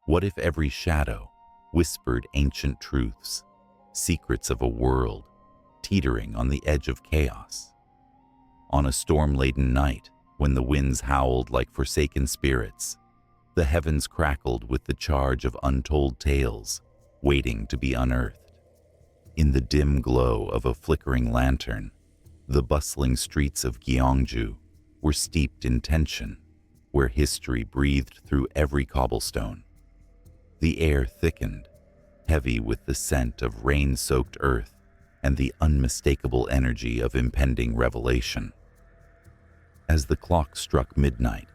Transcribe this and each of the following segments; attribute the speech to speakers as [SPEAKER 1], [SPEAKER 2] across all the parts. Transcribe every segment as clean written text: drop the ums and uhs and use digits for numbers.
[SPEAKER 1] What if every shadow whispered ancient truths, secrets of a world teetering on the edge of chaos? On a storm-laden night, when the winds howled like forsaken spirits, the heavens crackled with the charge of untold tales waiting to be unearthed. In the dim glow of a flickering lantern, the bustling streets of Gyeongju were steeped in tension, where history breathed through every cobblestone. The air thickened, heavy with the scent of rain-soaked earth and the unmistakable energy of impending revelation. As the clock struck midnight,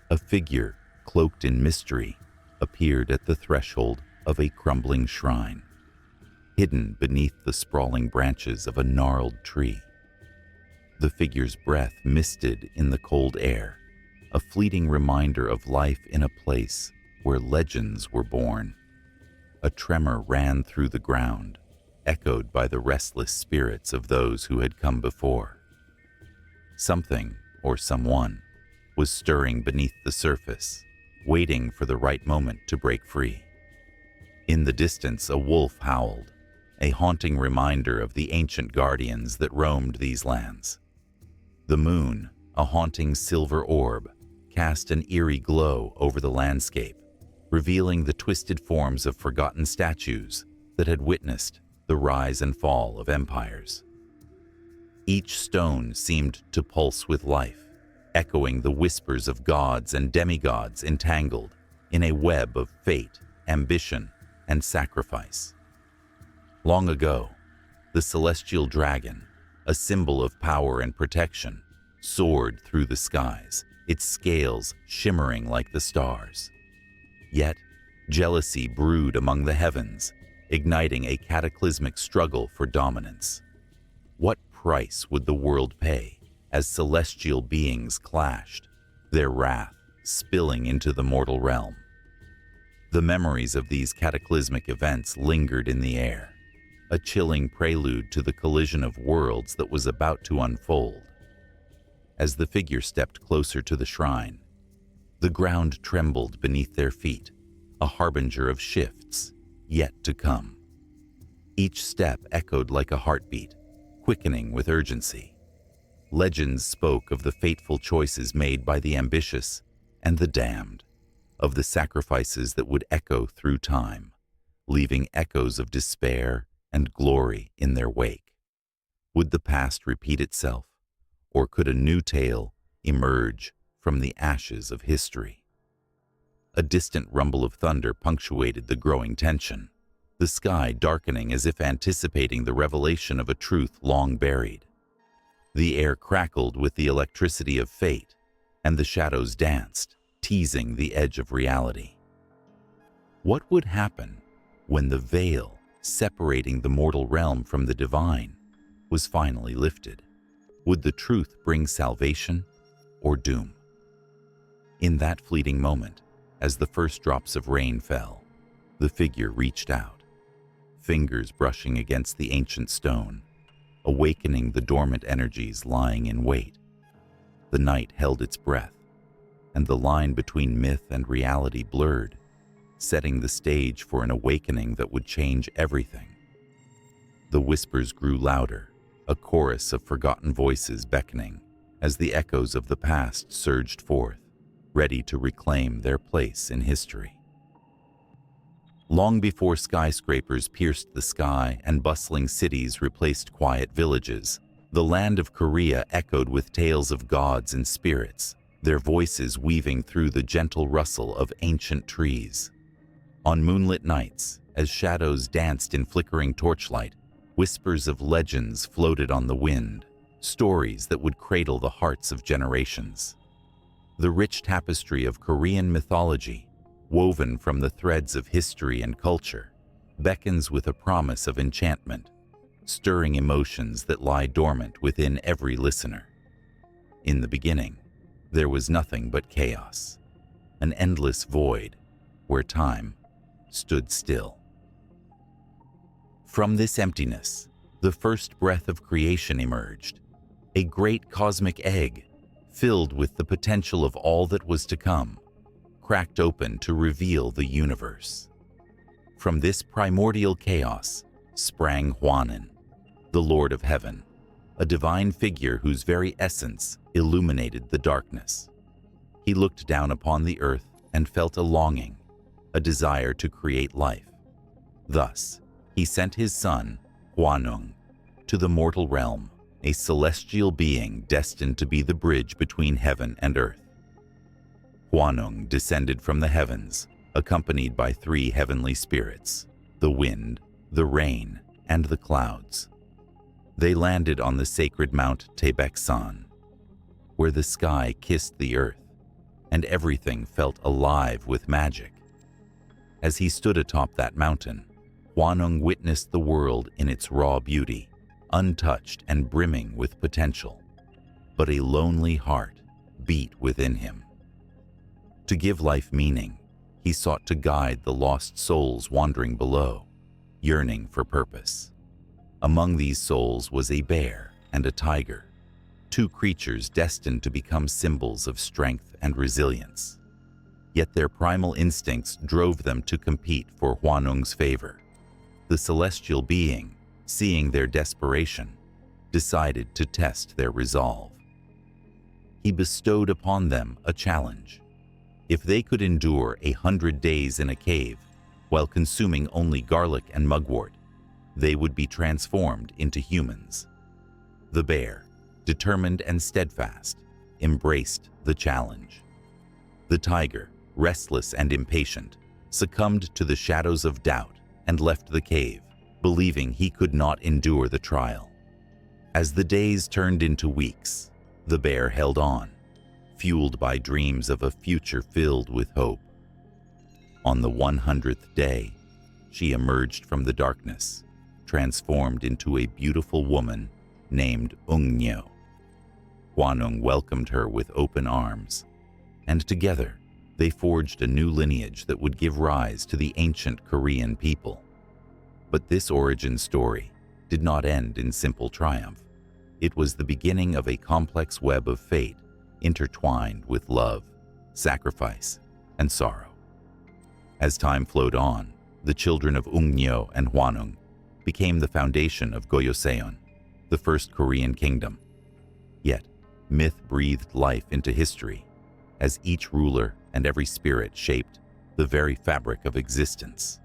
[SPEAKER 1] a figure cloaked in mystery appeared at the threshold of a crumbling shrine, hidden beneath the sprawling branches of a gnarled tree. The figure's breath misted in the cold air, a fleeting reminder of life in a place where legends were born. A tremor ran through the ground, echoed by the restless spirits of those who had come before. Something, or someone, was stirring beneath the surface, waiting for the right moment to break free. In the distance, a wolf howled, a haunting reminder of the ancient guardians that roamed these lands. The moon, a haunting silver orb, cast an eerie glow over the landscape, revealing the twisted forms of forgotten statues that had witnessed the rise and fall of empires. Each stone seemed to pulse with life, echoing the whispers of gods and demigods entangled in a web of fate, ambition, and sacrifice. Long ago, the celestial dragon, a symbol of power and protection, soared through the skies, its scales shimmering like the stars. Yet, jealousy brewed among the heavens, igniting a cataclysmic struggle for dominance. What price would the world pay as celestial beings clashed, their wrath spilling into the mortal realm? The memories of these cataclysmic events lingered in the air, a chilling prelude to the collision of worlds that was about to unfold. As the figure stepped closer to the shrine, the ground trembled beneath their feet, a harbinger of shifts yet to come. Each step echoed like a heartbeat, quickening with urgency. Legends spoke of the fateful choices made by the ambitious and the damned, of the sacrifices that would echo through time, leaving echoes of despair and glory in their wake. Would the past repeat itself, or could a new tale emerge from the ashes of history? A distant rumble of thunder punctuated the growing tension, the sky darkening as if anticipating the revelation of a truth long buried. The air crackled with the electricity of fate, and the shadows danced, teasing the edge of reality. What would happen when the veil separating the mortal realm from the divine was finally lifted? Would the truth bring salvation or doom? In that fleeting moment, as the first drops of rain fell, the figure reached out, fingers brushing against the ancient stone, awakening the dormant energies lying in wait. The night held its breath, and the line between myth and reality blurred, setting the stage for an awakening that would change everything. The whispers grew louder, a chorus of forgotten voices beckoning as the echoes of the past surged forth, ready to reclaim their place in history. Long before skyscrapers pierced the sky and bustling cities replaced quiet villages, the land of Korea echoed with tales of gods and spirits, their voices weaving through the gentle rustle of ancient trees. On moonlit nights, as shadows danced in flickering torchlight, whispers of legends floated on the wind, stories that would cradle the hearts of generations. The rich tapestry of Korean mythology, woven from the threads of history and culture, beckons with a promise of enchantment, stirring emotions that lie dormant within every listener. In the beginning, there was nothing but chaos, an endless void where time stood still. From this emptiness, the first breath of creation emerged, a great cosmic egg filled with the potential of all that was to come. cracked open to reveal the universe. From this primordial chaos sprang Huanan, the Lord of Heaven, a divine figure whose very essence illuminated the darkness. He looked down upon the earth and felt a longing, a desire to create life. Thus, he sent his son, Huanong, to the mortal realm, a celestial being destined to be the bridge between heaven and earth. Huanong descended from the heavens, accompanied by three heavenly spirits, the wind, the rain, and the clouds. They landed on the sacred Mount Taebaeksan, where the sky kissed the earth, and everything felt alive with magic. As he stood atop that mountain, Huanong witnessed the world in its raw beauty, untouched and brimming with potential. But a lonely heart beat within him. To give life meaning, he sought to guide the lost souls wandering below, yearning for purpose. Among these souls was a bear and a tiger, two creatures destined to become symbols of strength and resilience. Yet their primal instincts drove them to compete for Huanong's favor. The celestial being, seeing their desperation, decided to test their resolve. He bestowed upon them a challenge. If they could endure 100 days in a cave while consuming only garlic and mugwort, they would be transformed into humans. The bear, determined and steadfast, embraced the challenge. The tiger, restless and impatient, succumbed to the shadows of doubt and left the cave, believing he could not endure the trial. As the days turned into weeks, the bear held on, fueled by dreams of a future filled with hope. On the 100th day, she emerged from the darkness, transformed into a beautiful woman named Ungnyo. Huanong welcomed her with open arms, and together they forged a new lineage that would give rise to the ancient Korean people. But this origin story did not end in simple triumph. It was the beginning of a complex web of fate intertwined with love, sacrifice, and sorrow. As time flowed on, the children of Ungnyo and Huanong became the foundation of Gojoseon, the first Korean kingdom. Yet, myth breathed life into history, as each ruler and every spirit shaped the very fabric of existence.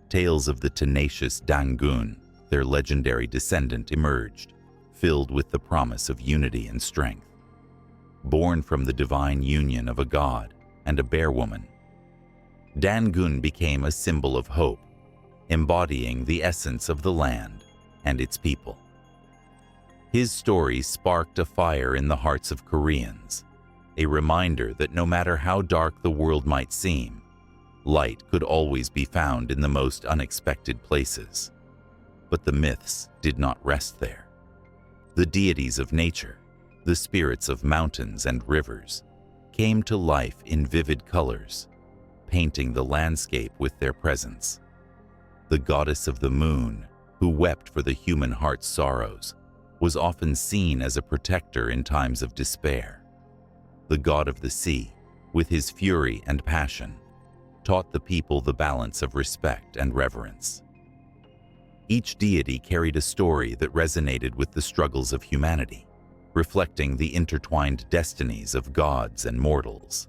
[SPEAKER 1] Tales of the tenacious Dangun, their legendary descendant, emerged, filled with the promise of unity and strength. Born from the divine union of a god and a bear woman, Dangun became a symbol of hope, embodying the essence of the land and its people. His story sparked a fire in the hearts of Koreans, a reminder that no matter how dark the world might seem, light could always be found in the most unexpected places. But the myths did not rest there. The deities of nature, the spirits of mountains and rivers, came to life in vivid colors, painting the landscape with their presence. The goddess of the moon, who wept for the human heart's sorrows, was often seen as a protector in times of despair. The god of the sea, with his fury and passion, taught the people the balance of respect and reverence. Each deity carried a story that resonated with the struggles of humanity, reflecting the intertwined destinies of gods and mortals.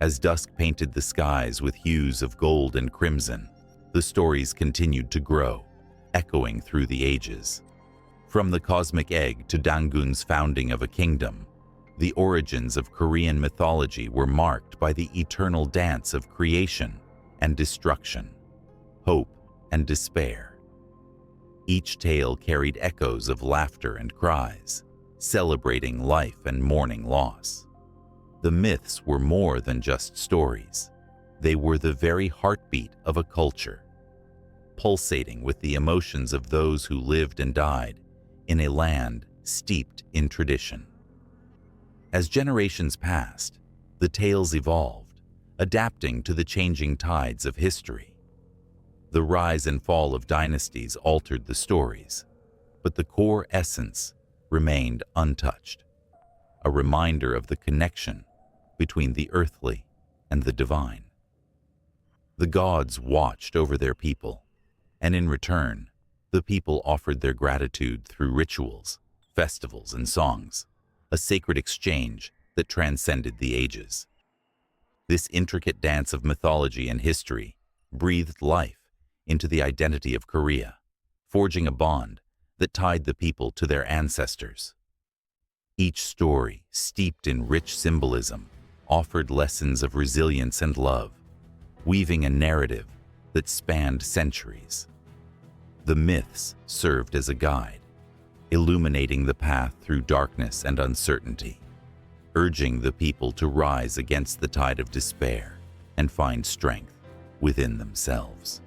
[SPEAKER 1] As dusk painted the skies with hues of gold and crimson, the stories continued to grow, echoing through the ages. From the cosmic egg to Dangun's founding of a kingdom, the origins of Korean mythology were marked by the eternal dance of creation and destruction, hope and despair. Each tale carried echoes of laughter and cries, celebrating life and mourning loss. The myths were more than just stories. They were the very heartbeat of a culture, pulsating with the emotions of those who lived and died in a land steeped in tradition. As generations passed, the tales evolved, adapting to the changing tides of history. The rise and fall of dynasties altered the stories, but the core essence remained untouched, a reminder of the connection between the earthly and the divine. The gods watched over their people, and in return, the people offered their gratitude through rituals, festivals, and songs, a sacred exchange that transcended the ages. This intricate dance of mythology and history breathed life into the identity of Korea, forging a bond that tied the people to their ancestors. Each story, steeped in rich symbolism, offered lessons of resilience and love, weaving a narrative that spanned centuries. The myths served as a guide, illuminating the path through darkness and uncertainty, urging the people to rise against the tide of despair and find strength within themselves.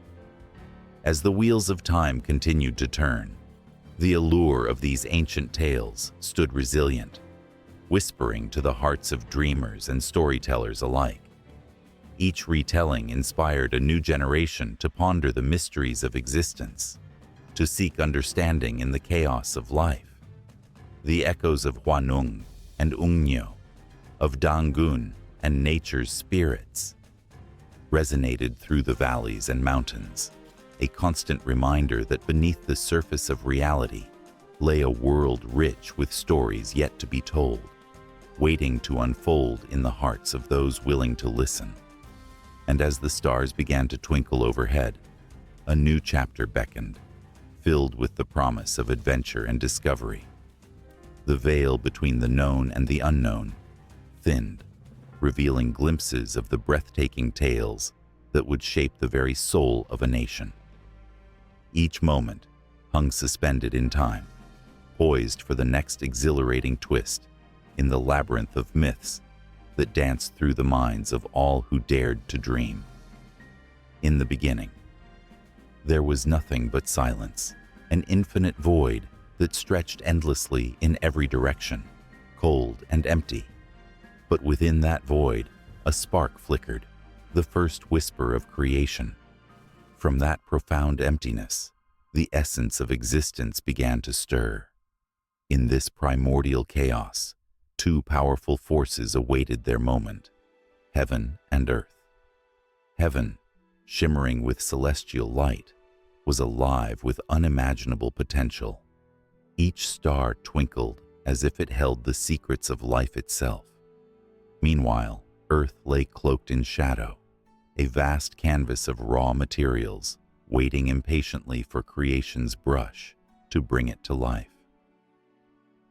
[SPEAKER 1] As the wheels of time continued to turn, the allure of these ancient tales stood resilient, whispering to the hearts of dreamers and storytellers alike. Each retelling inspired a new generation to ponder the mysteries of existence, to seek understanding in the chaos of life. The echoes of Hwanung and Ungnyo, of Dangun and nature's spirits, resonated through the valleys and mountains, a constant reminder that beneath the surface of reality lay a world rich with stories yet to be told, waiting to unfold in the hearts of those willing to listen. And as the stars began to twinkle overhead, a new chapter beckoned, filled with the promise of adventure and discovery. The veil between the known and the unknown thinned, revealing glimpses of the breathtaking tales that would shape the very soul of a nation. Each moment hung suspended in time, poised for the next exhilarating twist in the labyrinth of myths that danced through the minds of all who dared to dream. In the beginning, there was nothing but silence, an infinite void that stretched endlessly in every direction, cold and empty. But within that void, a spark flickered, the first whisper of creation. From that profound emptiness, the essence of existence began to stir. In this primordial chaos, two powerful forces awaited their moment: heaven and earth. Heaven, shimmering with celestial light, was alive with unimaginable potential. Each star twinkled as if it held the secrets of life itself. Meanwhile, earth lay cloaked in shadow, a vast canvas of raw materials, waiting impatiently for creation's brush to bring it to life.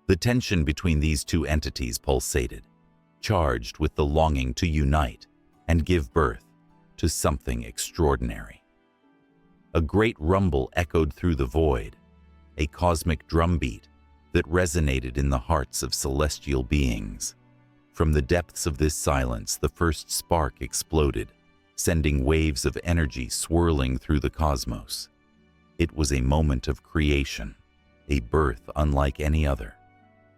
[SPEAKER 1] The tension between these two entities pulsated, charged with the longing to unite and give birth to something extraordinary. A great rumble echoed through the void, a cosmic drumbeat that resonated in the hearts of celestial beings. From the depths of this silence, the first spark exploded, sending waves of energy swirling through the cosmos. It was a moment of creation, a birth unlike any other.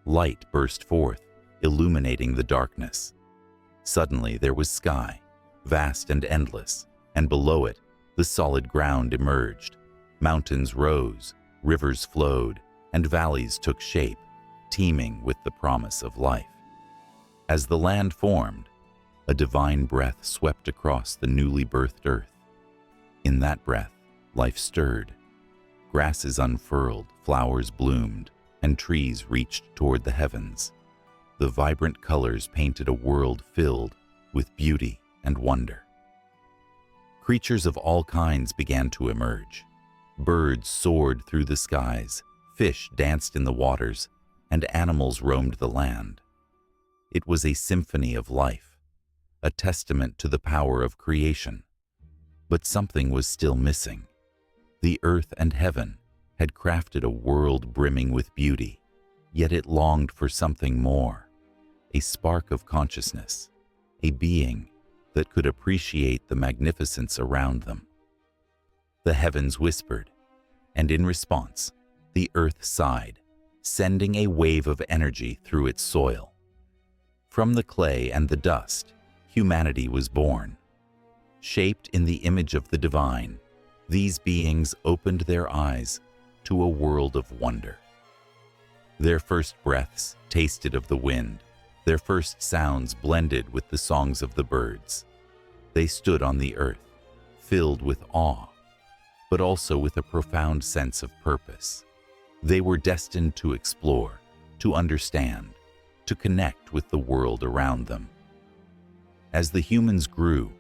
[SPEAKER 1] Light burst forth, illuminating the darkness. Suddenly there was sky, vast and endless, and below it, the solid ground emerged. Mountains rose, rivers flowed, and valleys took shape, teeming with the promise of life. As the land formed, a divine breath swept across the newly birthed earth. In that breath, life stirred. Grasses unfurled, flowers bloomed, and trees reached toward the heavens. The vibrant colors painted a world filled with beauty and wonder. Creatures of all kinds began to emerge. Birds soared through the skies, fish danced in the waters, and animals roamed the land. It was a symphony of life, a testament to the power of creation. But something was still missing. The earth and heaven had crafted a world brimming with beauty, yet it longed for something more, a spark of consciousness, a being that could appreciate the magnificence around them. The heavens whispered, and in response, the earth sighed, sending a wave of energy through its soil. From the clay and the dust, humanity was born. Shaped in the image of the divine, these beings opened their eyes to a world of wonder. Their first breaths tasted of the wind, their first sounds blended with the songs of the birds, They stood on the earth, filled with awe, but also with a profound sense of purpose. They were destined to explore, to understand, to connect with the world around them. As the humans grew,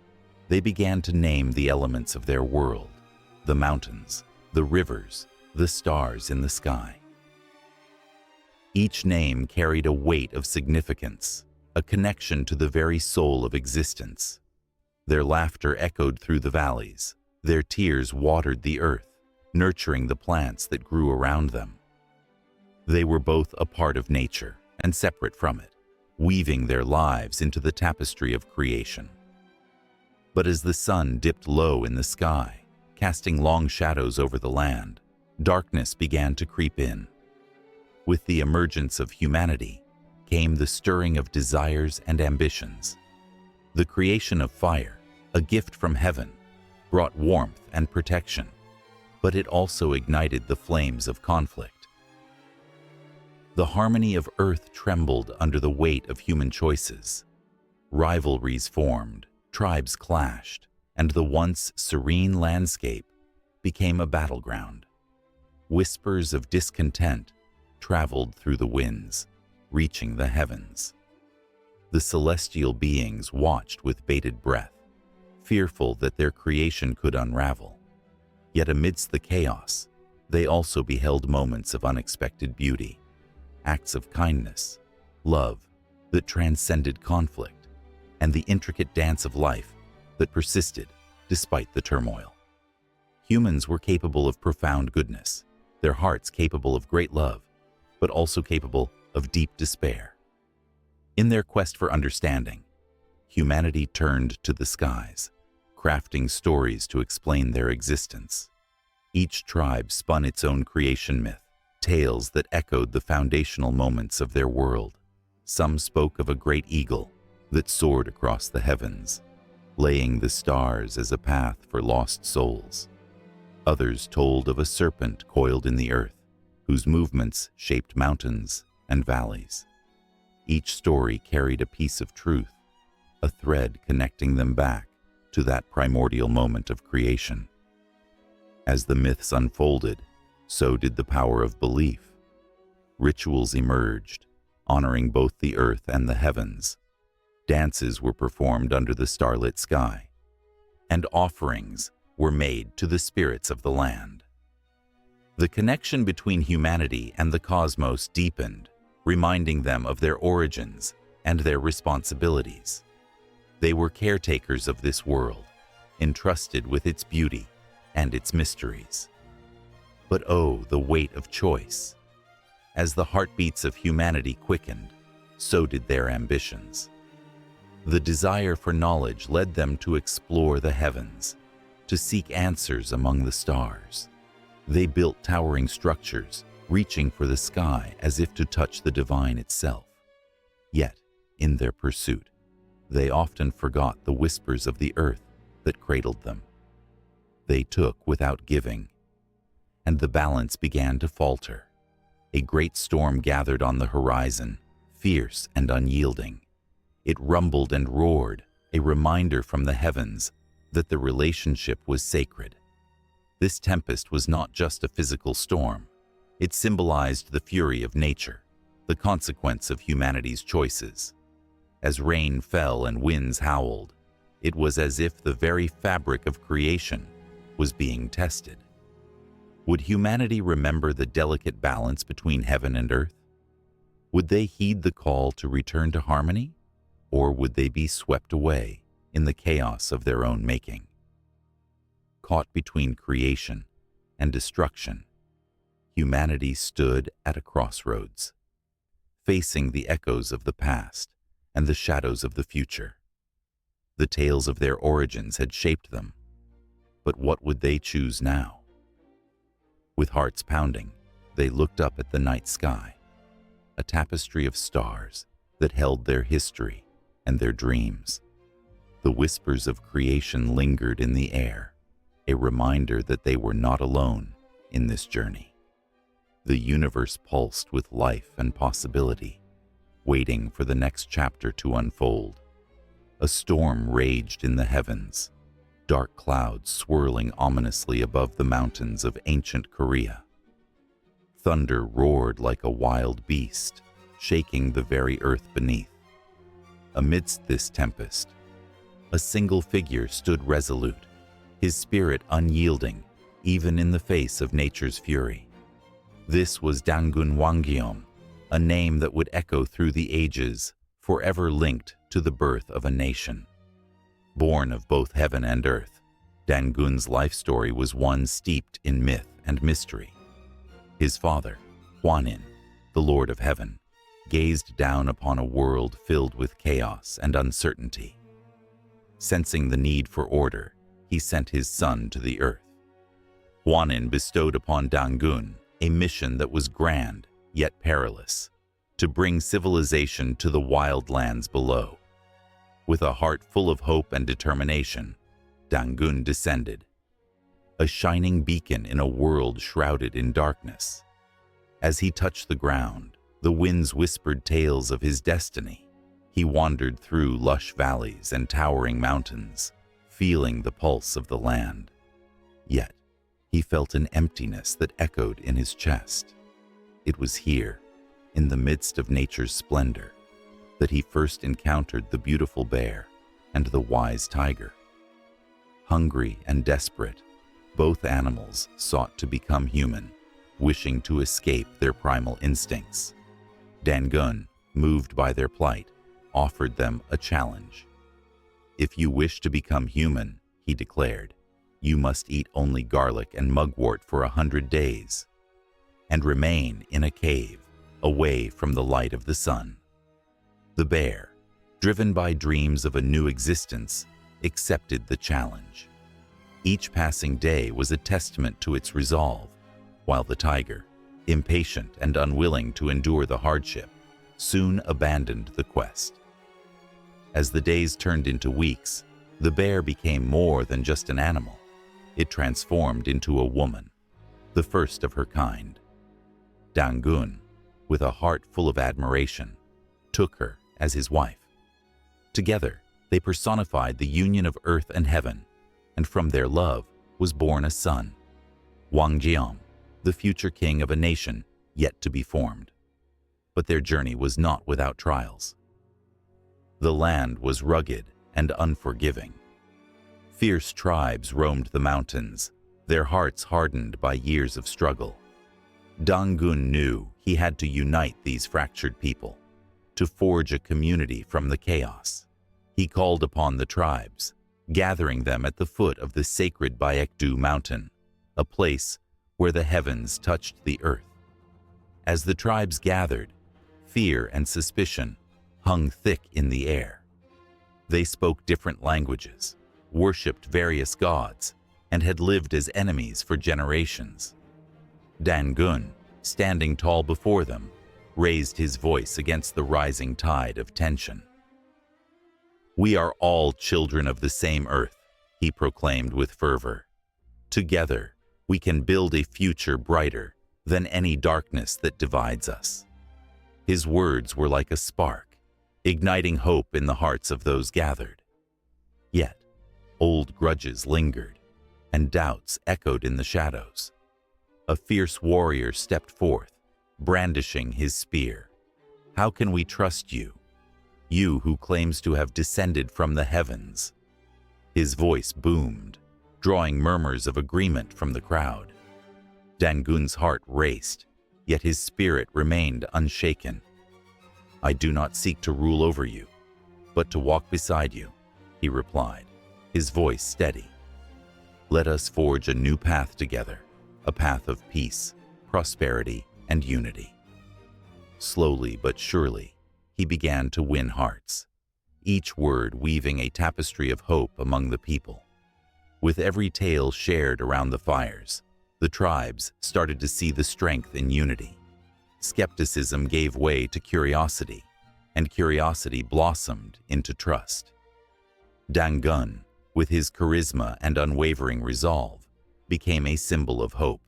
[SPEAKER 1] they began to name the elements of their world, the mountains, the rivers, the stars in the sky. Each name carried a weight of significance, a connection to the very soul of existence. Their laughter echoed through the valleys. Their tears watered the earth, nurturing the plants that grew around them. They were both a part of nature and separate from it, weaving their lives into the tapestry of creation. But as the sun dipped low in the sky, casting long shadows over the land, darkness began to creep in. With the emergence of humanity came the stirring of desires and ambitions. The creation of fire, a gift from heaven, brought warmth and protection, but it also ignited the flames of conflict. The harmony of earth trembled under the weight of human choices. Rivalries formed, tribes clashed, and the once serene landscape became a battleground. Whispers of discontent traveled through the winds, reaching the heavens. The celestial beings watched with bated breath, fearful that their creation could unravel. Yet amidst the chaos, they also beheld moments of unexpected beauty, acts of kindness, love that transcended conflict, and the intricate dance of life that persisted despite the turmoil. Humans were capable of profound goodness, their hearts capable of great love, but also capable of deep despair. In their quest for understanding, humanity turned to the skies, crafting stories to explain their existence. Each tribe spun its own creation myth, tales that echoed the foundational moments of their world. Some spoke of a great eagle that soared across the heavens, laying the stars as a path for lost souls. Others told of a serpent coiled in the earth, whose movements shaped mountains and valleys. Each story carried a piece of truth, a thread connecting them back to that primordial moment of creation. As the myths unfolded, so did the power of belief. Rituals emerged, honoring both the earth and the heavens. Dances were performed under the starlit sky, and offerings were made to the spirits of the land. The connection between humanity and the cosmos deepened, reminding them of their origins and their responsibilities. They were caretakers of this world, entrusted with its beauty and its mysteries. But oh, the weight of choice! As the heartbeats of humanity quickened, so did their ambitions. The desire for knowledge led them to explore the heavens, to seek answers among the stars. They built towering structures, reaching for the sky as if to touch the divine itself. Yet, in their pursuit, they often forgot the whispers of the earth that cradled them. They took without giving, and the balance began to falter. A great storm gathered on the horizon, fierce and unyielding. It rumbled and roared, a reminder from the heavens that the relationship was sacred. This tempest was not just a physical storm. It symbolized the fury of nature, the consequence of humanity's choices. As rain fell and winds howled, it was as if the very fabric of creation was being tested. Would humanity remember the delicate balance between heaven and earth? Would they heed the call to return to harmony, or would they be swept away in the chaos of their own making? Caught between creation and destruction, humanity stood at a crossroads, facing the echoes of the past and the shadows of the future. The tales of their origins had shaped them, but what would they choose now? With hearts pounding, they looked up at the night sky, a tapestry of stars that held their history and their dreams. The whispers of creation lingered in the air, a reminder that they were not alone in this journey. The universe pulsed with life and possibility, waiting for the next chapter to unfold. A storm raged in the heavens, dark clouds swirling ominously above the mountains of ancient Korea. Thunder roared like a wild beast, shaking the very earth beneath. Amidst this tempest, a single figure stood resolute, his spirit unyielding, even in the face of nature's fury. This was Dangun Wanggeom, a name that would echo through the ages, forever linked to the birth of a nation. Born of both heaven and earth, Dangun's life story was one steeped in myth and mystery. His father, Hwanin, the Lord of Heaven, gazed down upon a world filled with chaos and uncertainty. Sensing the need for order, he sent his son to the earth. Hwanin bestowed upon Dangun a mission that was grand, yet perilous, to bring civilization to the wild lands below. With a heart full of hope and determination, Dangun descended, a shining beacon in a world shrouded in darkness. As he touched the ground, the winds whispered tales of his destiny. He wandered through lush valleys and towering mountains, feeling the pulse of the land. Yet, he felt an emptiness that echoed in his chest. It was here, in the midst of nature's splendor, that he first encountered the beautiful bear and the wise tiger. Hungry and desperate, both animals sought to become human, wishing to escape their primal instincts. Dangun, moved by their plight, offered them a challenge. "If you wish to become human," he declared, "you must eat only garlic and mugwort for 100 days, and remain in a cave, away from the light of the sun." The bear, driven by dreams of a new existence, accepted the challenge. Each passing day was a testament to its resolve, while the tiger, impatient and unwilling to endure the hardship, soon abandoned the quest. As the days turned into weeks, the bear became more than just an animal. It transformed into a woman, the first of her kind. Dangun, with a heart full of admiration, took her as his wife. Together, they personified the union of earth and heaven, and from their love was born a son, Wanggeom, the future king of a nation yet to be formed. But their journey was not without trials. The land was rugged and unforgiving. Fierce tribes roamed the mountains, their hearts hardened by years of struggle. Dangun knew he had to unite these fractured people, to forge a community from the chaos. He called upon the tribes, gathering them at the foot of the sacred Baekdu mountain, a place where the heavens touched the earth. As the tribes gathered, fear and suspicion hung thick in the air. They spoke different languages, worshipped various gods, and had lived as enemies for generations. Dangun, standing tall before them, raised his voice against the rising tide of tension. "We are all children of the same earth," he proclaimed with fervor. "Together, we can build a future brighter than any darkness that divides us." His words were like a spark, igniting hope in the hearts of those gathered. Yet, old grudges lingered, and doubts echoed in the shadows. A fierce warrior stepped forth, brandishing his spear. "How can we trust you? You who claims to have descended from the heavens?" His voice boomed, drawing murmurs of agreement from the crowd. Dangun's heart raced, yet his spirit remained unshaken. "I do not seek to rule over you, but to walk beside you," he replied, his voice steady. "Let us forge a new path together, a path of peace, prosperity, and unity." Slowly but surely, he began to win hearts, each word weaving a tapestry of hope among the people. With every tale shared around the fires, the tribes started to see the strength in unity. Skepticism gave way to curiosity, and curiosity blossomed into trust. Dangun, with his charisma and unwavering resolve, became a symbol of hope.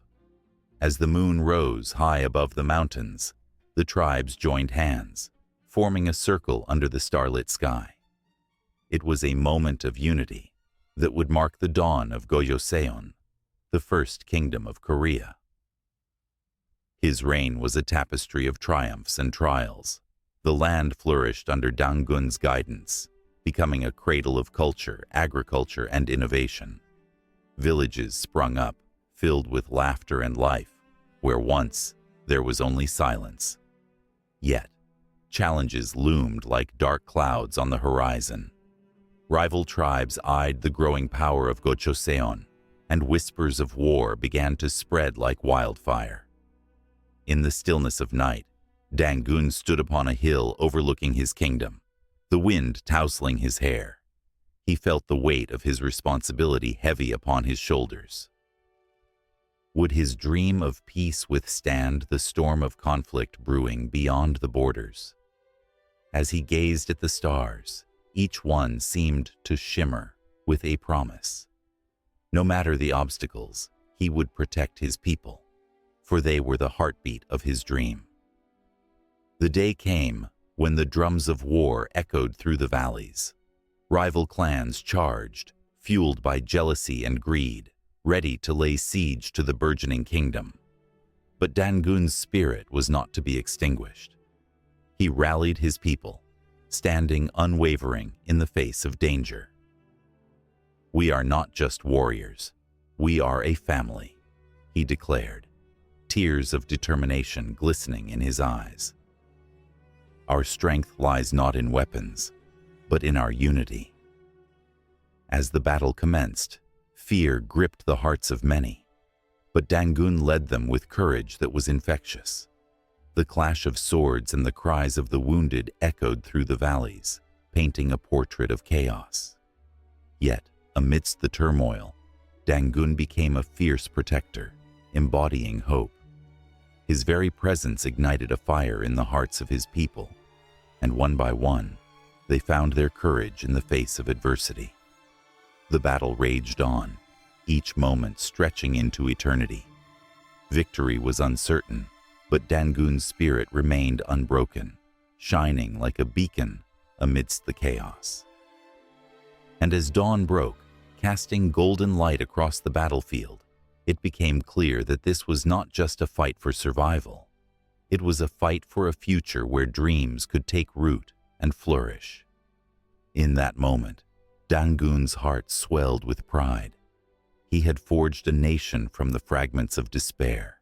[SPEAKER 1] As the moon rose high above the mountains, the tribes joined hands, forming a circle under the starlit sky. It was a moment of unity that would mark the dawn of Gojoseon, the first kingdom of Korea. His reign was a tapestry of triumphs and trials. The land flourished under Dangun's guidance, becoming a cradle of culture, agriculture, and innovation. Villages sprung up, filled with laughter and life, where once there was only silence. Yet, challenges loomed like dark clouds on the horizon. Rival tribes eyed the growing power of Gojoseon, and whispers of war began to spread like wildfire. In the stillness of night, Dangun stood upon a hill overlooking his kingdom, the wind tousling his hair. He felt the weight of his responsibility heavy upon his shoulders. Would his dream of peace withstand the storm of conflict brewing beyond the borders? As he gazed at the stars, each one seemed to shimmer with a promise. No matter the obstacles, he would protect his people, for they were the heartbeat of his dream. The day came when the drums of war echoed through the valleys. Rival clans charged, fueled by jealousy and greed, ready to lay siege to the burgeoning kingdom. But Dangun's spirit was not to be extinguished. He rallied his people, standing unwavering in the face of danger. "We are not just warriors, we are a family," he declared, tears of determination glistening in his eyes. "Our strength lies not in weapons, but in our unity." As the battle commenced, fear gripped the hearts of many, but Dangun led them with courage that was infectious. The clash of swords and the cries of the wounded echoed through the valleys, painting a portrait of chaos. Yet, amidst the turmoil, Dangun became a fierce protector, embodying hope. His very presence ignited a fire in the hearts of his people, and one by one, they found their courage in the face of adversity. The battle raged on, each moment stretching into eternity. Victory was uncertain, but Dangun's spirit remained unbroken, shining like a beacon amidst the chaos. And as dawn broke, casting golden light across the battlefield, it became clear that this was not just a fight for survival. It was a fight for a future where dreams could take root and flourish. In that moment, Dangun's heart swelled with pride. He had forged a nation from the fragments of despair,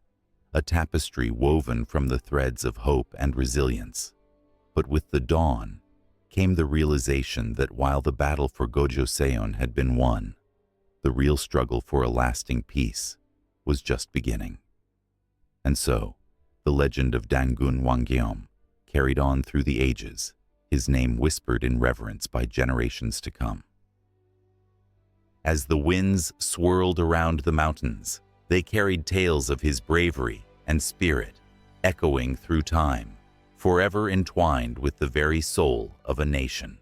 [SPEAKER 1] a tapestry woven from the threads of hope and resilience. But with the dawn came the realization that while the battle for Gojoseon had been won, the real struggle for a lasting peace was just beginning. And so, the legend of Dangun Wangyeom carried on through the ages, his name whispered in reverence by generations to come. As the winds swirled around the mountains, they carried tales of his bravery and spirit, echoing through time, forever entwined with the very soul of a nation.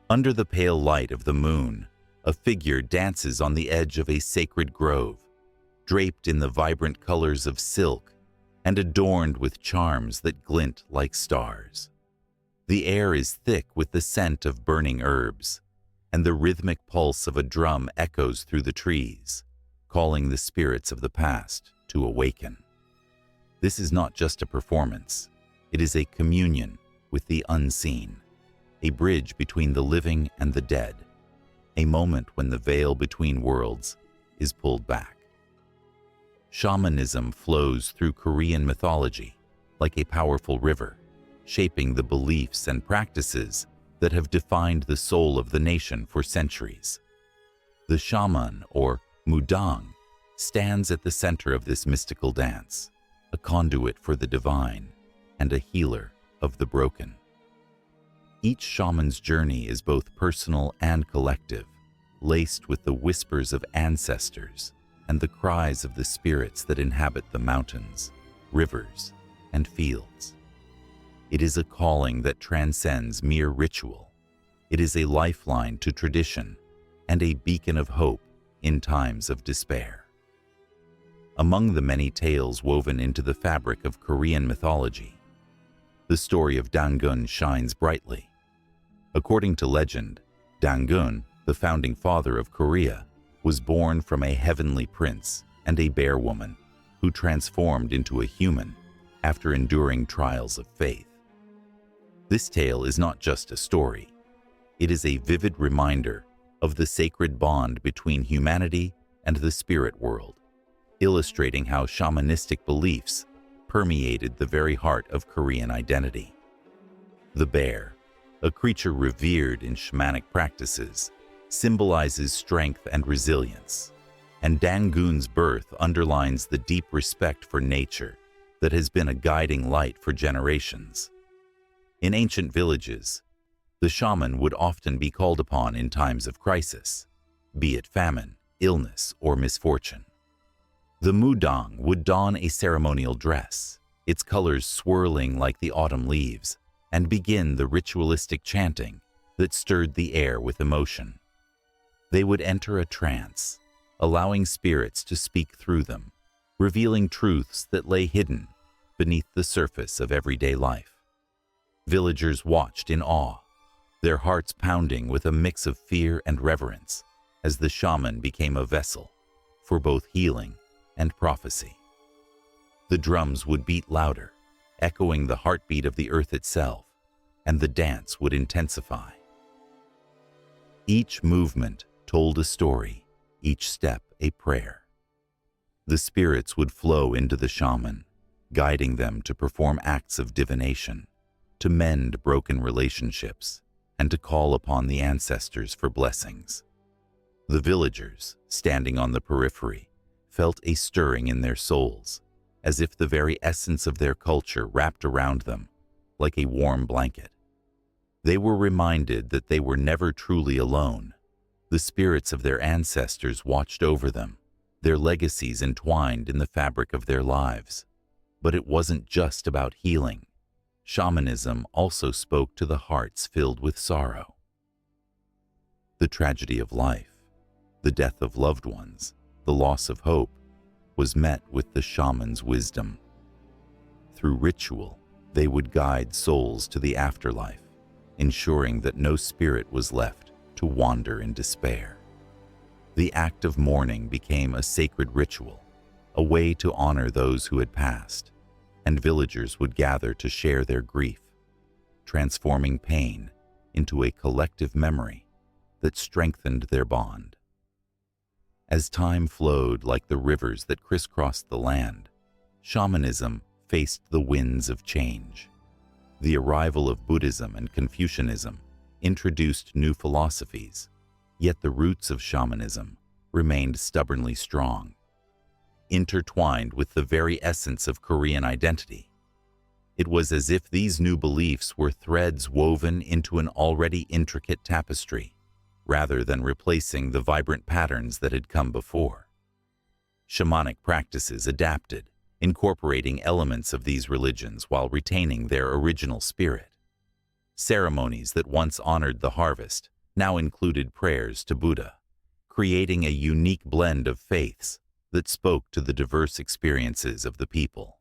[SPEAKER 1] Under the pale light of the moon, a figure dances on the edge of a sacred grove, draped in the vibrant colors of silk and adorned with charms that glint like stars. The air is thick with the scent of burning herbs, and the rhythmic pulse of a drum echoes through the trees, calling the spirits of the past to awaken. This is not just a performance, it is a communion with the unseen, a bridge between the living and the dead, a moment when the veil between worlds is pulled back. Shamanism flows through Korean mythology like a powerful river, shaping the beliefs and practices that have defined the soul of the nation for centuries. The shaman, or mudang, stands at the center of this mystical dance, a conduit for the divine and a healer of the broken. Each shaman's journey is both personal and collective, laced with the whispers of ancestors and the cries of the spirits that inhabit the mountains, rivers, and fields. It is a calling that transcends mere ritual. It is a lifeline to tradition and a beacon of hope in times of despair. Among the many tales woven into the fabric of Korean mythology, the story of Dangun shines brightly. According to legend, Dangun, the founding father of Korea, was born from a heavenly prince and a bear woman who transformed into a human after enduring trials of faith. This tale is not just a story. It is a vivid reminder of the sacred bond between humanity and the spirit world, illustrating how shamanistic beliefs permeated the very heart of Korean identity. The bear, a creature revered in shamanic practices, symbolizes strength and resilience, and Dangun's birth underlines the deep respect for nature that has been a guiding light for generations. In ancient villages, the shaman would often be called upon in times of crisis, be it famine, illness, or misfortune. The mudang would don a ceremonial dress, its colors swirling like the autumn leaves, and begin the ritualistic chanting that stirred the air with emotion. They would enter a trance, allowing spirits to speak through them, revealing truths that lay hidden beneath the surface of everyday life. Villagers watched in awe, their hearts pounding with a mix of fear and reverence as the shaman became a vessel for both healing and prophecy. The drums would beat louder, echoing the heartbeat of the earth itself, and the dance would intensify. Each movement told a story, each step a prayer. The spirits would flow into the shaman, guiding them to perform acts of divination, to mend broken relationships, and to call upon the ancestors for blessings. The villagers, standing on the periphery, felt a stirring in their souls, as if the very essence of their culture wrapped around them like a warm blanket. They were reminded that they were never truly alone. The spirits of their ancestors watched over them, their legacies entwined in the fabric of their lives. But it wasn't just about healing. Shamanism also spoke to the hearts filled with sorrow. The tragedy of life, the death of loved ones, the loss of hope, was met with the shaman's wisdom. Through ritual, they would guide souls to the afterlife, ensuring that no spirit was left to wander in despair. The act of mourning became a sacred ritual, a way to honor those who had passed, and villagers would gather to share their grief, transforming pain into a collective memory that strengthened their bond. As time flowed like the rivers that crisscrossed the land, shamanism faced the winds of change. The arrival of Buddhism and Confucianism introduced new philosophies, yet the roots of shamanism remained stubbornly strong, intertwined with the very essence of Korean identity. It was as if these new beliefs were threads woven into an already intricate tapestry, rather than replacing the vibrant patterns that had come before. Shamanic practices adapted, incorporating elements of these religions while retaining their original spirit. Ceremonies that once honored the harvest now included prayers to Buddha, creating a unique blend of faiths that spoke to the diverse experiences of the people.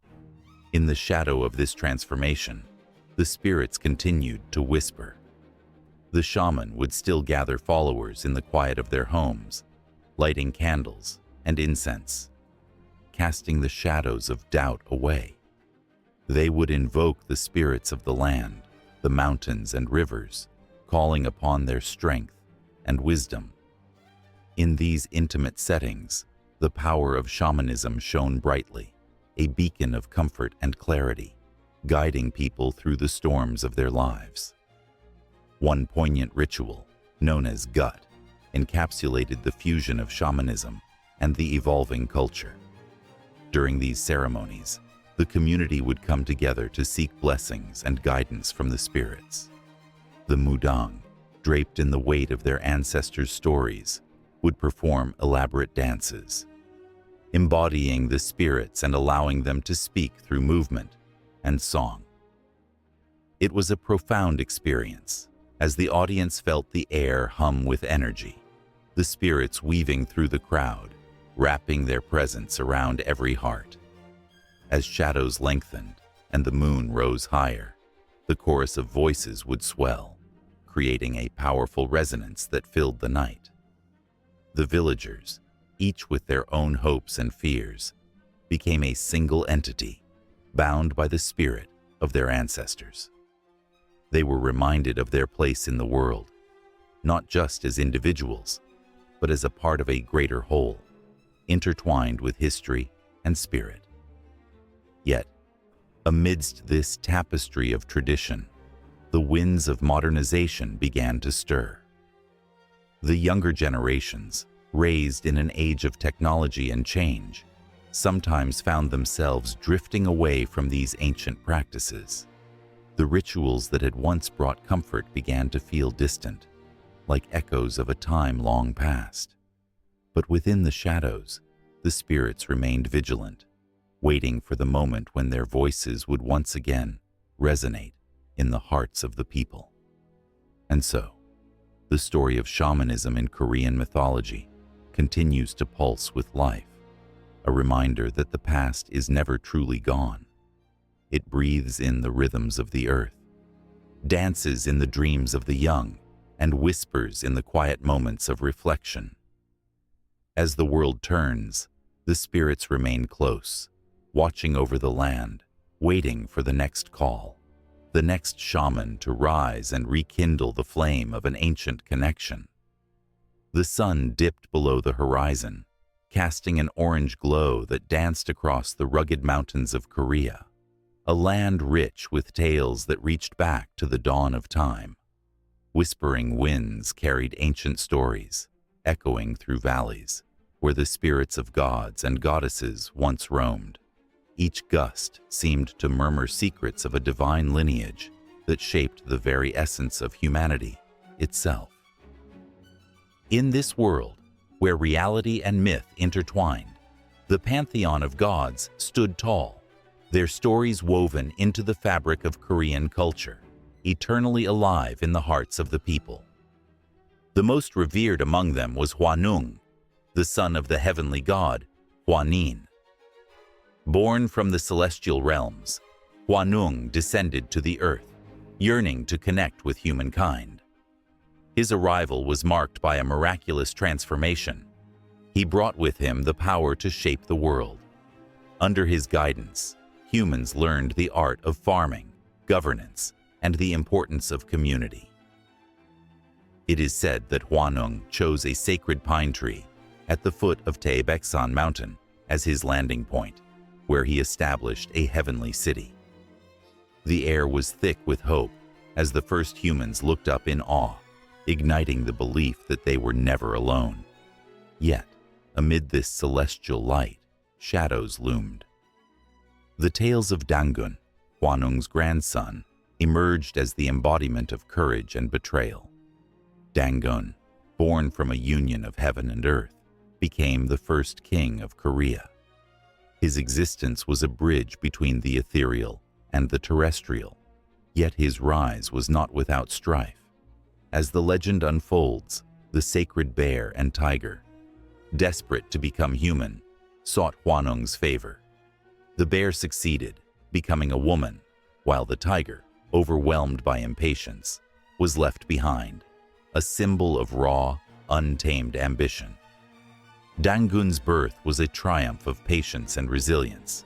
[SPEAKER 1] In the shadow of this transformation, the spirits continued to whisper. The shaman would still gather followers in the quiet of their homes, lighting candles and incense, casting the shadows of doubt away. They would invoke the spirits of the land, the mountains and rivers, calling upon their strength and wisdom. In these intimate settings, the power of shamanism shone brightly, a beacon of comfort and clarity, guiding people through the storms of their lives. One poignant ritual, known as Gut, encapsulated the fusion of shamanism and the evolving culture. During these ceremonies, the community would come together to seek blessings and guidance from the spirits. The mudang, draped in the weight of their ancestors' stories, would perform elaborate dances, embodying the spirits and allowing them to speak through movement and song. It was a profound experience, as the audience felt the air hum with energy, the spirits weaving through the crowd, wrapping their presence around every heart. As shadows lengthened and the moon rose higher, the chorus of voices would swell, creating a powerful resonance that filled the night. The villagers, each with their own hopes and fears, became a single entity, bound by the spirit of their ancestors. They were reminded of their place in the world, not just as individuals, but as a part of a greater whole, intertwined with history and spirit. Yet, amidst this tapestry of tradition, the winds of modernization began to stir. The younger generations, raised in an age of technology and change, sometimes found themselves drifting away from these ancient practices. The rituals that had once brought comfort began to feel distant, like echoes of a time long past. But within the shadows, the spirits remained vigilant, waiting for the moment when their voices would once again resonate in the hearts of the people. And so, the story of shamanism in Korean mythology continues to pulse with life, a reminder that the past is never truly gone. It breathes in the rhythms of the earth, dances in the dreams of the young, and whispers in the quiet moments of reflection. As the world turns, the spirits remain close, watching over the land, waiting for the next call, the next shaman to rise and rekindle the flame of an ancient connection. The sun dipped below the horizon, casting an orange glow that danced across the rugged mountains of Korea, a land rich with tales that reached back to the dawn of time. Whispering winds carried ancient stories, echoing through valleys where the spirits of gods and goddesses once roamed. Each gust seemed to murmur secrets of a divine lineage that shaped the very essence of humanity itself. In this world, where reality and myth intertwined, the pantheon of gods stood tall, their stories woven into the fabric of Korean culture, eternally alive in the hearts of the people. The most revered among them was Hwanung, the son of the heavenly god, Hwanin. Born from the celestial realms, Hwanung descended to the earth, yearning to connect with humankind. His arrival was marked by a miraculous transformation. He brought with him the power to shape the world. Under his guidance, humans learned the art of farming, governance, and the importance of community. It is said that Hwanung chose a sacred pine tree at the foot of Taebeksan Mountain as his landing point, where he established a heavenly city. The air was thick with hope as the first humans looked up in awe, igniting the belief that they were never alone. Yet, amid this celestial light, shadows loomed. The tales of Dangun, Hwanung's grandson, emerged as the embodiment of courage and betrayal. Dangun, born from a union of heaven and earth, became the first king of Korea. His existence was a bridge between the ethereal and the terrestrial, yet his rise was not without strife. As the legend unfolds, the sacred bear and tiger, desperate to become human, sought Hwanung's favor. The bear succeeded, becoming a woman, while the tiger, overwhelmed by impatience, was left behind, a symbol of raw, untamed ambition. Dangun's birth was a triumph of patience and resilience,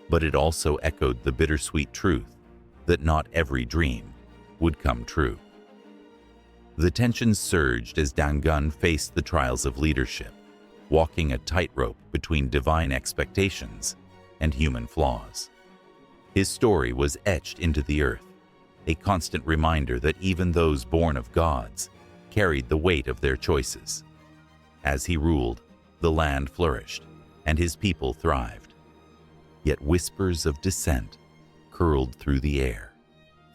[SPEAKER 1] but it also echoed the bittersweet truth that not every dream would come true. The tensions surged as Dangun faced the trials of leadership, walking a tightrope between divine expectations and human flaws. His story was etched into the earth, a constant reminder that even those born of gods carried the weight of their choices. As he ruled, the land flourished, and his people thrived. Yet whispers of dissent curled through the air,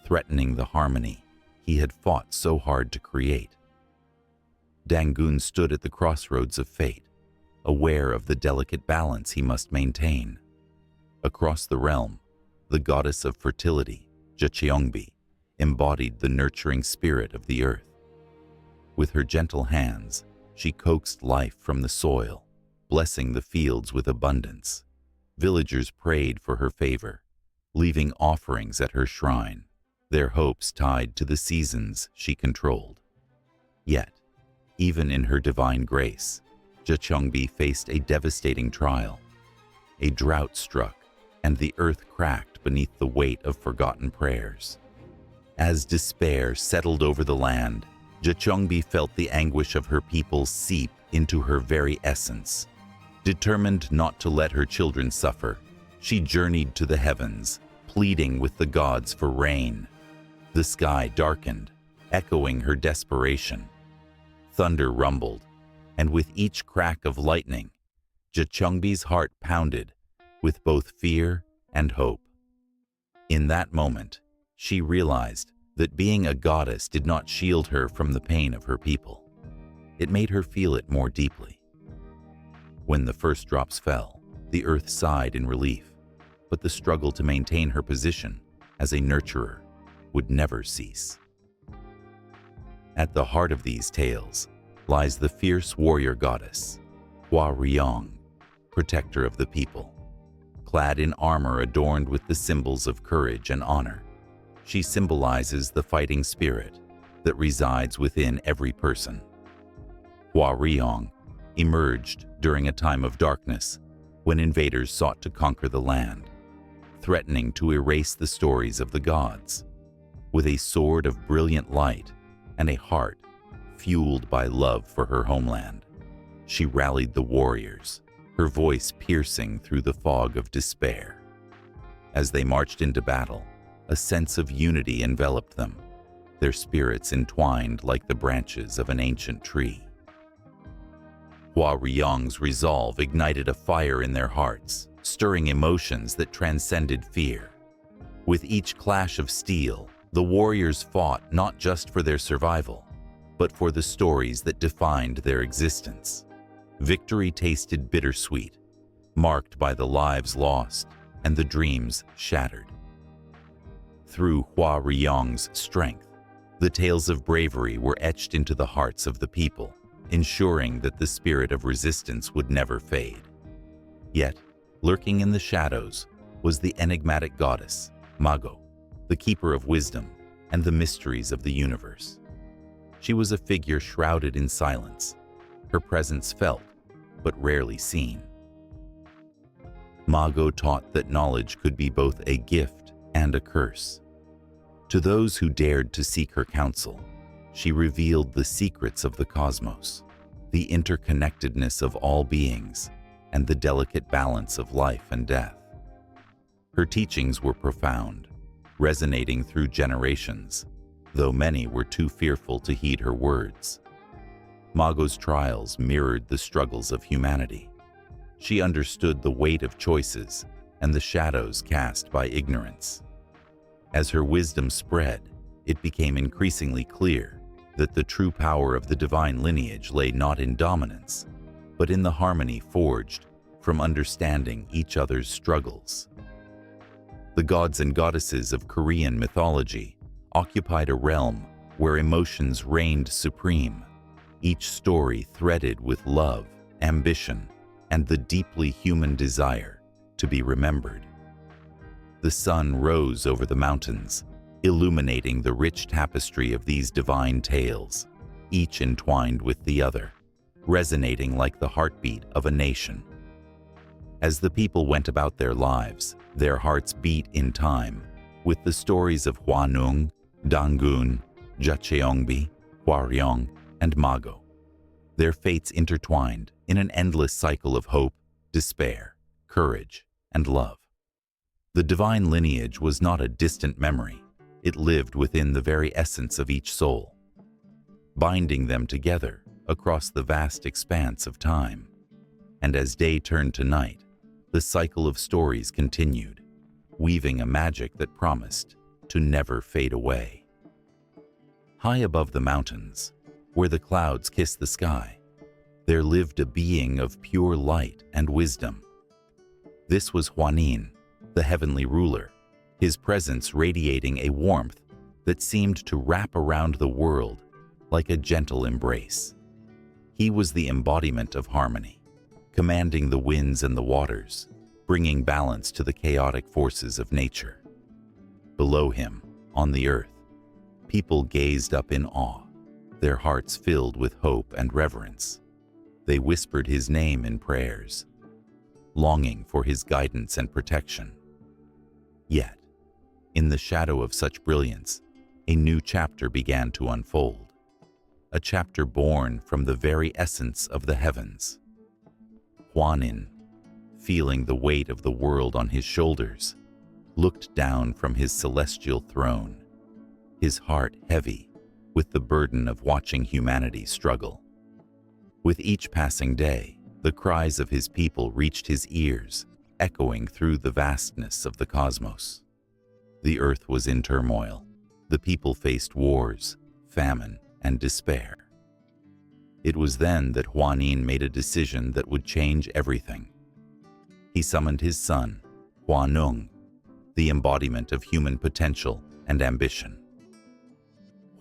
[SPEAKER 1] threatening the harmony he had fought so hard to create. Dangun stood at the crossroads of fate, aware of the delicate balance he must maintain. Across the realm, the goddess of fertility, Jecheongbi, embodied the nurturing spirit of the earth. With her gentle hands, she coaxed life from the soil, blessing the fields with abundance. Villagers prayed for her favor, leaving offerings at her shrine, their hopes tied to the seasons she controlled. Yet, even in her divine grace, Jachungbi faced a devastating trial. A drought struck, and the earth cracked beneath the weight of forgotten prayers. As despair settled over the land, Jachungbi felt the anguish of her people seep into her very essence. Determined not to let her children suffer, she journeyed to the heavens, pleading with the gods for rain. The sky darkened, echoing her desperation. Thunder rumbled, and with each crack of lightning, Jachungbi's heart pounded with both fear and hope. In that moment, she realized that being a goddess did not shield her from the pain of her people. It made her feel it more deeply. When the first drops fell, the earth sighed in relief, but the struggle to maintain her position as a nurturer would never cease. At the heart of these tales lies the fierce warrior goddess, Hua Ryong, protector of the people. Clad in armor adorned with the symbols of courage and honor, she symbolizes the fighting spirit that resides within every person. Hua Ryong emerged during a time of darkness when invaders sought to conquer the land, threatening to erase the stories of the gods. With a sword of brilliant light and a heart fueled by love for her homeland, she rallied the warriors, her voice piercing through the fog of despair. As they marched into battle, a sense of unity enveloped them, their spirits entwined like the branches of an ancient tree. Hua Ryong's resolve ignited a fire in their hearts, stirring emotions that transcended fear. With each clash of steel, the warriors fought not just for their survival, but for the stories that defined their existence. Victory tasted bittersweet, marked by the lives lost and the dreams shattered. Through Hua Ryong's strength, the tales of bravery were etched into the hearts of the people, ensuring that the spirit of resistance would never fade. Yet, lurking in the shadows was the enigmatic goddess, Mago, the keeper of wisdom and the mysteries of the universe. She was a figure shrouded in silence, her presence felt, but rarely seen. Mago taught that knowledge could be both a gift and a curse. To those who dared to seek her counsel, she revealed the secrets of the cosmos, the interconnectedness of all beings, and the delicate balance of life and death. Her teachings were profound, resonating through generations, though many were too fearful to heed her words. Mago's trials mirrored the struggles of humanity. She understood the weight of choices and the shadows cast by ignorance. As her wisdom spread, it became increasingly clear that the true power of the divine lineage lay not in dominance, but in the harmony forged from understanding each other's struggles. The gods and goddesses of Korean mythology occupied a realm where emotions reigned supreme, each story threaded with love, ambition, and the deeply human desire to be remembered. The sun rose over the mountains, illuminating the rich tapestry of these divine tales, each entwined with the other, resonating like the heartbeat of a nation. As the people went about their lives, their hearts beat in time with the stories of Hwanung, Dangun, Jacheongbi, Hwaryong, and Mago. Their fates intertwined in an endless cycle of hope, despair, courage, and love. The divine lineage was not a distant memory. It lived within the very essence of each soul, binding them together across the vast expanse of time. And as day turned to night, the cycle of stories continued, weaving a magic that promised to never fade away. High above the mountains, where the clouds kissed the sky, there lived a being of pure light and wisdom. This was Hwanin, the heavenly ruler, his presence radiating a warmth that seemed to wrap around the world like a gentle embrace. He was the embodiment of harmony, commanding the winds and the waters, bringing balance to the chaotic forces of nature. Below him, on the earth. People gazed up in awe, their hearts filled with hope and reverence. They whispered his name in prayers, longing for his guidance and protection. Yet, in the shadow of such brilliance, a new chapter began to unfold, a chapter born from the very essence of the heavens. Huanin, feeling the weight of the world on his shoulders, looked down from his celestial throne, his heart heavy with the burden of watching humanity struggle. With each passing day, the cries of his people reached his ears, echoing through the vastness of the cosmos. The earth was in turmoil. The people faced wars, famine, and despair. It was then that Huanin made a decision that would change everything. He summoned his son, Huaneng, the embodiment of human potential and ambition.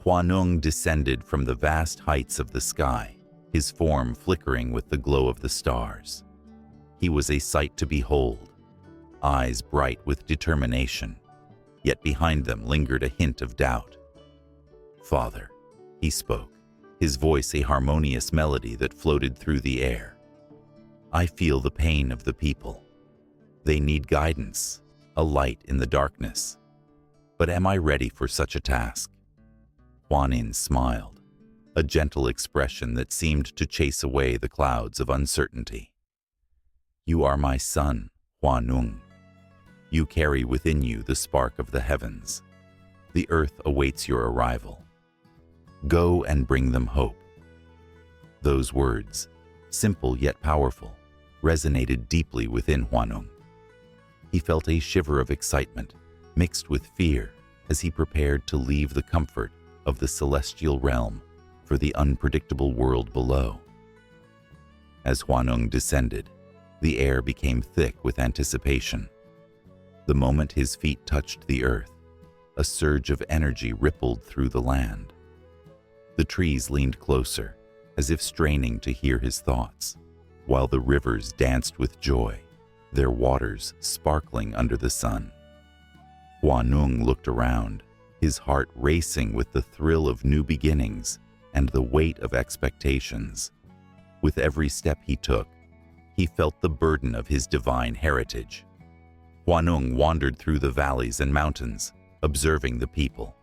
[SPEAKER 1] Huaneng descended from the vast heights of the sky, his form flickering with the glow of the stars. He was a sight to behold, eyes bright with determination, yet behind them lingered a hint of doubt. "Father," he spoke, his voice a harmonious melody that floated through the air. "I feel the pain of the people. They need guidance, a light in the darkness. But am I ready for such a task?" Huanin smiled, a gentle expression that seemed to chase away the clouds of uncertainty. "You are my son, Huaneng. You carry within you the spark of the heavens. The earth awaits your arrival. Go and bring them hope." Those words, simple yet powerful, resonated deeply within Huaneng. He felt a shiver of excitement, mixed with fear, as he prepared to leave the comfort of the celestial realm for the unpredictable world below. As Huaneng descended, the air became thick with anticipation. The moment his feet touched the earth, a surge of energy rippled through the land. The trees leaned closer, as if straining to hear his thoughts, while the rivers danced with joy, their waters sparkling under the sun. Huaneng looked around, his heart racing with the thrill of new beginnings and the weight of expectations. With every step he took, he felt the burden of his divine heritage. Huaneng wandered through the valleys and mountains, observing the people.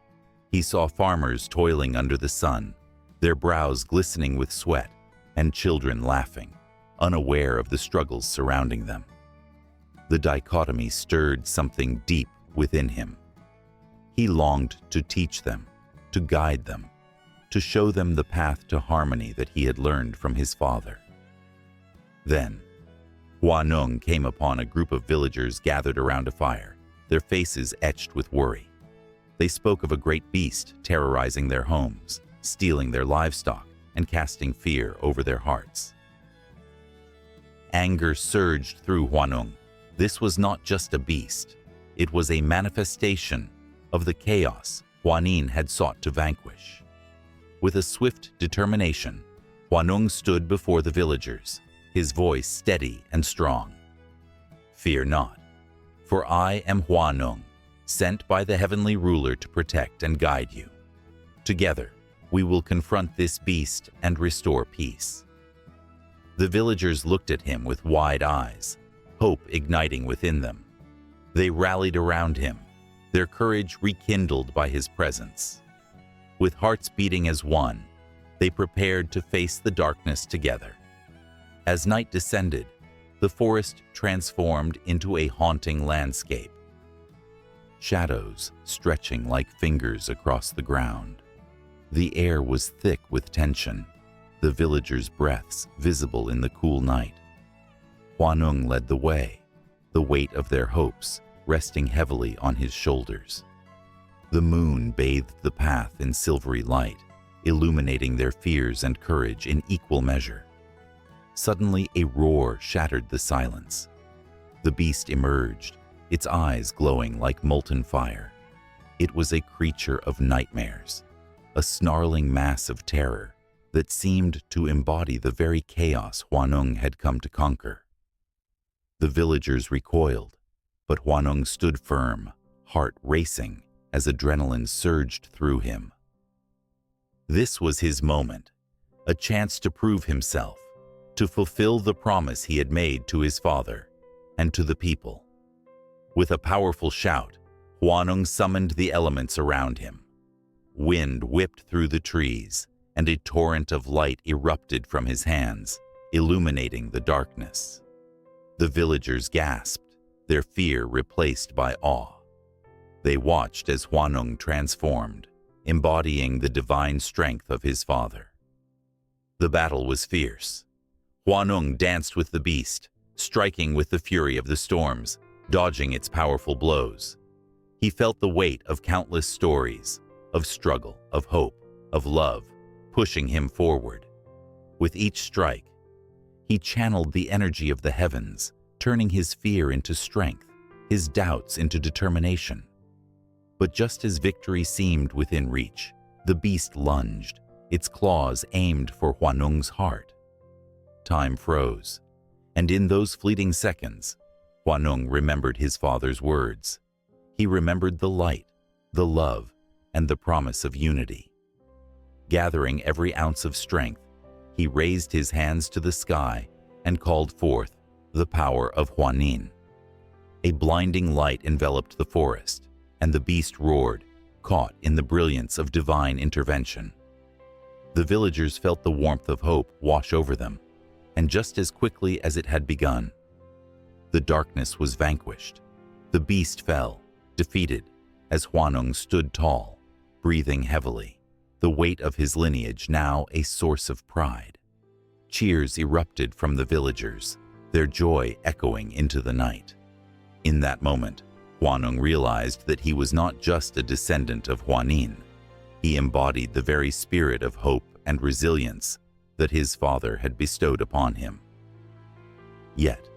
[SPEAKER 1] He saw farmers toiling under the sun, their brows glistening with sweat, and children laughing, unaware of the struggles surrounding them. The dichotomy stirred something deep within him. He longed to teach them, to guide them, to show them the path to harmony that he had learned from his father. Then, Huaneng came upon a group of villagers gathered around a fire, their faces etched with worry. They spoke of a great beast terrorizing their homes, stealing their livestock, and casting fear over their hearts. Anger surged through Huaneng. This was not just a beast. It was a manifestation of the chaos Huanin had sought to vanquish. With a swift determination, Huaneng stood before the villagers, his voice steady and strong. "Fear not, for I am Huaneng, sent by the heavenly ruler to protect and guide you. Together, we will confront this beast and restore peace." The villagers looked at him with wide eyes, hope igniting within them. They rallied around him, their courage rekindled by his presence. With hearts beating as one, they prepared to face the darkness together. As night descended, the forest transformed into a haunting landscape. Shadows stretching like fingers across the ground. The air was thick with tension, the villagers' breaths visible in the cool night. Huaneng led the way, the weight of their hopes resting heavily on his shoulders. The moon bathed the path in silvery light, illuminating their fears and courage in equal measure. Suddenly, a roar shattered the silence. The beast emerged, its eyes glowing like molten fire. It was a creature of nightmares, a snarling mass of terror that seemed to embody the very chaos Huaneng had come to conquer. The villagers recoiled, but Huaneng stood firm, heart racing, as adrenaline surged through him. This was his moment, a chance to prove himself, to fulfill the promise he had made to his father and to the people. With a powerful shout, Huaneng summoned the elements around him. Wind whipped through the trees, and a torrent of light erupted from his hands, illuminating the darkness. The villagers gasped, their fear replaced by awe. They watched as Huaneng transformed, embodying the divine strength of his father. The battle was fierce. Huaneng danced with the beast, striking with the fury of the storms, dodging its powerful blows. He felt the weight of countless stories, of struggle, of hope, of love, pushing him forward. With each strike, he channeled the energy of the heavens, turning his fear into strength, his doubts into determination. But just as victory seemed within reach, the beast lunged, its claws aimed for Huaneng's heart. Time froze, and in those fleeting seconds, Huaneng remembered his father's words. He remembered the light, the love, and the promise of unity. Gathering every ounce of strength, he raised his hands to the sky and called forth the power of Huanin. A blinding light enveloped the forest, and the beast roared, caught in the brilliance of divine intervention. The villagers felt the warmth of hope wash over them, and just as quickly as it had begun, the darkness was vanquished. The beast fell, defeated, as Huaneng stood tall, breathing heavily, the weight of his lineage now a source of pride. Cheers erupted from the villagers, their joy echoing into the night. In that moment, Huaneng realized that he was not just a descendant of Huanin. He embodied the very spirit of hope and resilience that his father had bestowed upon him. Yet,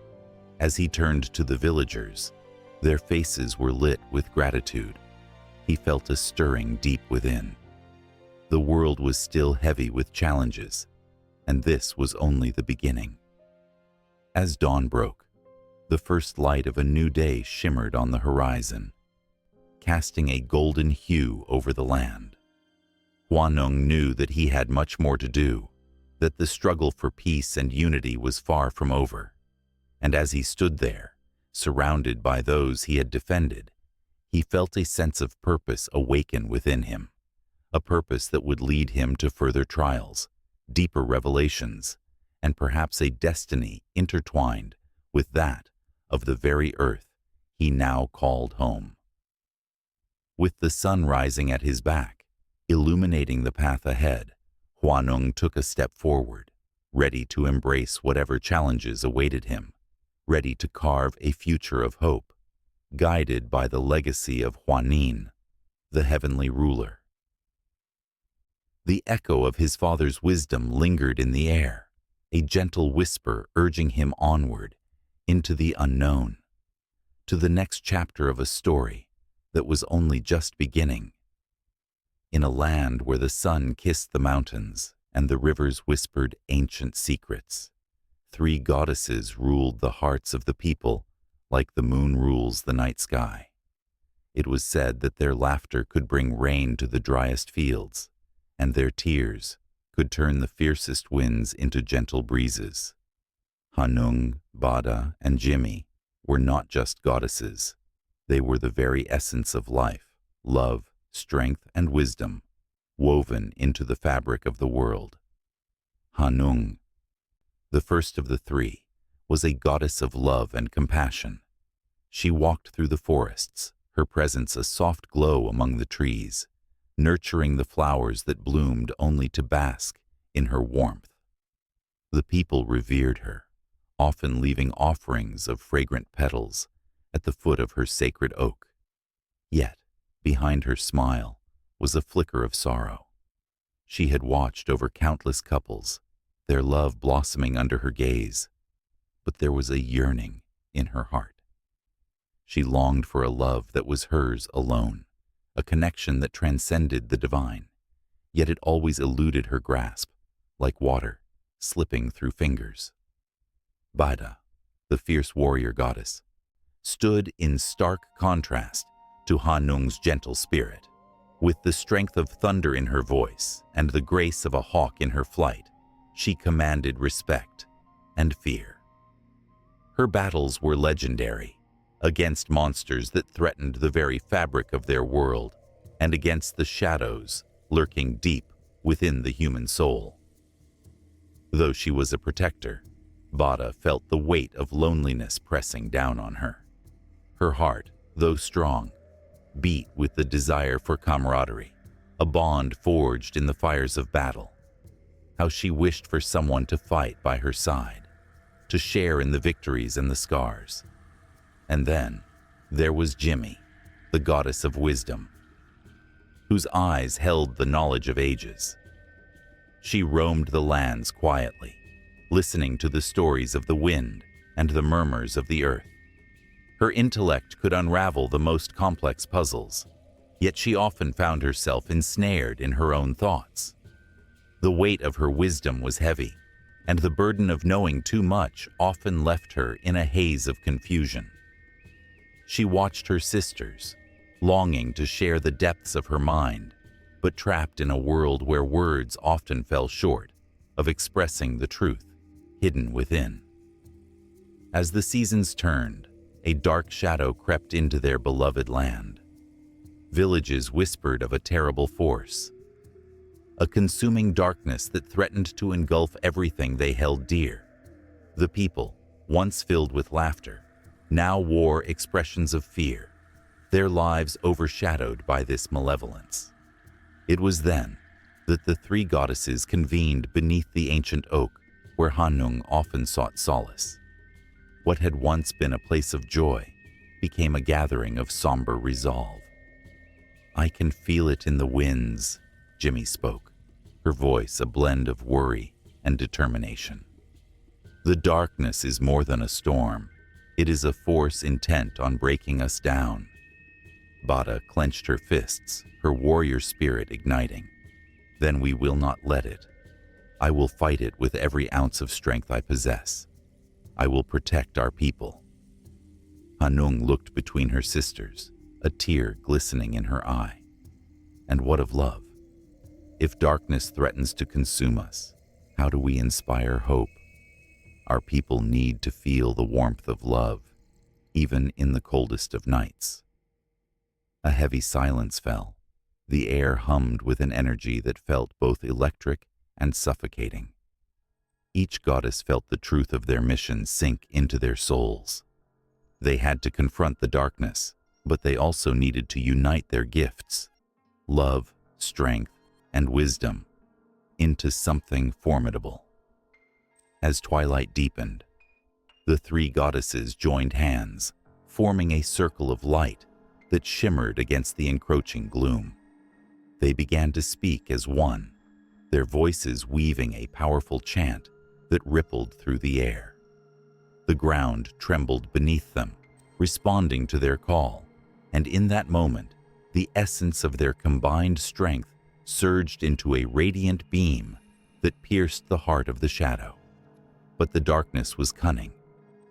[SPEAKER 1] as he turned to the villagers, their faces were lit with gratitude. He felt a stirring deep within. The world was still heavy with challenges, and this was only the beginning. As dawn broke, the first light of a new day shimmered on the horizon, casting a golden hue over the land. Huaneng knew that he had much more to do, that the struggle for peace and unity was far from over. And as he stood there, surrounded by those he had defended, he felt a sense of purpose awaken within him, a purpose that would lead him to further trials, deeper revelations, and perhaps a destiny intertwined with that of the very earth he now called home. With the sun rising at his back, illuminating the path ahead, Huaneng took a step forward, ready to embrace whatever challenges awaited him, ready to carve a future of hope, guided by the legacy of Huanin, the heavenly ruler. The echo of his father's wisdom lingered in the air, a gentle whisper urging him onward into the unknown, to the next chapter of a story that was only just beginning. In a land where the sun kissed the mountains and the rivers whispered ancient secrets, 3 goddesses ruled the hearts of the people like the moon rules the night sky. It was said that their laughter could bring rain to the driest fields, and their tears could turn the fiercest winds into gentle breezes. Hanung, Bada, and Jimmy were not just goddesses. They were the very essence of life, love, strength, and wisdom, woven into the fabric of the world. Hanung, the first of the 3, was a goddess of love and compassion. She walked through the forests, her presence a soft glow among the trees, nurturing the flowers that bloomed only to bask in her warmth. The people revered her, often leaving offerings of fragrant petals at the foot of her sacred oak. Yet, behind her smile was a flicker of sorrow. She had watched over countless couples, their love blossoming under her gaze, but there was a yearning in her heart. She longed for a love that was hers alone, a connection that transcended the divine, yet it always eluded her grasp, like water slipping through fingers. Bada, the fierce warrior goddess, stood in stark contrast to Hanung's gentle spirit. With the strength of thunder in her voice and the grace of a hawk in her flight, she commanded respect and fear. Her battles were legendary, against monsters that threatened the very fabric of their world, and against the shadows lurking deep within the human soul. Though she was a protector, Bada felt the weight of loneliness pressing down on her. Her heart, though strong, beat with the desire for camaraderie, a bond forged in the fires of battle. How she wished for someone to fight by her side, to share in the victories and the scars. And then there was Jimmy, the goddess of wisdom, whose eyes held the knowledge of ages. She roamed the lands quietly, listening to the stories of the wind and the murmurs of the earth. Her intellect could unravel the most complex puzzles, yet she often found herself ensnared in her own thoughts. The weight of her wisdom was heavy, and the burden of knowing too much often left her in a haze of confusion. She watched her sisters, longing to share the depths of her mind, but trapped in a world where words often fell short of expressing the truth hidden within. As the seasons turned, a dark shadow crept into their beloved land. Villages whispered of a terrible force, a consuming darkness that threatened to engulf everything they held dear. The people, once filled with laughter, now wore expressions of fear, their lives overshadowed by this malevolence. It was then that the three goddesses convened beneath the ancient oak where Hanung often sought solace. What had once been a place of joy became a gathering of somber resolve. "I can feel it in the winds," Jimmy spoke, her voice a blend of worry and determination. "The darkness is more than a storm. It is a force intent on breaking us down." Bada clenched her fists, her warrior spirit igniting. "Then we will not let it. I will fight it with every ounce of strength I possess. I will protect our people." Hanung looked between her sisters, a tear glistening in her eye. "And what of love? If darkness threatens to consume us, how do we inspire hope? Our people need to feel the warmth of love, even in the coldest of nights." A heavy silence fell. The air hummed with an energy that felt both electric and suffocating. Each goddess felt the truth of their mission sink into their souls. They had to confront the darkness, but they also needed to unite their gifts, love, strength, and wisdom, into something formidable. As twilight deepened, the three goddesses joined hands, forming a circle of light that shimmered against the encroaching gloom. They began to speak as one, their voices weaving a powerful chant that rippled through the air. The ground trembled beneath them, responding to their call, and in that moment, the essence of their combined strength surged into a radiant beam that pierced the heart of the shadow. But the darkness was cunning.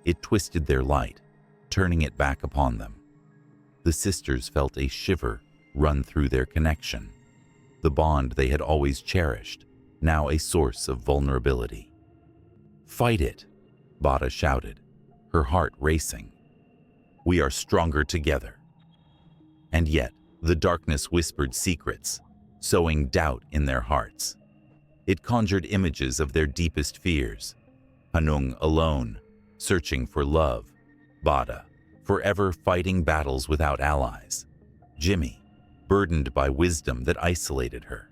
[SPEAKER 1] It twisted their light, turning it back upon them. The sisters felt a shiver run through their connection, the bond they had always cherished, now a source of vulnerability. "Fight it," Bada shouted, her heart racing. "We are stronger together." And yet, the darkness whispered secrets, sowing doubt in their hearts. It conjured images of their deepest fears. Hanung alone, searching for love. Bada, forever fighting battles without allies. Jimmy, burdened by wisdom that isolated her.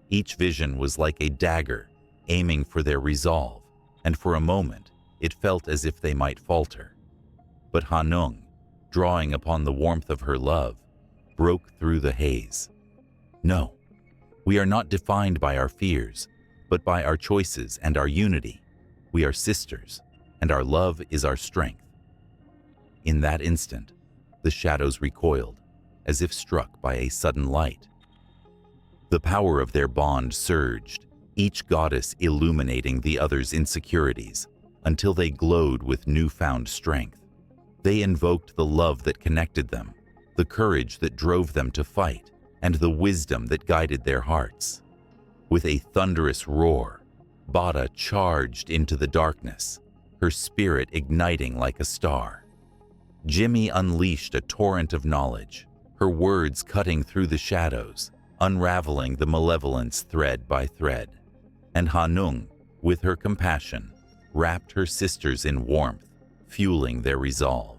[SPEAKER 1] Each vision was like a dagger, aiming for their resolve, and for a moment, it felt as if they might falter. But Hanung, drawing upon the warmth of her love, broke through the haze. "No, we are not defined by our fears, but by our choices and our unity. We are sisters, and our love is our strength." In that instant, the shadows recoiled, as if struck by a sudden light. The power of their bond surged, each goddess illuminating the other's insecurities, until they glowed with newfound strength. They invoked the love that connected them, the courage that drove them to fight, and the wisdom that guided their hearts. With a thunderous roar, Bada charged into the darkness, her spirit igniting like a star. Jimmy unleashed a torrent of knowledge, her words cutting through the shadows, unraveling the malevolence thread by thread. And Hanung, with her compassion, wrapped her sisters in warmth, fueling their resolve.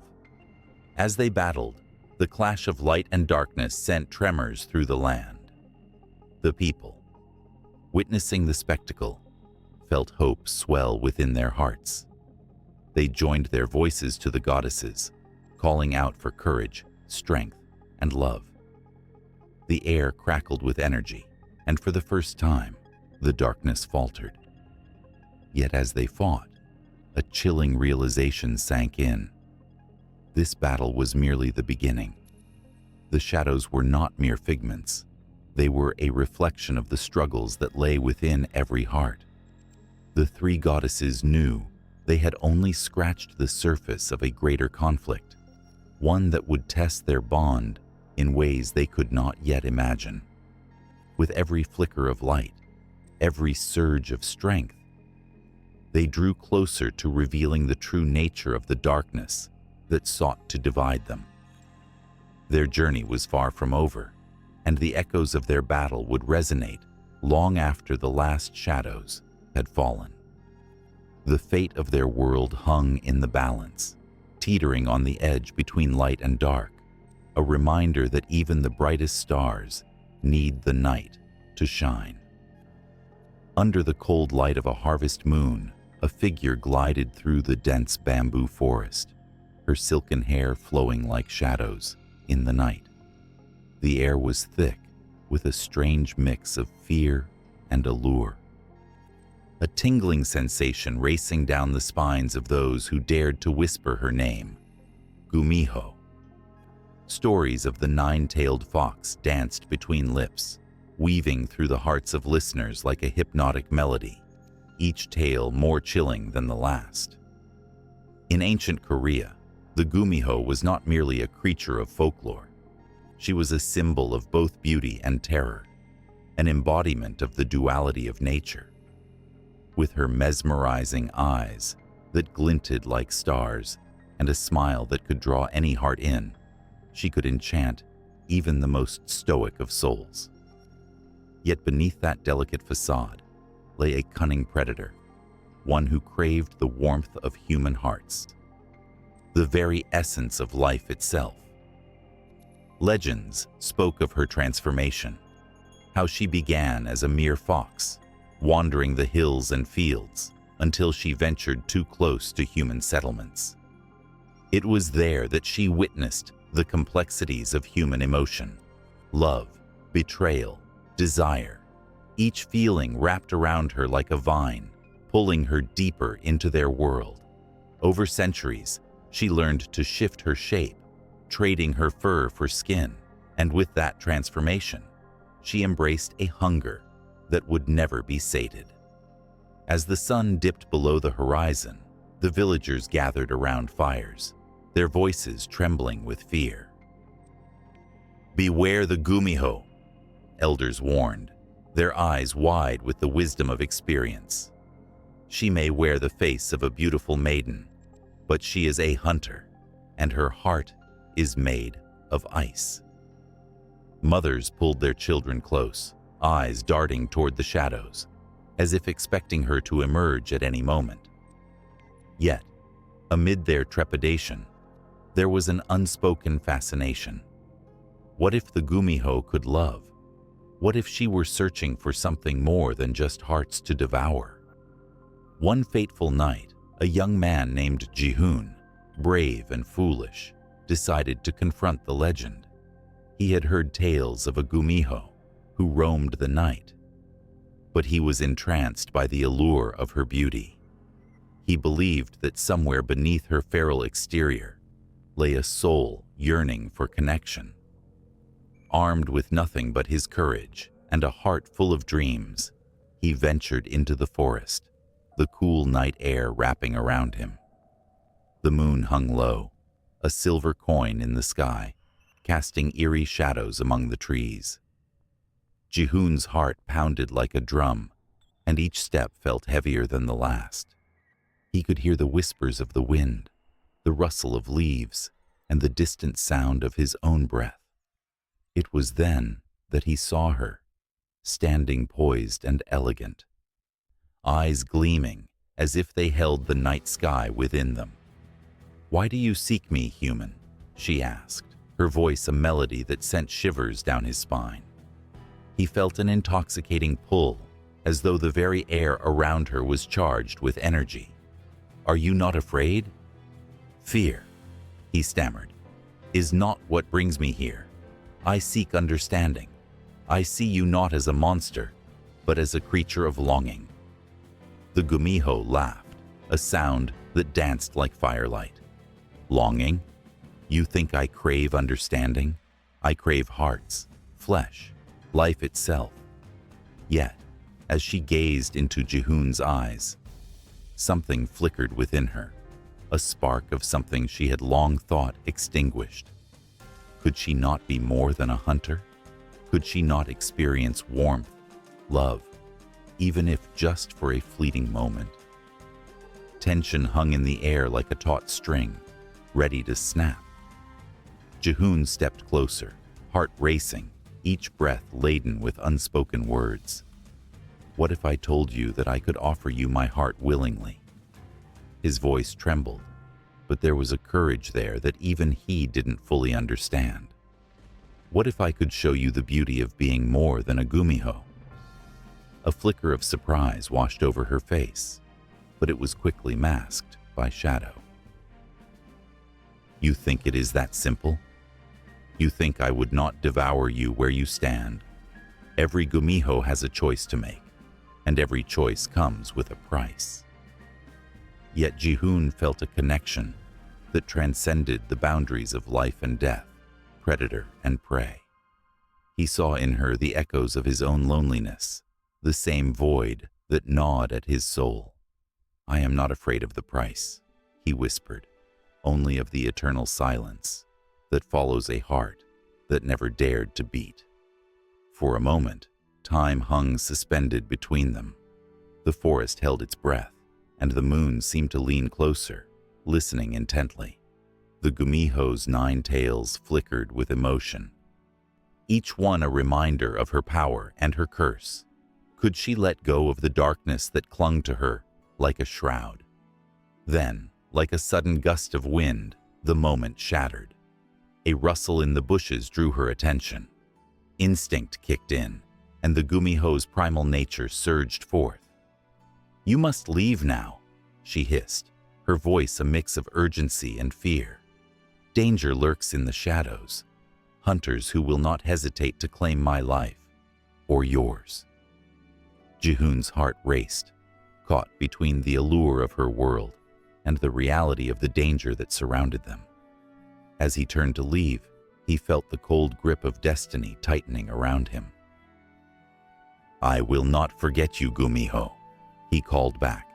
[SPEAKER 1] As they battled, the clash of light and darkness sent tremors through the land. The people, witnessing the spectacle, felt hope swell within their hearts. They joined their voices to the goddesses, calling out for courage, strength, and love. The air crackled with energy, and for the first time, the darkness faltered. Yet as they fought, a chilling realization sank in. This battle was merely the beginning. The shadows were not mere figments. They were a reflection of the struggles that lay within every heart. The three goddesses knew they had only scratched the surface of a greater conflict, one that would test their bond in ways they could not yet imagine. With every flicker of light, every surge of strength, they drew closer to revealing the true nature of the darkness that sought to divide them. Their journey was far from over, and the echoes of their battle would resonate long after the last shadows had fallen. The fate of their world hung in the balance, teetering on the edge between light and dark, a reminder that even the brightest stars need the night to shine. Under the cold light of a harvest moon, a figure glided through the dense bamboo forest, her silken hair flowing like shadows in the night. The air was thick with a strange mix of fear and allure. A tingling sensation racing down the spines of those who dared to whisper her name, Gumiho. Stories of the nine-tailed fox danced between lips, weaving through the hearts of listeners like a hypnotic melody, each tale more chilling than the last. In ancient Korea, the Gumiho was not merely a creature of folklore. She was a symbol of both beauty and terror, an embodiment of the duality of nature. With her mesmerizing eyes that glinted like stars and a smile that could draw any heart in, she could enchant even the most stoic of souls. Yet beneath that delicate facade lay a cunning predator, one who craved the warmth of human hearts, the very essence of life itself. Legends spoke of her transformation, how she began as a mere fox, wandering the hills and fields until she ventured too close to human settlements. It was there that she witnessed the complexities of human emotion, love, betrayal, desire, each feeling wrapped around her like a vine, pulling her deeper into their world. Over centuries, she learned to shift her shape, trading her fur for skin, and with that transformation, she embraced a hunger that would never be sated. As the sun dipped below the horizon, the villagers gathered around fires, their voices trembling with fear. "Beware the Gumiho," elders warned, their eyes wide with the wisdom of experience. "She may wear the face of a beautiful maiden, but she is a hunter, and her heart is made of ice." Mothers pulled their children close, eyes darting toward the shadows, as if expecting her to emerge at any moment. Yet, amid their trepidation, there was an unspoken fascination. What if the Gumiho could love? What if she were searching for something more than just hearts to devour? One fateful night, a young man named Jihoon, brave and foolish, decided to confront the legend. He had heard tales of a Gumiho who roamed the night, but he was entranced by the allure of her beauty. He believed that somewhere beneath her feral exterior lay a soul yearning for connection. Armed with nothing but his courage and a heart full of dreams, he ventured into the forest, the cool night air wrapping around him. The moon hung low, a silver coin in the sky, casting eerie shadows among the trees. Jihoon's heart pounded like a drum, and each step felt heavier than the last. He could hear the whispers of the wind, the rustle of leaves, and the distant sound of his own breath. It was then that he saw her, standing poised and elegant, eyes gleaming as if they held the night sky within them. "Why do you seek me, human?" she asked, her voice a melody that sent shivers down his spine. He felt an intoxicating pull, as though the very air around her was charged with energy. "Are you not afraid?" "Fear," he stammered, "is not what brings me here. I seek understanding. I see you not as a monster, but as a creature of longing." The Gumiho laughed, a sound that danced like firelight. "Longing? You think I crave understanding? I crave hearts, flesh, life itself." Yet, as she gazed into Jihoon's eyes, something flickered within her, a spark of something she had long thought extinguished. Could she not be more than a hunter? Could she not experience warmth, love, even if just for a fleeting moment? Tension hung in the air like a taut string, ready to snap. Jihoon stepped closer, heart racing, each breath laden with unspoken words. "What if I told you that I could offer you my heart willingly?" His voice trembled, but there was a courage there that even he didn't fully understand. "What if I could show you the beauty of being more than a Gumiho?" A flicker of surprise washed over her face, but it was quickly masked by shadow. "You think it is that simple? You think I would not devour you where you stand? Every Gumiho has a choice to make, and every choice comes with a price." Yet Jihoon felt a connection that transcended the boundaries of life and death, predator and prey. He saw in her the echoes of his own loneliness, the same void that gnawed at his soul. "I am not afraid of the price," he whispered, "only of the eternal silence that follows a heart that never dared to beat." For a moment, time hung suspended between them. The forest held its breath, and the moon seemed to lean closer, listening intently. The Gumiho's 9 tails flickered with emotion, each one a reminder of her power and her curse. Could she let go of the darkness that clung to her like a shroud? Then, like a sudden gust of wind, the moment shattered. A rustle in the bushes drew her attention. Instinct kicked in, and the Gumiho's primal nature surged forth. "You must leave now," she hissed, her voice a mix of urgency and fear. "Danger lurks in the shadows, hunters who will not hesitate to claim my life, or yours." Jihoon's heart raced, caught between the allure of her world and the reality of the danger that surrounded them. As he turned to leave, he felt the cold grip of destiny tightening around him. "I will not forget you, Gumiho," he called back,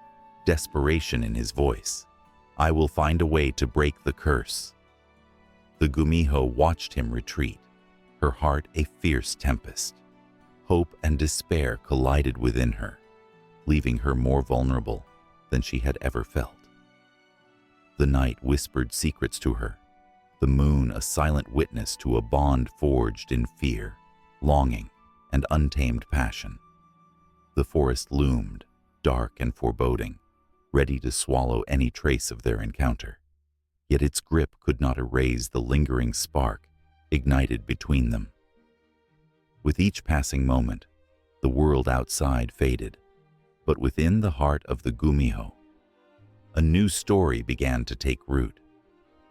[SPEAKER 1] desperation in his voice. "I will find a way to break the curse." The Gumiho watched him retreat, her heart a fierce tempest. Hope and despair collided within her, leaving her more vulnerable than she had ever felt. The night whispered secrets to her, the moon a silent witness to a bond forged in fear, longing, and untamed passion. The forest loomed, dark and foreboding, ready to swallow any trace of their encounter. Yet its grip could not erase the lingering spark ignited between them. With each passing moment, the world outside faded, but within the heart of the Gumiho, a new story began to take root.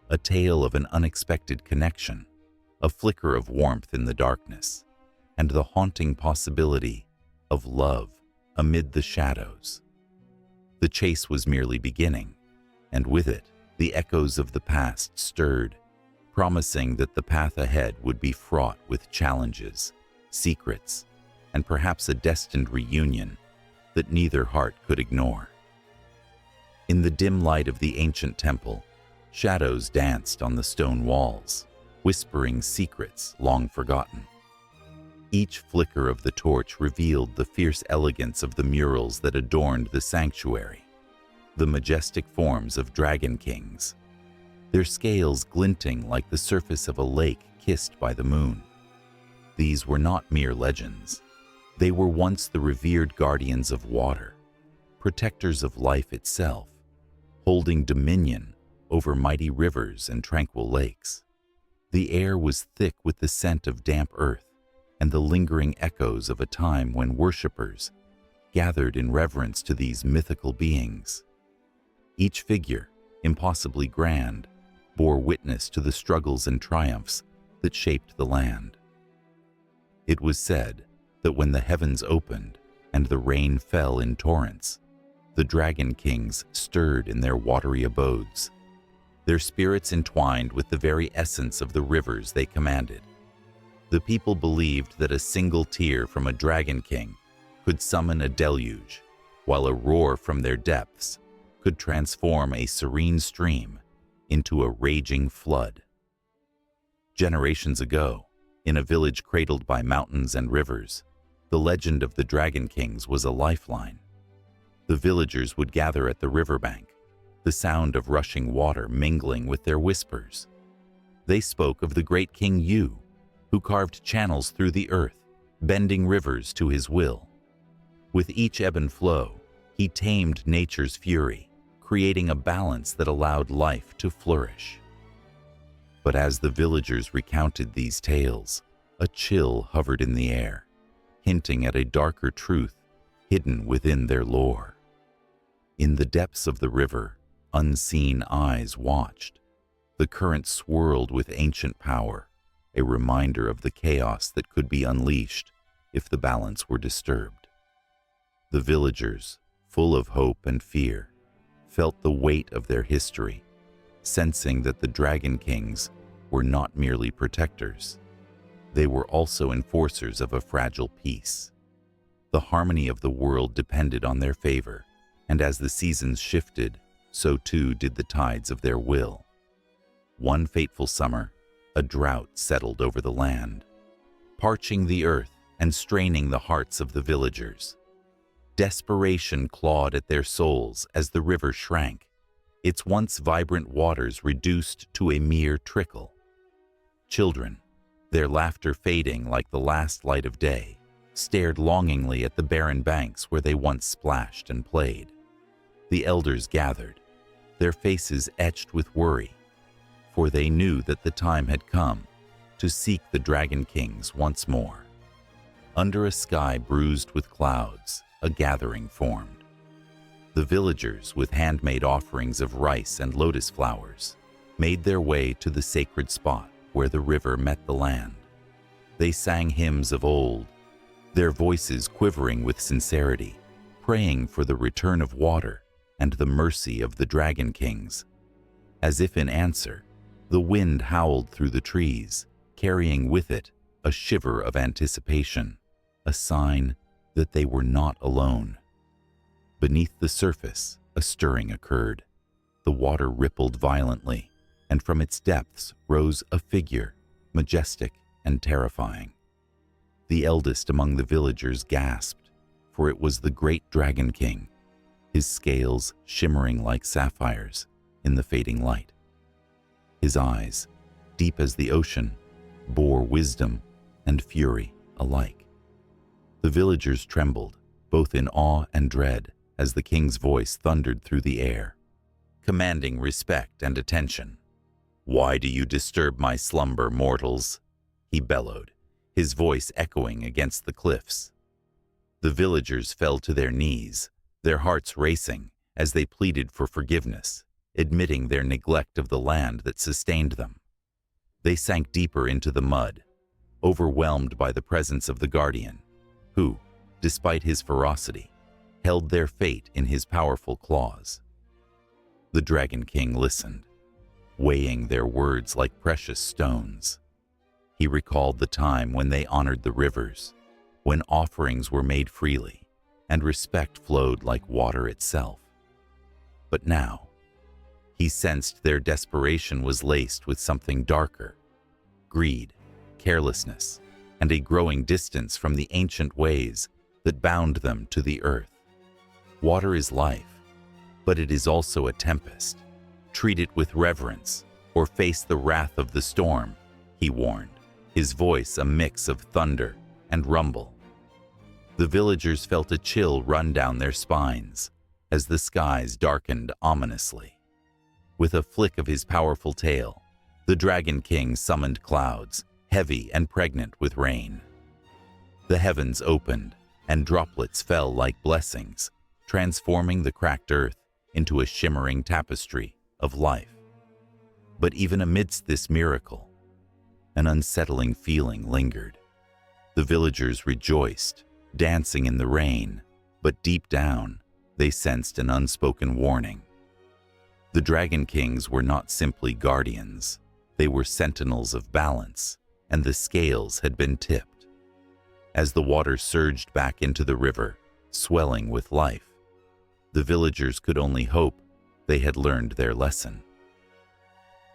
[SPEAKER 1] A tale of an unexpected connection, a flicker of warmth in the darkness, and the haunting possibility of love amid the shadows. The chase was merely beginning, and with it, the echoes of the past stirred, promising that the path ahead would be fraught with challenges, secrets, and perhaps a destined reunion that neither heart could ignore. In the dim light of the ancient temple, shadows danced on the stone walls, whispering secrets long forgotten. Each flicker of the torch revealed the fierce elegance of the murals that adorned the sanctuary, the majestic forms of dragon kings, their scales glinting like the surface of a lake kissed by the moon. These were not mere legends. They were once the revered guardians of water, protectors of life itself, holding dominion over mighty rivers and tranquil lakes. The air was thick with the scent of damp earth and the lingering echoes of a time when worshippers gathered in reverence to these mythical beings. Each figure, impossibly grand, bore witness to the struggles and triumphs that shaped the land. It was said that when the heavens opened and the rain fell in torrents, the dragon kings stirred in their watery abodes, their spirits entwined with the very essence of the rivers they commanded. The people believed that a single tear from a dragon king could summon a deluge, while a roar from their depths could transform a serene stream into a raging flood. Generations ago, in a village cradled by mountains and rivers, the legend of the dragon kings was a lifeline. The villagers would gather at the riverbank, the sound of rushing water mingling with their whispers. They spoke of the great King Yu, who carved channels through the earth, bending rivers to his will. With each ebb and flow, he tamed nature's fury, creating a balance that allowed life to flourish. But as the villagers recounted these tales, a chill hovered in the air, hinting at a darker truth hidden within their lore. In the depths of the river, unseen eyes watched. The current swirled with ancient power, a reminder of the chaos that could be unleashed if the balance were disturbed. The villagers, full of hope and fear, felt the weight of their history, sensing that the dragon kings were not merely protectors. They were also enforcers of a fragile peace. The harmony of the world depended on their favor, and as the seasons shifted, so too did the tides of their will. One fateful summer, a drought settled over the land, parching the earth and straining the hearts of the villagers. Desperation clawed at their souls as the river shrank, its once vibrant waters reduced to a mere trickle. Children, their laughter fading like the last light of day, stared longingly at the barren banks where they once splashed and played. The elders gathered, their faces etched with worry, for they knew that the time had come to seek the dragon kings once more. Under a sky bruised with clouds, a gathering formed. The villagers, with handmade offerings of rice and lotus flowers, made their way to the sacred spot where the river met the land. They sang hymns of old, their voices quivering with sincerity, praying for the return of water and the mercy of the dragon kings. As if in answer, the wind howled through the trees, carrying with it a shiver of anticipation, a sign that they were not alone. Beneath the surface, a stirring occurred. The water rippled violently, and from its depths rose a figure, majestic and terrifying. The eldest among the villagers gasped, for it was the great Dragon King, his scales shimmering like sapphires in the fading light. His eyes, deep as the ocean, bore wisdom and fury alike. The villagers trembled, both in awe and dread, as the king's voice thundered through the air, commanding respect and attention. "Why do you disturb my slumber, mortals?" he bellowed, his voice echoing against the cliffs. The villagers fell to their knees, their hearts racing as they pleaded for forgiveness, admitting their neglect of the land that sustained them. They sank deeper into the mud, overwhelmed by the presence of the guardian, who, despite his ferocity, held their fate in his powerful claws. The Dragon King listened, weighing their words like precious stones. He recalled the time when they honored the rivers, when offerings were made freely, and respect flowed like water itself. But now, he sensed their desperation was laced with something darker. greed, carelessness, and a growing distance from the ancient ways that bound them to the earth. Water is life, but it is also a tempest. Treat it with reverence, or face the wrath of the storm, he warned, his voice a mix of thunder and rumble. The villagers felt a chill run down their spines as the skies darkened ominously. With a flick of his powerful tail, the Dragon King summoned clouds, heavy and pregnant with rain. The heavens opened, and droplets fell like blessings, transforming the cracked earth into a shimmering tapestry of life. But even amidst this miracle, an unsettling feeling lingered. The villagers rejoiced, dancing in the rain, but deep down, they sensed an unspoken warning. The Dragon Kings were not simply guardians. They were sentinels of balance, and the scales had been tipped. As the water surged back into the river, swelling with life, the villagers could only hope they had learned their lesson.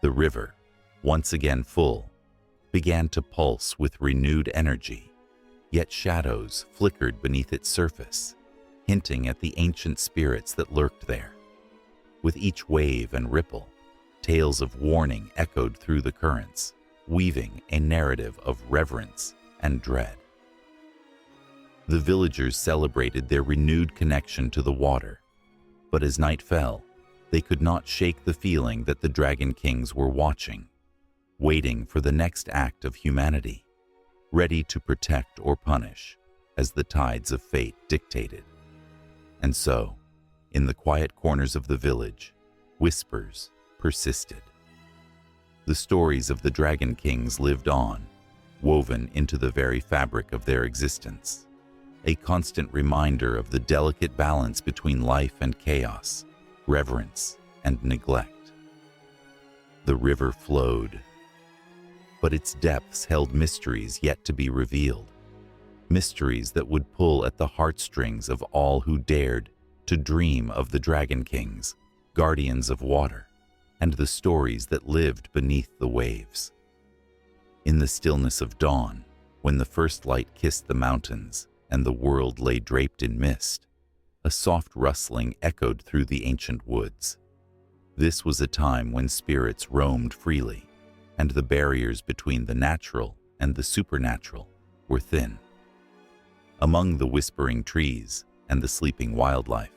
[SPEAKER 1] The river, once again full, began to pulse with renewed energy, yet shadows flickered beneath its surface, hinting at the ancient spirits that lurked there. With each wave and ripple, tales of warning echoed through the currents, weaving a narrative of reverence and dread. The villagers celebrated their renewed connection to the water, but as night fell, they could not shake the feeling that the Dragon Kings were watching, waiting for the next act of humanity, ready to protect or punish as the tides of fate dictated. And so, in the quiet corners of the village, whispers persisted. The stories of the Dragon Kings lived on, woven into the very fabric of their existence, a constant reminder of the delicate balance between life and chaos, reverence and neglect. The river flowed, but its depths held mysteries yet to be revealed, mysteries that would pull at the heartstrings of all who dared to dream of the Dragon Kings, guardians of water, and the stories that lived beneath the waves. In the stillness of dawn, when the first light kissed the mountains and the world lay draped in mist, a soft rustling echoed through the ancient woods. This was a time when spirits roamed freely, and the barriers between the natural and the supernatural were thin. Among the whispering trees and the sleeping wildlife,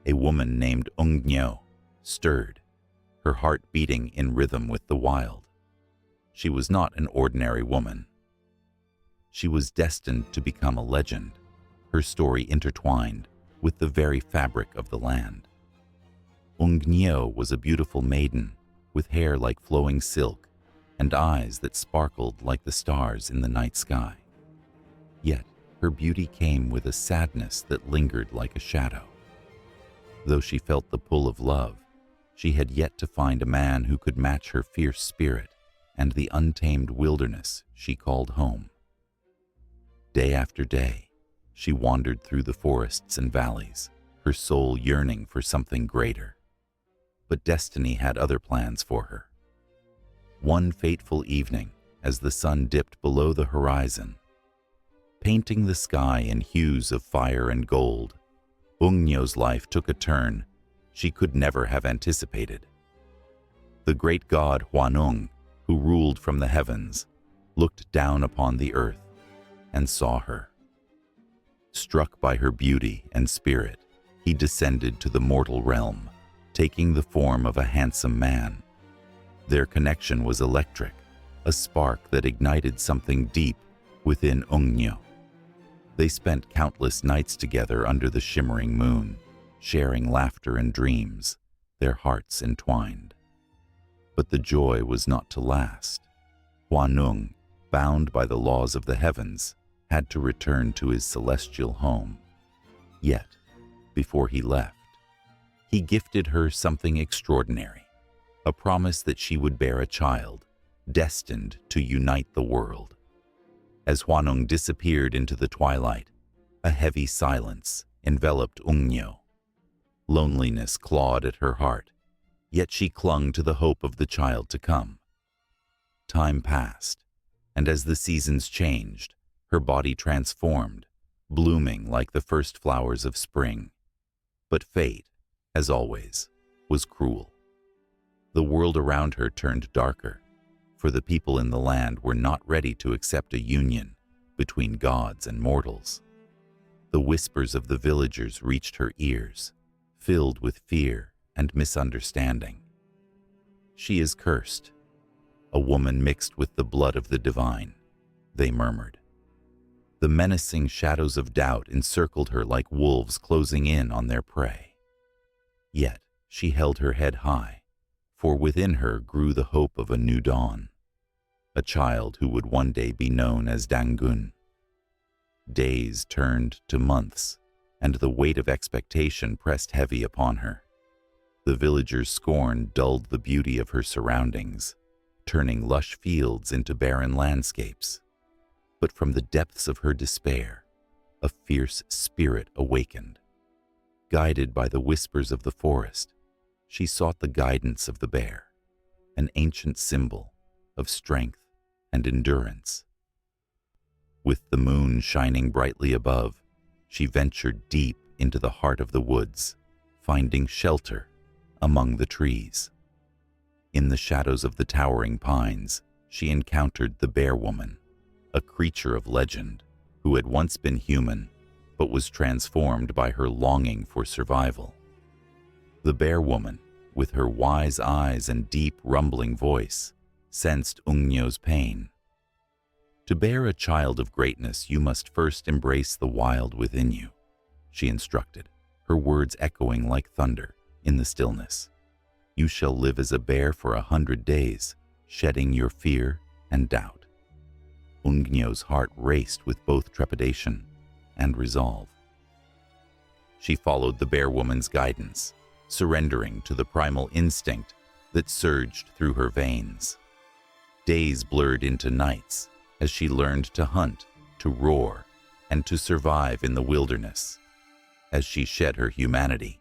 [SPEAKER 1] a woman named Ungnyo stirred, her heart beating in rhythm with the wild. She was not an ordinary woman. She was destined to become a legend, her story intertwined with the very fabric of the land. Ungnyo was a beautiful maiden with hair like flowing silk and eyes that sparkled like the stars in the night sky. Yet her beauty came with a sadness that lingered like a shadow. Though she felt the pull of love, she had yet to find a man who could match her fierce spirit and the untamed wilderness she called home. Day after day, she wandered through the forests and valleys, her soul yearning for something greater. But destiny had other plans for her. One fateful evening, as the sun dipped below the horizon, painting the sky in hues of fire and gold, Ungnyo's life took a turn she could never have anticipated. The great god Hwanung, who ruled from the heavens, looked down upon the earth and saw her. Struck by her beauty and spirit, he descended to the mortal realm, taking the form of a handsome man. Their connection was electric, a spark that ignited something deep within Ungnyo. They spent countless nights together under the shimmering moon, sharing laughter and dreams, their hearts entwined. But the joy was not to last. Hwanung, bound by the laws of the heavens, had to return to his celestial home. Yet, before he left, he gifted her something extraordinary, a promise that she would bear a child, destined to unite the world. As Hwanung disappeared into the twilight, a heavy silence enveloped Ungnyo. Loneliness clawed at her heart, yet she clung to the hope of the child to come. Time passed, and as the seasons changed, her body transformed, blooming like the first flowers of spring. But fate, as always, was cruel. The world around her turned darker, for the people in the land were not ready to accept a union between gods and mortals. The whispers of the villagers reached her ears, filled with fear and misunderstanding. "She is cursed, a woman mixed with the blood of the divine," they murmured. The menacing shadows of doubt encircled her like wolves closing in on their prey. Yet she held her head high, for within her grew the hope of a new dawn, a child who would one day be known as Dangun. Days turned to months, and the weight of expectation pressed heavy upon her. The villagers' scorn dulled the beauty of her surroundings, turning lush fields into barren landscapes. But from the depths of her despair, a fierce spirit awakened. Guided by the whispers of the forest, she sought the guidance of the bear, an ancient symbol of strength and endurance. With the moon shining brightly above, she ventured deep into the heart of the woods, finding shelter among the trees. In the shadows of the towering pines, she encountered the bear woman, a creature of legend who had once been human but was transformed by her longing for survival. The bear woman, with her wise eyes and deep rumbling voice, sensed Ungnyo's pain. "To bear a child of greatness, you must first embrace the wild within you," she instructed, her words echoing like thunder in the stillness. "You shall live as a bear for 100 days, shedding your fear and doubt." Ungnyo's heart raced with both trepidation and resolve. She followed the bear woman's guidance, surrendering to the primal instinct that surged through her veins. Days blurred into nights as she learned to hunt, to roar, and to survive in the wilderness. As she shed her humanity,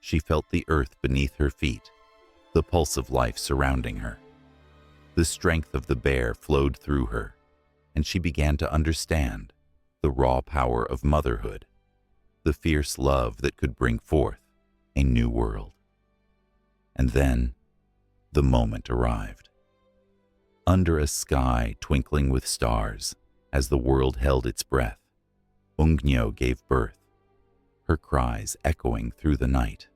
[SPEAKER 1] she felt the earth beneath her feet, the pulse of life surrounding her. The strength of the bear flowed through her, and she began to understand the raw power of motherhood, the fierce love that could bring forth a new world. And then the moment arrived. Under a sky twinkling with stars, as the world held its breath, Ungnyo gave birth, her cries echoing through the night.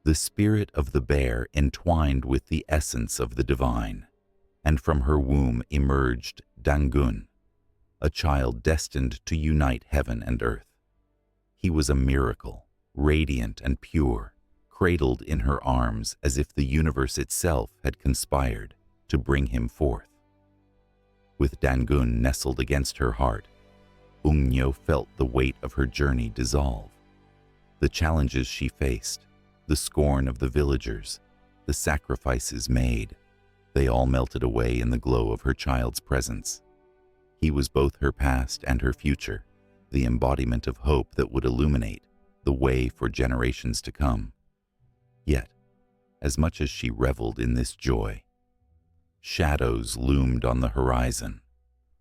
[SPEAKER 1] The spirit of the bear entwined with the essence of the divine, and from her womb emerged Dangun, a child destined to unite heaven and earth. He was a miracle, radiant and pure, cradled in her arms as if the universe itself had conspired to bring him forth. With Dangun nestled against her heart, Ungnyo felt the weight of her journey dissolve. The challenges she faced, the scorn of the villagers, the sacrifices made, they all melted away in the glow of her child's presence. He was both her past and her future, the embodiment of hope that would illuminate the way for generations to come. Yet, as much as she reveled in this joy, shadows loomed on the horizon.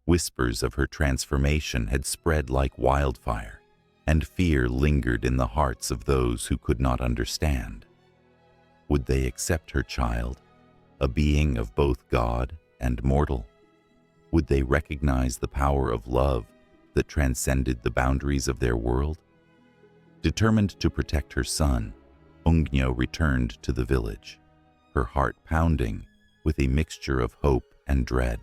[SPEAKER 1] Whispers of her transformation had spread like wildfire, and fear lingered in the hearts of those who could not understand. Would they accept her child, a being of both God and mortal? Would they recognize the power of love that transcended the boundaries of their world? Determined to protect her son, Ungnyo returned to the village, her heart pounding with a mixture of hope and dread.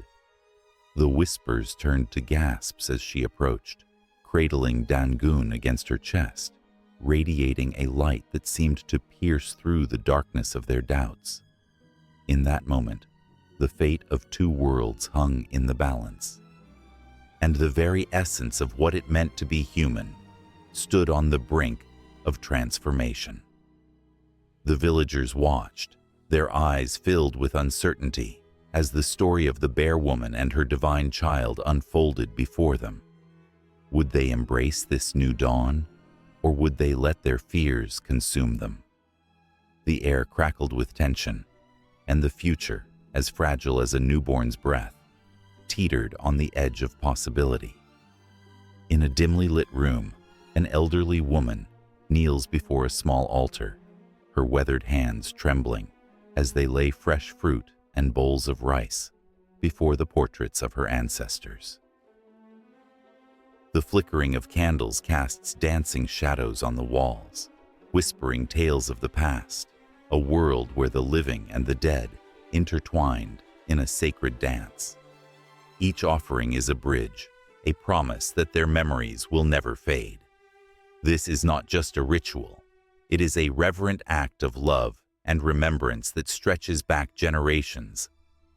[SPEAKER 1] The whispers turned to gasps as she approached, cradling Dangun against her chest, radiating a light that seemed to pierce through the darkness of their doubts. In that moment, the fate of two worlds hung in the balance, and the very essence of what it meant to be human stood on the brink of transformation. The villagers watched, their eyes filled with uncertainty, as the story of the bear woman and her divine child unfolded before them. Would they embrace this new dawn, or would they let their fears consume them? The air crackled with tension, and the future, as fragile as a newborn's breath, teetered on the edge of possibility. In a dimly lit room, an elderly woman kneels before a small altar, her weathered hands trembling as they lay fresh fruit and bowls of rice before the portraits of her ancestors. The flickering of candles casts dancing shadows on the walls, whispering tales of the past, a world where the living and the dead intertwined in a sacred dance. Each offering is a bridge, a promise that their memories will never fade. This is not just a ritual, it is a reverent act of love and remembrance that stretches back generations,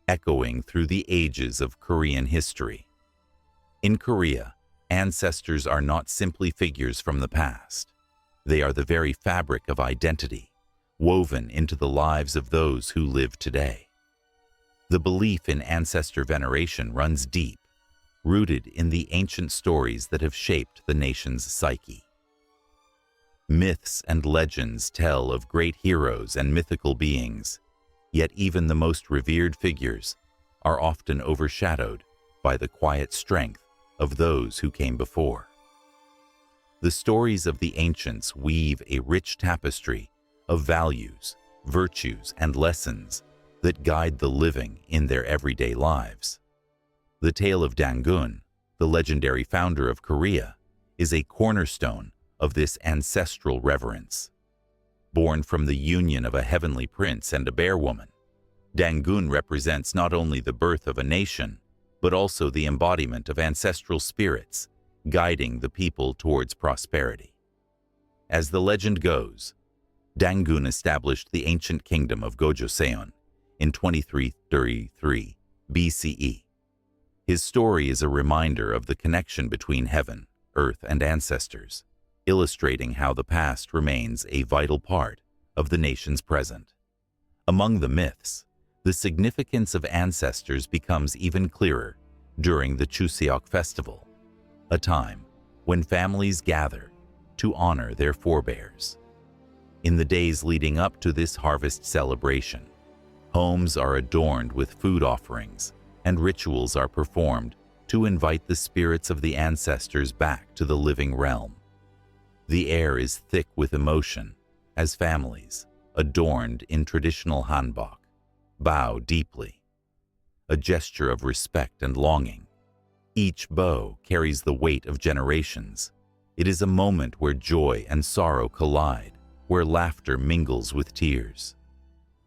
[SPEAKER 1] echoing through the ages of Korean history. In Korea, ancestors are not simply figures from the past. They are the very fabric of identity, woven into the lives of those who live today. The belief in ancestor veneration runs deep, rooted in the ancient stories that have shaped the nation's psyche. Myths and legends tell of great heroes and mythical beings, yet even the most revered figures are often overshadowed by the quiet strength of those who came before. The stories of the ancients weave a rich tapestry of values, virtues, and lessons that guide the living in their everyday lives. The tale of Dangun, the legendary founder of Korea, is a cornerstone of this ancestral reverence. Born from the union of a heavenly prince and a bear woman, Dangun represents not only the birth of a nation, but also the embodiment of ancestral spirits, guiding the people towards prosperity. As the legend goes, Dangun established the ancient kingdom of Gojoseon in 2333 BCE. His story is a reminder of the connection between heaven, earth, and ancestors, illustrating how the past remains a vital part of the nation's present. Among the myths, the significance of ancestors becomes even clearer during the Chuseok festival, a time when families gather to honor their forebears. In the days leading up to this harvest celebration, homes are adorned with food offerings and rituals are performed to invite the spirits of the ancestors back to the living realm. The air is thick with emotion as families, adorned in traditional hanbok, bow deeply, a gesture of respect and longing. Each bow carries the weight of generations. It is a moment where joy and sorrow collide, where laughter mingles with tears.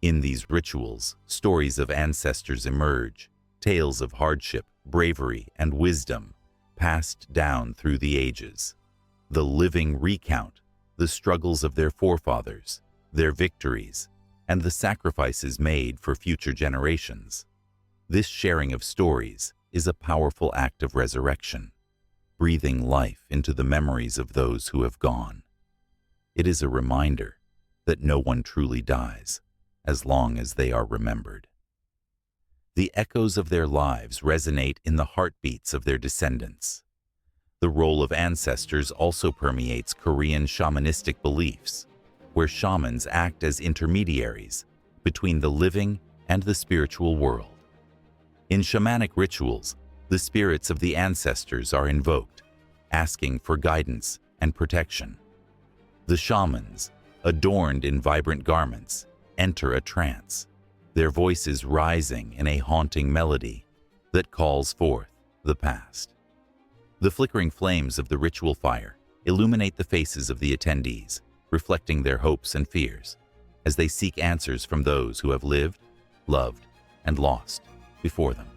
[SPEAKER 1] In these rituals, stories of ancestors emerge, tales of hardship, bravery, and wisdom passed down through the ages. The living recount the struggles of their forefathers, their victories, and the sacrifices made for future generations. This sharing of stories is a powerful act of resurrection, breathing life into the memories of those who have gone. It is a reminder that no one truly dies as long as they are remembered. The echoes of their lives resonate in the heartbeats of their descendants. The role of ancestors also permeates Korean shamanistic beliefs, where shamans act as intermediaries between the living and the spiritual world. In shamanic rituals, the spirits of the ancestors are invoked, asking for guidance and protection. The shamans, adorned in vibrant garments, enter a trance, their voices rising in a haunting melody that calls forth the past. The flickering flames of the ritual fire illuminate the faces of the attendees, reflecting their hopes and fears, as they seek answers from those who have lived, loved, and lost before them.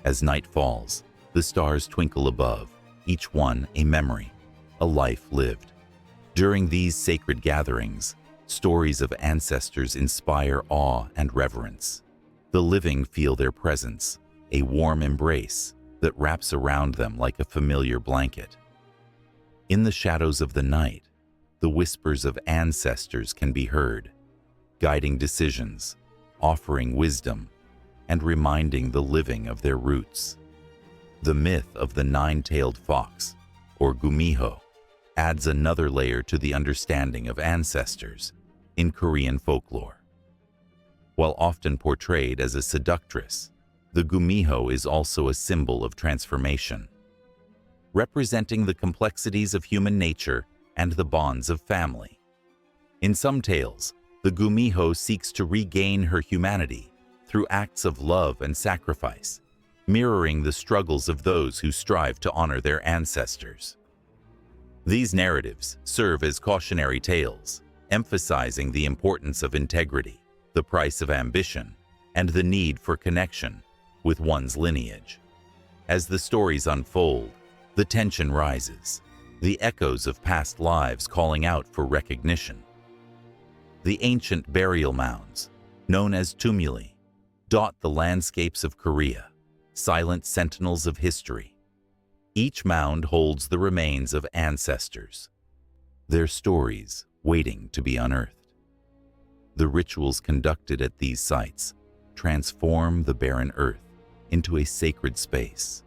[SPEAKER 1] As night falls, the stars twinkle above, each one a memory, a life lived. During these sacred gatherings, stories of ancestors inspire awe and reverence. The living feel their presence, a warm embrace that wraps around them like a familiar blanket. In the shadows of the night, the whispers of ancestors can be heard, guiding decisions, offering wisdom, and reminding the living of their roots. The myth of the nine-tailed fox, or gumiho, adds another layer to the understanding of ancestors in Korean folklore. While often portrayed as a seductress, The gumiho is also a symbol of transformation, representing the complexities of human nature and the bonds of family. In some tales, the gumiho seeks to regain her humanity through acts of love and sacrifice, mirroring the struggles of those who strive to honor their ancestors. These narratives serve as cautionary tales, emphasizing the importance of integrity, the price of ambition, and the need for connection with one's lineage. As the stories unfold, the tension rises, the echoes of past lives calling out for recognition. The ancient burial mounds, known as tumuli, dot the landscapes of Korea, silent sentinels of history. Each mound holds the remains of ancestors, their stories waiting to be unearthed. The rituals conducted at these sites transform the barren earth into a sacred space,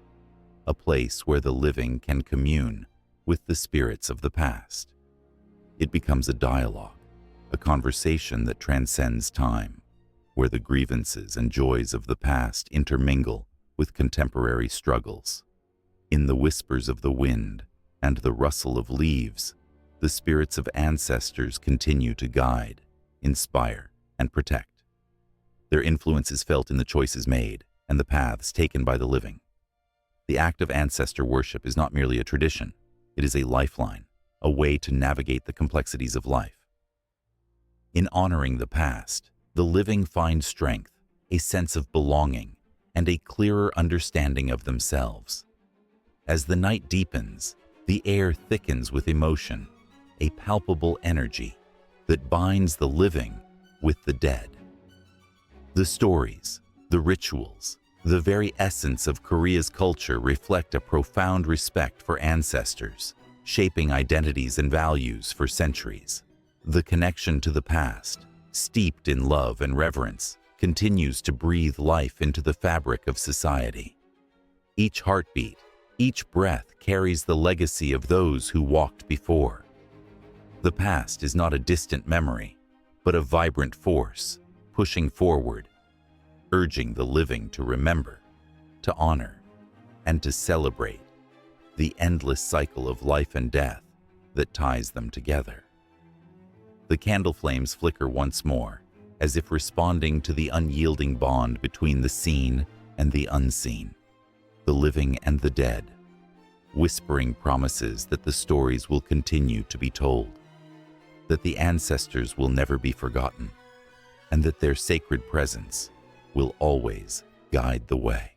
[SPEAKER 1] a place where the living can commune with the spirits of the past. It becomes a dialogue, a conversation that transcends time, where the grievances and joys of the past intermingle with contemporary struggles. In the whispers of the wind and the rustle of leaves, the spirits of ancestors continue to guide, inspire, and protect. Their influence is felt in the choices made and the paths taken by the living. The act of ancestor worship is not merely a tradition, it is a lifeline, a way to navigate the complexities of life. In honoring the past, the living find strength, a sense of belonging, and a clearer understanding of themselves. As the night deepens, the air thickens with emotion, a palpable energy that binds the living with the dead. The stories, the rituals, the very essence of Korea's culture reflect a profound respect for ancestors, shaping identities and values for centuries. The connection to the past, steeped in love and reverence, continues to breathe life into the fabric of society. Each heartbeat, each breath carries the legacy of those who walked before. The past is not a distant memory, but a vibrant force, pushing forward, urging the living to remember, to honor, and to celebrate the endless cycle of life and death that ties them together. The candle flames flicker once more, as if responding to the unyielding bond between the seen and the unseen, the living and the dead, whispering promises that the stories will continue to be told, that the ancestors will never be forgotten, and that their sacred presence will always guide the way.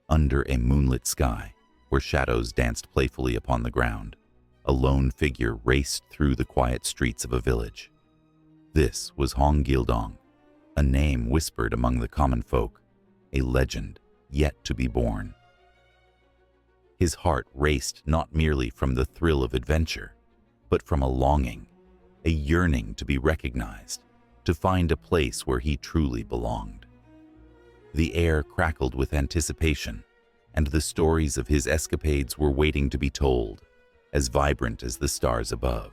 [SPEAKER 1] Under a moonlit sky, where shadows danced playfully upon the ground, a lone figure raced through the quiet streets of a village. This was Hong Gildong, a name whispered among the common folk, a legend yet to be born. His heart raced not merely from the thrill of adventure, but from a longing, a yearning to be recognized, to find a place where he truly belonged. The air crackled with anticipation, and the stories of his escapades were waiting to be told, as vibrant as the stars above.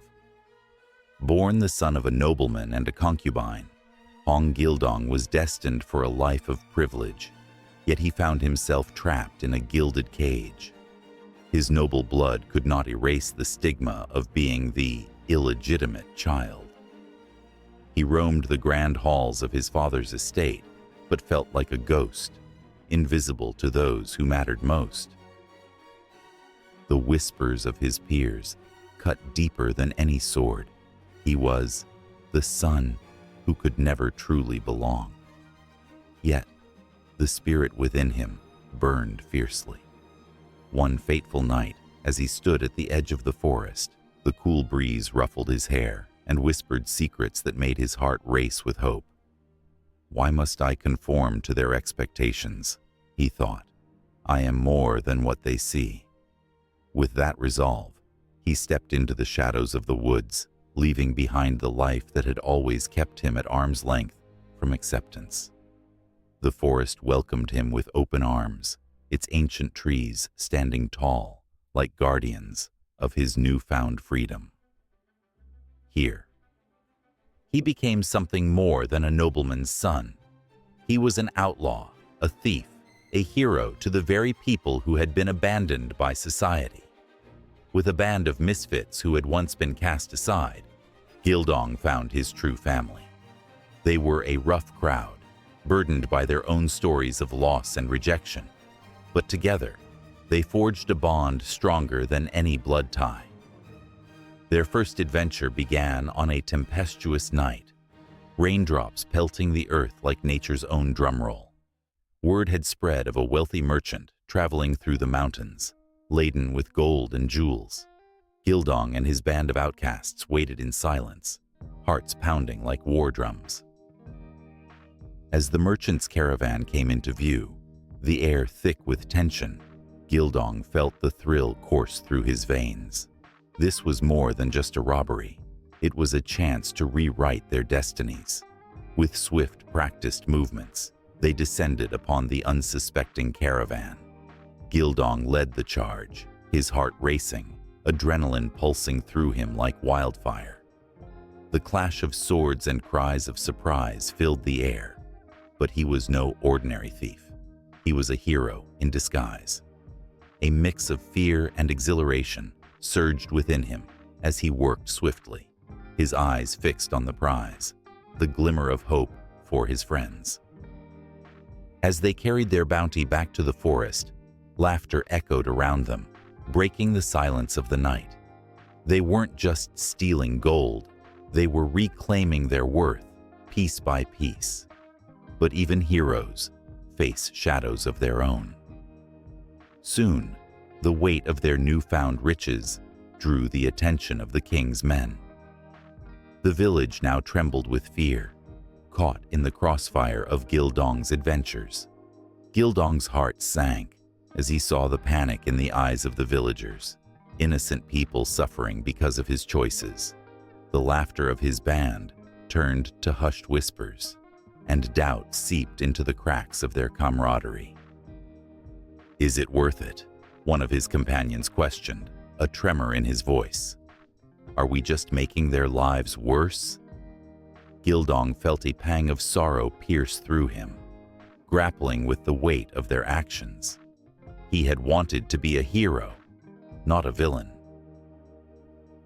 [SPEAKER 1] Born the son of a nobleman and a concubine, Hong Gildong was destined for a life of privilege, yet he found himself trapped in a gilded cage. His noble blood could not erase the stigma of being the illegitimate child. He roamed the grand halls of his father's estate, but felt like a ghost, invisible to those who mattered most. The whispers of his peers cut deeper than any sword. He was the son who could never truly belong. Yet, the spirit within him burned fiercely. One fateful night, as he stood at the edge of the forest, the cool breeze ruffled his hair and whispered secrets that made his heart race with hope. "Why must I conform to their expectations?" he thought. "I am more than what they see." With that resolve, he stepped into the shadows of the woods, leaving behind the life that had always kept him at arm's length from acceptance. The forest welcomed him with open arms, its ancient trees standing tall, like guardians of his newfound freedom. Here, he became something more than a nobleman's son. He was an outlaw, a thief, a hero to the very people who had been abandoned by society. With a band of misfits who had once been cast aside, Gildong found his true family. They were a rough crowd, burdened by their own stories of loss and rejection, but together, they forged a bond stronger than any blood tie. Their first adventure began on a tempestuous night, raindrops pelting the earth like nature's own drumroll. Word had spread of a wealthy merchant traveling through the mountains, laden with gold and jewels. Gildong and his band of outcasts waited in silence, hearts pounding like war drums. As the merchant's caravan came into view, the air thick with tension, Gildong felt the thrill course through his veins. This was more than just a robbery. It was a chance to rewrite their destinies. With swift, practiced movements, they descended upon the unsuspecting caravan. Gildong led the charge, his heart racing, adrenaline pulsing through him like wildfire. The clash of swords and cries of surprise filled the air, but he was no ordinary thief. He was a hero in disguise. A mix of fear and exhilaration surged within him as he worked swiftly, his eyes fixed on the prize, the glimmer of hope for his friends. As they carried their bounty back to the forest, laughter echoed around them, breaking the silence of the night. They weren't just stealing gold, they were reclaiming their worth, piece by piece. But even heroes face shadows of their own. Soon, the weight of their newfound riches drew the attention of the king's men. The village now trembled with fear, caught in the crossfire of Gildong's adventures. Gildong's heart sank as he saw the panic in the eyes of the villagers, innocent people suffering because of his choices. The laughter of his band turned to hushed whispers, and doubt seeped into the cracks of their camaraderie. "Is it worth it?" one of his companions questioned, a tremor in his voice. "Are we just making their lives worse?" Gildong felt a pang of sorrow pierce through him, grappling with the weight of their actions. He had wanted to be a hero, not a villain.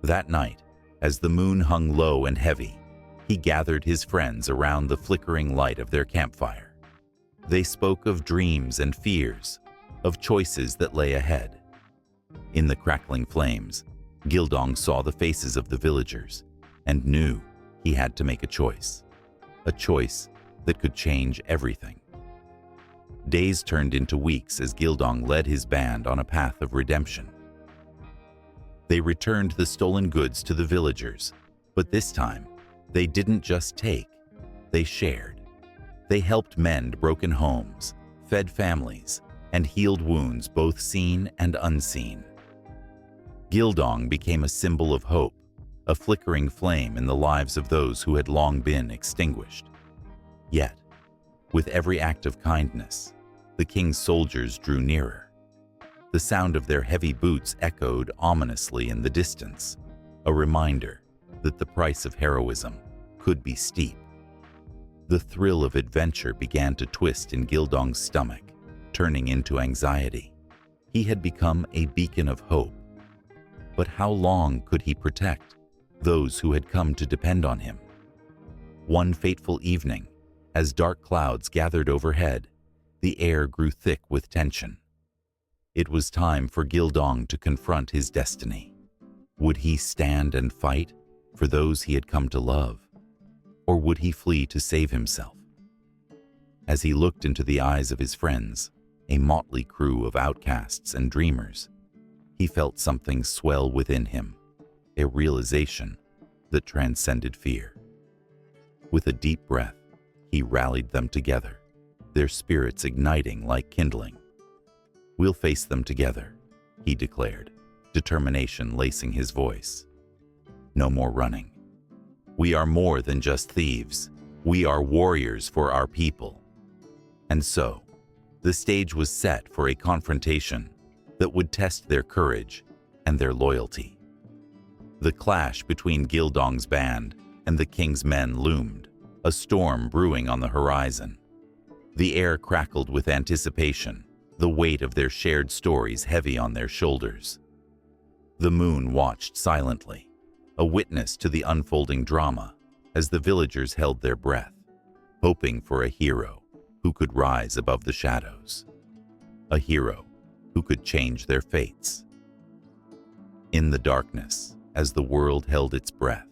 [SPEAKER 1] That night, as the moon hung low and heavy, he gathered his friends around the flickering light of their campfire. They spoke of dreams and fears, of choices that lay ahead. In the crackling flames, Gildong saw the faces of the villagers and knew he had to make a choice that could change everything. Days turned into weeks as Gildong led his band on a path of redemption. They returned the stolen goods to the villagers, but this time, they didn't just take, they shared. They helped mend broken homes, fed families, and healed wounds both seen and unseen. Gildong became a symbol of hope, a flickering flame in the lives of those who had long been extinguished. Yet, with every act of kindness, the king's soldiers drew nearer. The sound of their heavy boots echoed ominously in the distance, a reminder that the price of heroism could be steep. The thrill of adventure began to twist in Gildong's stomach, turning into anxiety. He had become a beacon of hope. But how long could he protect those who had come to depend on him? One fateful evening, as dark clouds gathered overhead, the air grew thick with tension. It was time for Gildong to confront his destiny. Would he stand and fight for those he had come to love, or would he flee to save himself? As he looked into the eyes of his friends, a motley crew of outcasts and dreamers, he felt something swell within him, a realization that transcended fear. With a deep breath, he rallied them together, their spirits igniting like kindling. "We'll face them together," he declared, determination lacing his voice. "No more running. We are more than just thieves. We are warriors for our people." And so, the stage was set for a confrontation that would test their courage and their loyalty. The clash between Gildong's band and the king's men loomed, a storm brewing on the horizon. The air crackled with anticipation, the weight of their shared stories heavy on their shoulders. The moon watched silently, a witness to the unfolding drama, as the villagers held their breath, hoping for a hero who could rise above the shadows, a hero who could change their fates. In the darkness, as the world held its breath,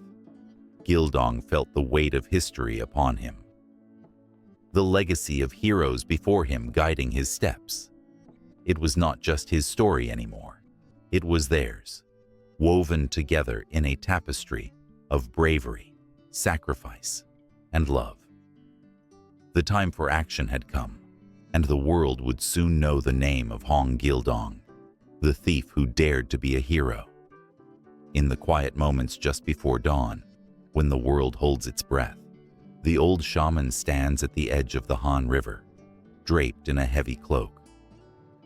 [SPEAKER 1] Gildong felt the weight of history upon him, the legacy of heroes before him guiding his steps. It was not just his story anymore. It was theirs, woven together in a tapestry of bravery, sacrifice, and love. The time for action had come, and the world would soon know the name of Hong Gildong, the thief who dared to be a hero. In the quiet moments just before dawn, when the world holds its breath, the old shaman stands at the edge of the Han River, draped in a heavy cloak.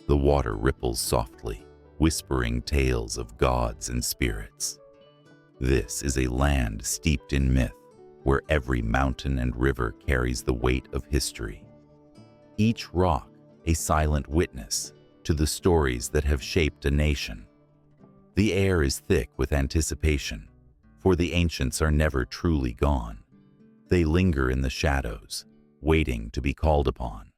[SPEAKER 1] The water ripples softly, whispering tales of gods and spirits. This is a land steeped in myth, where every mountain and river carries the weight of history. Each rock a silent witness to the stories that have shaped a nation. The air is thick with anticipation, for the ancients are never truly gone. They linger in the shadows, waiting to be called upon.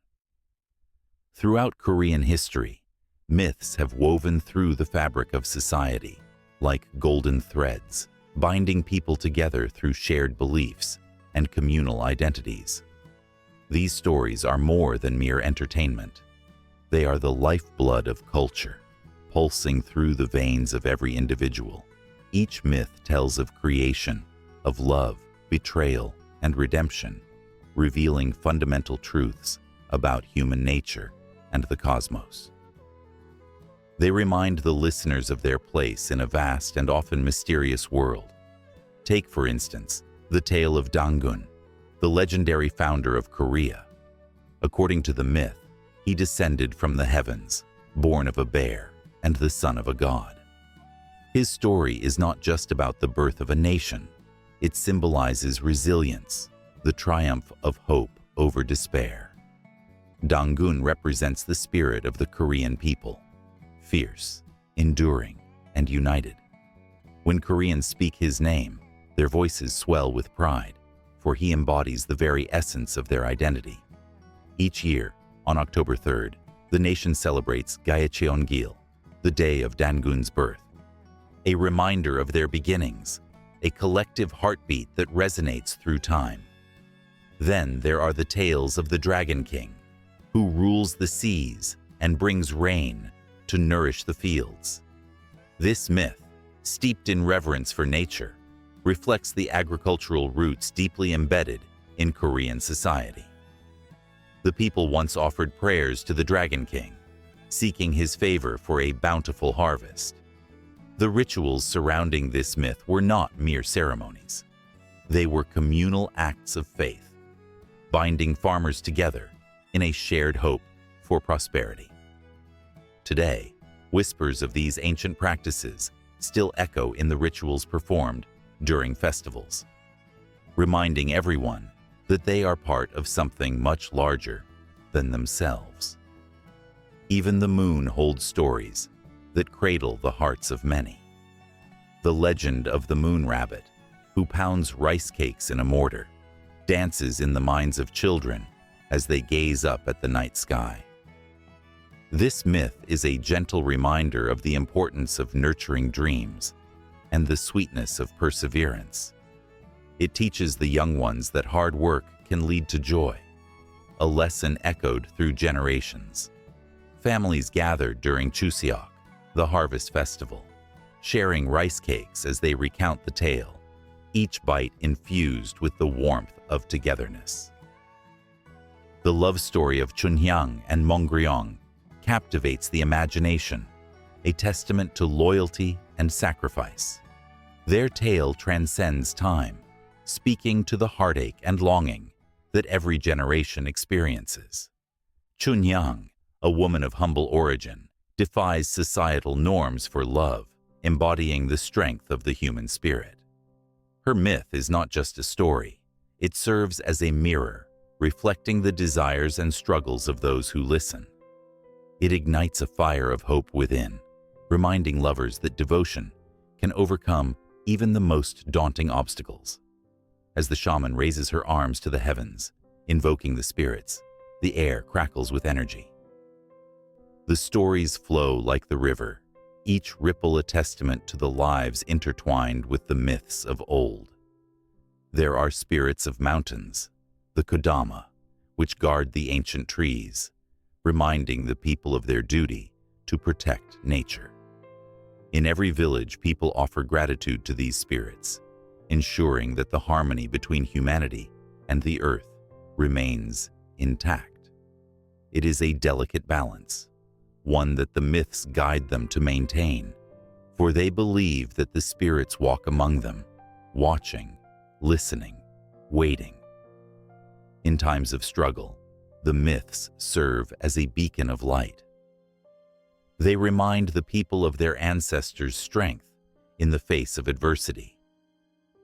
[SPEAKER 1] Throughout Korean history, myths have woven through the fabric of society, like golden threads, binding people together through shared beliefs and communal identities. These stories are more than mere entertainment. They are the lifeblood of culture, pulsing through the veins of every individual. Each myth tells of creation, of love, betrayal, and redemption, revealing fundamental truths about human nature and the cosmos. They remind the listeners of their place in a vast and often mysterious world. Take, for instance, the tale of Dangun, the legendary founder of Korea. According to the myth, he descended from the heavens, born of a bear and the son of a god. His story is not just about the birth of a nation. It symbolizes resilience, the triumph of hope over despair. Dangun represents the spirit of the Korean people, fierce, enduring, and united. When Koreans speak his name, their voices swell with pride, for he embodies the very essence of their identity. Each year, on October 3rd, the nation celebrates Gyecheongil, the day of Dangun's birth, a reminder of their beginnings, a collective heartbeat that resonates through time. Then there are the tales of the Dragon King, who rules the seas and brings rain to nourish the fields. This myth, steeped in reverence for nature, reflects the agricultural roots deeply embedded in Korean society. The people once offered prayers to the Dragon King, seeking his favor for a bountiful harvest. The rituals surrounding this myth were not mere ceremonies. They were communal acts of faith, binding farmers together in a shared hope for prosperity. Today, whispers of these ancient practices still echo in the rituals performed during festivals, reminding everyone that they are part of something much larger than themselves. Even the moon holds stories that cradle the hearts of many. The legend of the moon rabbit, who pounds rice cakes in a mortar, dances in the minds of children as they gaze up at the night sky. This myth is a gentle reminder of the importance of nurturing dreams and the sweetness of perseverance. It teaches the young ones that hard work can lead to joy, a lesson echoed through generations. Families gathered during Chuseok, the harvest festival, sharing rice cakes as they recount the tale, each bite infused with the warmth of togetherness. The love story of Chunhyang and Mongryong captivates the imagination, a testament to loyalty and sacrifice. Their tale transcends time, speaking to the heartache and longing that every generation experiences. Chunhyang, a woman of humble origin, defies societal norms for love, embodying the strength of the human spirit. Her myth is not just a story. It serves as a mirror, reflecting the desires and struggles of those who listen. It ignites a fire of hope within, reminding lovers that devotion can overcome even the most daunting obstacles. As the shaman raises her arms to the heavens, invoking the spirits, the air crackles with energy. The stories flow like the river, each ripple a testament to the lives intertwined with the myths of old. There are spirits of mountains, the Kodama, which guard the ancient trees, reminding the people of their duty to protect nature. In every village, people offer gratitude to these spirits, ensuring that the harmony between humanity and the earth remains intact. It is a delicate balance, one that the myths guide them to maintain, for they believe that the spirits walk among them, watching, listening, waiting. In times of struggle, the myths serve as a beacon of light. They remind the people of their ancestors' strength in the face of adversity.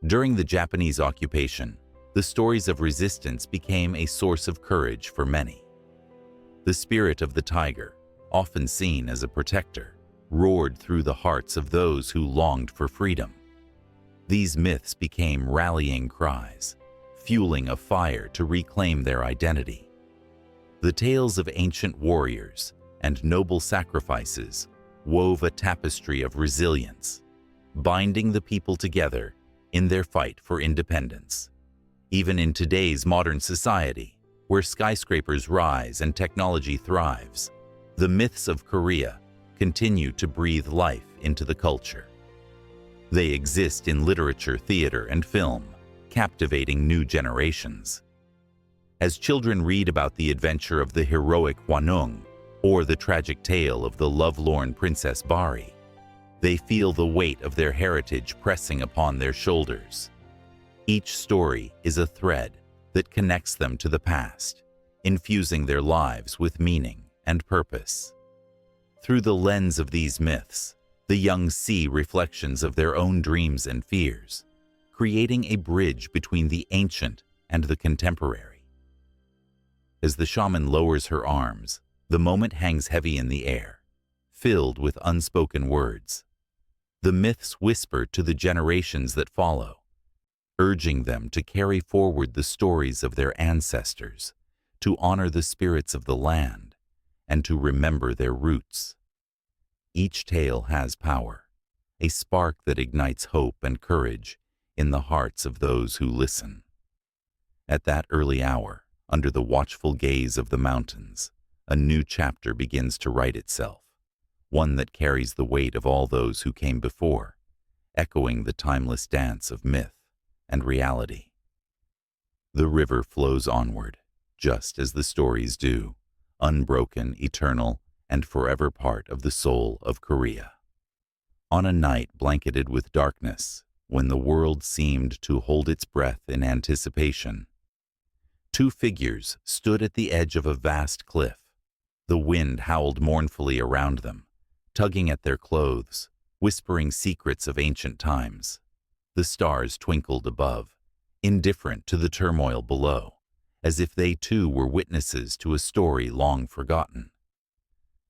[SPEAKER 1] During the Japanese occupation, the stories of resistance became a source of courage for many. The spirit of the tiger, often seen as a protector, roared through the hearts of those who longed for freedom. These myths became rallying cries, fueling a fire to reclaim their identity. The tales of ancient warriors and noble sacrifices wove a tapestry of resilience, binding the people together in their fight for independence. Even in today's modern society, where skyscrapers rise and technology thrives, the myths of Korea continue to breathe life into the culture. They exist in literature, theater, and film, captivating new generations. As children read about the adventure of the heroic Hwanung or the tragic tale of the lovelorn Princess Bari, they feel the weight of their heritage pressing upon their shoulders. Each story is a thread that connects them to the past, infusing their lives with meaning and purpose. Through the lens of these myths, the young see reflections of their own dreams and fears, creating a bridge between the ancient and the contemporary. As the shaman lowers her arms, the moment hangs heavy in the air, filled with unspoken words. The myths whisper to the generations that follow, urging them to carry forward the stories of their ancestors, to honor the spirits of the land, and to remember their roots. Each tale has power, a spark that ignites hope and courage in the hearts of those who listen. At that early hour, under the watchful gaze of the mountains, a new chapter begins to write itself, one that carries the weight of all those who came before, echoing the timeless dance of myth and reality. The river flows onward, just as the stories do, unbroken, eternal, and forever part of the soul of Korea. On a night blanketed with darkness, when the world seemed to hold its breath in anticipation, two figures stood at the edge of a vast cliff. The wind howled mournfully around them, tugging at their clothes, whispering secrets of ancient times. The stars twinkled above, indifferent to the turmoil below, as if they too were witnesses to a story long forgotten.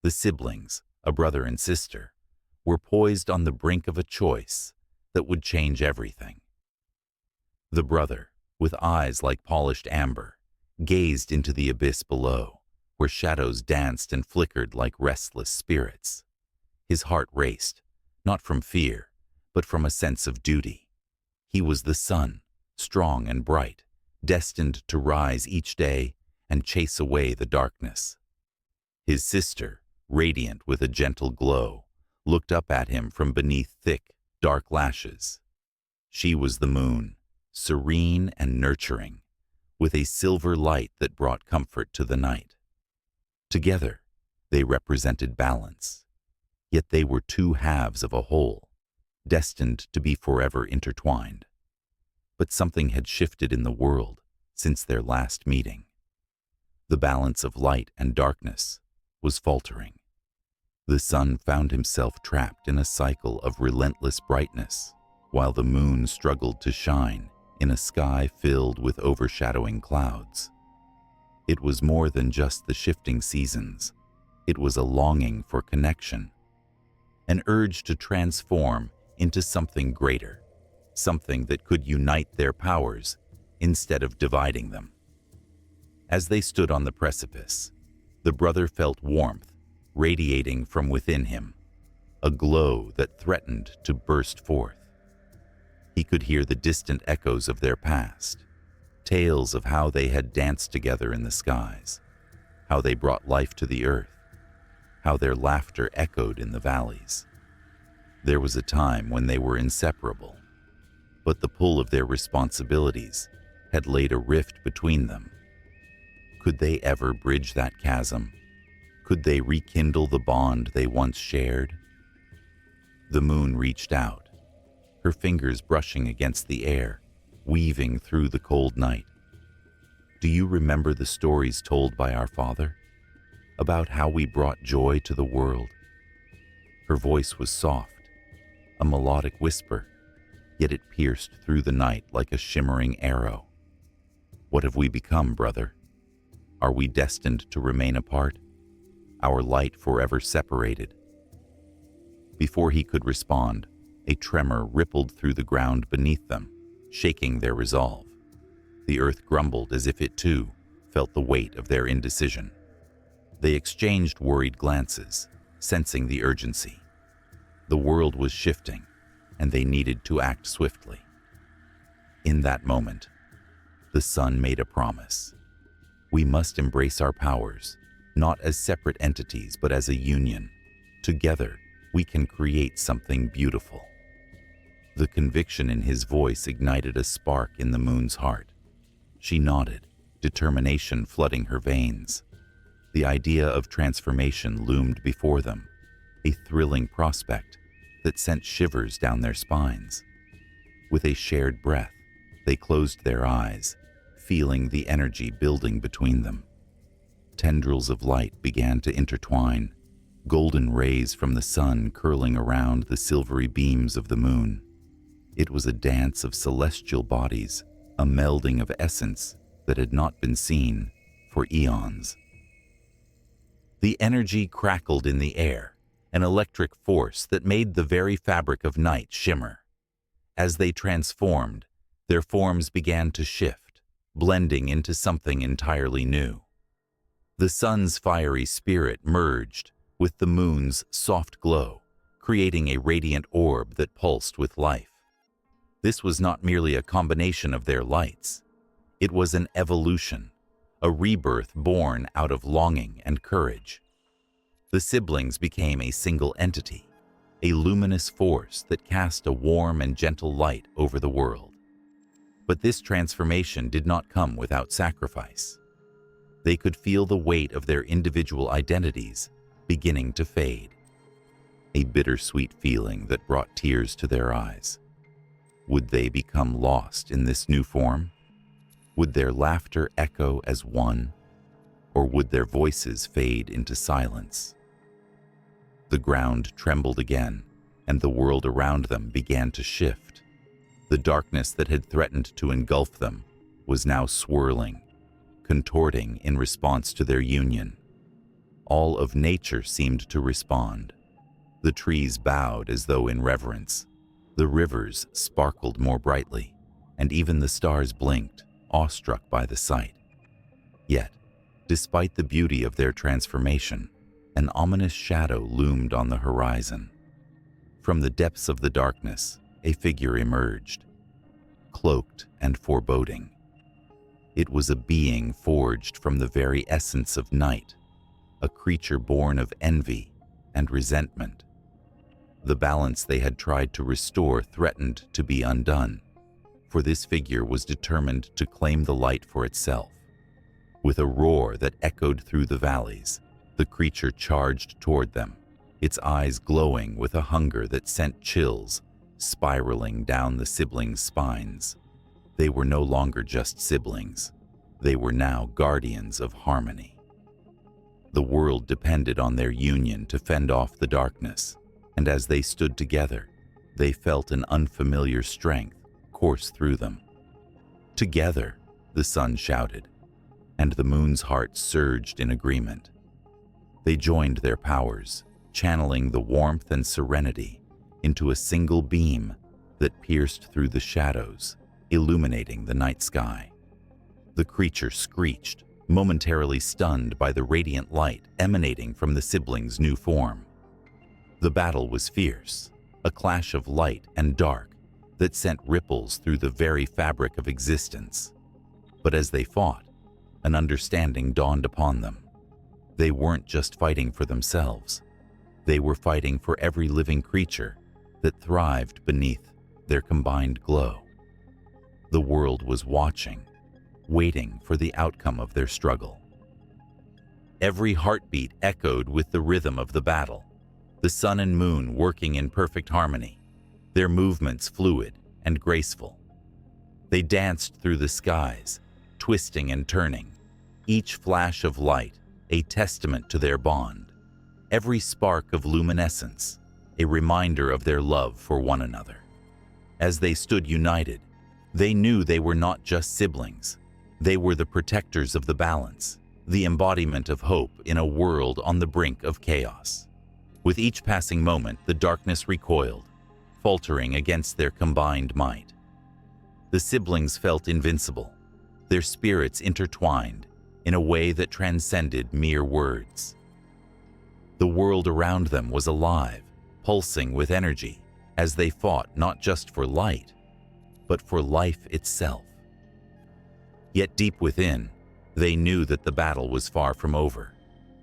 [SPEAKER 1] The siblings, a brother and sister, were poised on the brink of a choice that would change everything. The brother, with eyes like polished amber, gazed into the abyss below, where shadows danced and flickered like restless spirits. His heart raced, not from fear, but from a sense of duty. He was the sun, strong and bright, destined to rise each day and chase away the darkness. His sister, radiant with a gentle glow, looked up at him from beneath thick, dark lashes. She was the moon, serene and nurturing, with a silver light that brought comfort to the night. Together, they represented balance, yet they were two halves of a whole, destined to be forever intertwined. But something had shifted in the world since their last meeting. The balance of light and darkness was faltering. The sun found himself trapped in a cycle of relentless brightness, while the moon struggled to shine in a sky filled with overshadowing clouds. It was more than just the shifting seasons. It was a longing for connection, an urge to transform into something greater, something that could unite their powers instead of dividing them. As they stood on the precipice, the brother felt warmth radiating from within him, a glow that threatened to burst forth. He could hear the distant echoes of their past, tales of how they had danced together in the skies, how they brought life to the earth, how their laughter echoed in the valleys. There was a time when they were inseparable, but the pull of their responsibilities had laid a rift between them. Could they ever bridge that chasm? Could they rekindle the bond they once shared? The moon reached out, her fingers brushing against the air, weaving through the cold night. Do you remember the stories told by our father about how we brought joy to the world? Her voice was soft, a melodic whisper, yet it pierced through the night like a shimmering arrow. What have we become, brother? Are we destined to remain apart, our light forever separated? Before he could respond, a tremor rippled through the ground beneath them, shaking their resolve. The earth grumbled as if it too felt the weight of their indecision. They exchanged worried glances, sensing the urgency. The world was shifting, and they needed to act swiftly. In that moment, the sun made a promise. We must embrace our powers, not as separate entities, but as a union. Together, we can create something beautiful. The conviction in his voice ignited a spark in the moon's heart. She nodded, determination flooding her veins. The idea of transformation loomed before them, a thrilling prospect that sent shivers down their spines. With a shared breath, they closed their eyes, feeling the energy building between them. Tendrils of light began to intertwine, golden rays from the sun curling around the silvery beams of the moon. It was a dance of celestial bodies, a melding of essence that had not been seen for eons. The energy crackled in the air, an electric force that made the very fabric of night shimmer. As they transformed, their forms began to shift, blending into something entirely new. The sun's fiery spirit merged with the moon's soft glow, creating a radiant orb that pulsed with life. This was not merely a combination of their lights. It was an evolution, a rebirth born out of longing and courage. The siblings became a single entity, a luminous force that cast a warm and gentle light over the world. But this transformation did not come without sacrifice. They could feel the weight of their individual identities beginning to fade, a bittersweet feeling that brought tears to their eyes. Would they become lost in this new form? Would their laughter echo as one, or would their voices fade into silence? The ground trembled again, and the world around them began to shift. The darkness that had threatened to engulf them was now swirling, contorting in response to their union. All of nature seemed to respond. The trees bowed as though in reverence. The rivers sparkled more brightly, and even the stars blinked, awestruck by the sight. Yet, despite the beauty of their transformation, an ominous shadow loomed on the horizon. From the depths of the darkness, a figure emerged, cloaked and foreboding. It was a being forged from the very essence of night, a creature born of envy and resentment. The balance they had tried to restore threatened to be undone, for this figure was determined to claim the light for itself. With a roar that echoed through the valleys, the creature charged toward them, its eyes glowing with a hunger that sent chills spiraling down the siblings' spines. They were no longer just siblings. They were now guardians of harmony. The world depended on their union to fend off the darkness, and as they stood together, they felt an unfamiliar strength course through them. Together, the sun shouted, and the moon's heart surged in agreement. They joined their powers, channeling the warmth and serenity into a single beam that pierced through the shadows, illuminating the night sky. The creature screeched, momentarily stunned by the radiant light emanating from the siblings' new form. The battle was fierce, a clash of light and dark that sent ripples through the very fabric of existence. But as they fought, an understanding dawned upon them. They weren't just fighting for themselves. They were fighting for every living creature that thrived beneath their combined glow. The world was watching, waiting for the outcome of their struggle. Every heartbeat echoed with the rhythm of the battle, the sun and moon working in perfect harmony, their movements fluid and graceful. They danced through the skies, twisting and turning, each flash of light a testament to their bond, every spark of luminescence a reminder of their love for one another. As they stood united, they knew they were not just siblings. They were the protectors of the balance, the embodiment of hope in a world on the brink of chaos. With each passing moment, the darkness recoiled, faltering against their combined might. The siblings felt invincible, their spirits intertwined in a way that transcended mere words. The world around them was alive, pulsing with energy, as they fought not just for light, but for life itself. Yet deep within, they knew that the battle was far from over.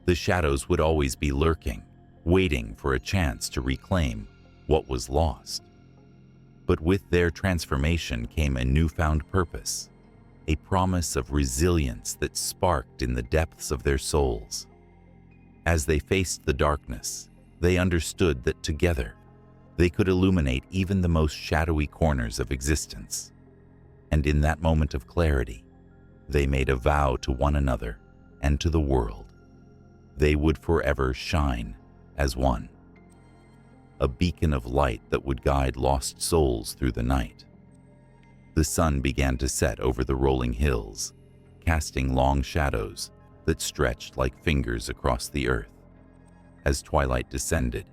[SPEAKER 1] The shadows would always be lurking, waiting for a chance to reclaim what was lost. But with their transformation came a newfound purpose, a promise of resilience that sparked in the depths of their souls. As they faced the darkness, they understood that together, they could illuminate even the most shadowy corners of existence. And in that moment of clarity, they made a vow to one another and to the world. They would forever shine as one, a beacon of light that would guide lost souls through the night. The sun began to set over the rolling hills, casting long shadows that stretched like fingers across the earth. As twilight descended,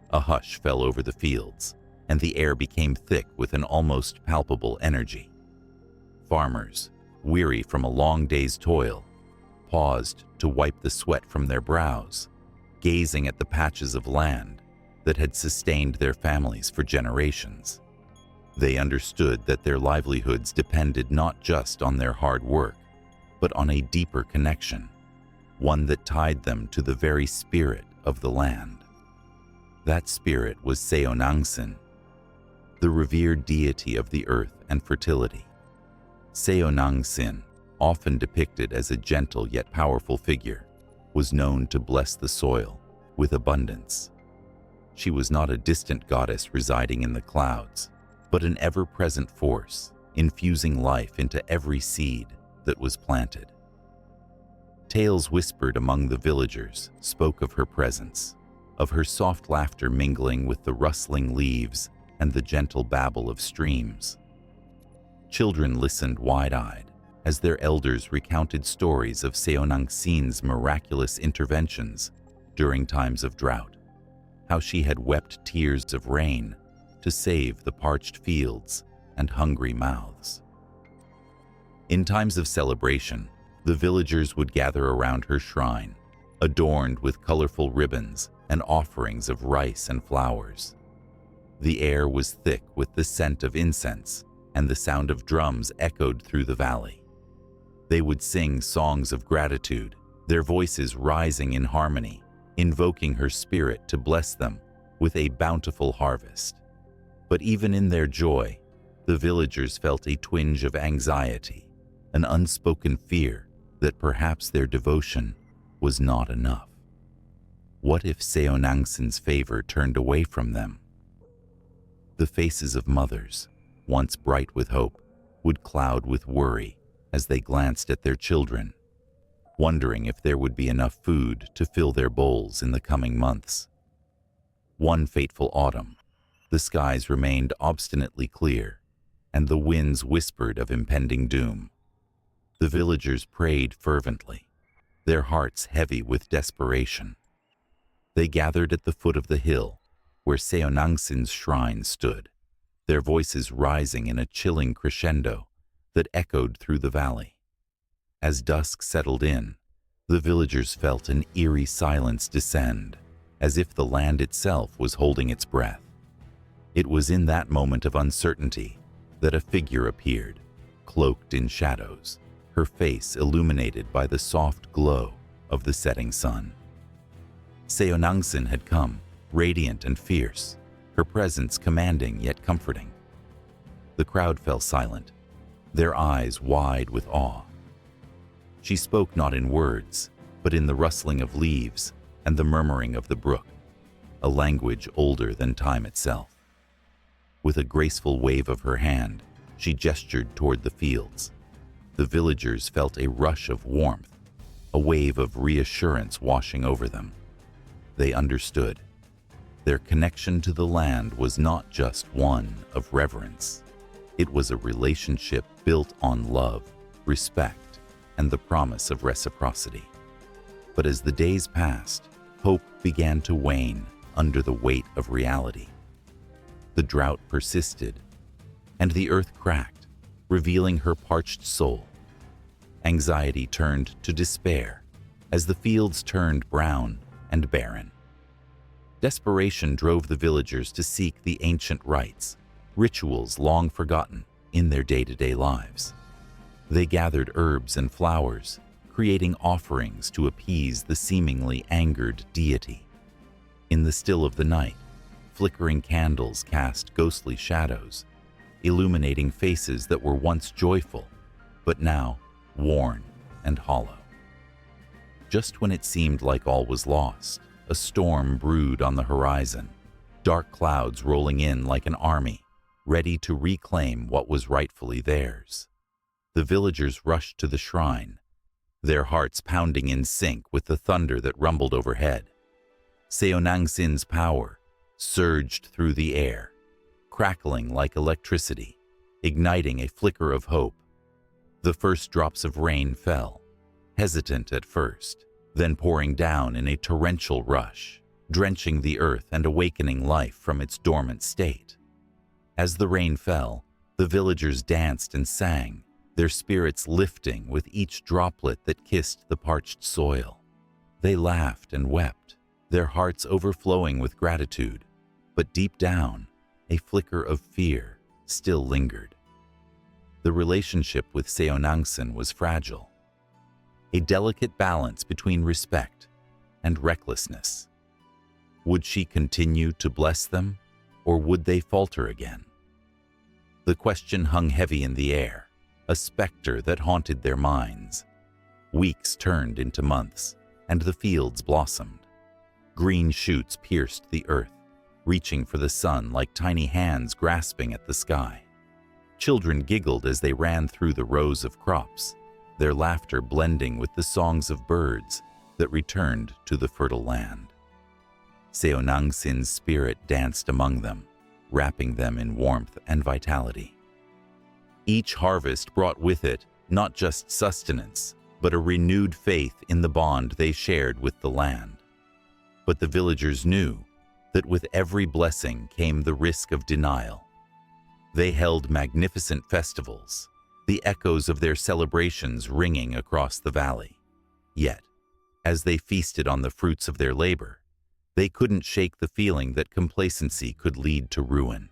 [SPEAKER 1] a hush fell over the fields, and the air became thick with an almost palpable energy. Farmers, weary from a long day's toil, paused to wipe the sweat from their brows, gazing at the patches of land that had sustained their families for generations. They understood that their livelihoods depended not just on their hard work, but on a deeper connection, one that tied them to the very spirit of the land. That spirit was Seonangsin, the revered deity of the earth and fertility. Seonangsin, often depicted as a gentle yet powerful figure, was known to bless the soil with abundance. She was not a distant goddess residing in the clouds, but an ever-present force, infusing life into every seed that was planted. Tales whispered among the villagers spoke of her presence, of her soft laughter mingling with the rustling leaves and the gentle babble of streams. Children listened wide-eyed as their elders recounted stories of Seonangsin's miraculous interventions during times of drought, how she had wept tears of rain to save the parched fields and hungry mouths. In times of celebration, the villagers would gather around her shrine, adorned with colorful ribbons and offerings of rice and flowers. The air was thick with the scent of incense, and the sound of drums echoed through the valley. They would sing songs of gratitude, their voices rising in harmony, invoking her spirit to bless them with a bountiful harvest. But even in their joy, the villagers felt a twinge of anxiety, an unspoken fear that perhaps their devotion was not enough. What if Seonangsin's favor turned away from them? The faces of mothers, once bright with hope, would cloud with worry as they glanced at their children, wondering if there would be enough food to fill their bowls in the coming months. One fateful autumn, the skies remained obstinately clear, and the winds whispered of impending doom. The villagers prayed fervently, their hearts heavy with desperation. They gathered at the foot of the hill where Seonangsin's shrine stood, their voices rising in a chilling crescendo that echoed through the valley. As dusk settled in, the villagers felt an eerie silence descend, as if the land itself was holding its breath. It was in that moment of uncertainty that a figure appeared, cloaked in shadows, her face illuminated by the soft glow of the setting sun. Seonangsin had come, radiant and fierce, her presence commanding yet comforting. The crowd fell silent, their eyes wide with awe. She spoke not in words, but in the rustling of leaves and the murmuring of the brook, a language older than time itself. With a graceful wave of her hand, she gestured toward the fields. The villagers felt a rush of warmth, a wave of reassurance washing over them. They understood. Their connection to the land was not just one of reverence. It was a relationship built on love, respect, and the promise of reciprocity. But as the days passed, hope began to wane under the weight of reality. The drought persisted, and the earth cracked, revealing her parched soul. Anxiety turned to despair as the fields turned brown and barren. Desperation drove the villagers to seek the ancient rites, rituals long forgotten in their day-to-day lives. They gathered herbs and flowers, creating offerings to appease the seemingly angered deity. In the still of the night, flickering candles cast ghostly shadows, illuminating faces that were once joyful, but now worn and hollow. Just when it seemed like all was lost, a storm brewed on the horizon, dark clouds rolling in like an army, ready to reclaim what was rightfully theirs. The villagers rushed to the shrine, their hearts pounding in sync with the thunder that rumbled overhead. Seonangsin's power surged through the air, crackling like electricity, igniting a flicker of hope. The first drops of rain fell, hesitant at first, then pouring down in a torrential rush, drenching the earth and awakening life from its dormant state. As the rain fell, the villagers danced and sang, their spirits lifting with each droplet that kissed the parched soil. They laughed and wept, their hearts overflowing with gratitude, but deep down, a flicker of fear still lingered. The relationship with Seonangsin was fragile, a delicate balance between respect and recklessness. Would she continue to bless them, or would they falter again? The question hung heavy in the air, a specter that haunted their minds. Weeks turned into months, and the fields blossomed. Green shoots pierced the earth, reaching for the sun like tiny hands grasping at the sky. Children giggled as they ran through the rows of crops, their laughter blending with the songs of birds that returned to the fertile land. Seonangsin's spirit danced among them, wrapping them in warmth and vitality. Each harvest brought with it not just sustenance, but a renewed faith in the bond they shared with the land. But the villagers knew that with every blessing came the risk of denial. They held magnificent festivals, the echoes of their celebrations ringing across the valley. Yet, as they feasted on the fruits of their labor, they couldn't shake the feeling that complacency could lead to ruin.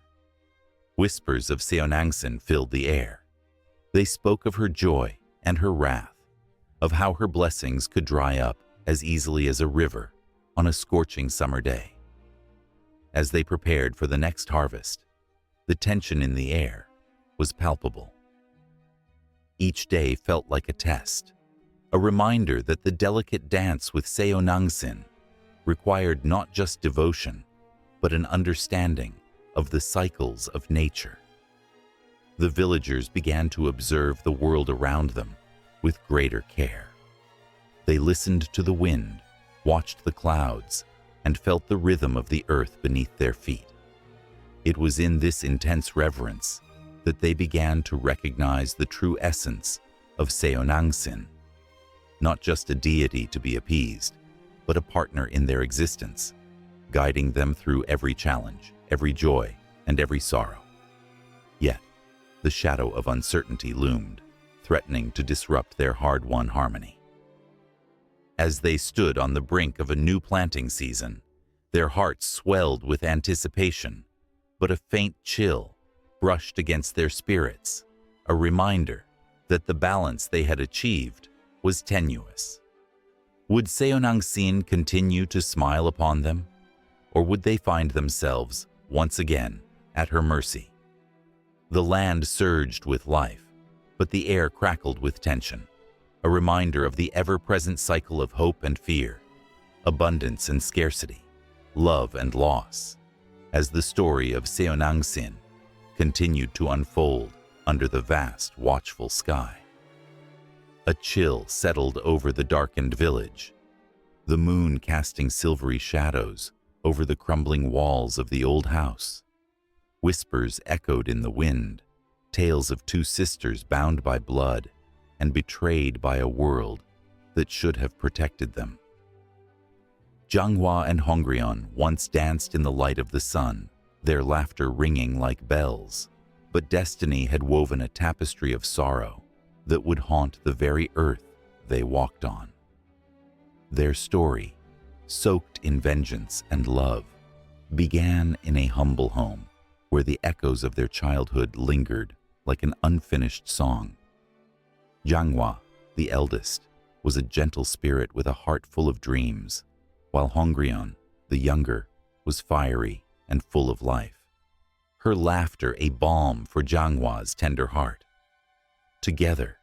[SPEAKER 1] Whispers of Seonangsin filled the air. They spoke of her joy and her wrath, of how her blessings could dry up as easily as a river on a scorching summer day. As they prepared for the next harvest, the tension in the air was palpable. Each day felt like a test, a reminder that the delicate dance with Seonangsin required not just devotion, but an understanding of the cycles of nature. The villagers began to observe the world around them with greater care. They listened to the wind, watched the clouds, and felt the rhythm of the earth beneath their feet. It was in this intense reverence that they began to recognize the true essence of Seonangsin, not just a deity to be appeased, but a partner in their existence, guiding them through every challenge, every joy, and every sorrow. Yet, the shadow of uncertainty loomed, threatening to disrupt their hard-won harmony. As they stood on the brink of a new planting season, their hearts swelled with anticipation, but a faint chill brushed against their spirits, a reminder that the balance they had achieved was tenuous. Would Seonangsin continue to smile upon them, or would they find themselves, once again, at her mercy? The land surged with life, but the air crackled with tension, a reminder of the ever-present cycle of hope and fear, abundance and scarcity, love and loss, as the story of Seonangsin continued to unfold under the vast, watchful sky. A chill settled over the darkened village, the moon casting silvery shadows over the crumbling walls of the old house. Whispers echoed in the wind, tales of two sisters bound by blood and betrayed by a world that should have protected them. Janghwa and Hongrion once danced in the light of the sun, their laughter ringing like bells, but destiny had woven a tapestry of sorrow that would haunt the very earth they walked on. Their story, soaked in vengeance and love, began in a humble home where the echoes of their childhood lingered like an unfinished song. Janghwa, the eldest, was a gentle spirit with a heart full of dreams, while Hongrion, the younger, was fiery and full of life. Her laughter a balm for Janghwa's tender heart. Together,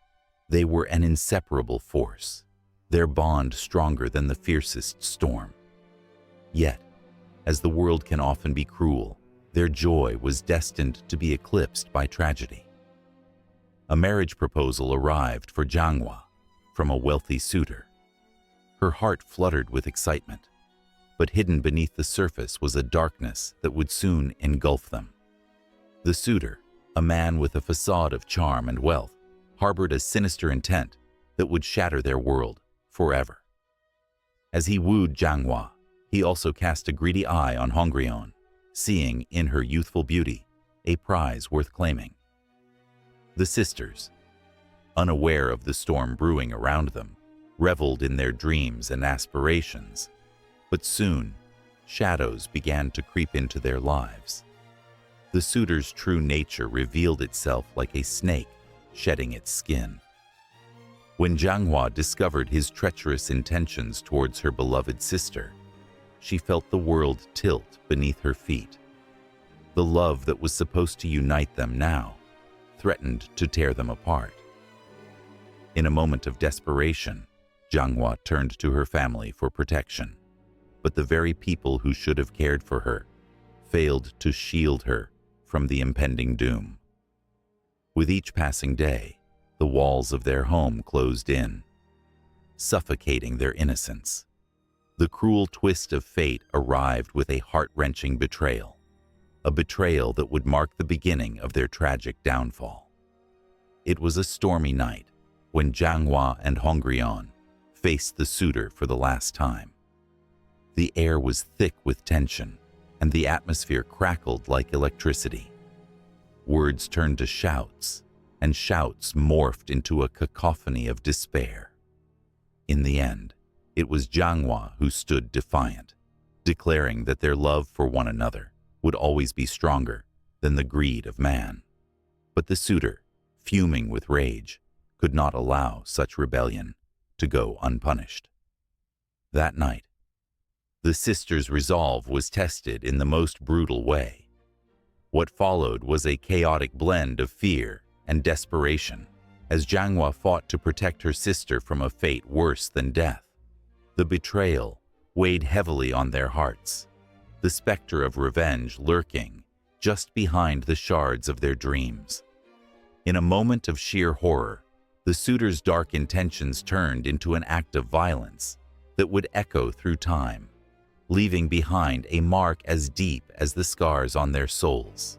[SPEAKER 1] they were an inseparable force, their bond stronger than the fiercest storm. Yet, as the world can often be cruel, their joy was destined to be eclipsed by tragedy. A marriage proposal arrived for Janghwa from a wealthy suitor. Her heart fluttered with excitement, but hidden beneath the surface was a darkness that would soon engulf them. The suitor, a man with a facade of charm and wealth, harbored a sinister intent that would shatter their world forever. As he wooed Janghwa, he also cast a greedy eye on Hongrion, seeing in her youthful beauty a prize worth claiming. The sisters, unaware of the storm brewing around them, reveled in their dreams and aspirations, but soon shadows began to creep into their lives. The suitor's true nature revealed itself like a snake shedding its skin. When Janghwa discovered his treacherous intentions towards her beloved sister, she felt the world tilt beneath her feet. The love that was supposed to unite them now threatened to tear them apart. In a moment of desperation, Janghwa turned to her family for protection, but the very people who should have cared for her failed to shield her from the impending doom. With each passing day, the walls of their home closed in, suffocating their innocence. The cruel twist of fate arrived with a heart-wrenching betrayal, a betrayal that would mark the beginning of their tragic downfall. It was a stormy night when Janghwa and Hongrion faced the suitor for the last time. The air was thick with tension, and the atmosphere crackled like electricity. Words turned to shouts, and shouts morphed into a cacophony of despair. In the end, it was Janghwa who stood defiant, declaring that their love for one another would always be stronger than the greed of man. But the suitor, fuming with rage, could not allow such rebellion to go unpunished. That night, the sisters' resolve was tested in the most brutal way. What followed was a chaotic blend of fear and desperation as Janghwa fought to protect her sister from a fate worse than death. The betrayal weighed heavily on their hearts, the specter of revenge lurking just behind the shards of their dreams. In a moment of sheer horror, the suitor's dark intentions turned into an act of violence that would echo through time, leaving behind a mark as deep as the scars on their souls.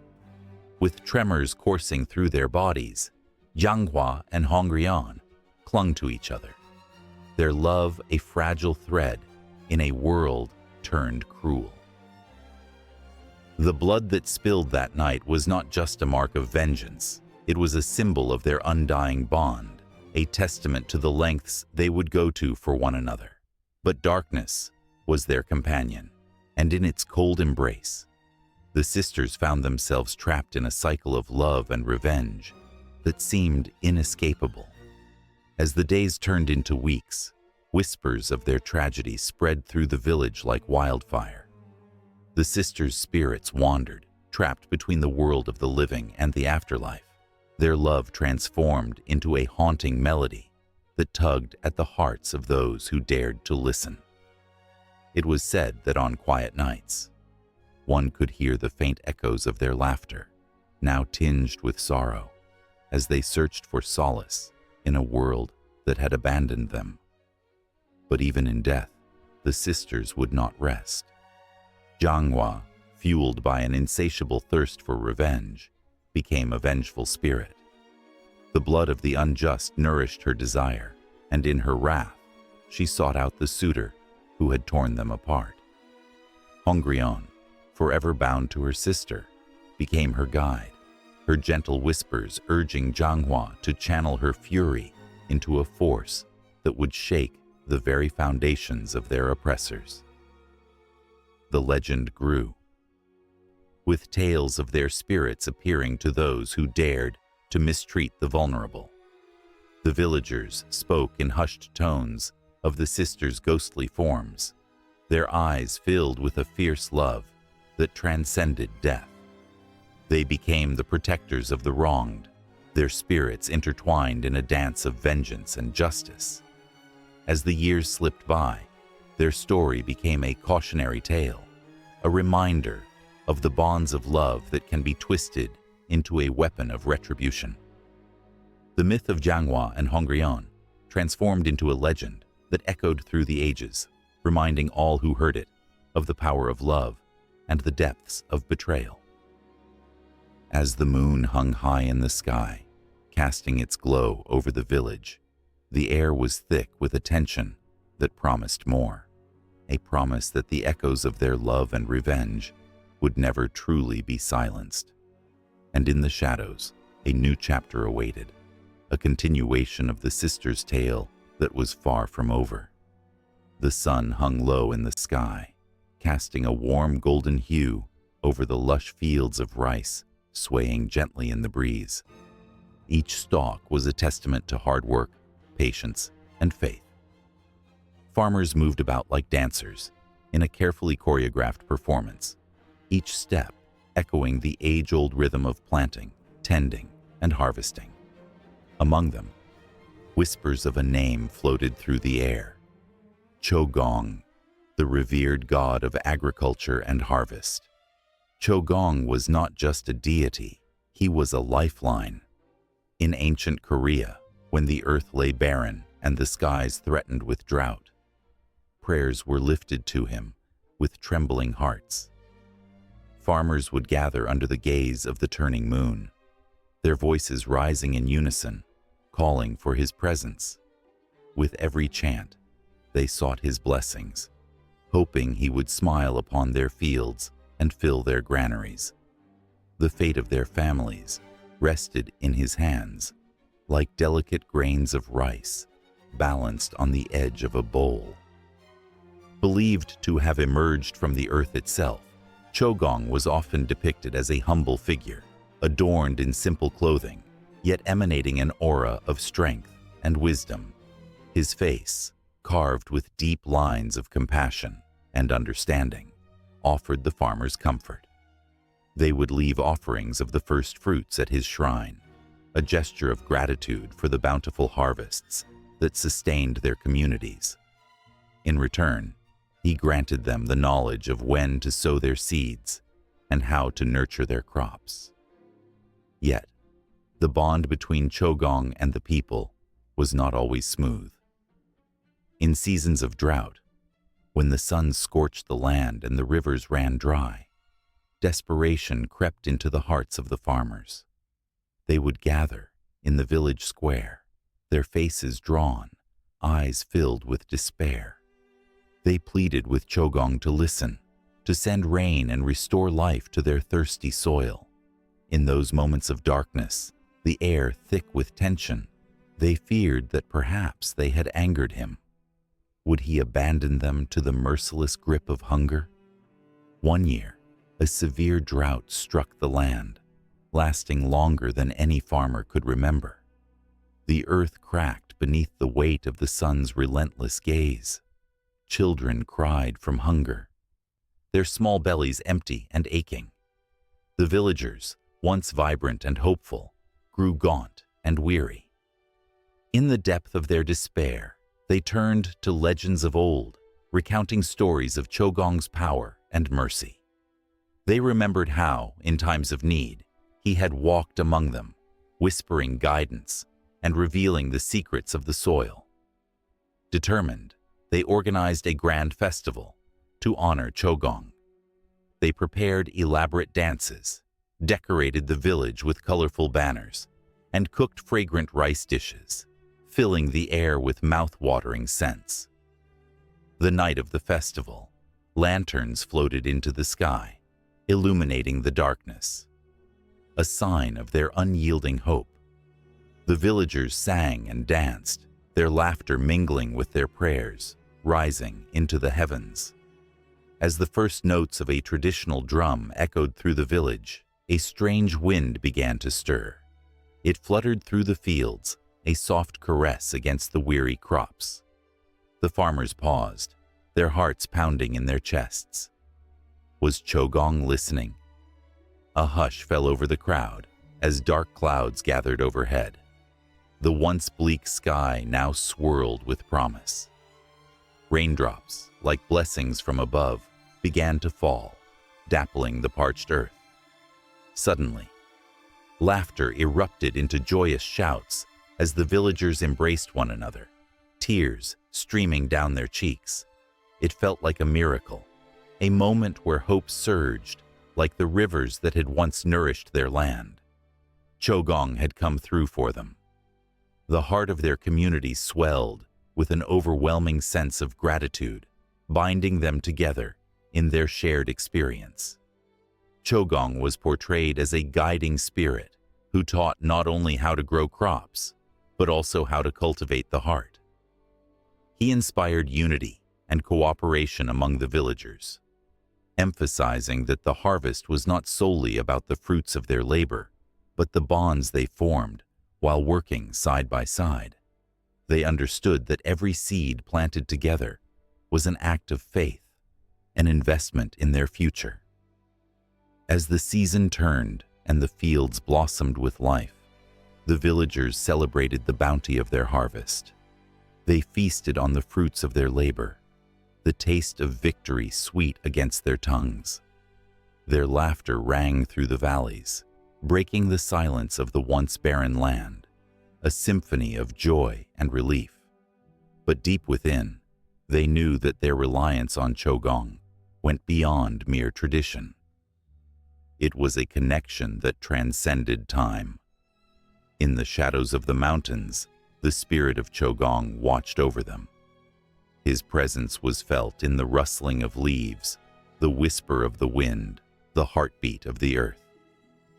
[SPEAKER 1] With tremors coursing through their bodies, Janghwa and Hongrion clung to each other, their love a fragile thread in a world turned cruel. The blood that spilled that night was not just a mark of vengeance, it was a symbol of their undying bond, a testament to the lengths they would go to for one another. But darkness was their companion, and in its cold embrace, the sisters found themselves trapped in a cycle of love and revenge that seemed inescapable. As the days turned into weeks, whispers of their tragedy spread through the village like wildfire. The sisters' spirits wandered, trapped between the world of the living and the afterlife, their love transformed into a haunting melody that tugged at the hearts of those who dared to listen. It was said that on quiet nights, one could hear the faint echoes of their laughter, now tinged with sorrow, as they searched for solace in a world that had abandoned them. But even in death, the sisters would not rest. Jianghua, fueled by an insatiable thirst for revenge, became a vengeful spirit. The blood of the unjust nourished her desire, and in her wrath, she sought out the suitor who had torn them apart. Hongrion, forever bound to her sister, became her guide, her gentle whispers urging Jianghua to channel her fury into a force that would shake the very foundations of their oppressors. The legend grew, with tales of their spirits appearing to those who dared to mistreat the vulnerable. The villagers spoke in hushed tones of the sisters' ghostly forms, their eyes filled with a fierce love that transcended death. They became the protectors of the wronged, their spirits intertwined in a dance of vengeance and justice. As the years slipped by, their story became a cautionary tale, a reminder of the bonds of love that can be twisted into a weapon of retribution. The myth of Jianghua and Hongrion transformed into a legend that echoed through the ages, reminding all who heard it of the power of love and the depths of betrayal. As the moon hung high in the sky, casting its glow over the village, the air was thick with a tension that promised more, a promise that the echoes of their love and revenge would never truly be silenced. And in the shadows, a new chapter awaited, a continuation of the sisters' tale that was far from over. The sun hung low in the sky, casting a warm golden hue over the lush fields of rice swaying gently in the breeze. Each stalk was a testament to hard work, patience, and faith. Farmers moved about like dancers in a carefully choreographed performance, each step echoing the age-old rhythm of planting, tending, and harvesting. Among them, whispers of a name floated through the air: Chogong, the revered god of agriculture and harvest. Chogong was not just a deity, he was a lifeline. In ancient Korea, when the earth lay barren and the skies threatened with drought, prayers were lifted to him with trembling hearts. Farmers would gather under the gaze of the turning moon, their voices rising in unison, calling for his presence. With every chant, they sought his blessings, hoping he would smile upon their fields and fill their granaries. The fate of their families rested in his hands, like delicate grains of rice balanced on the edge of a bowl. Believed to have emerged from the earth itself, Chogong was often depicted as a humble figure, adorned in simple clothing, yet emanating an aura of strength and wisdom. His face, carved with deep lines of compassion and understanding, offered the farmers comfort. They would leave offerings of the first fruits at his shrine, a gesture of gratitude for the bountiful harvests that sustained their communities. In return, he granted them the knowledge of when to sow their seeds and how to nurture their crops. Yet, the bond between Chogong and the people was not always smooth. In seasons of drought, when the sun scorched the land and the rivers ran dry, desperation crept into the hearts of the farmers. They would gather in the village square, their faces drawn, eyes filled with despair. They pleaded with Chogong to listen, to send rain and restore life to their thirsty soil. In those moments of darkness, the air thick with tension, they feared that perhaps they had angered him. Would he abandon them to the merciless grip of hunger? One year, a severe drought struck the land, lasting longer than any farmer could remember. The earth cracked beneath the weight of the sun's relentless gaze. Children cried from hunger, their small bellies empty and aching. The villagers, once vibrant and hopeful, grew gaunt and weary. In the depth of their despair, they turned to legends of old, recounting stories of Chogong's power and mercy. They remembered how, in times of need, he had walked among them, whispering guidance and revealing the secrets of the soil. Determined, they organized a grand festival to honor Chogong. They prepared elaborate dances, decorated the village with colorful banners, and cooked fragrant rice dishes, filling the air with mouth-watering scents. The night of the festival, lanterns floated into the sky, illuminating the darkness, a sign of their unyielding hope. The villagers sang and danced, their laughter mingling with their prayers, rising into the heavens. As the first notes of a traditional drum echoed through the village, a strange wind began to stir. It fluttered through the fields, a soft caress against the weary crops. The farmers paused, their hearts pounding in their chests. Was Chogong listening? A hush fell over the crowd as dark clouds gathered overhead. The once bleak sky now swirled with promise. Raindrops, like blessings from above, began to fall, dappling the parched earth. Suddenly, laughter erupted into joyous shouts as the villagers embraced one another, tears streaming down their cheeks. It felt like a miracle, a moment where hope surged, like the rivers that had once nourished their land. Chogong had come through for them. The heart of their community swelled with an overwhelming sense of gratitude, binding them together in their shared experience. Chogong was portrayed as a guiding spirit who taught not only how to grow crops, but also how to cultivate the heart. He inspired unity and cooperation among the villagers, emphasizing that the harvest was not solely about the fruits of their labor, but the bonds they formed while working side by side. They understood that every seed planted together was an act of faith, an investment in their future. As the season turned and the fields blossomed with life, the villagers celebrated the bounty of their harvest. They feasted on the fruits of their labor, the taste of victory sweet against their tongues. Their laughter rang through the valleys, breaking the silence of the once barren land, a symphony of joy and relief. But deep within, they knew that their reliance on Chogong went beyond mere tradition. It was a connection that transcended time. In the shadows of the mountains, the spirit of Chogong watched over them. His presence was felt in the rustling of leaves, the whisper of the wind, the heartbeat of the earth.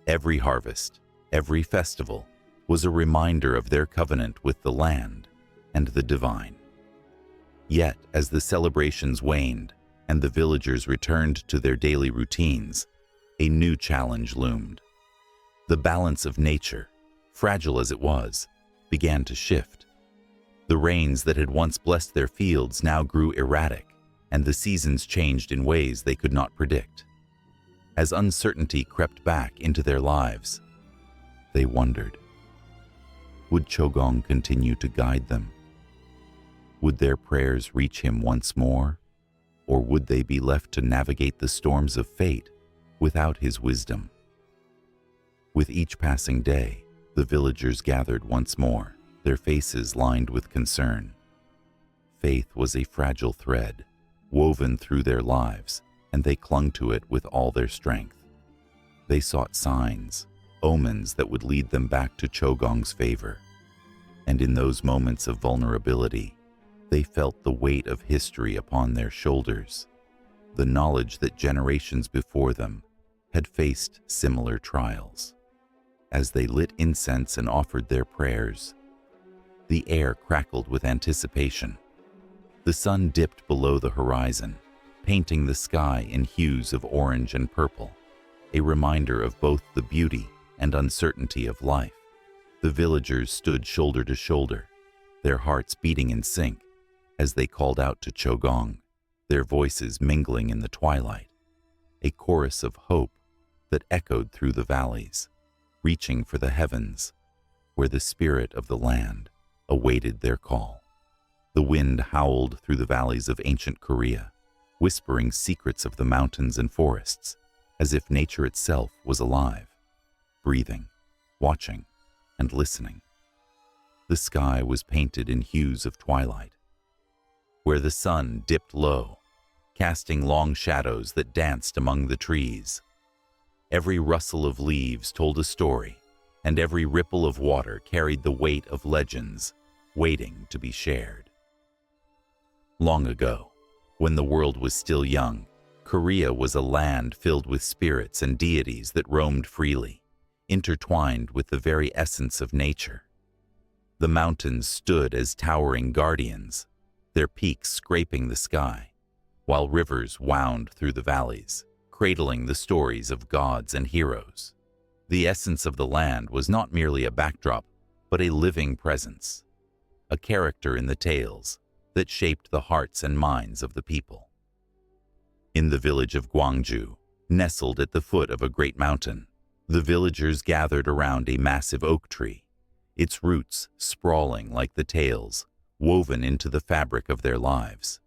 [SPEAKER 1] Every harvest, every festival, was a reminder of their covenant with the land and the divine. Yet, as the celebrations waned and the villagers returned to their daily routines, a new challenge loomed. The balance of nature, fragile as it was, began to shift. The rains that had once blessed their fields now grew erratic, and the seasons changed in ways they could not predict. As uncertainty crept back into their lives, they wondered, would Chogong continue to guide them? Would their prayers reach him once more, or would they be left to navigate the storms of fate without his wisdom? With each passing day, the villagers gathered once more, their faces lined with concern. Faith was a fragile thread, woven through their lives, and they clung to it with all their strength. They sought signs, omens that would lead them back to Chogong's favor. And in those moments of vulnerability, they felt the weight of history upon their shoulders, the knowledge that generations before them had faced similar trials. As they lit incense and offered their prayers, the air crackled with anticipation. The sun dipped below the horizon, painting the sky in hues of orange and purple, a reminder of both the beauty and uncertainty of life. The villagers stood shoulder to shoulder, their hearts beating in sync as they called out to Chogong, their voices mingling in the twilight, a chorus of hope that echoed through the valleys, reaching for the heavens, where the spirit of the land awaited their call. The wind howled through the valleys of ancient Korea, whispering secrets of the mountains and forests, as if nature itself was alive, breathing, watching, and listening. The sky was painted in hues of twilight, where the sun dipped low, casting long shadows that danced among the trees. Every rustle of leaves told a story, and every ripple of water carried the weight of legends waiting to be shared. Long ago, when the world was still young, Korea was a land filled with spirits and deities that roamed freely, intertwined with the very essence of nature. The mountains stood as towering guardians, their peaks scraping the sky, while rivers wound through the valleys, cradling the stories of gods and heroes. The essence of the land was not merely a backdrop, but a living presence, a character in the tales that shaped the hearts and minds of the people. In the village of Gwangju, nestled at the foot of a great mountain, the villagers gathered around a massive oak tree, its roots sprawling like the tales woven into the fabric of their lives.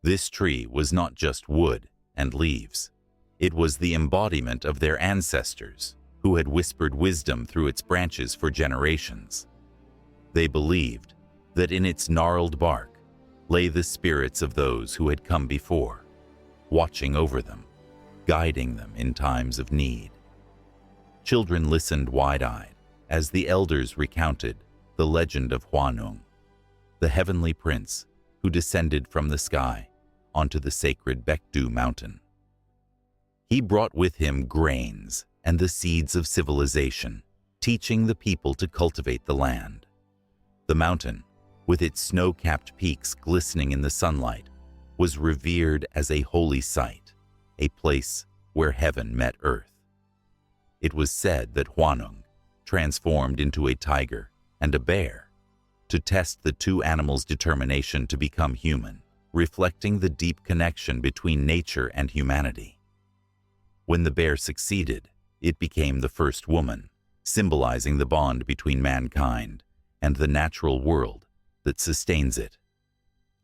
[SPEAKER 1] This tree was not just wood and leaves. It was the embodiment of their ancestors, who had whispered wisdom through its branches for generations. They believed that in its gnarled bark lay the spirits of those who had come before, watching over them, guiding them in times of need. Children listened wide-eyed as the elders recounted the legend of Hwanung, the heavenly prince who descended from the sky onto the sacred Baekdu mountain. He brought with him grains and the seeds of civilization, teaching the people to cultivate the land. The mountain, with its snow-capped peaks glistening in the sunlight, was revered as a holy site, a place where heaven met earth. It was said that Hwanung transformed into a tiger and a bear to test the two animals' determination to become human, reflecting the deep connection between nature and humanity. When the bear succeeded, it became the first woman, symbolizing the bond between mankind and the natural world that sustains it.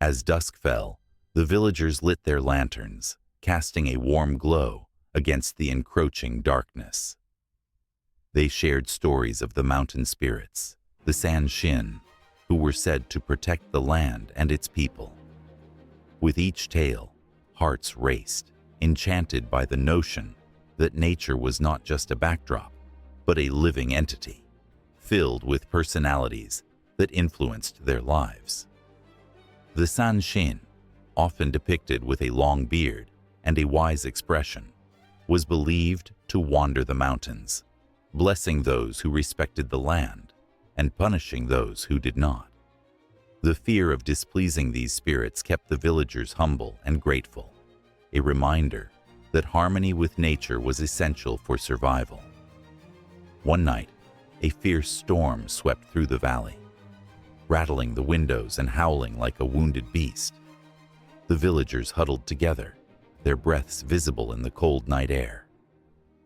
[SPEAKER 1] As dusk fell, the villagers lit their lanterns, casting a warm glow against the encroaching darkness. They shared stories of the mountain spirits, the Sanshin, who were said to protect the land and its people. With each tale, hearts raced, enchanted by the notion that nature was not just a backdrop, but a living entity, filled with personalities that influenced their lives. The Sanshin, often depicted with a long beard and a wise expression, was believed to wander the mountains, blessing those who respected the land and punishing those who did not. The fear of displeasing these spirits kept the villagers humble and grateful, a reminder that harmony with nature was essential for survival. One night, a fierce storm swept through the valley, rattling the windows and howling like a wounded beast. The villagers huddled together, their breaths visible in the cold night air.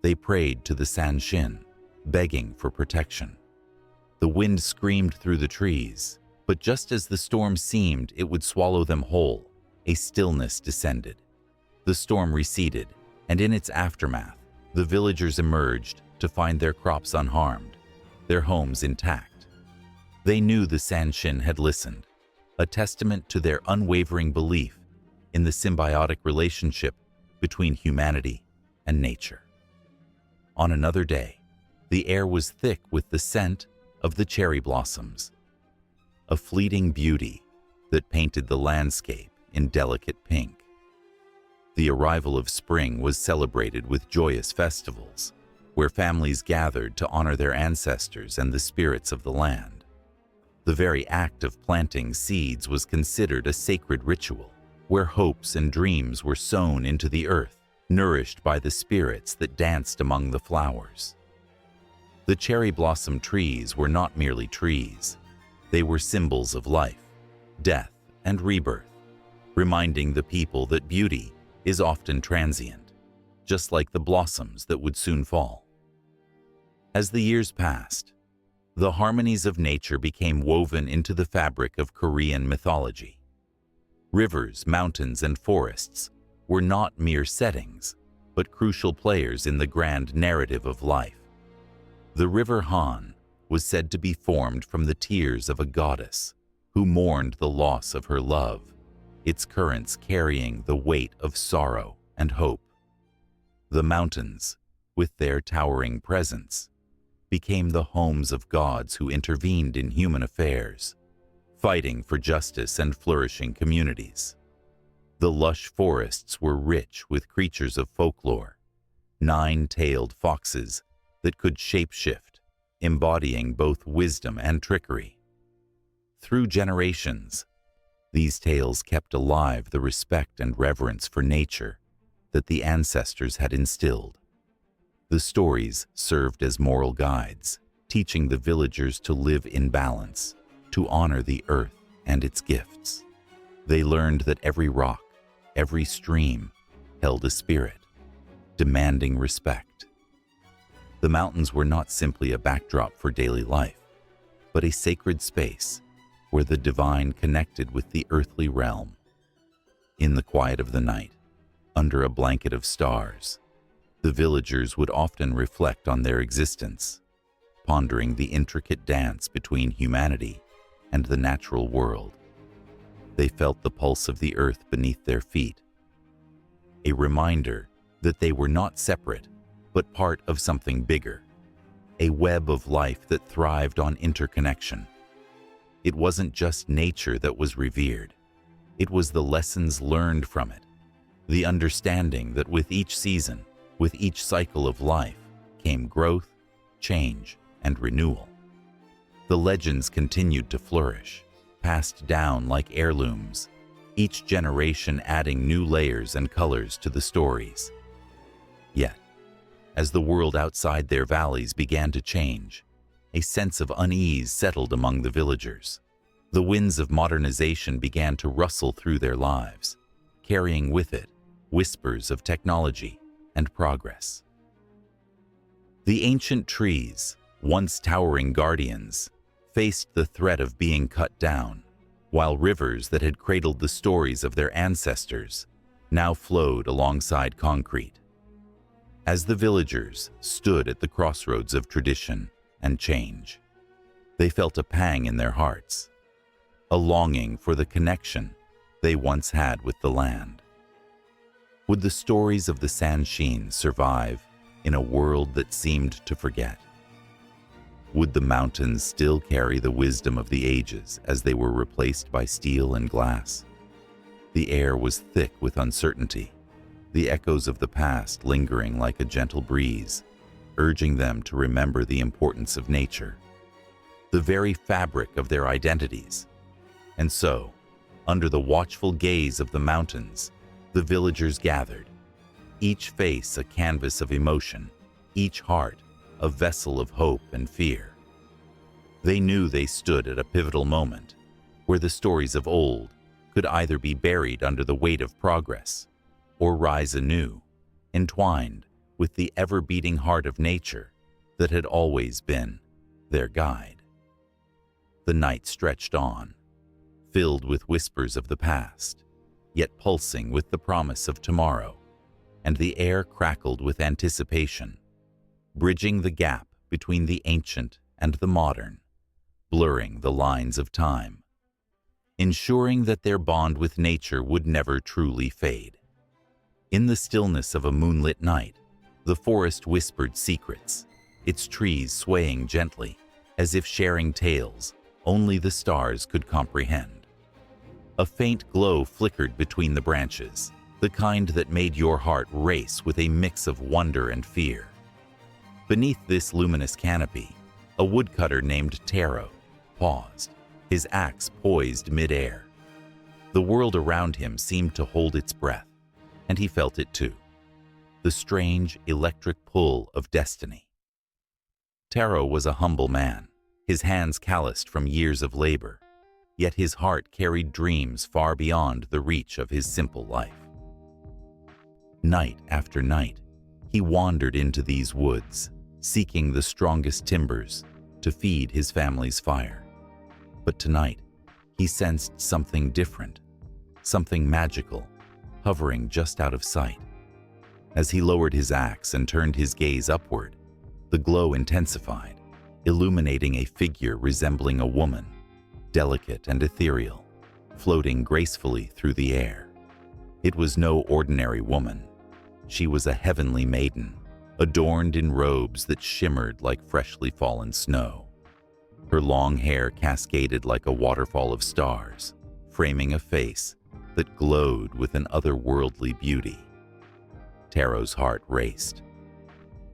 [SPEAKER 1] They prayed to the Sanshin, begging for protection. The wind screamed through the trees, but just as the storm seemed it would swallow them whole, a stillness descended. The storm receded, and in its aftermath, the villagers emerged to find their crops unharmed, their homes intact. They knew the Sanshin had listened, a testament to their unwavering belief in the symbiotic relationship between humanity and nature. On another day, the air was thick with the scent of the cherry blossoms, a fleeting beauty that painted the landscape in delicate pink. The arrival of spring was celebrated with joyous festivals, where families gathered to honor their ancestors and the spirits of the land. The very act of planting seeds was considered a sacred ritual, where hopes and dreams were sown into the earth, nourished by the spirits that danced among the flowers. The cherry blossom trees were not merely trees. They were symbols of life, death, and rebirth, reminding the people that beauty is often transient, just like the blossoms that would soon fall. As the years passed, the harmonies of nature became woven into the fabric of Korean mythology. Rivers, mountains, and forests were not mere settings, but crucial players in the grand narrative of life. The river Han was said to be formed from the tears of a goddess who mourned the loss of her love, its currents carrying the weight of sorrow and hope. The mountains, with their towering presence, became the homes of gods who intervened in human affairs, fighting for justice and flourishing communities. The lush forests were rich with creatures of folklore, nine-tailed foxes that could shapeshift, embodying both wisdom and trickery. Through generations, these tales kept alive the respect and reverence for nature that the ancestors had instilled. The stories served as moral guides, teaching the villagers to live in balance, to honor the earth and its gifts. They learned that every rock, every stream, held a spirit, demanding respect. The mountains were not simply a backdrop for daily life, but a sacred space where the divine connected with the earthly realm. In the quiet of the night, under a blanket of stars, the villagers would often reflect on their existence, pondering the intricate dance between humanity and the natural world. They felt the pulse of the earth beneath their feet, a reminder that they were not separate, but part of something bigger, a web of life that thrived on interconnection. It wasn't just nature that was revered. It was the lessons learned from it, the understanding that with each season, with each cycle of life, came growth, change, and renewal. The legends continued to flourish, passed down like heirlooms, each generation adding new layers and colors to the stories. Yet, as the world outside their valleys began to change, a sense of unease settled among the villagers. The winds of modernization began to rustle through their lives, carrying with it whispers of technology and progress. The ancient trees, once towering guardians, faced the threat of being cut down, while rivers that had cradled the stories of their ancestors now flowed alongside concrete. As the villagers stood at the crossroads of tradition and change, they felt a pang in their hearts, a longing for the connection they once had with the land. Would the stories of the Sanshin survive in a world that seemed to forget? Would the mountains still carry the wisdom of the ages as they were replaced by steel and glass? The air was thick with uncertainty, the echoes of the past lingering like a gentle breeze, urging them to remember the importance of nature, the very fabric of their identities. And so, under the watchful gaze of the mountains, the villagers gathered, each face a canvas of emotion, each heart a vessel of hope and fear. They knew they stood at a pivotal moment, where the stories of old could either be buried under the weight of progress or rise anew, entwined with the ever-beating heart of nature that had always been their guide. The night stretched on, filled with whispers of the past, yet pulsing with the promise of tomorrow, and the air crackled with anticipation, bridging the gap between the ancient and the modern, blurring the lines of time, ensuring that their bond with nature would never truly fade. In the stillness of a moonlit night, the forest whispered secrets, its trees swaying gently, as if sharing tales only the stars could comprehend. A faint glow flickered between the branches, the kind that made your heart race with a mix of wonder and fear. Beneath this luminous canopy, a woodcutter named Taro paused, his axe poised mid-air. The world around him seemed to hold its breath, and he felt it too. The strange, electric pull of destiny. Taro was a humble man, his hands calloused from years of labor, yet his heart carried dreams far beyond the reach of his simple life. Night after night, he wandered into these woods, seeking the strongest timbers to feed his family's fire. But tonight, he sensed something different, something magical, hovering just out of sight. As he lowered his axe and turned his gaze upward, the glow intensified, illuminating a figure resembling a woman, delicate and ethereal, floating gracefully through the air. It was no ordinary woman. She was a heavenly maiden, adorned in robes that shimmered like freshly fallen snow. Her long hair cascaded like a waterfall of stars, framing a face that glowed with an otherworldly beauty. Taro's heart raced,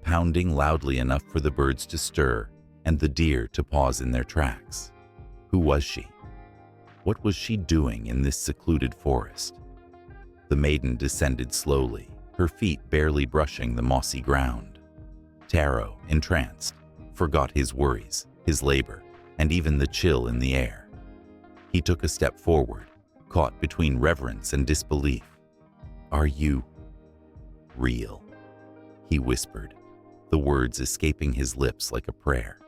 [SPEAKER 1] pounding loudly enough for the birds to stir and the deer to pause in their tracks. Who was she? What was she doing in this secluded forest? The maiden descended slowly, her feet barely brushing the mossy ground. Taro, entranced, forgot his worries, his labor, and even the chill in the air. He took a step forward, caught between reverence and disbelief. "Are you real?" he whispered, the words escaping his lips like a prayer.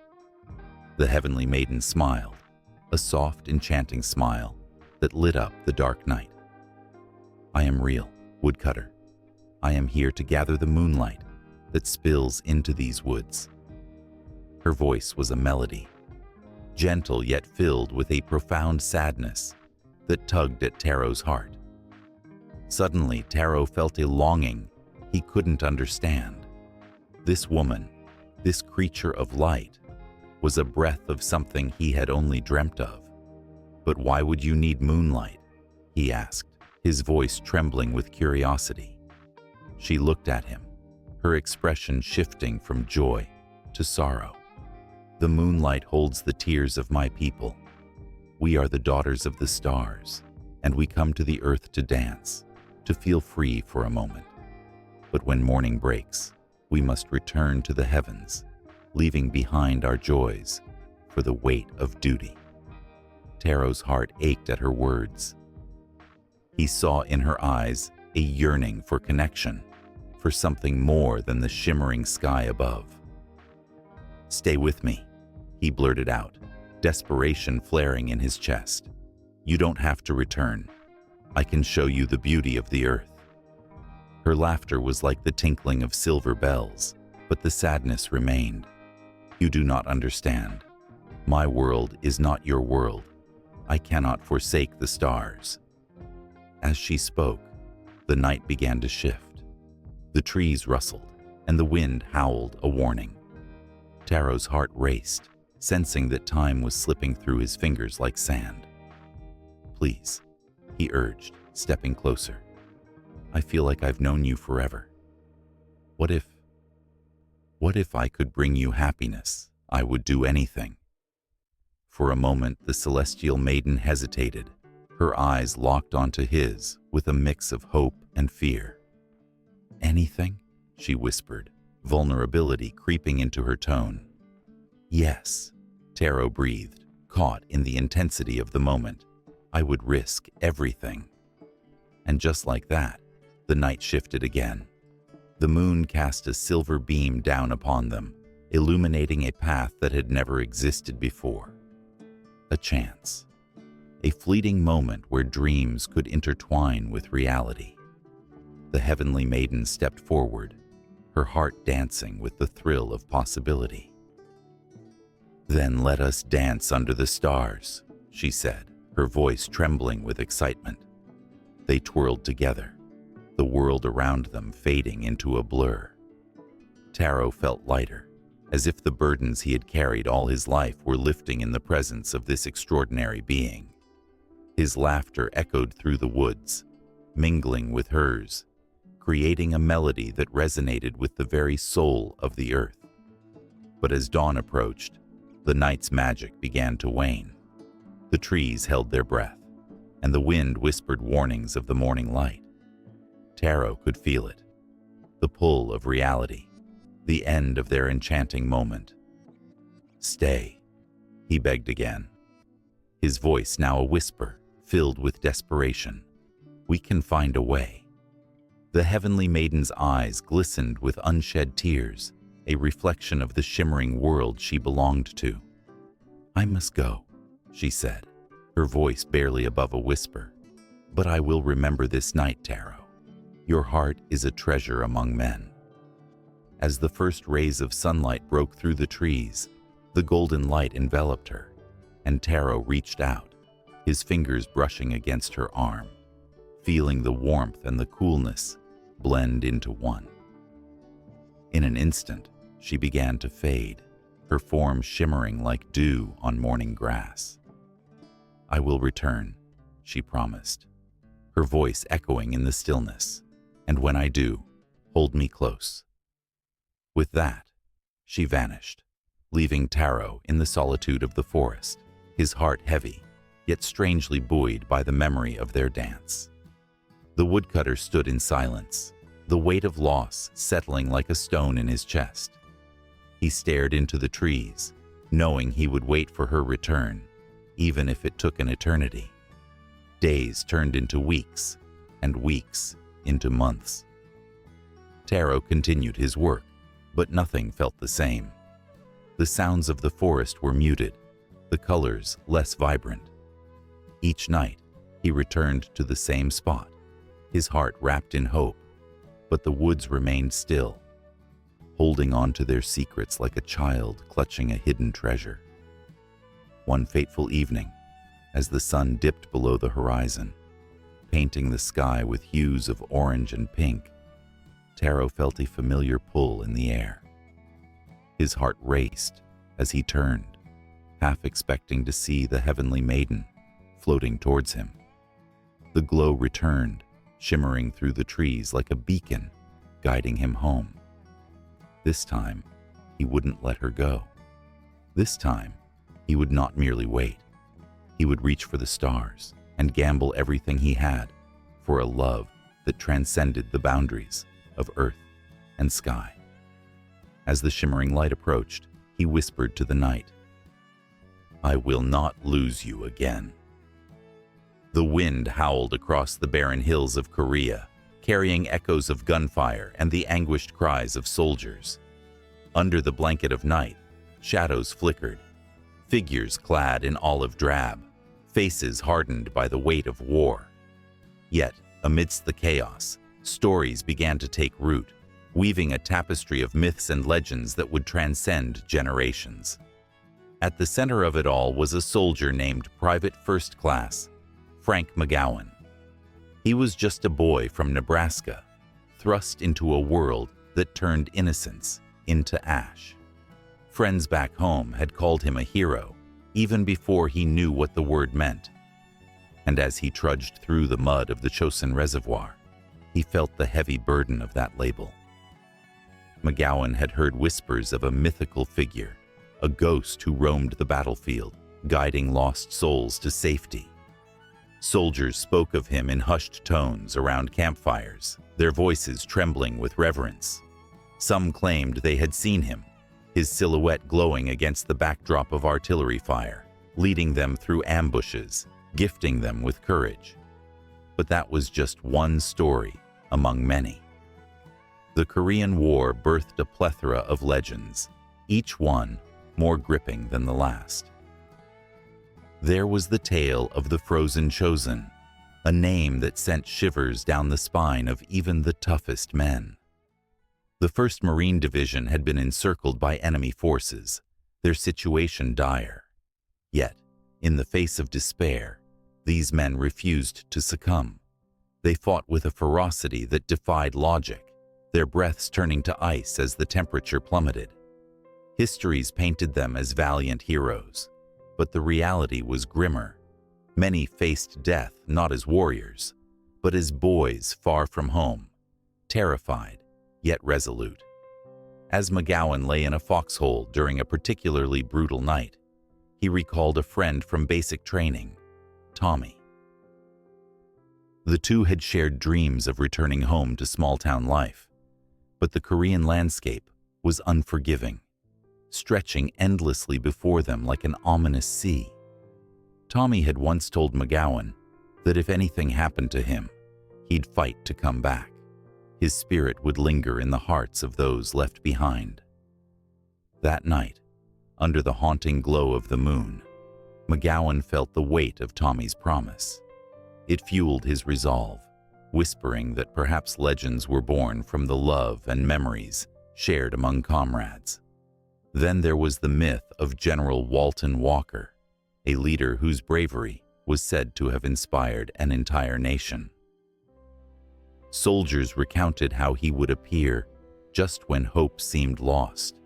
[SPEAKER 1] The heavenly maiden smiled, a soft, enchanting smile that lit up the dark night. "I am real, woodcutter. I am here to gather the moonlight that spills into these woods." Her voice was a melody, gentle yet filled with a profound sadness that tugged at Taro's heart. Suddenly, Taro felt a longing he couldn't understand. This woman, this creature of light, was a breath of something he had only dreamt of. "But why would you need moonlight?" he asked, his voice trembling with curiosity. She looked at him, her expression shifting from joy to sorrow. "The moonlight holds the tears of my people. We are the daughters of the stars, and we come to the earth to dance, to feel free for a moment. But when morning breaks, we must return to the heavens, leaving behind our joys for the weight of duty." Taro's heart ached at her words. He saw in her eyes a yearning for connection, for something more than the shimmering sky above. "Stay with me," he blurted out, desperation flaring in his chest. "You don't have to return. I can show you the beauty of the earth." Her laughter was like the tinkling of silver bells, but the sadness remained. "You do not understand. My world is not your world. I cannot forsake the stars." As she spoke, the night began to shift. The trees rustled, and the wind howled a warning. Taro's heart raced, sensing that time was slipping through his fingers like sand. "Please," he urged, stepping closer. "I feel like I've known you forever. What if I could bring you happiness? I would do anything." For a moment, the celestial maiden hesitated, her eyes locked onto his with a mix of hope and fear. "Anything?" she whispered, vulnerability creeping into her tone. "Yes," Taro breathed, caught in the intensity of the moment. "I would risk everything." And just like that, the night shifted again. The moon cast a silver beam down upon them, illuminating a path that had never existed before. A chance. A fleeting moment where dreams could intertwine with reality. The heavenly maiden stepped forward, her heart dancing with the thrill of possibility. "Then let us dance under the stars," she said, her voice trembling with excitement. They twirled together, the world around them fading into a blur. Taro felt lighter, as if the burdens he had carried all his life were lifting in the presence of this extraordinary being. His laughter echoed through the woods, mingling with hers, creating a melody that resonated with the very soul of the earth. But as dawn approached, the night's magic began to wane. The trees held their breath, and the wind whispered warnings of the morning light. Taro could feel it, the pull of reality, the end of their enchanting moment. "Stay," he begged again, his voice now a whisper, filled with desperation. "We can find a way." The heavenly maiden's eyes glistened with unshed tears, a reflection of the shimmering world she belonged to. "I must go," she said, her voice barely above a whisper. "But I will remember this night, Taro. Your heart is a treasure among men." As the first rays of sunlight broke through the trees, the golden light enveloped her, and Taro reached out, his fingers brushing against her arm, feeling the warmth and the coolness blend into one. In an instant, she began to fade, her form shimmering like dew on morning grass. "I will return," she promised, her voice echoing in the stillness. "And when I do, hold me close." With that, she vanished, leaving Taro in the solitude of the forest, his heart heavy, yet strangely buoyed by the memory of their dance. The woodcutter stood in silence, the weight of loss settling like a stone in his chest. He stared into the trees, knowing he would wait for her return, even if it took an eternity. Days turned into weeks, and weeks into months. Taro continued his work, but nothing felt the same. The sounds of the forest were muted, the colors less vibrant. Each night, he returned to the same spot, his heart wrapped in hope, but the woods remained still, holding on to their secrets like a child clutching a hidden treasure. One fateful evening, as the sun dipped below the horizon, painting the sky with hues of orange and pink, Taro felt a familiar pull in the air. His heart raced as he turned, half expecting to see the heavenly maiden floating towards him. The glow returned, shimmering through the trees like a beacon, guiding him home. This time, he wouldn't let her go. This time, he would not merely wait. He would reach for the stars and gamble everything he had for a love that transcended the boundaries of earth and sky. As the shimmering light approached, he whispered to the night, "I will not lose you again." The wind howled across the barren hills of Korea, carrying echoes of gunfire and the anguished cries of soldiers. Under the blanket of night, shadows flickered, figures clad in olive drab, faces hardened by the weight of war. Yet, amidst the chaos, stories began to take root, weaving a tapestry of myths and legends that would transcend generations. At the center of it all was a soldier named Private First Class Frank McGowan. He was just a boy from Nebraska, thrust into a world that turned innocence into ash. Friends back home had called him a hero, even before he knew what the word meant. And as he trudged through the mud of the Chosin Reservoir, he felt the heavy burden of that label. McGowan had heard whispers of a mythical figure, a ghost who roamed the battlefield, guiding lost souls to safety. Soldiers spoke of him in hushed tones around campfires, their voices trembling with reverence. Some claimed they had seen him, his silhouette glowing against the backdrop of artillery fire, leading them through ambushes, gifting them with courage. But that was just one story among many. The Korean War birthed a plethora of legends, each one more gripping than the last. There was the tale of the Frozen Chosen, a name that sent shivers down the spine of even the toughest men. The 1st Marine Division had been encircled by enemy forces, their situation dire. Yet, in the face of despair, these men refused to succumb. They fought with a ferocity that defied logic, their breaths turning to ice as the temperature plummeted. Histories painted them as valiant heroes, but the reality was grimmer. Many faced death not as warriors, but as boys far from home, terrified, yet resolute. As McGowan lay in a foxhole during a particularly brutal night, he recalled a friend from basic training, Tommy. The two had shared dreams of returning home to small-town life, but the Korean landscape was unforgiving, stretching endlessly before them like an ominous sea. Tommy had once told McGowan that if anything happened to him, he'd fight to come back. His spirit would linger in the hearts of those left behind. That night, under the haunting glow of the moon, McGowan felt the weight of Tommy's promise. It fueled his resolve, whispering that perhaps legends were born from the love and memories shared among comrades. Then there was the myth of General Walton Walker, a leader whose bravery was said to have inspired an entire nation. Soldiers recounted how he would appear just when hope seemed lost,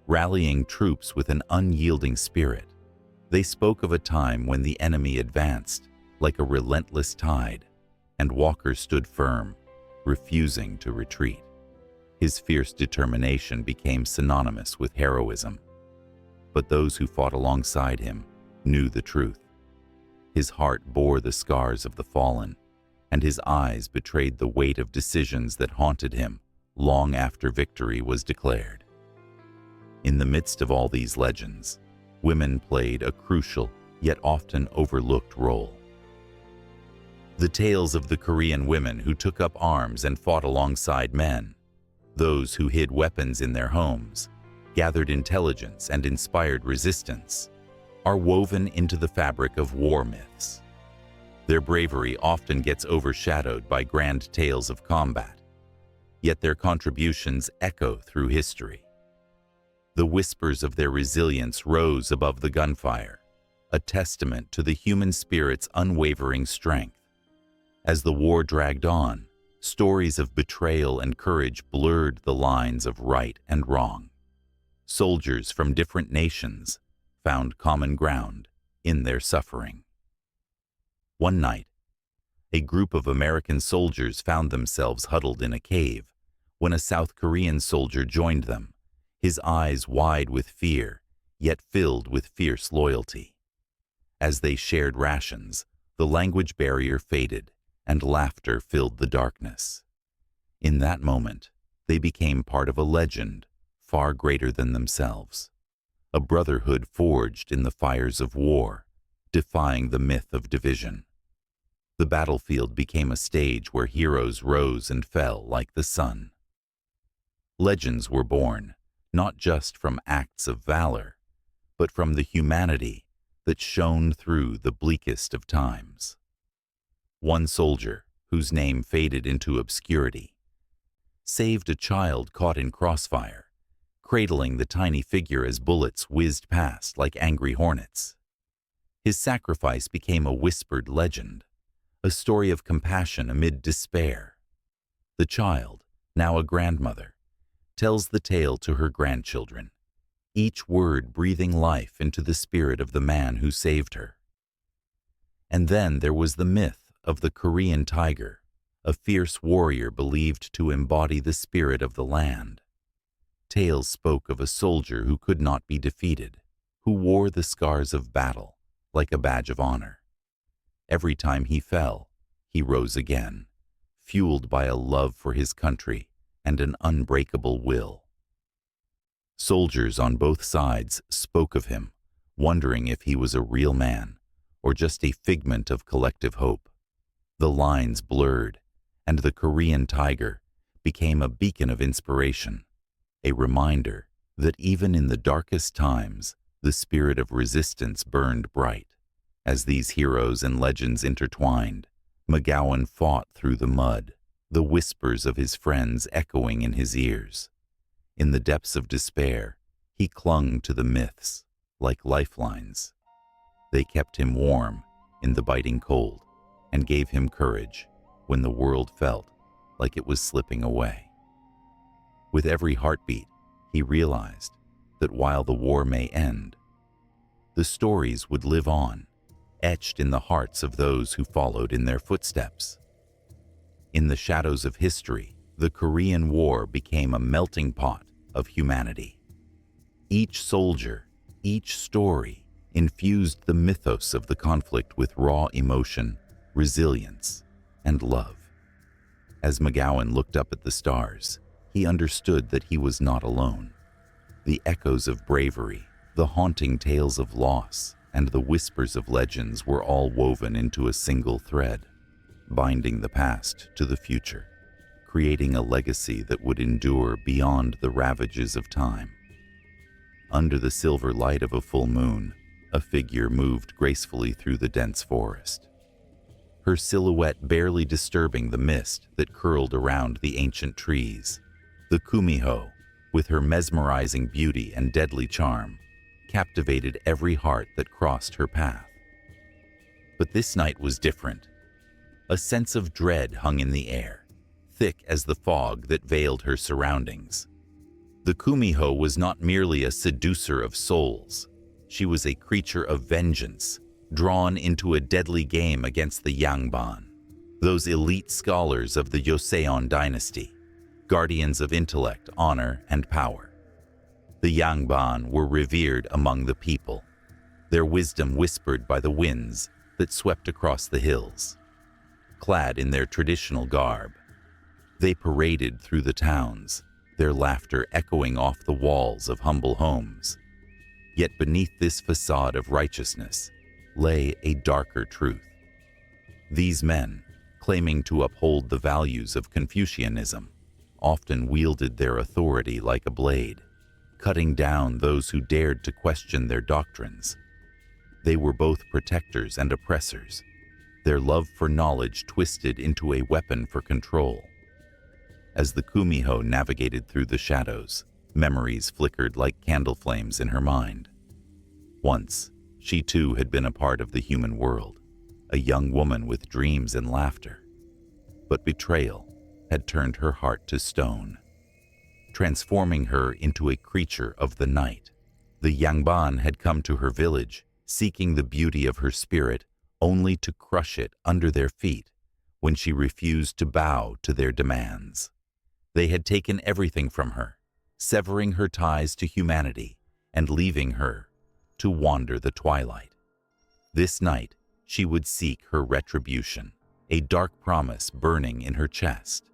[SPEAKER 1] rallying troops with an unyielding spirit. They spoke of a time when the enemy advanced like a relentless tide, and Walker stood firm, refusing to retreat. His fierce determination became synonymous with heroism. But those who fought alongside him knew the truth. His heart bore the scars of the fallen, and his eyes betrayed the weight of decisions that haunted him long after victory was declared. In the midst of all these legends, women played a crucial yet often overlooked role. The tales of the Korean women who took up arms and fought alongside men, those who hid weapons in their homes, gathered intelligence and inspired resistance, are woven into the fabric of war myths. Their bravery often gets overshadowed by grand tales of combat, yet their contributions echo through history. The whispers of their resilience rose above the gunfire, a testament to the human spirit's unwavering strength. As the war dragged on, stories of betrayal and courage blurred the lines of right and wrong. Soldiers from different nations found common ground in their suffering. One night, a group of American soldiers found themselves huddled in a cave when a South Korean soldier joined them, his eyes wide with fear, yet filled with fierce loyalty. As they shared rations, the language barrier faded, and laughter filled the darkness. In that moment, they became part of a legend far greater than themselves, a brotherhood forged in the fires of war, defying the myth of division. The battlefield became a stage where heroes rose and fell like the sun. Legends were born, not just from acts of valor, but from the humanity that shone through the bleakest of times. One soldier, whose name faded into obscurity, saved a child caught in crossfire, cradling the tiny figure as bullets whizzed past like angry hornets. His sacrifice became a whispered legend, a story of compassion amid despair. The child, now a grandmother, tells the tale to her grandchildren, each word breathing life into the spirit of the man who saved her. And then there was the myth of the Korean tiger, a fierce warrior believed to embody the spirit of the land. Tales spoke of a soldier who could not be defeated, who wore the scars of battle like a badge of honor. Every time he fell, he rose again, fueled by a love for his country and an unbreakable will. Soldiers on both sides spoke of him, wondering if he was a real man or just a figment of collective hope. The lines blurred, and the Korean tiger became a beacon of inspiration, a reminder that even in the darkest times, the spirit of resistance burned bright. As these heroes and legends intertwined, McGowan fought through the mud, the whispers of his friends echoing in his ears. In the depths of despair, he clung to the myths like lifelines. They kept him warm in the biting cold, and gave him courage when the world felt like it was slipping away. With every heartbeat, he realized that while the war may end, the stories would live on, etched in the hearts of those who followed in their footsteps. In the shadows of history, the Korean War became a melting pot of humanity. Each soldier, each story, infused the mythos of the conflict with raw emotion, resilience, and love. As McGowan looked up at the stars, he understood that he was not alone. The echoes of bravery, the haunting tales of loss, and the whispers of legends were all woven into a single thread, binding the past to the future, creating a legacy that would endure beyond the ravages of time. Under the silver light of a full moon, a figure moved gracefully through the dense forest, her silhouette barely disturbing the mist that curled around the ancient trees. The Kumiho, with her mesmerizing beauty and deadly charm, captivated every heart that crossed her path. But this night was different. A sense of dread hung in the air, thick as the fog that veiled her surroundings. The Kumiho was not merely a seducer of souls. She was a creature of vengeance, drawn into a deadly game against the Yangban, those elite scholars of the Joseon dynasty, guardians of intellect, honor, and power. The Yangban were revered among the people, their wisdom whispered by the winds that swept across the hills. Clad in their traditional garb, they paraded through the towns, their laughter echoing off the walls of humble homes. Yet beneath this facade of righteousness lay a darker truth. These men, claiming to uphold the values of Confucianism, often wielded their authority like a blade, cutting down those who dared to question their doctrines. They were both protectors and oppressors, their love for knowledge twisted into a weapon for control. As the Kumiho navigated through the shadows, memories flickered like candle flames in her mind. Once, she too had been a part of the human world, a young woman with dreams and laughter. But betrayal had turned her heart to stone, transforming her into a creature of the night. The Yangban had come to her village, seeking the beauty of her spirit, only to crush it under their feet when she refused to bow to their demands. They had taken everything from her, severing her ties to humanity and leaving her to wander the twilight. This night, she would seek her retribution, a dark promise burning in her chest.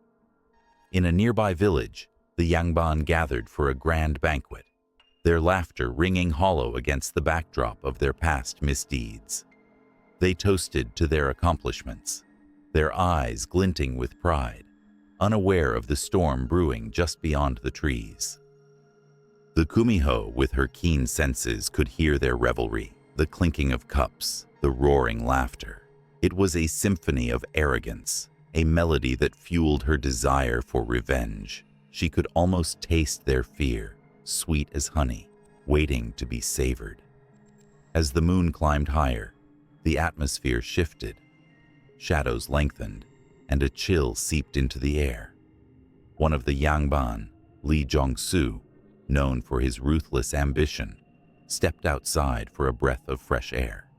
[SPEAKER 1] In a nearby village, the Yangban gathered for a grand banquet, their laughter ringing hollow against the backdrop of their past misdeeds. They toasted to their accomplishments, their eyes glinting with pride, unaware of the storm brewing just beyond the trees. The Kumiho, with her keen senses, could hear their revelry, the clinking of cups, the roaring laughter. It was a symphony of arrogance, a melody that fueled her desire for revenge. She could almost taste their fear, sweet as honey, waiting to be savored. As the moon climbed higher, the atmosphere shifted, shadows lengthened, and a chill seeped into the air. One of the Yangban, Lee Jong-soo, known for his ruthless ambition, stepped outside for a breath of fresh air.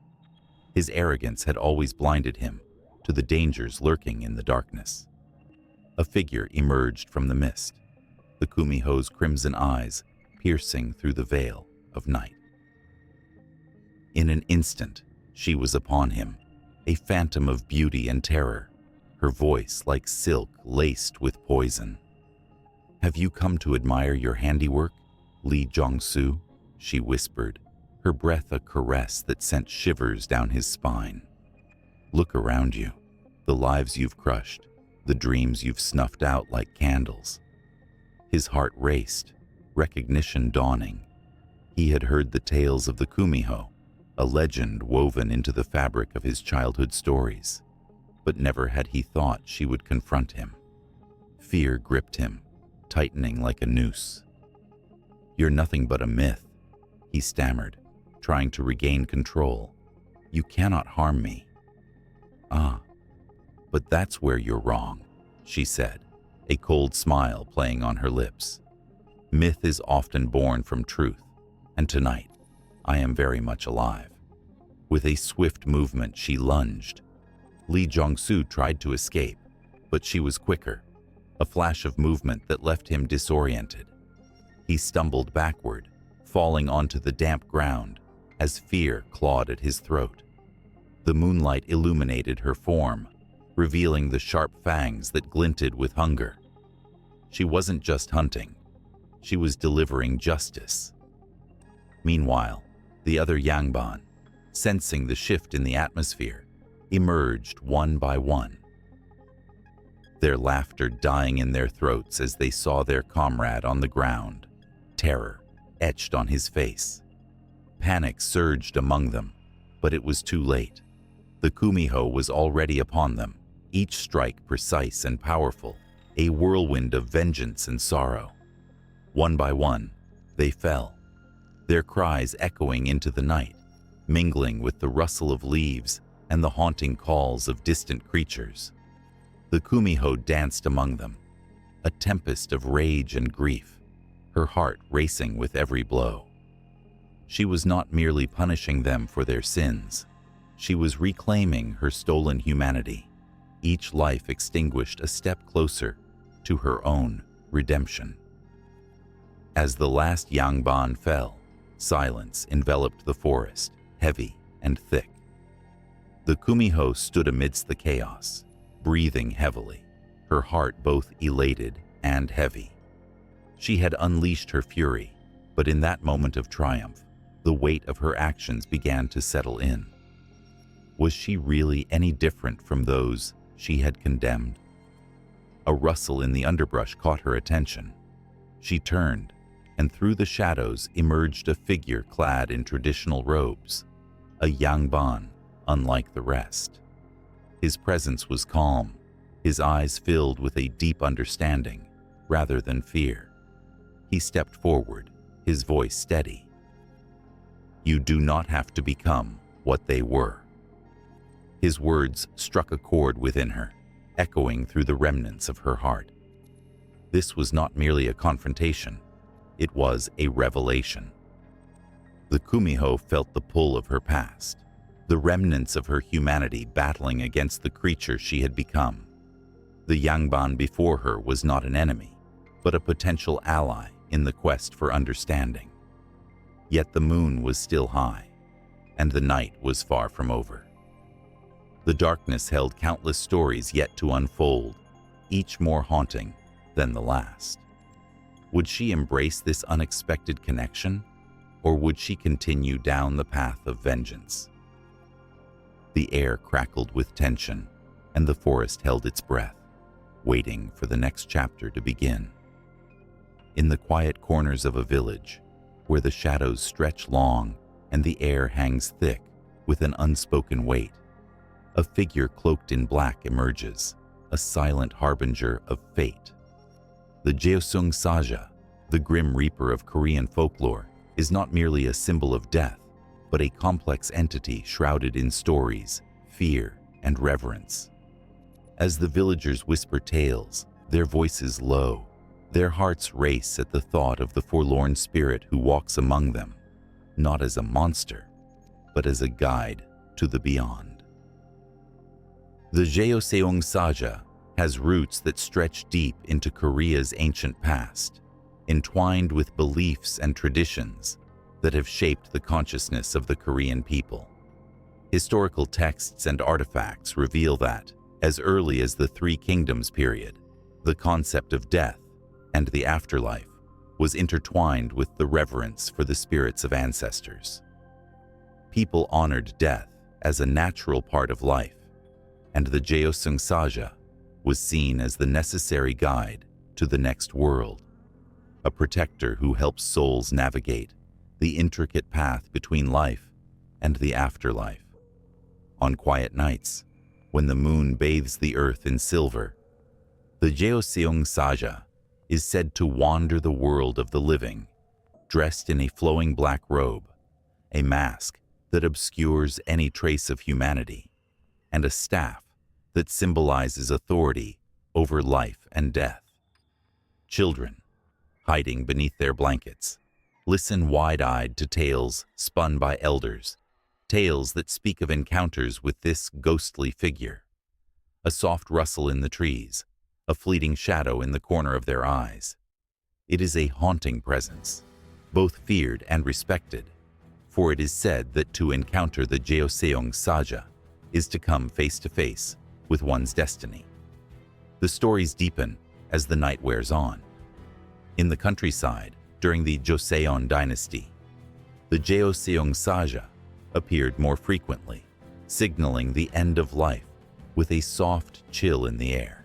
[SPEAKER 1] His arrogance had always blinded him to the dangers lurking in the darkness. A figure emerged from the mist, the Kumiho's crimson eyes piercing through the veil of night. In an instant, she was upon him, a phantom of beauty and terror, her voice like silk laced with poison. "Have you come to admire your handiwork, Lee Jong-soo?" she whispered, her breath a caress that sent shivers down his spine. "Look around you, the lives you've crushed, the dreams you've snuffed out like candles." His heart raced, recognition dawning. He had heard the tales of the Kumiho, a legend woven into the fabric of his childhood stories, but never had he thought she would confront him. Fear gripped him, tightening like a noose. "You're nothing but a myth," he stammered, trying to regain control. "You cannot harm me." "Ah, but that's where you're wrong," she said, a cold smile playing on her lips. "Myth is often born from truth, and tonight I am very much alive." With a swift movement, she lunged. Li Jiangsu tried to escape, but she was quicker, a flash of movement that left him disoriented. He stumbled backward, falling onto the damp ground as fear clawed at his throat. The moonlight illuminated her form, revealing the sharp fangs that glinted with hunger. She wasn't just hunting, she was delivering justice. Meanwhile, the other Yangban, sensing the shift in the atmosphere, emerged one by one. Their laughter dying in their throats as they saw their comrade on the ground, terror etched on his face. Panic surged among them, but it was too late. The Kumiho was already upon them, each strike precise and powerful, a whirlwind of vengeance and sorrow. One by one, they fell, their cries echoing into the night, mingling with the rustle of leaves and the haunting calls of distant creatures. The Kumiho danced among them, a tempest of rage and grief, her heart racing with every blow. She was not merely punishing them for their sins, she was reclaiming her stolen humanity, each life extinguished a step closer to her own redemption. As the last Yangban fell, silence enveloped the forest, heavy and thick. The Kumiho stood amidst the chaos, breathing heavily, her heart both elated and heavy. She had unleashed her fury, but in that moment of triumph, the weight of her actions began to settle in. Was she really any different from those she had condemned? A rustle in the underbrush caught her attention. She turned, and through the shadows emerged a figure clad in traditional robes, a Yangban unlike the rest. His presence was calm, his eyes filled with a deep understanding rather than fear. He stepped forward, his voice steady. "You do not have to become what they were." His words struck a chord within her, echoing through the remnants of her heart. This was not merely a confrontation, it was a revelation. The Kumiho felt the pull of her past, the remnants of her humanity battling against the creature she had become. The Yangban before her was not an enemy, but a potential ally in the quest for understanding. Yet the moon was still high, and the night was far from over. The darkness held countless stories yet to unfold, each more haunting than the last. Would she embrace this unexpected connection, or would she continue down the path of vengeance? The air crackled with tension, and the forest held its breath, waiting for the next chapter to begin. In the quiet corners of a village, where the shadows stretch long and the air hangs thick with an unspoken weight, a figure cloaked in black emerges, a silent harbinger of fate. The Jeosung Saja, the grim reaper of Korean folklore, is not merely a symbol of death, but a complex entity shrouded in stories, fear, and reverence. As the villagers whisper tales, their voices low, their hearts race at the thought of the forlorn spirit who walks among them, not as a monster, but as a guide to the beyond. The Jeoseong Saja has roots that stretch deep into Korea's ancient past, entwined with beliefs and traditions that have shaped the consciousness of the Korean people. Historical texts and artifacts reveal that, as early as the Three Kingdoms period, the concept of death and the afterlife was intertwined with the reverence for the spirits of ancestors. People honored death as a natural part of life, and the Jeosung Saja was seen as the necessary guide to the next world, a protector who helps souls navigate the intricate path between life and the afterlife. On quiet nights, when the moon bathes the earth in silver, the Jeoseong Saja is said to wander the world of the living, dressed in a flowing black robe, a mask that obscures any trace of humanity, and a staff that symbolizes authority over life and death. Children, hiding beneath their blankets, Listen wide-eyed to tales spun by elders, tales that speak of encounters with this ghostly figure. A soft rustle in the trees, a fleeting shadow in the corner of their eyes. It is a haunting presence, both feared and respected, for it is said that to encounter the Jeoseong Saja is to come face to face with one's destiny. The stories deepen as the night wears on. In the countryside, during the Joseon dynasty, the Jeoseong Saja appeared more frequently, signaling the end of life with a soft chill in the air.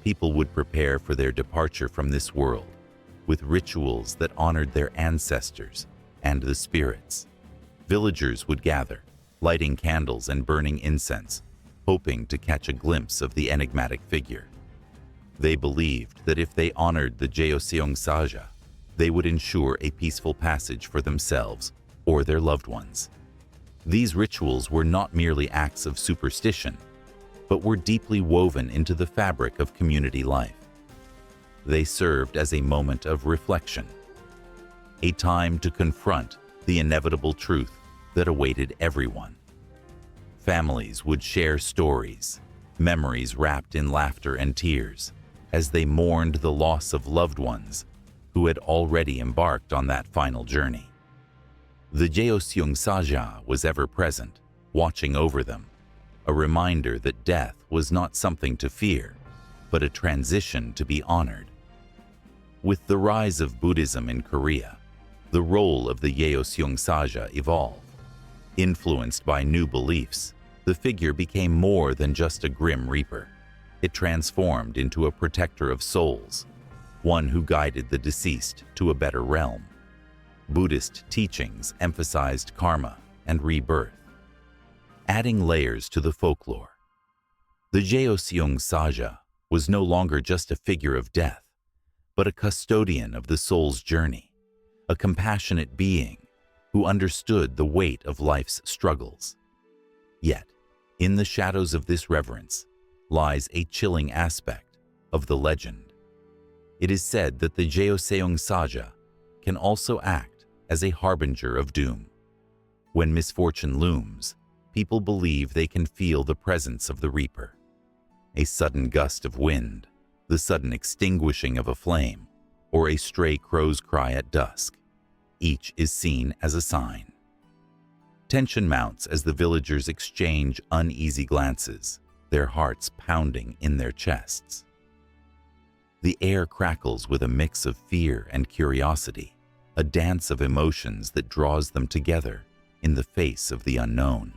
[SPEAKER 1] People would prepare for their departure from this world with rituals that honored their ancestors and the spirits. Villagers would gather, lighting candles and burning incense, hoping to catch a glimpse of the enigmatic figure. They believed that if they honored the Jeoseong Saja, they would ensure a peaceful passage for themselves or their loved ones. These rituals were not merely acts of superstition, but were deeply woven into the fabric of community life. They served as a moment of reflection, a time to confront the inevitable truth that awaited everyone. Families would share stories, memories wrapped in laughter and tears, as they mourned the loss of loved ones who had already embarked on that final journey. The Jeoseong Saja was ever present, watching over them, a reminder that death was not something to fear, but a transition to be honored. With the rise of Buddhism in Korea, the role of the Jeoseong Saja evolved. Influenced by new beliefs, the figure became more than just a grim reaper. It transformed into a protector of souls, one who guided the deceased to a better realm. Buddhist teachings emphasized karma and rebirth, adding layers to the folklore. The Jeoseong Saja was no longer just a figure of death, but a custodian of the soul's journey, a compassionate being who understood the weight of life's struggles. Yet, in the shadows of this reverence lies a chilling aspect of the legend. It is said that the Jeoseong Saja can also act as a harbinger of doom. When misfortune looms, people believe they can feel the presence of the reaper. A sudden gust of wind, the sudden extinguishing of a flame, or a stray crow's cry at dusk, each is seen as a sign. Tension mounts as the villagers exchange uneasy glances, their hearts pounding in their chests. The air crackles with a mix of fear and curiosity, a dance of emotions that draws them together in the face of the unknown.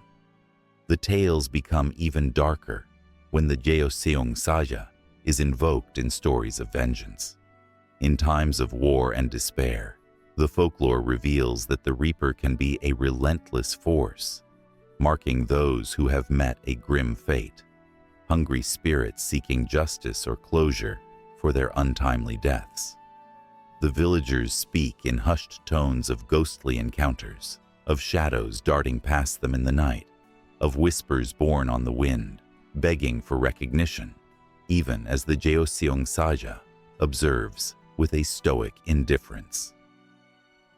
[SPEAKER 1] The tales become even darker when the Jeoseong Saja is invoked in stories of vengeance. In times of war and despair, the folklore reveals that the Reaper can be a relentless force, marking those who have met a grim fate, hungry spirits seeking justice or closure for their untimely deaths. The villagers speak in hushed tones of ghostly encounters, of shadows darting past them in the night, of whispers borne on the wind, begging for recognition, even as the Jeoseong Saja observes with a stoic indifference.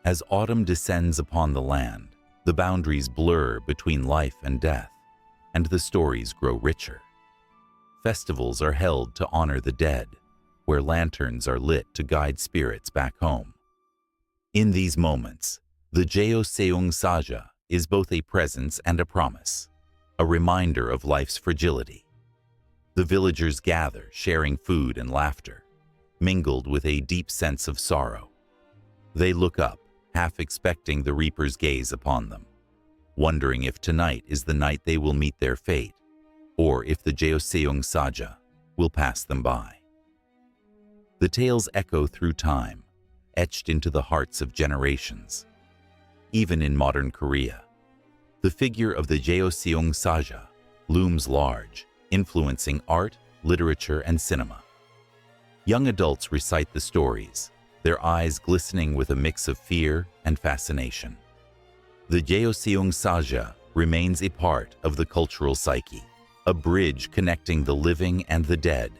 [SPEAKER 1] As autumn descends upon the land, the boundaries blur between life and death, and the stories grow richer. Festivals are held to honor the dead, where lanterns are lit to guide spirits back home. In these moments, the Jeoseong Saja is both a presence and a promise, a reminder of life's fragility. The villagers gather, sharing food and laughter, mingled with a deep sense of sorrow. They look up, half expecting the Reaper's gaze upon them, wondering if tonight is the night they will meet their fate, or if the Jeoseong Saja will pass them by. The tales echo through time, etched into the hearts of generations. Even in modern Korea, the figure of the Jeoseong Saja looms large, influencing art, literature, and cinema. Young adults recite the stories, their eyes glistening with a mix of fear and fascination. The Jeoseong Saja remains a part of the cultural psyche, a bridge connecting the living and the dead,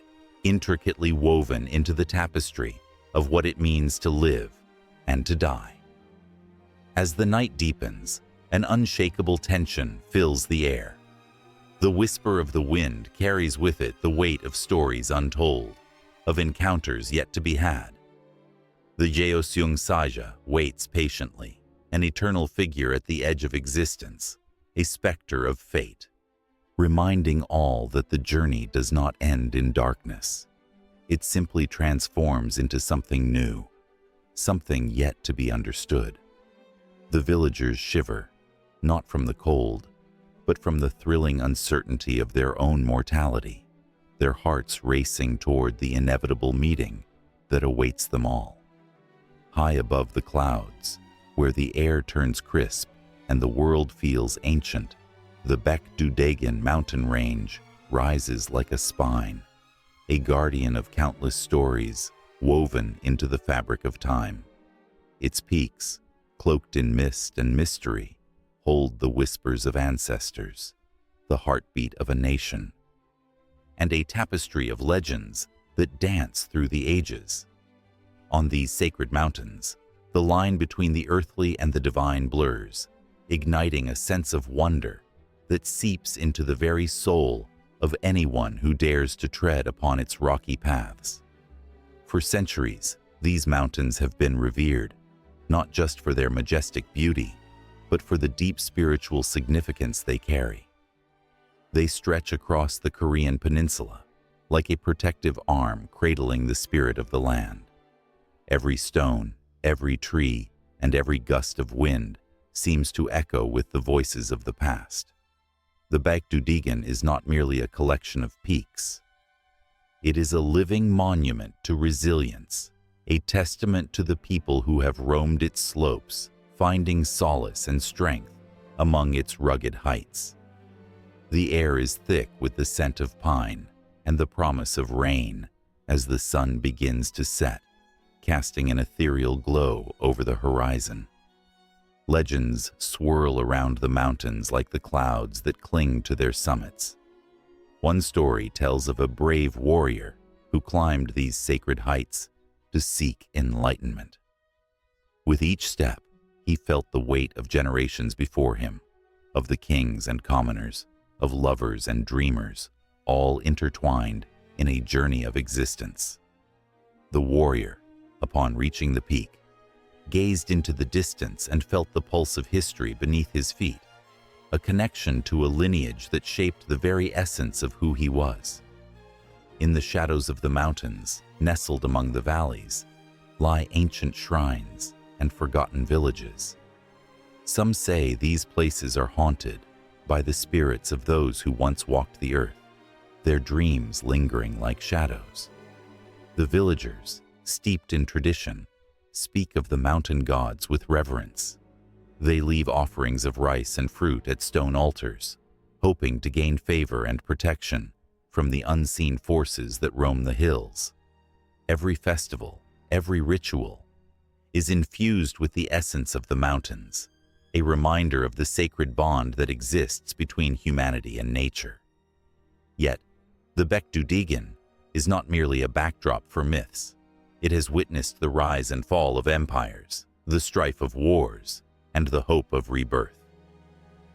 [SPEAKER 1] intricately woven into the tapestry of what it means to live and to die. As the night deepens, an unshakable tension fills the air. The whisper of the wind carries with it the weight of stories untold, of encounters yet to be had. The Jeoseung Saja waits patiently, an eternal figure at the edge of existence, a specter of fate, reminding all that the journey does not end in darkness. It simply transforms into something new, something yet to be understood. The villagers shiver, not from the cold, but from the thrilling uncertainty of their own mortality, their hearts racing toward the inevitable meeting that awaits them all. High above the clouds, where the air turns crisp and the world feels ancient, the Baekdudagan mountain range rises like a spine, a guardian of countless stories woven into the fabric of time. Its peaks, cloaked in mist and mystery, hold the whispers of ancestors, the heartbeat of a nation, and a tapestry of legends that dance through the ages. On these sacred mountains, the line between the earthly and the divine blurs, igniting a sense of wonder that seeps into the very soul of anyone who dares to tread upon its rocky paths. For centuries, these mountains have been revered, not just for their majestic beauty, but for the deep spiritual significance they carry. They stretch across the Korean peninsula, like a protective arm cradling the spirit of the land. Every stone, every tree, and every gust of wind seems to echo with the voices of the past. The Baekdudagan is not merely a collection of peaks. It is a living monument to resilience, a testament to the people who have roamed its slopes, finding solace and strength among its rugged heights. The air is thick with the scent of pine and the promise of rain as the sun begins to set, casting an ethereal glow over the horizon. Legends swirl around the mountains like the clouds that cling to their summits. One story tells of a brave warrior who climbed these sacred heights to seek enlightenment. With each step, he felt the weight of generations before him, of the kings and commoners, of lovers and dreamers, all intertwined in a journey of existence. The warrior, upon reaching the peak, gazed into the distance and felt the pulse of history beneath his feet, a connection to a lineage that shaped the very essence of who he was. In the shadows of the mountains, nestled among the valleys, lie ancient shrines and forgotten villages. Some say these places are haunted by the spirits of those who once walked the earth, their dreams lingering like shadows. The villagers, steeped in tradition, speak of the mountain gods with reverence. They leave offerings of rice and fruit at stone altars, hoping to gain favor and protection from the unseen forces that roam the hills. Every festival, every ritual, is infused with the essence of the mountains, a reminder of the sacred bond that exists between humanity and nature. Yet, the Baekdudagan is not merely a backdrop for myths. It has witnessed the rise and fall of empires, the strife of wars, and the hope of rebirth.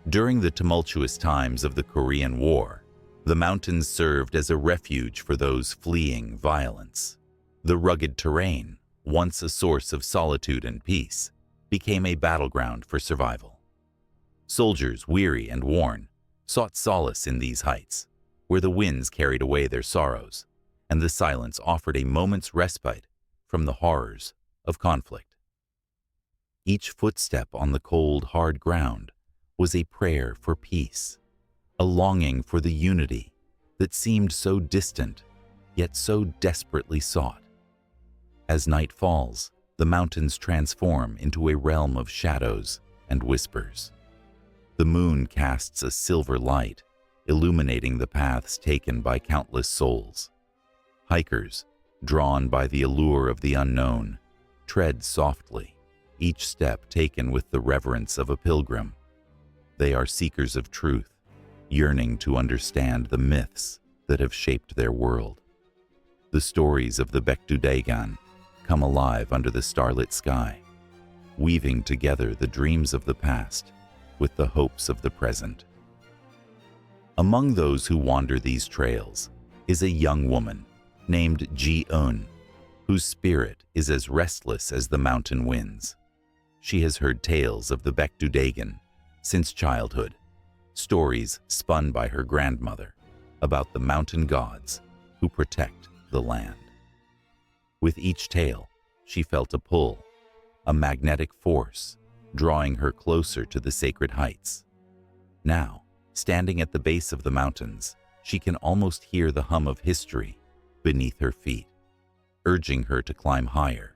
[SPEAKER 1] During the tumultuous times of the Korean War, the mountains served as a refuge for those fleeing violence. The rugged terrain, once a source of solitude and peace, became a battleground for survival. Soldiers, weary and worn, sought solace in these heights, where the winds carried away their sorrows, and the silence offered a moment's respite from the horrors of conflict. Each footstep on the cold, hard ground was a prayer for peace, a longing for the unity that seemed so distant, yet so desperately sought. As night falls, the mountains transform into a realm of shadows and whispers. The moon casts a silver light, illuminating the paths taken by countless souls. Hikers, drawn by the allure of the unknown, tread softly, each step taken with the reverence of a pilgrim. They are seekers of truth, yearning to understand the myths that have shaped their world. The stories of the Baekdudagan come alive under the starlit sky, weaving together the dreams of the past with the hopes of the present. Among those who wander these trails is a young woman named Ji-eun, whose spirit is as restless as the mountain winds. She has heard tales of the Bekdudagon since childhood, stories spun by her grandmother about the mountain gods who protect the land. With each tale, she felt a pull, a magnetic force, drawing her closer to the sacred heights. Now, standing at the base of the mountains, she can almost hear the hum of history beneath her feet, urging her to climb higher,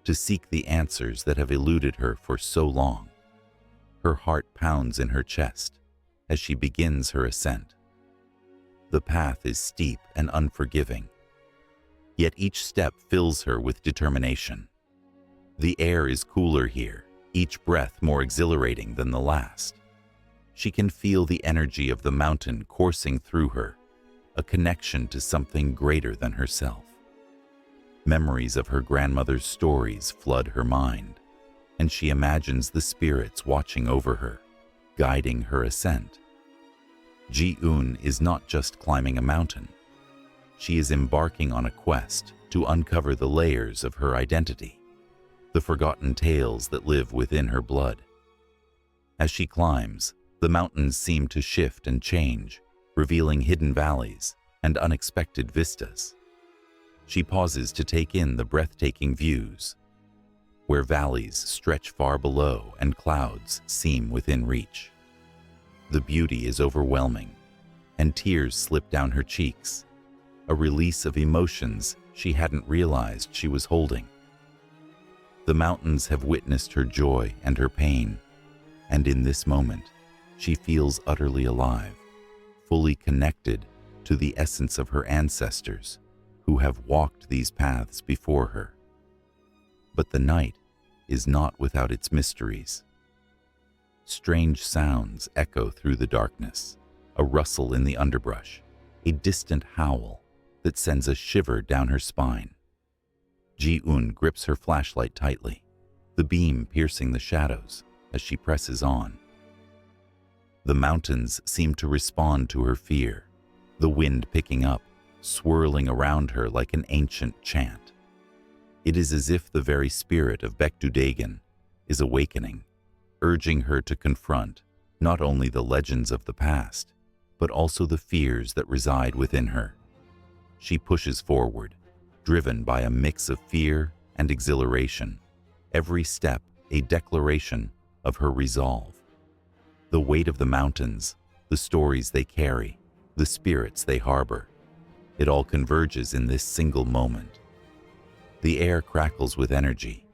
[SPEAKER 1] to seek the answers that have eluded her for so long. Her heart pounds in her chest as she begins her ascent. The path is steep and unforgiving, yet each step fills her with determination. The air is cooler here, each breath more exhilarating than the last. She can feel the energy of the mountain coursing through her, a connection to something greater than herself. Memories of her grandmother's stories flood her mind, and she imagines the spirits watching over her, guiding her ascent. Ji-eun is not just climbing a mountain. She is embarking on a quest to uncover the layers of her identity, the forgotten tales that live within her blood. As she climbs, the mountains seem to shift and change, revealing hidden valleys and unexpected vistas. She pauses to take in the breathtaking views, where valleys stretch far below and clouds seem within reach. The beauty is overwhelming, and tears slip down her cheeks, a release of emotions she hadn't realized she was holding. The mountains have witnessed her joy and her pain, and in this moment, she feels utterly alive, fully connected to the essence of her ancestors who have walked these paths before her. But the night is not without its mysteries. Strange sounds echo through the darkness, a rustle in the underbrush, a distant howl that sends a shiver down her spine. Ji-eun grips her flashlight tightly, the beam piercing the shadows as she presses on. The mountains seem to respond to her fear, the wind picking up, swirling around her like an ancient chant. It is as if the very spirit of Bekdudagon is awakening, urging her to confront not only the legends of the past, but also the fears that reside within her. She pushes forward, driven by a mix of fear and exhilaration, every step a declaration of her resolve. The weight of the mountains, the stories they carry, the spirits they harbor, it all converges in this single moment. The air crackles with energy,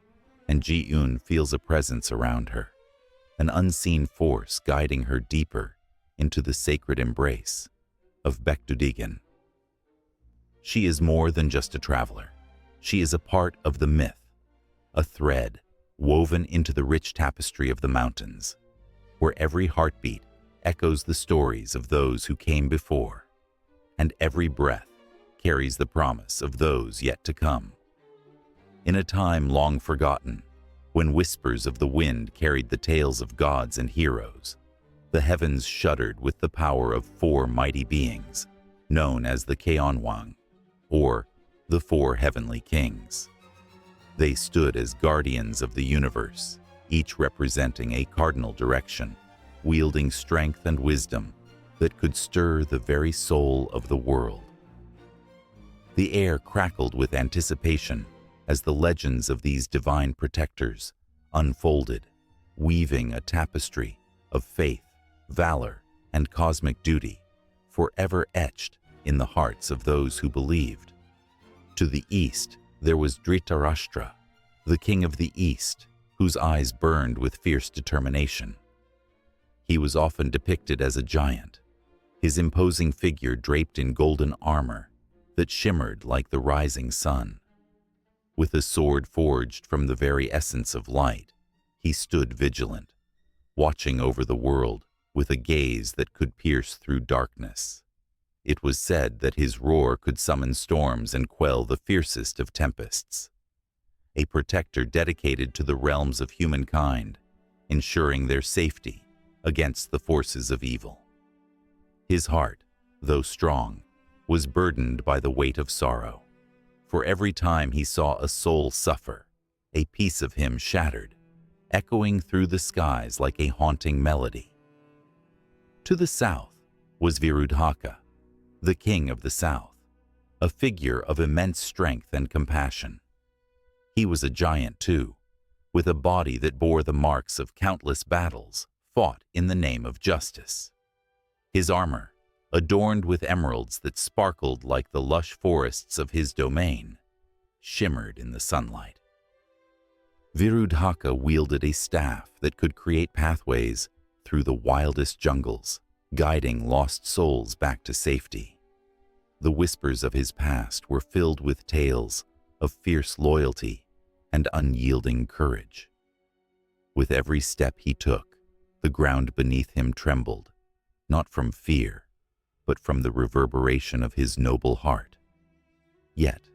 [SPEAKER 1] and Ji-eun feels a presence around her, an unseen force guiding her deeper into the sacred embrace of Bekdudagon. She is more than just a traveler. She is a part of the myth, a thread woven into the rich tapestry of the mountains, where every heartbeat echoes the stories of those who came before, and every breath carries the promise of those yet to come. In a time long forgotten, when whispers of the wind carried the tales of gods and heroes, the heavens shuddered with the power of four mighty beings, known as the Keonwang, or the Four Heavenly Kings. They stood as guardians of the universe, each representing a cardinal direction, wielding strength and wisdom that could stir the very soul of the world. The air crackled with anticipation as the legends of these divine protectors unfolded, weaving a tapestry of faith, valor, and cosmic duty, forever etched in the hearts of those who believed. To the east, there was Dhritarashtra, the king of the east, whose eyes burned with fierce determination. He was often depicted as a giant, his imposing figure draped in golden armor that shimmered like the rising sun. With a sword forged from the very essence of light, he stood vigilant, watching over the world with a gaze that could pierce through darkness. It was said that his roar could summon storms and quell the fiercest of tempests. a protector dedicated to the realms of humankind, ensuring their safety against the forces of evil. His heart, though strong, was burdened by the weight of sorrow, for every time he saw a soul suffer, a piece of him shattered, echoing through the skies like a haunting melody. To the south was Virudhaka, the king of the south, a figure of immense strength and compassion. He was a giant too, with a body that bore the marks of countless battles fought in the name of justice. His armor, adorned with emeralds that sparkled like the lush forests of his domain, shimmered in the sunlight. Virudhaka wielded a staff that could create pathways through the wildest jungles, guiding lost souls back to safety. The whispers of his past were filled with tales of fierce loyalty and unyielding courage. With every step he took, the ground beneath him trembled, not from fear, but from the reverberation of his noble heart. Yet,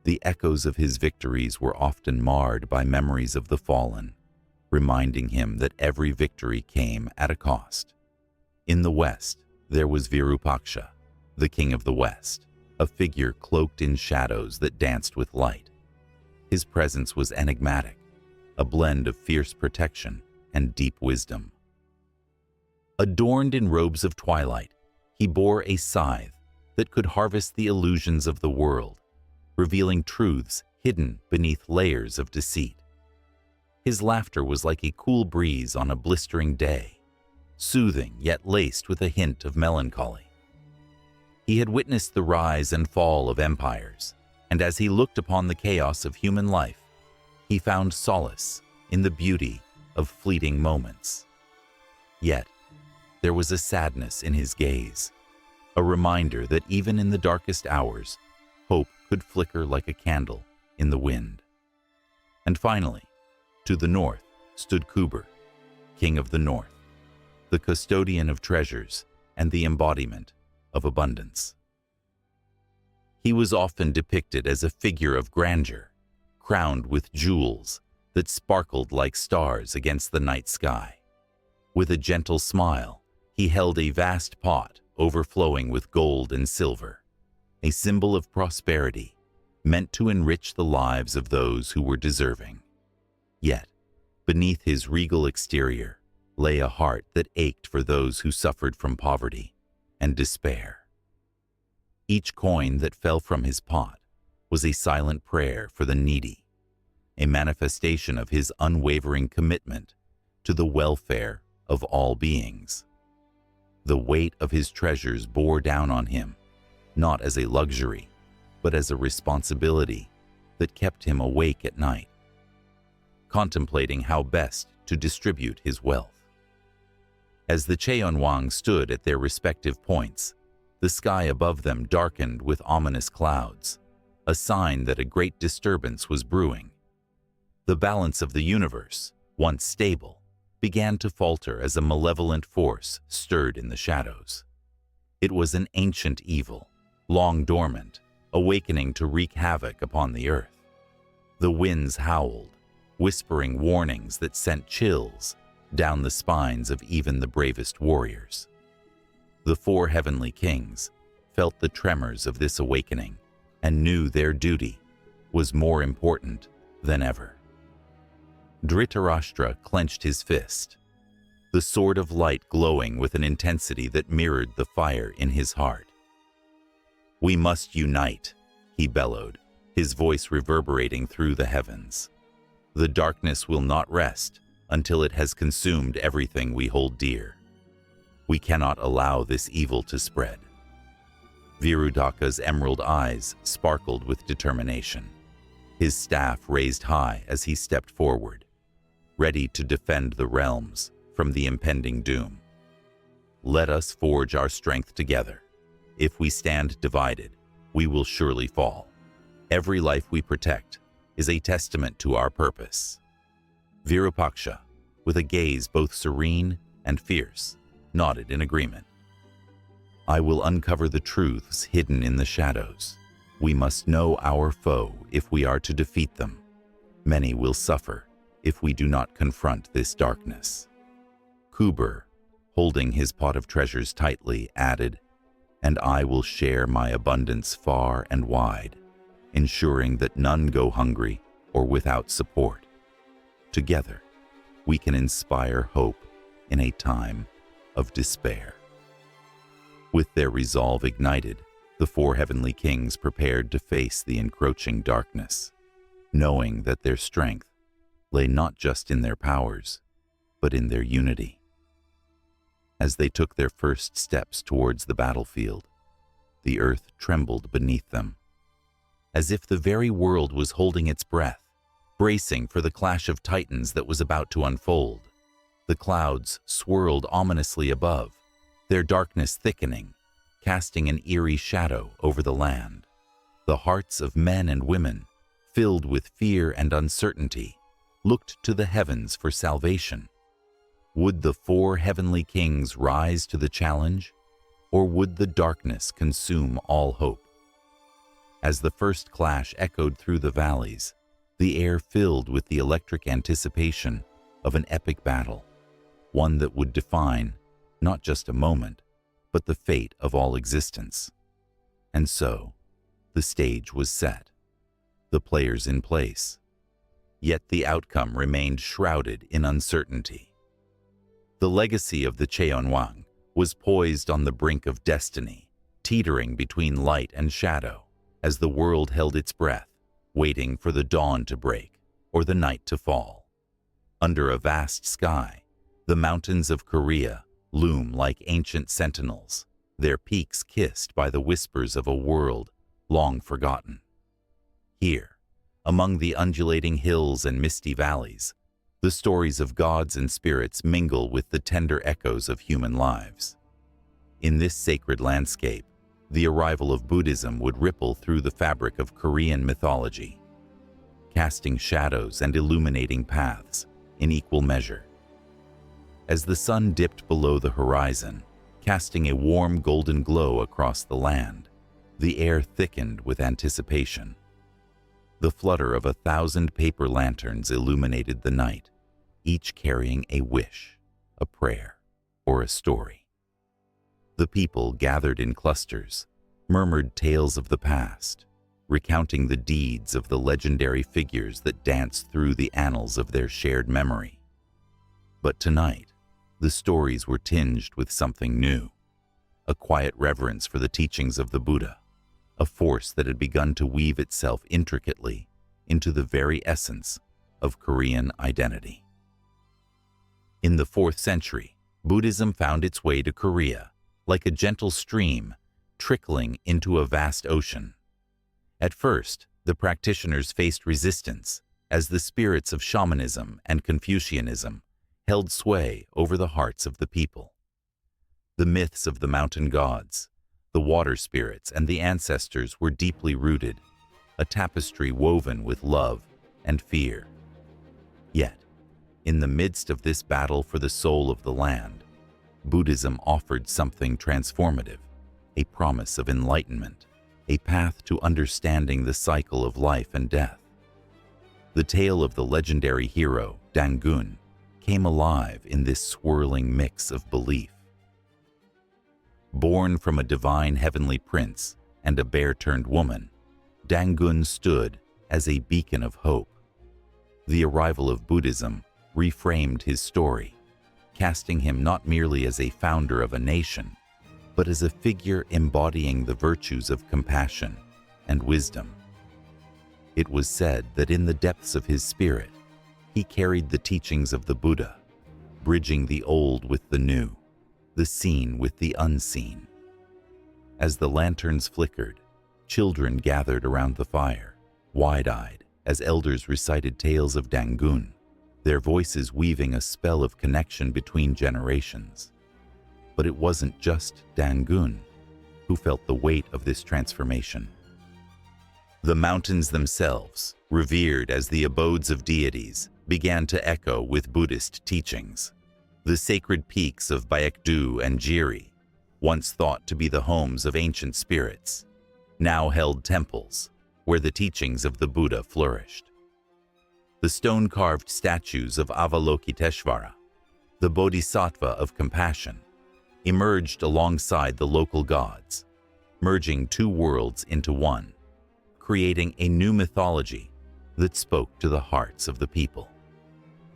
[SPEAKER 1] the echoes of his victories were often marred by memories of the fallen, reminding him that every victory came at a cost. In the west, there was Virupaksha, the king of the west, a figure cloaked in shadows that danced with light. His presence was enigmatic, a blend of fierce protection and deep wisdom. Adorned in robes of twilight, he bore a scythe that could harvest the illusions of the world, revealing truths hidden beneath layers of deceit. His laughter was like a cool breeze on a blistering day, soothing yet laced with a hint of melancholy. He had witnessed the rise and fall of empires, and as he looked upon the chaos of human life, he found solace in the beauty of fleeting moments. Yet, there was a sadness in his gaze, a reminder that even in the darkest hours, hope could flicker like a candle in the wind. And finally, to the north stood Kuber, king of the north, the custodian of treasures and the embodiment of abundance. He was often depicted as a figure of grandeur, crowned with jewels that sparkled like stars against the night sky. With a gentle smile, he held a vast pot overflowing with gold and silver, a symbol of prosperity meant to enrich the lives of those who were deserving. Yet, beneath his regal exterior lay a heart that ached for those who suffered from poverty and despair. Each coin that fell from his pot was a silent prayer for the needy, a manifestation of his unwavering commitment to the welfare of all beings. The weight of his treasures bore down on him, not as a luxury, but as a responsibility that kept him awake at night, contemplating how best to distribute his wealth. As the Cheonwang stood at their respective points, the sky above them darkened with ominous clouds, a sign that a great disturbance was brewing. The balance of the universe, once stable, began to falter as a malevolent force stirred in the shadows. It was an ancient evil, long dormant, awakening to wreak havoc upon the earth. The winds howled, whispering warnings that sent chills down the spines of even the bravest warriors. The four heavenly kings felt the tremors of this awakening and knew their duty was more important than ever. Dhritarashtra clenched his fist, the sword of light glowing with an intensity that mirrored the fire in his heart. "We must unite," he bellowed, his voice reverberating through the heavens. "The darkness will not rest until it has consumed everything we hold dear. We cannot allow this evil to spread." Virudhaka's emerald eyes sparkled with determination, his staff raised high as he stepped forward, ready to defend the realms from the impending doom. "Let us forge our strength together. If we stand divided, we will surely fall. Every life we protect is a testament to our purpose." Virupaksha, with a gaze both serene and fierce, nodded in agreement. "I will uncover the truths hidden in the shadows. We must know our foe if we are to defeat them. Many will suffer if we do not confront this darkness. Kuber, holding his pot of treasures tightly, added, "And I will share my abundance far and wide, ensuring that none go hungry or without support. Together, we can inspire hope in a time of despair." With their resolve ignited, the four heavenly kings prepared to face the encroaching darkness, knowing that their strength lay not just in their powers, but in their unity. As they took their first steps towards the battlefield, the earth trembled beneath them, as if the very world was holding its breath, bracing for the clash of titans that was about to unfold. The clouds swirled ominously above, their darkness thickening, casting an eerie shadow over the land. The hearts of men and women, filled with fear and uncertainty, looked to the heavens for salvation. Would the four heavenly kings rise to the challenge, or would the darkness consume all hope? As the first clash echoed through the valleys, the air filled with the electric anticipation of an epic battle, one that would define not just a moment, but the fate of all existence. And so, the stage was set, the players in place, yet the outcome remained shrouded in uncertainty. The legacy of the Cheonwang was poised on the brink of destiny, teetering between light and shadow, as the world held its breath, waiting for the dawn to break or the night to fall. Under a vast sky, the mountains of Korea loom like ancient sentinels, their peaks kissed by the whispers of a world long forgotten. Here, among the undulating hills and misty valleys, the stories of gods and spirits mingle with the tender echoes of human lives. In this sacred landscape, the arrival of Buddhism would ripple through the fabric of Korean mythology, casting shadows and illuminating paths in equal measure. As the sun dipped below the horizon, casting a warm golden glow across the land, the air thickened with anticipation. The flutter of 1,000 paper lanterns illuminated the night, each carrying a wish, a prayer, or a story. The people gathered in clusters, murmured tales of the past, recounting the deeds of the legendary figures that danced through the annals of their shared memory. But tonight, the stories were tinged with something new, a quiet reverence for the teachings of the Buddha, a force that had begun to weave itself intricately into the very essence of Korean identity. In the 4th century, Buddhism found its way to Korea, like a gentle stream trickling into a vast ocean. At first, the practitioners faced resistance as the spirits of shamanism and Confucianism held sway over the hearts of the people. The myths of the mountain gods, the water spirits, and the ancestors were deeply rooted, a tapestry woven with love and fear. Yet, in the midst of this battle for the soul of the land, Buddhism offered something transformative, a promise of enlightenment, a path to understanding the cycle of life and death. The tale of the legendary hero, Dangun, came alive in this swirling mix of belief. Born from a divine heavenly prince and a bear-turned woman, Dangun stood as a beacon of hope. The arrival of Buddhism reframed his story, casting him not merely as a founder of a nation, but as a figure embodying the virtues of compassion and wisdom. It was said that in the depths of his spirit, he carried the teachings of the Buddha, bridging the old with the new, the seen with the unseen. As the lanterns flickered, children gathered around the fire, wide-eyed, as elders recited tales of Dangun, their voices weaving a spell of connection between generations. But it wasn't just Dangun who felt the weight of this transformation. The mountains themselves, revered as the abodes of deities, began to echo with Buddhist teachings. The sacred peaks of Baekdu and Jiri, once thought to be the homes of ancient spirits, now held temples where the teachings of the Buddha flourished. the stone-carved statues of Avalokiteshvara, the Bodhisattva of compassion, emerged alongside the local gods, merging two worlds into one, creating a new mythology that spoke to the hearts of the people.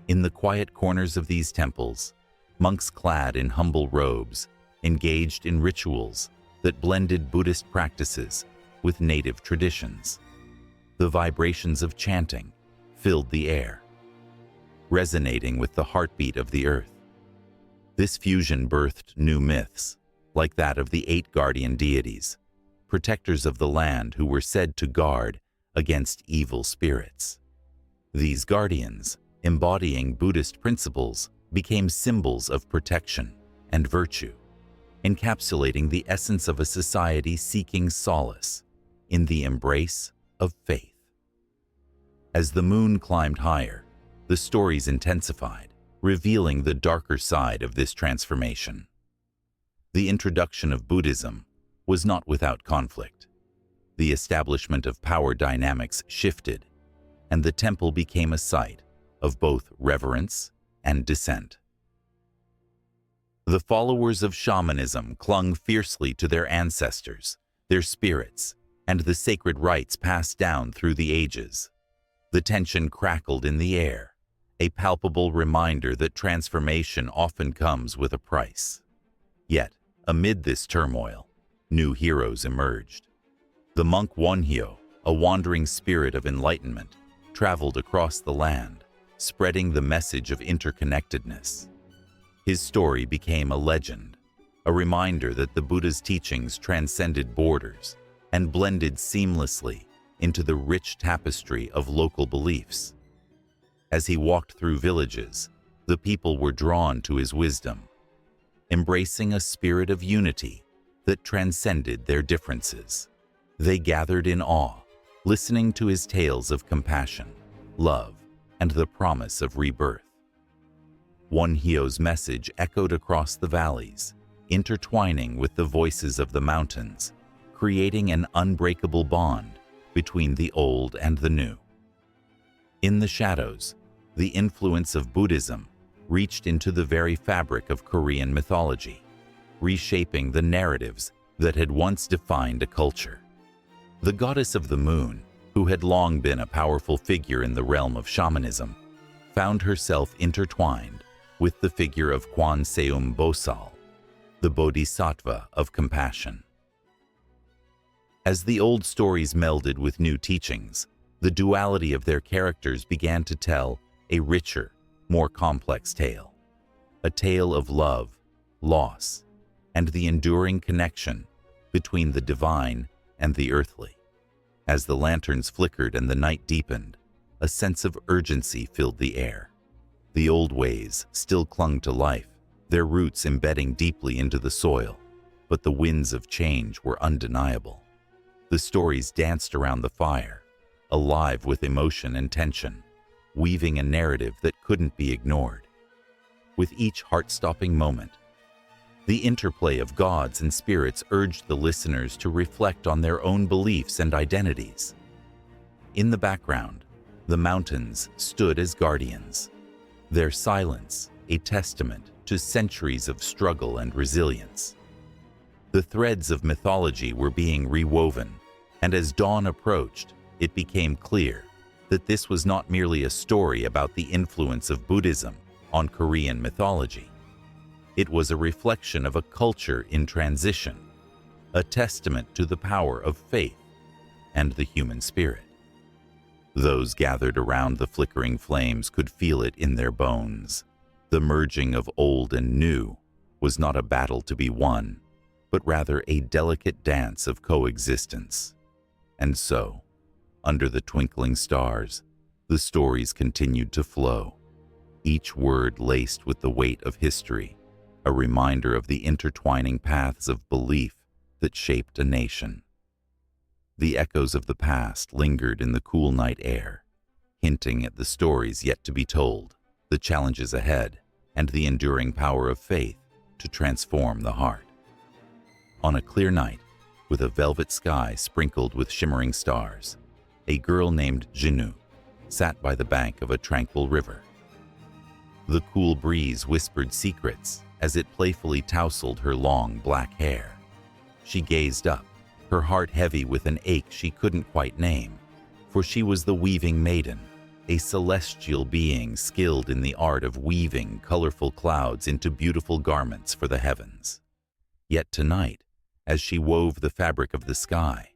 [SPEAKER 1] In the quiet corners of these temples, monks clad in humble robes engaged in rituals that blended Buddhist practices with native traditions. The vibrations of chanting filled the air, resonating with the heartbeat of the earth. This fusion birthed new myths, like that of the 8 guardian deities, protectors of the land who were said to guard against evil spirits. These guardians, embodying Buddhist principles, became symbols of protection and virtue, encapsulating the essence of a society seeking solace in the embrace of faith. As the moon climbed higher, the stories intensified, revealing the darker side of this transformation. The introduction of Buddhism was not without conflict. The establishment of power dynamics shifted, and the temple became a site of both reverence and dissent. The followers of shamanism clung fiercely to their ancestors, their spirits, and the sacred rites passed down through the ages. The tension crackled in the air, a palpable reminder that transformation often comes with a price. Yet, amid this turmoil, new heroes emerged. The monk Wonhyo, a wandering spirit of enlightenment, traveled across the land, spreading the message of interconnectedness. His story became a legend, a reminder that the Buddha's teachings transcended borders and blended seamlessly into the rich tapestry of local beliefs. As he walked through villages, the people were drawn to his wisdom, embracing a spirit of unity that transcended their differences. They gathered in awe, listening to his tales of compassion, love, and the promise of rebirth. Wonhyo's message echoed across the valleys, intertwining with the voices of the mountains, creating an unbreakable bond between the old and the new. In the shadows, the influence of Buddhism reached into the very fabric of Korean mythology, reshaping the narratives that had once defined a culture. The goddess of the moon, who had long been a powerful figure in the realm of shamanism, found herself intertwined with the figure of Kwanseum Bosal, the Bodhisattva of compassion. As the old stories melded with new teachings, the duality of their characters began to tell a richer, more complex tale. A tale of love, loss, and the enduring connection between the divine and the earthly. As the lanterns flickered and the night deepened, a sense of urgency filled the air. The old ways still clung to life, their roots embedding deeply into the soil, but the winds of change were undeniable. The stories danced around the fire, alive with emotion and tension, weaving a narrative that couldn't be ignored. With each heart-stopping moment, the interplay of gods and spirits urged the listeners to reflect on their own beliefs and identities. In the background, the mountains stood as guardians, their silence a testament to centuries of struggle and resilience. The threads of mythology were being rewoven, and as dawn approached, it became clear that this was not merely a story about the influence of Buddhism on Korean mythology. It was a reflection of a culture in transition, a testament to the power of faith and the human spirit. Those gathered around the flickering flames could feel it in their bones. The merging of old and new was not a battle to be won, but rather a delicate dance of coexistence. And so, under the twinkling stars, the stories continued to flow, each word laced with the weight of history, a reminder of the intertwining paths of belief that shaped a nation. The echoes of the past lingered in the cool night air, hinting at the stories yet to be told, the challenges ahead, and the enduring power of faith to transform the heart. On a clear night, with a velvet sky sprinkled with shimmering stars, a girl named Jinu sat by the bank of a tranquil river. The cool breeze whispered secrets as it playfully tousled her long black hair. She gazed up, her heart heavy with an ache she couldn't quite name, for she was the weaving maiden, a celestial being skilled in the art of weaving colorful clouds into beautiful garments for the heavens. Yet tonight, as she wove the fabric of the sky,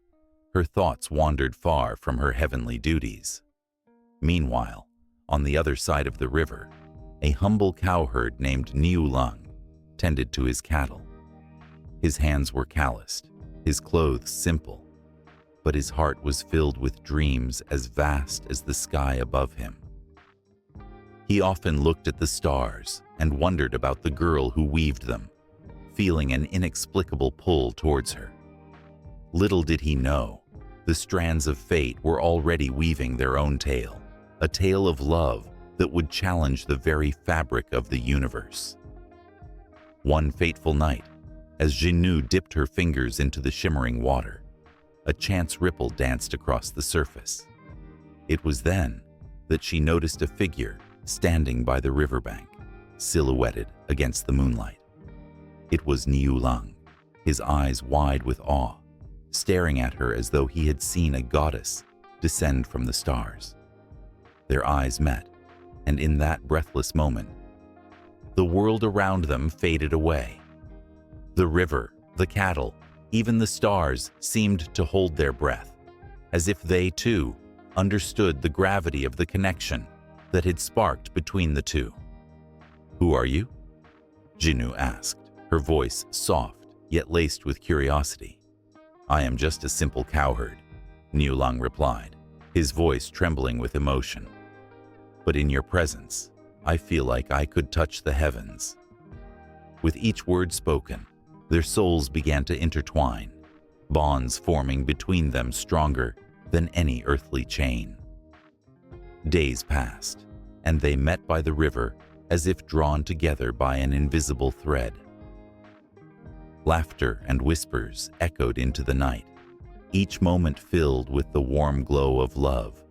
[SPEAKER 1] her thoughts wandered far from her heavenly duties. Meanwhile, on the other side of the river, a humble cowherd named Niulung tended to his cattle. His hands were calloused, his clothes simple, but his heart was filled with dreams as vast as the sky above him. He often looked at the stars and wondered about the girl who weaved them, feeling an inexplicable pull towards her. Little did he know, the strands of fate were already weaving their own tale, a tale of love that would challenge the very fabric of the universe. One fateful night, as Jinnu dipped her fingers into the shimmering water, a chance ripple danced across the surface. It was then that she noticed a figure standing by the riverbank, silhouetted against the moonlight. It was Niulung, his eyes wide with awe, staring at her as though he had seen a goddess descend from the stars. Their eyes met, and in that breathless moment, the world around them faded away. The river, the cattle, even the stars seemed to hold their breath, as if they too understood the gravity of the connection that had sparked between the two. "Who are you?" Jinnu asked, her voice soft yet laced with curiosity. "I am just a simple cowherd," Niulung replied, his voice trembling with emotion. "But in your presence, I feel like I could touch the heavens." With each word spoken, their souls began to intertwine, bonds forming between them stronger than any earthly chain. Days passed, and they met by the river as if drawn together by an invisible thread. Laughter and whispers echoed into the night, each moment filled with the warm glow of love,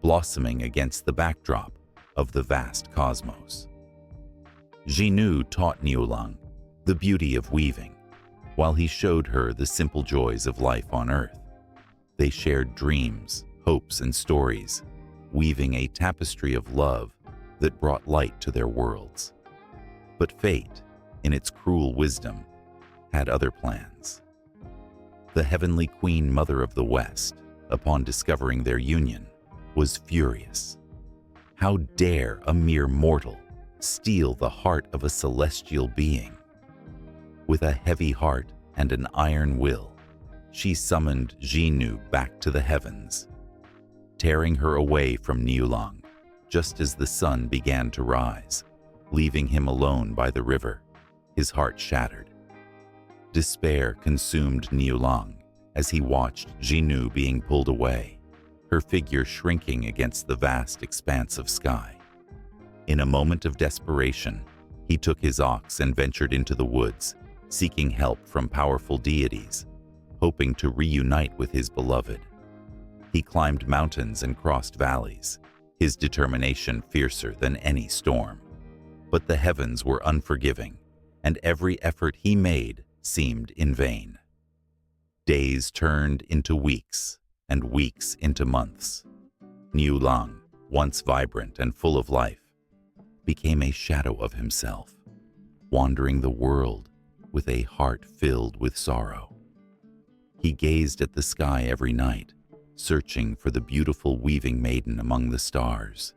[SPEAKER 1] blossoming against the backdrop of the vast cosmos. Jinnu taught Niulung the beauty of weaving, while he showed her the simple joys of life on earth. They shared dreams, hopes, and stories, weaving a tapestry of love that brought light to their worlds. But fate, in its cruel wisdom, had other plans. The heavenly Queen Mother of the West, upon discovering their union, was furious. How dare a mere mortal steal the heart of a celestial being? With a heavy heart and an iron will, she summoned Jinnu back to the heavens, tearing her away from Niulung just as the sun began to rise, leaving him alone by the river, his heart shattered. Despair consumed Niulung as he watched Jinnu being pulled away, her figure shrinking against the vast expanse of sky. In a moment of desperation, he took his ox and ventured into the woods, seeking help from powerful deities, hoping to reunite with his beloved. He climbed mountains and crossed valleys, his determination fiercer than any storm. But the heavens were unforgiving, and every effort he made seemed in vain. Days turned into weeks, and weeks into months. Niulung, once vibrant and full of life, became a shadow of himself, wandering the world with a heart filled with sorrow. He gazed at the sky every night, searching for the beautiful weaving maiden among the stars,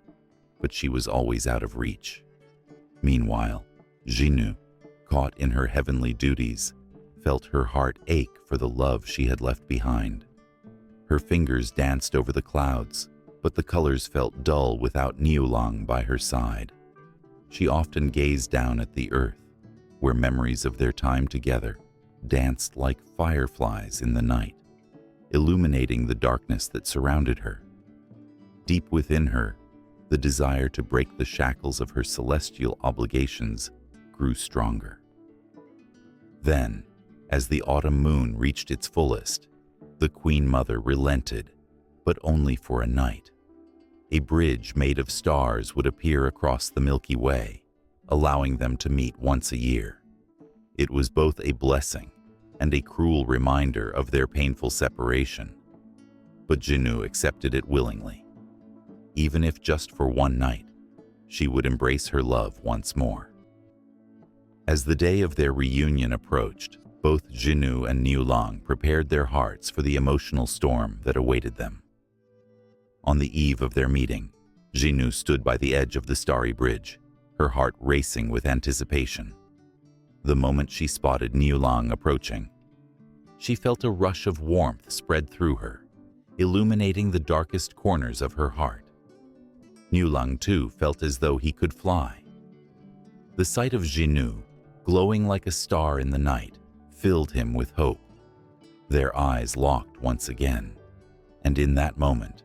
[SPEAKER 1] but she was always out of reach. Meanwhile, Jinnu, caught in her heavenly duties, felt her heart ache for the love she had left behind. Her fingers danced over the clouds, but the colors felt dull without Niulung by her side. She often gazed down at the earth, where memories of their time together danced like fireflies in the night, illuminating the darkness that surrounded her. Deep within her, the desire to break the shackles of her celestial obligations grew stronger. Then, as the autumn moon reached its fullest, the Queen Mother relented, but only for a night. A bridge made of stars would appear across the Milky Way, allowing them to meet once a year. It was both a blessing and a cruel reminder of their painful separation. But Jinnu accepted it willingly. Even if just for one night, she would embrace her love once more. As the day of their reunion approached, both Jinnu and Niulang prepared their hearts for the emotional storm that awaited them. On the eve of their meeting, Jinnu stood by the edge of the starry bridge, her heart racing with anticipation. The moment she spotted Niulang approaching, she felt a rush of warmth spread through her, illuminating the darkest corners of her heart. Niulang too felt as though he could fly. The sight of Jinnu, glowing like a star in the night, filled him with hope. Their eyes locked once again, and in that moment,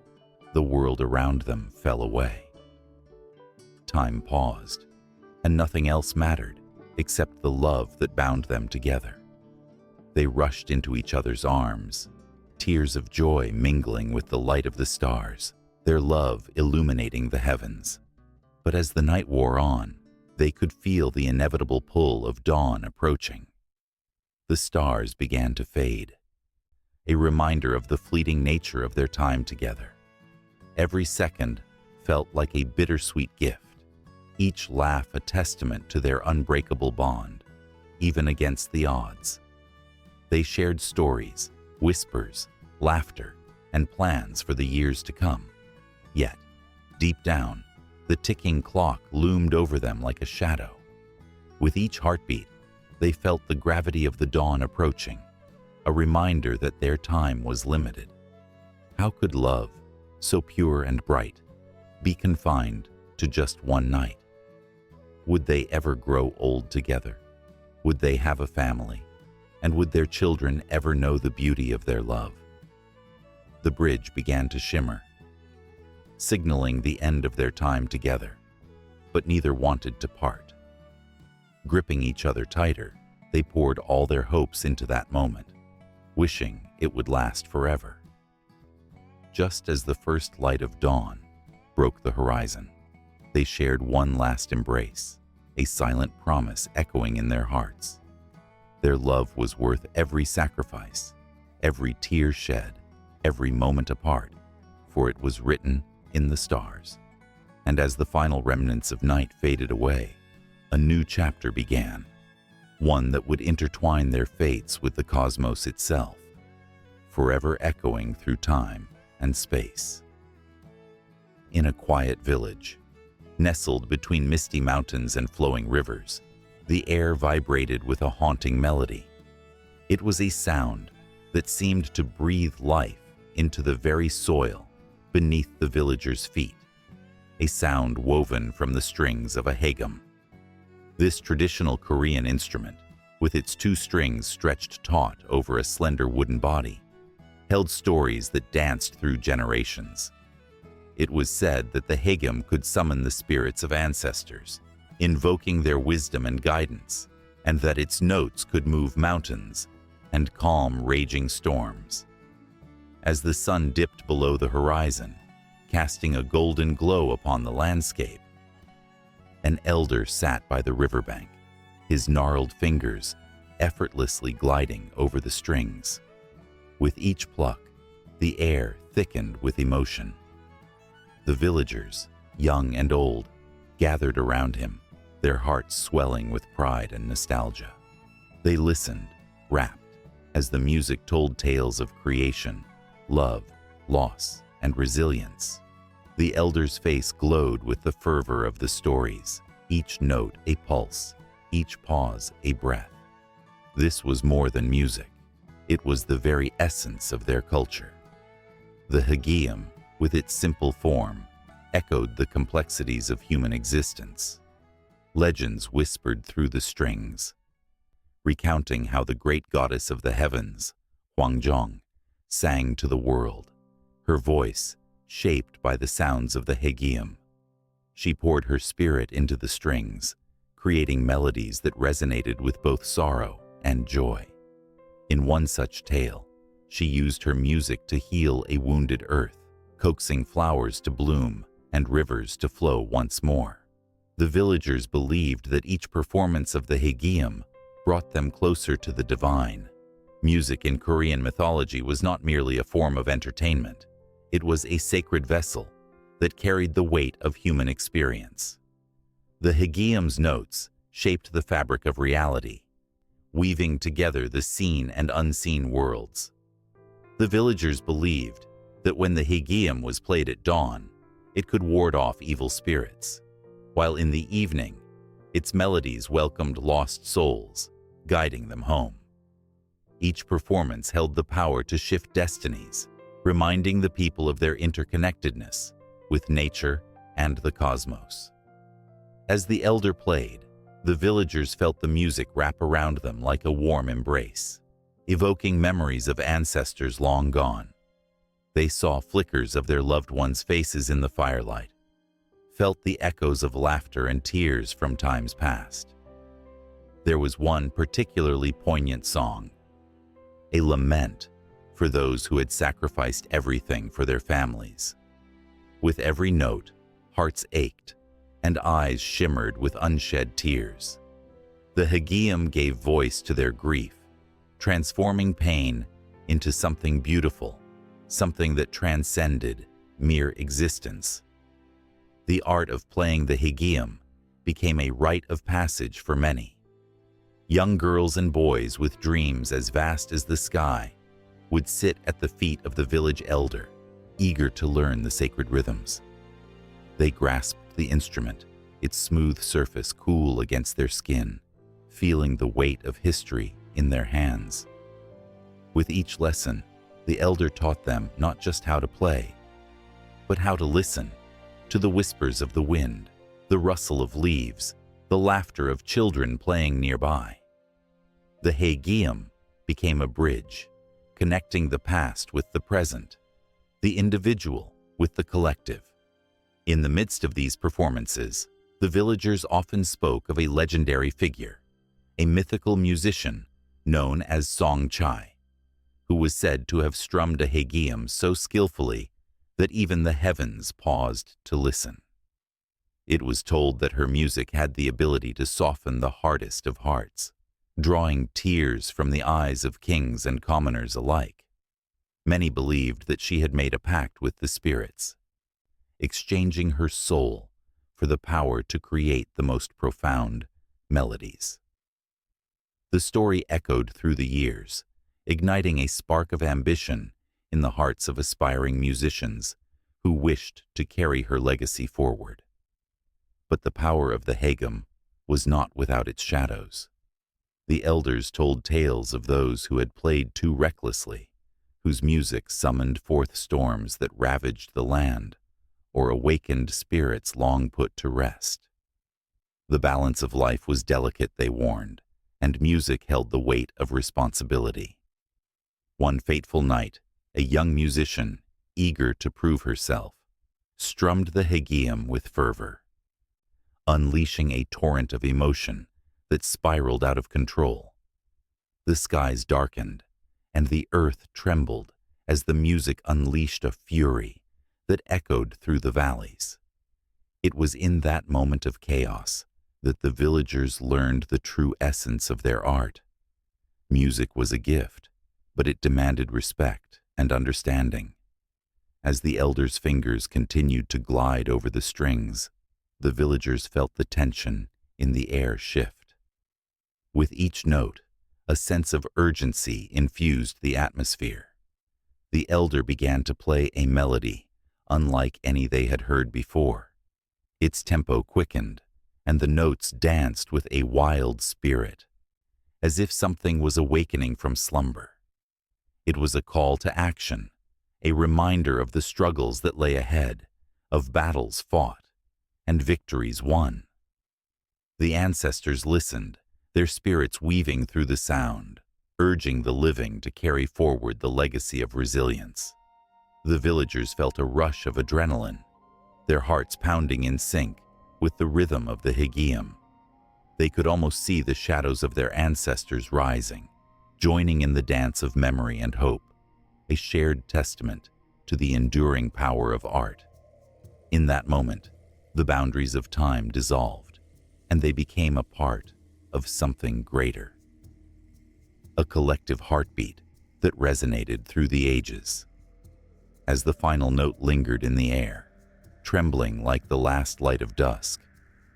[SPEAKER 1] the world around them fell away. Time paused, and nothing else mattered except the love that bound them together. They rushed into each other's arms, tears of joy mingling with the light of the stars, their love illuminating the heavens. But as the night wore on, they could feel the inevitable pull of dawn approaching. The stars began to fade, a reminder of the fleeting nature of their time together. Every second felt like a bittersweet gift, each laugh a testament to their unbreakable bond, even against the odds. They shared stories, whispers, laughter, and plans for the years to come. Yet, deep down, the ticking clock loomed over them like a shadow. With each heartbeat, they felt the gravity of the dawn approaching, a reminder that their time was limited. How could love, so pure and bright, be confined to just one night? Would they ever grow old together? Would they have a family? And would their children ever know the beauty of their love? The bridge began to shimmer, signaling the end of their time together, but neither wanted to part. Gripping each other tighter, they poured all their hopes into that moment, wishing it would last forever. Just as the first light of dawn broke the horizon, they shared one last embrace, a silent promise echoing in their hearts. Their love was worth every sacrifice, every tear shed, every moment apart, for it was written in the stars. And as the final remnants of night faded away, a new chapter began, one that would intertwine their fates with the cosmos itself, forever echoing through time and space. In a quiet village, nestled between misty mountains and flowing rivers, the air vibrated with a haunting melody. It was a sound that seemed to breathe life into the very soil beneath the villagers' feet, a sound woven from the strings of a hagam. This traditional Korean instrument, with its two strings stretched taut over a slender wooden body, held stories that danced through generations. It was said that the hagam could summon the spirits of ancestors, invoking their wisdom and guidance, and that its notes could move mountains and calm raging storms. As the sun dipped below the horizon, casting a golden glow upon the landscape, an elder sat by the riverbank, his gnarled fingers effortlessly gliding over the strings. With each pluck, the air thickened with emotion. The villagers, young and old, gathered around him, their hearts swelling with pride and nostalgia. They listened, rapt, as the music told tales of creation, love, loss, and resilience. The elder's face glowed with the fervor of the stories, each note a pulse, each pause a breath. This was more than music. It was the very essence of their culture. The Haggium, with its simple form, echoed the complexities of human existence. Legends whispered through the strings, recounting how the great goddess of the heavens, Hwangjong, sang to the world, her voice shaped by the sounds of the Haggium. She poured her spirit into the strings, creating melodies that resonated with both sorrow and joy. In one such tale, she used her music to heal a wounded earth, coaxing flowers to bloom and rivers to flow once more. The villagers believed that each performance of the Hagium brought them closer to the divine. Music in Korean mythology was not merely a form of entertainment. It was a sacred vessel that carried the weight of human experience. The Hagium's notes shaped the fabric of reality, weaving together the seen and unseen worlds. The villagers believed that when the Hagium was played at dawn, it could ward off evil spirits, while in the evening, its melodies welcomed lost souls, guiding them home. Each performance held the power to shift destinies, reminding the people of their interconnectedness with nature and the cosmos. As the elder played, the villagers felt the music wrap around them like a warm embrace, evoking memories of ancestors long gone. They saw flickers of their loved ones' faces in the firelight, felt the echoes of laughter and tears from times past. There was one particularly poignant song, a lament for those who had sacrificed everything for their families. With every note, hearts ached and eyes shimmered with unshed tears. The Hagium gave voice to their grief, transforming pain into something beautiful, something that transcended mere existence. The art of playing the Hagium became a rite of passage for many. Young girls and boys with dreams as vast as the sky would sit at the feet of the village elder, eager to learn the sacred rhythms. They grasped the instrument, its smooth surface cool against their skin, feeling the weight of history in their hands. With each lesson, the elder taught them not just how to play, but how to listen to the whispers of the wind, the rustle of leaves, the laughter of children playing nearby. The Hagium became a bridge, connecting the past with the present, the individual with the collective. In the midst of these performances, the villagers often spoke of a legendary figure, a mythical musician known as Song Chai, who was said to have strummed a Hagium so skillfully that even the heavens paused to listen. It was told that her music had the ability to soften the hardest of hearts, drawing tears from the eyes of kings and commoners alike. Many believed that she had made a pact with the spirits, exchanging her soul for the power to create the most profound melodies. The story echoed through the years, igniting a spark of ambition in the hearts of aspiring musicians who wished to carry her legacy forward. But the power of the Hagium was not without its shadows. The elders told tales of those who had played too recklessly, whose music summoned forth storms that ravaged the land, or awakened spirits long put to rest. The balance of life was delicate, they warned, and music held the weight of responsibility. One fateful night, a young musician, eager to prove herself, strummed the Hagium with fervor, unleashing a torrent of emotion that spiraled out of control. The skies darkened, and the earth trembled as the music unleashed a fury that echoed through the valleys. It was in that moment of chaos that the villagers learned the true essence of their art. Music was a gift, but it demanded respect and understanding. As the elders' fingers continued to glide over the strings, the villagers felt the tension in the air shift. With each note, a sense of urgency infused the atmosphere. The elder began to play a melody unlike any they had heard before. Its tempo quickened, and the notes danced with a wild spirit, as if something was awakening from slumber. It was a call to action, a reminder of the struggles that lay ahead, of battles fought and victories won. The ancestors listened, their spirits weaving through the sound, urging the living to carry forward the legacy of resilience. The villagers felt a rush of adrenaline, their hearts pounding in sync with the rhythm of the Hagium. They could almost see the shadows of their ancestors rising, joining in the dance of memory and hope, a shared testament to the enduring power of art. In that moment, the boundaries of time dissolved, and they became a part of something greater. A collective heartbeat that resonated through the ages. As the final note lingered in the air, trembling like the last light of dusk,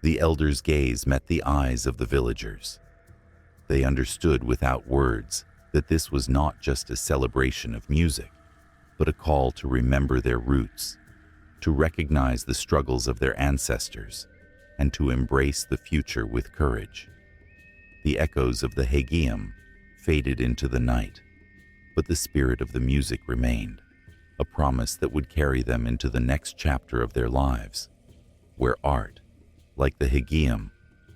[SPEAKER 1] the elders' gaze met the eyes of the villagers. They understood without words that this was not just a celebration of music, but a call to remember their roots, to recognize the struggles of their ancestors, and to embrace the future with courage. The echoes of the Hegeum faded into the night, but the spirit of the music remained, a promise that would carry them into the next chapter of their lives, where art, like the Hegeum,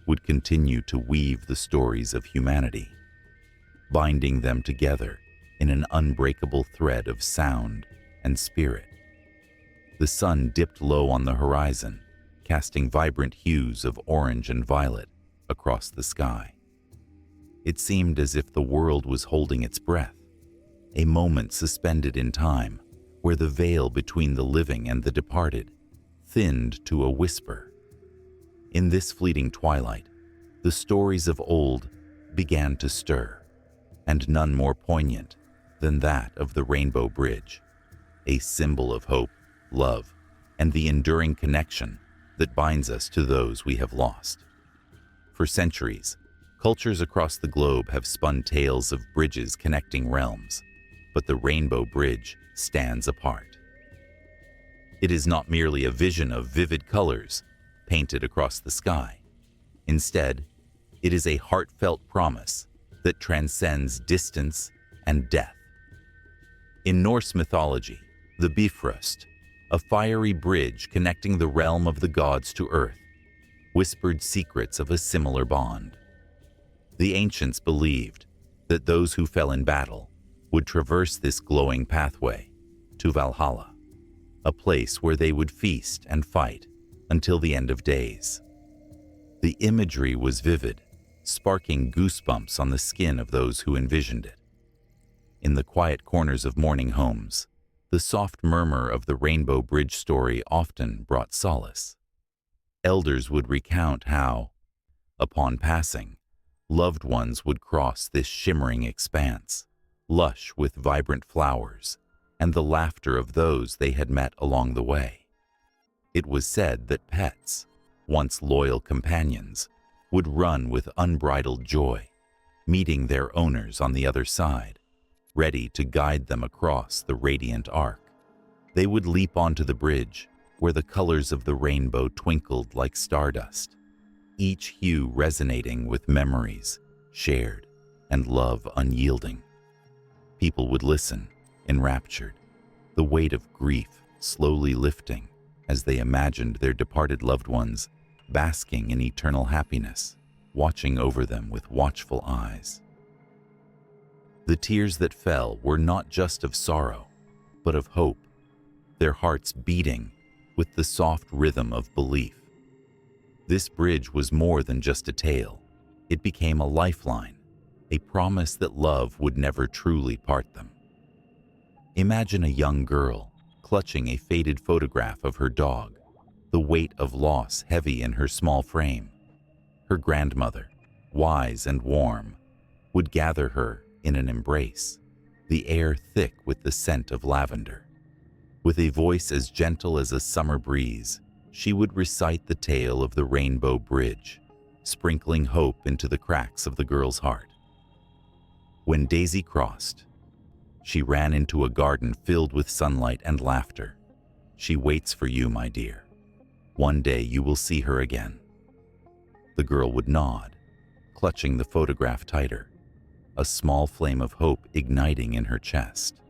[SPEAKER 1] would continue to weave the stories of humanity, binding them together in an unbreakable thread of sound and spirit. The sun dipped low on the horizon, casting vibrant hues of orange and violet across the sky. It seemed as if the world was holding its breath, a moment suspended in time where the veil between the living and the departed thinned to a whisper. In this fleeting twilight, the stories of old began to stir, and none more poignant than that of the Rainbow Bridge, a symbol of hope, love, and the enduring connection that binds us to those we have lost. For centuries, cultures across the globe have spun tales of bridges connecting realms, but the Rainbow Bridge stands apart. It is not merely a vision of vivid colors painted across the sky. Instead, it is a heartfelt promise that transcends distance and death. In Norse mythology, the Bifrost, a fiery bridge connecting the realm of the gods to earth, whispered secrets of a similar bond. The ancients believed that those who fell in battle would traverse this glowing pathway to Valhalla, a place where they would feast and fight until the end of days. The imagery was vivid, sparking goosebumps on the skin of those who envisioned it. In the quiet corners of mourning homes, the soft murmur of the Rainbow Bridge story often brought solace. Elders would recount how, upon passing, loved ones would cross this shimmering expanse, lush with vibrant flowers and the laughter of those they had met along the way. It was said that pets, once loyal companions, would run with unbridled joy, meeting their owners on the other side, ready to guide them across the radiant arc. They would leap onto the bridge, where the colors of the rainbow twinkled like stardust, each hue resonating with memories shared and love unyielding. People would listen, enraptured, the weight of grief slowly lifting as they imagined their departed loved ones basking in eternal happiness, watching over them with watchful eyes. The tears that fell were not just of sorrow, but of hope, their hearts beating with the soft rhythm of belief. This bridge was more than just a tale. It became a lifeline, a promise that love would never truly part them. Imagine a young girl clutching a faded photograph of her dog, the weight of loss heavy in her small frame. Her grandmother, wise and warm, would gather her in an embrace, the air thick with the scent of lavender. With a voice as gentle as a summer breeze, she would recite the tale of the Rainbow Bridge, sprinkling hope into the cracks of the girl's heart. When Daisy crossed, she ran into a garden filled with sunlight and laughter. She waits for you, my dear. One day you will see her again. The girl would nod, clutching the photograph tighter, a small flame of hope igniting in her chest.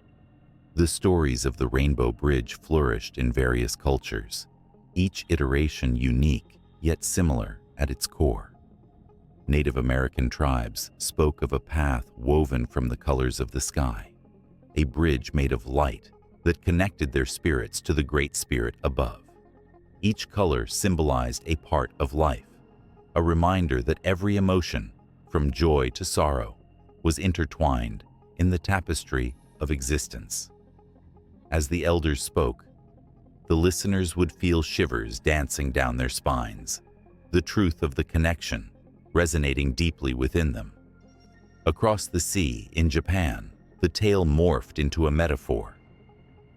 [SPEAKER 1] The stories of the Rainbow Bridge flourished in various cultures, each iteration unique yet similar at its core. Native American tribes spoke of a path woven from the colors of the sky, a bridge made of light that connected their spirits to the Great Spirit above. Each color symbolized a part of life, a reminder that every emotion, from joy to sorrow, was intertwined in the tapestry of existence. As the elders spoke, The listeners would feel shivers dancing down their spines, the truth of the connection resonating deeply within them. Across the sea, in Japan, the tale morphed into a metaphor.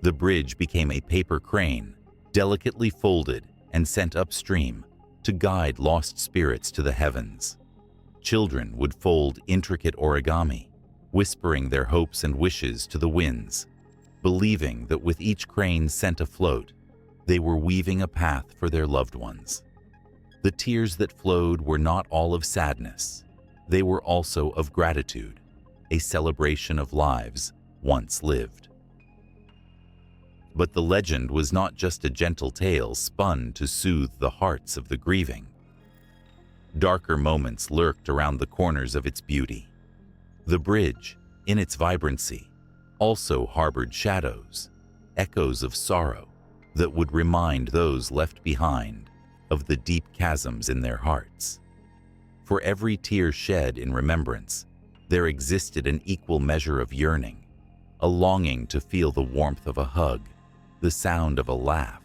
[SPEAKER 1] The bridge became a paper crane, delicately folded and sent upstream to guide lost spirits to the heavens. Children would fold intricate origami, whispering their hopes and wishes to the winds, believing that with each crane sent afloat, they were weaving a path for their loved ones. The tears that flowed were not all of sadness. They were also of gratitude, a celebration of lives once lived. But the legend was not just a gentle tale spun to soothe the hearts of the grieving. Darker moments lurked around the corners of its beauty. The bridge, in its vibrancy, also harbored shadows, echoes of sorrow that would remind those left behind of the deep chasms in their hearts. For every tear shed in remembrance, there existed an equal measure of yearning, a longing to feel the warmth of a hug, the sound of a laugh,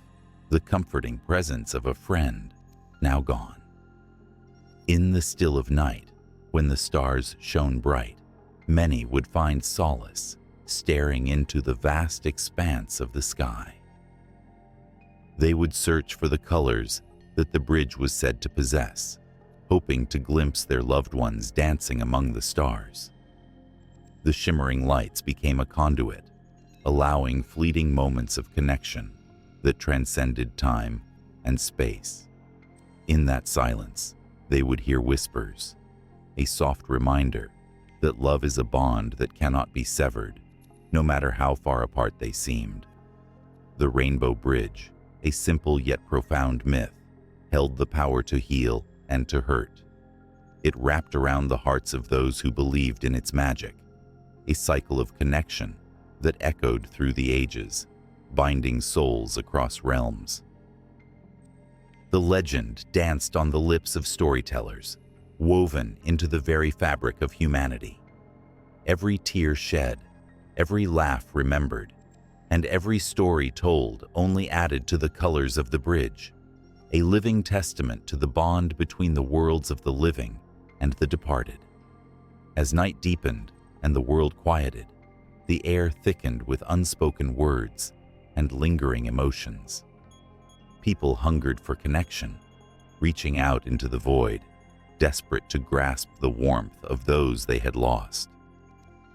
[SPEAKER 1] the comforting presence of a friend now gone. In the still of night, when the stars shone bright, many would find solace staring into the vast expanse of the sky. They would search for the colors that the bridge was said to possess, hoping to glimpse their loved ones dancing among the stars. The shimmering lights became a conduit, allowing fleeting moments of connection that transcended time and space. In that silence, they would hear whispers, a soft reminder that love is a bond that cannot be severed, no matter how far apart they seemed. The Rainbow Bridge, a simple yet profound myth, held the power to heal and to hurt. It wrapped around the hearts of those who believed in its magic, a cycle of connection that echoed through the ages, binding souls across realms. The legend danced on the lips of storytellers, woven into the very fabric of humanity. Every tear shed, every laugh remembered, and every story told only added to the colors of the bridge, a living testament to the bond between the worlds of the living and the departed. As night deepened and the world quieted, the air thickened with unspoken words and lingering emotions. People hungered for connection, reaching out into the void, desperate to grasp the warmth of those they had lost.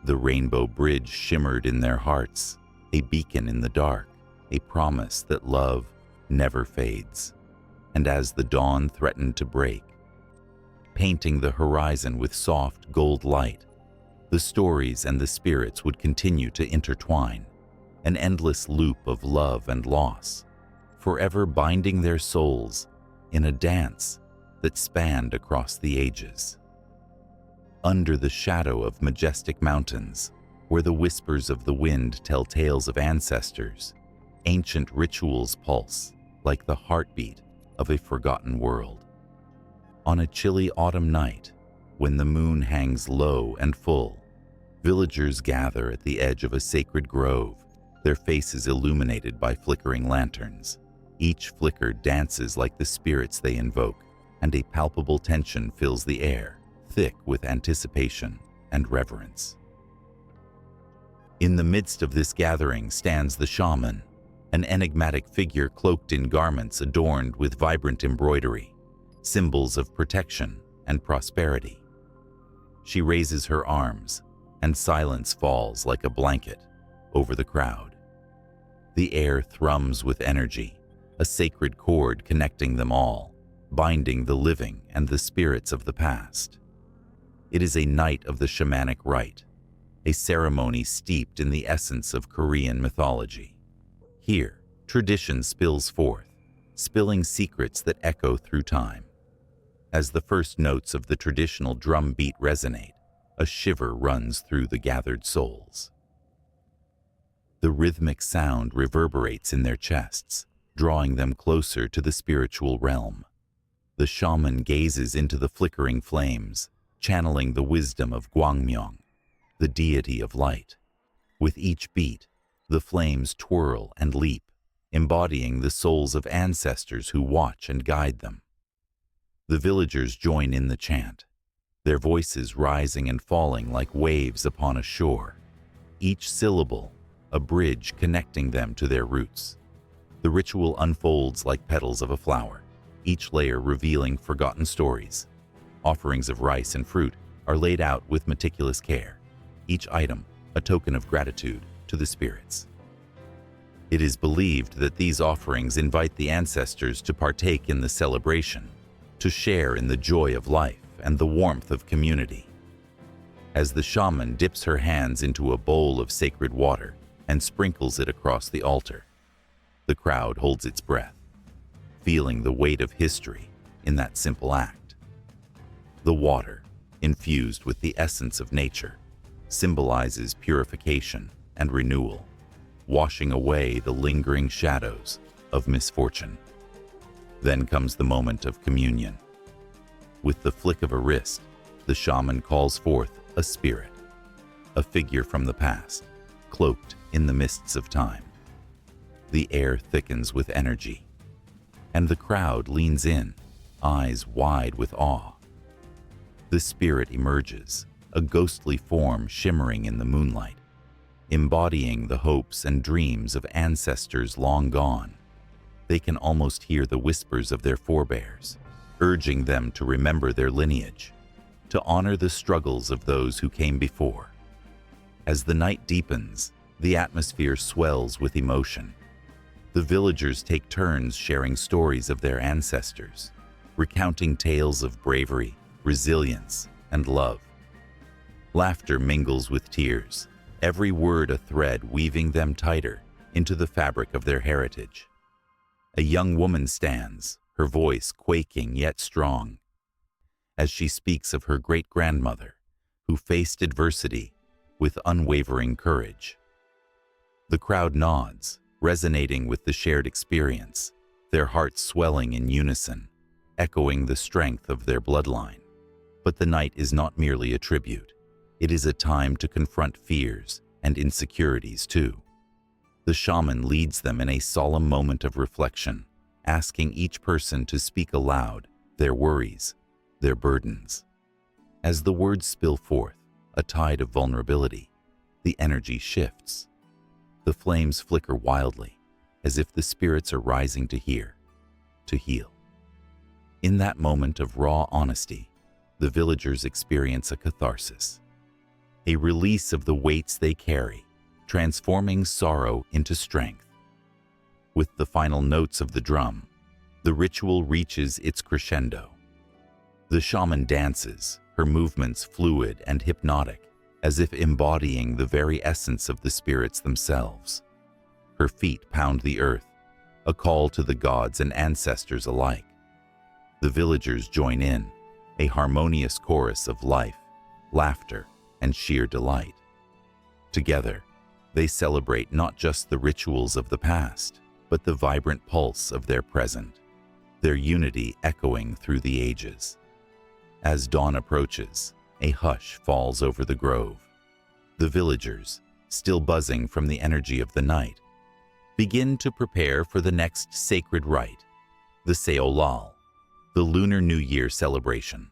[SPEAKER 1] The Rainbow Bridge shimmered in their hearts, a beacon in the dark, a promise that love never fades. And as the dawn threatened to break, painting the horizon with soft gold light, the stories and the spirits would continue to intertwine, an endless loop of love and loss, forever binding their souls in a dance that spanned across the ages. Under the shadow of majestic mountains, where the whispers of the wind tell tales of ancestors, ancient rituals pulse like the heartbeat of a forgotten world. On a chilly autumn night, when the moon hangs low and full, villagers gather at the edge of a sacred grove, their faces illuminated by flickering lanterns. Each flicker dances like the spirits they invoke, and a palpable tension fills the air, thick with anticipation and reverence. In the midst of this gathering stands the shaman, an enigmatic figure cloaked in garments adorned with vibrant embroidery, symbols of protection and prosperity. She raises her arms, and silence falls like a blanket over the crowd. The air thrums with energy, a sacred cord connecting them all, binding the living and the spirits of the past. It is a night of the shamanic rite, a ceremony steeped in the essence of Korean mythology. Here, tradition spills forth, spilling secrets that echo through time. As the first notes of the traditional drum beat resonate, a shiver runs through the gathered souls. The rhythmic sound reverberates in their chests, drawing them closer to the spiritual realm. The shaman gazes into the flickering flames, channeling the wisdom of Gwangmyeong, the deity of light. With each beat, the flames twirl and leap, embodying the souls of ancestors who watch and guide them. The villagers join in the chant, their voices rising and falling like waves upon a shore, each syllable a bridge connecting them to their roots. The ritual unfolds like petals of a flower, each layer revealing forgotten stories. Offerings of rice and fruit are laid out with meticulous care, each item a token of gratitude to the spirits. It is believed that these offerings invite the ancestors to partake in the celebration, to share in the joy of life and the warmth of community. As the shaman dips her hands into a bowl of sacred water and sprinkles it across the altar, the crowd holds its breath, feeling the weight of history in that simple act. The water, infused with the essence of nature, symbolizes purification and renewal, washing away the lingering shadows of misfortune. Then comes the moment of communion. With the flick of a wrist, the shaman calls forth a spirit, a figure from the past, cloaked in the mists of time. The air thickens with energy, and the crowd leans in, eyes wide with awe. The spirit emerges, a ghostly form shimmering in the moonlight, embodying the hopes and dreams of ancestors long gone. They can almost hear the whispers of their forebears, urging them to remember their lineage, to honor the struggles of those who came before. As the night deepens, the atmosphere swells with emotion. The villagers take turns sharing stories of their ancestors, recounting tales of bravery, resilience, and love. Laughter mingles with tears, every word a thread weaving them tighter into the fabric of their heritage. A young woman stands, her voice quaking yet strong, as she speaks of her great-grandmother, who faced adversity with unwavering courage. The crowd nods, resonating with the shared experience, their hearts swelling in unison, echoing the strength of their bloodline. But the night is not merely a tribute. It is a time to confront fears and insecurities too. The shaman leads them in a solemn moment of reflection, asking each person to speak aloud their worries, their burdens. As the words spill forth, a tide of vulnerability, the energy shifts. The flames flicker wildly, as if the spirits are rising to hear, to heal. In that moment of raw honesty, the villagers experience a catharsis, a release of the weights they carry, transforming sorrow into strength. With the final notes of the drum, the ritual reaches its crescendo. The shaman dances, her movements fluid and hypnotic, as if embodying the very essence of the spirits themselves. Her feet pound the earth, a call to the gods and ancestors alike. The villagers join in, a harmonious chorus of life, laughter, and sheer delight. Together, they celebrate not just the rituals of the past, but the vibrant pulse of their present, their unity echoing through the ages. As dawn approaches, a hush falls over the grove. The villagers, still buzzing from the energy of the night, begin to prepare for the next sacred rite, the Seolal, the Lunar New Year celebration.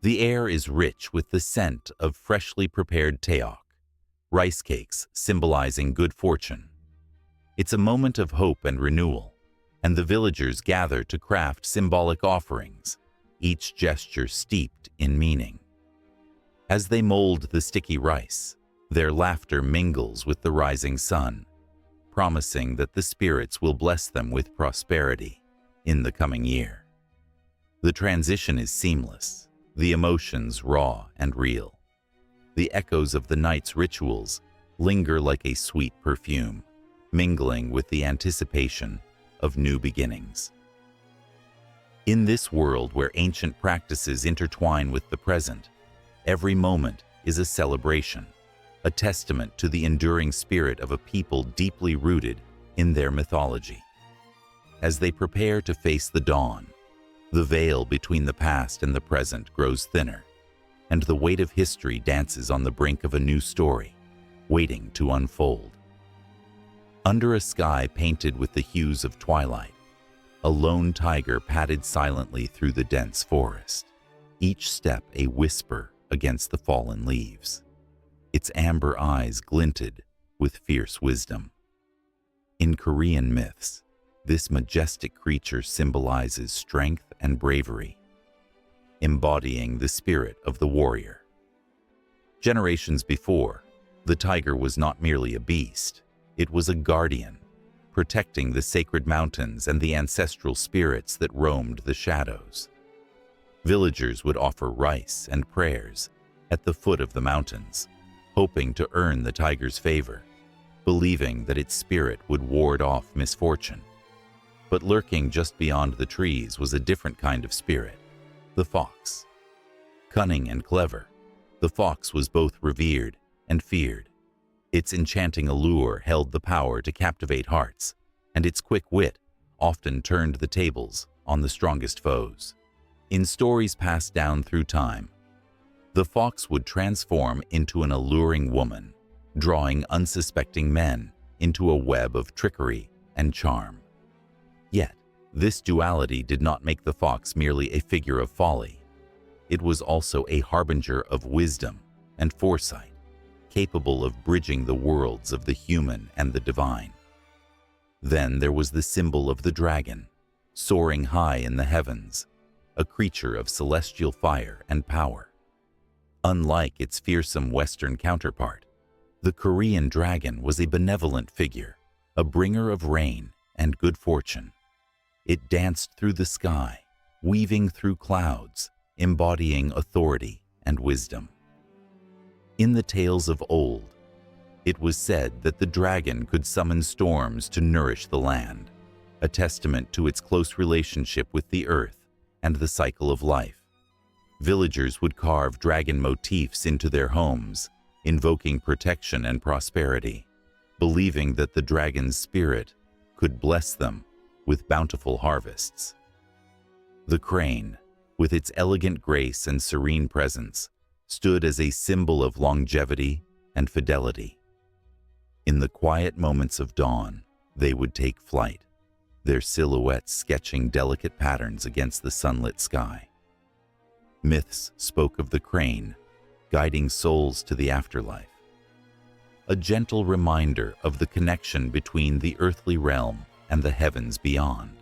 [SPEAKER 1] The air is rich with the scent of freshly prepared taeok, rice cakes symbolizing good fortune. It's a moment of hope and renewal, and the villagers gather to craft symbolic offerings, each gesture steeped in meaning. As they mold the sticky rice, their laughter mingles with the rising sun, promising that the spirits will bless them with prosperity in the coming year. The transition is seamless, the emotions raw and real. The echoes of the night's rituals linger like a sweet perfume, mingling with the anticipation of new beginnings. In this world where ancient practices intertwine with the present, every moment is a celebration, a testament to the enduring spirit of a people deeply rooted in their mythology. As they prepare to face the dawn, the veil between the past and the present grows thinner, and the weight of history dances on the brink of a new story, waiting to unfold. Under a sky painted with the hues of twilight, a lone tiger padded silently through the dense forest, each step a whisper against the fallen leaves. Its amber eyes glinted with fierce wisdom. In Korean myths, this majestic creature symbolizes strength and bravery, embodying the spirit of the warrior. Generations before, the tiger was not merely a beast, it was a guardian, protecting the sacred mountains and the ancestral spirits that roamed the shadows. Villagers would offer rice and prayers at the foot of the mountains, hoping to earn the tiger's favor, believing that its spirit would ward off misfortune. But lurking just beyond the trees was a different kind of spirit, the fox. Cunning and clever, the fox was both revered and feared. Its enchanting allure held the power to captivate hearts, and its quick wit often turned the tables on the strongest foes. In stories passed down through time, the fox would transform into an alluring woman, drawing unsuspecting men into a web of trickery and charm. Yet, this duality did not make the fox merely a figure of folly. It was also a harbinger of wisdom and foresight, capable of bridging the worlds of the human and the divine. Then there was the symbol of the dragon, soaring high in the heavens, a creature of celestial fire and power. Unlike its fearsome Western counterpart, the Korean dragon was a benevolent figure, a bringer of rain and good fortune. It danced through the sky, weaving through clouds, embodying authority and wisdom. In the tales of old, it was said that the dragon could summon storms to nourish the land, a testament to its close relationship with the earth and the cycle of life. Villagers would carve dragon motifs into their homes, invoking protection and prosperity, believing that the dragon's spirit could bless them with bountiful harvests. The crane, with its elegant grace and serene presence, stood as a symbol of longevity and fidelity. In the quiet moments of dawn, they would take flight, their silhouettes sketching delicate patterns against the sunlit sky. Myths spoke of the crane, guiding souls to the afterlife, a gentle reminder of the connection between the earthly realm and the heavens beyond.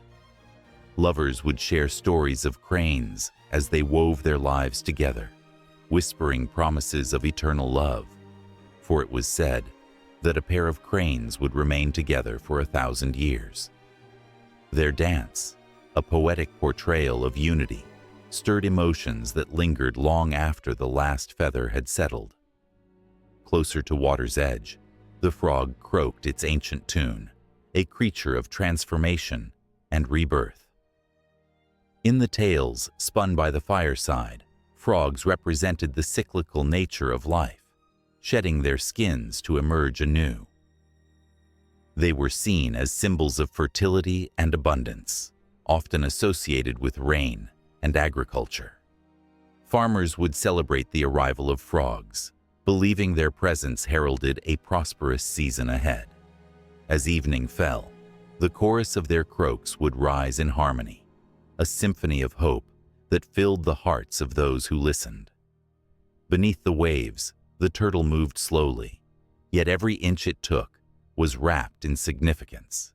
[SPEAKER 1] Lovers would share stories of cranes as they wove their lives together, whispering promises of eternal love, for it was said that a pair of cranes would remain together for 1,000 years. Their dance, a poetic portrayal of unity, stirred emotions that lingered long after the last feather had settled. Closer to water's edge, the frog croaked its ancient tune, a creature of transformation and rebirth. In the tales spun by the fireside, frogs represented the cyclical nature of life, shedding their skins to emerge anew. They were seen as symbols of fertility and abundance, often associated with rain and agriculture. Farmers would celebrate the arrival of frogs, believing their presence heralded a prosperous season ahead. As evening fell, the chorus of their croaks would rise in harmony, a symphony of hope that filled the hearts of those who listened. Beneath the waves, the turtle moved slowly, yet every inch it took was wrapped in significance.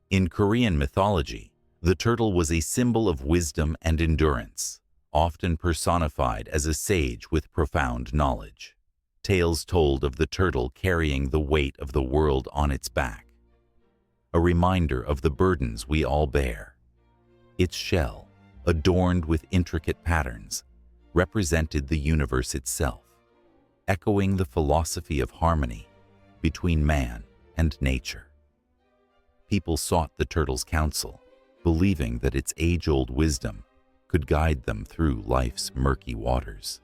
[SPEAKER 1] In Korean mythology, the turtle was a symbol of wisdom and endurance, often personified as a sage with profound knowledge. Tales told of the turtle carrying the weight of the world on its back, a reminder of the burdens we all bear. Its shell, adorned with intricate patterns, represented the universe itself, echoing the philosophy of harmony between man and nature. People sought the turtle's counsel, believing that its age-old wisdom could guide them through life's murky waters.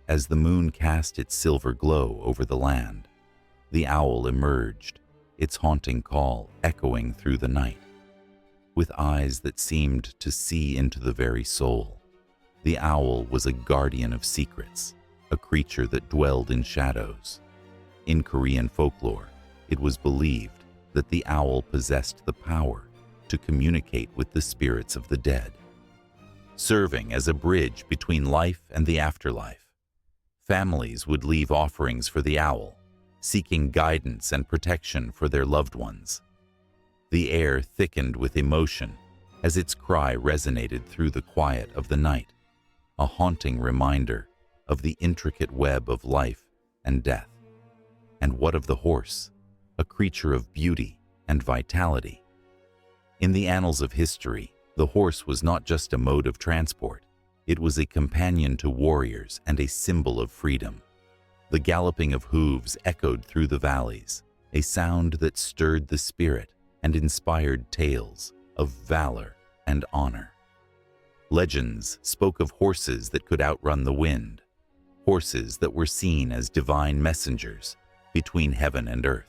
[SPEAKER 1] As the moon cast its silver glow over the land, the owl emerged, its haunting call echoing through the night. With eyes that seemed to see into the very soul, the owl was a guardian of secrets, a creature that dwelled in shadows. In Korean folklore, it was believed that the owl possessed the power to communicate with the spirits of the dead, serving as a bridge between life and the afterlife. Families would leave offerings for the owl, seeking guidance and protection for their loved ones. The air thickened with emotion as its cry resonated through the quiet of the night, a haunting reminder of the intricate web of life and death. And what of the horse, a creature of beauty and vitality? In the annals of history, the horse was not just a mode of transport. It was a companion to warriors and a symbol of freedom. The galloping of hooves echoed through the valleys, a sound that stirred the spirit and inspired tales of valor and honor. Legends spoke of horses that could outrun the wind, horses that were seen as divine messengers between heaven and earth.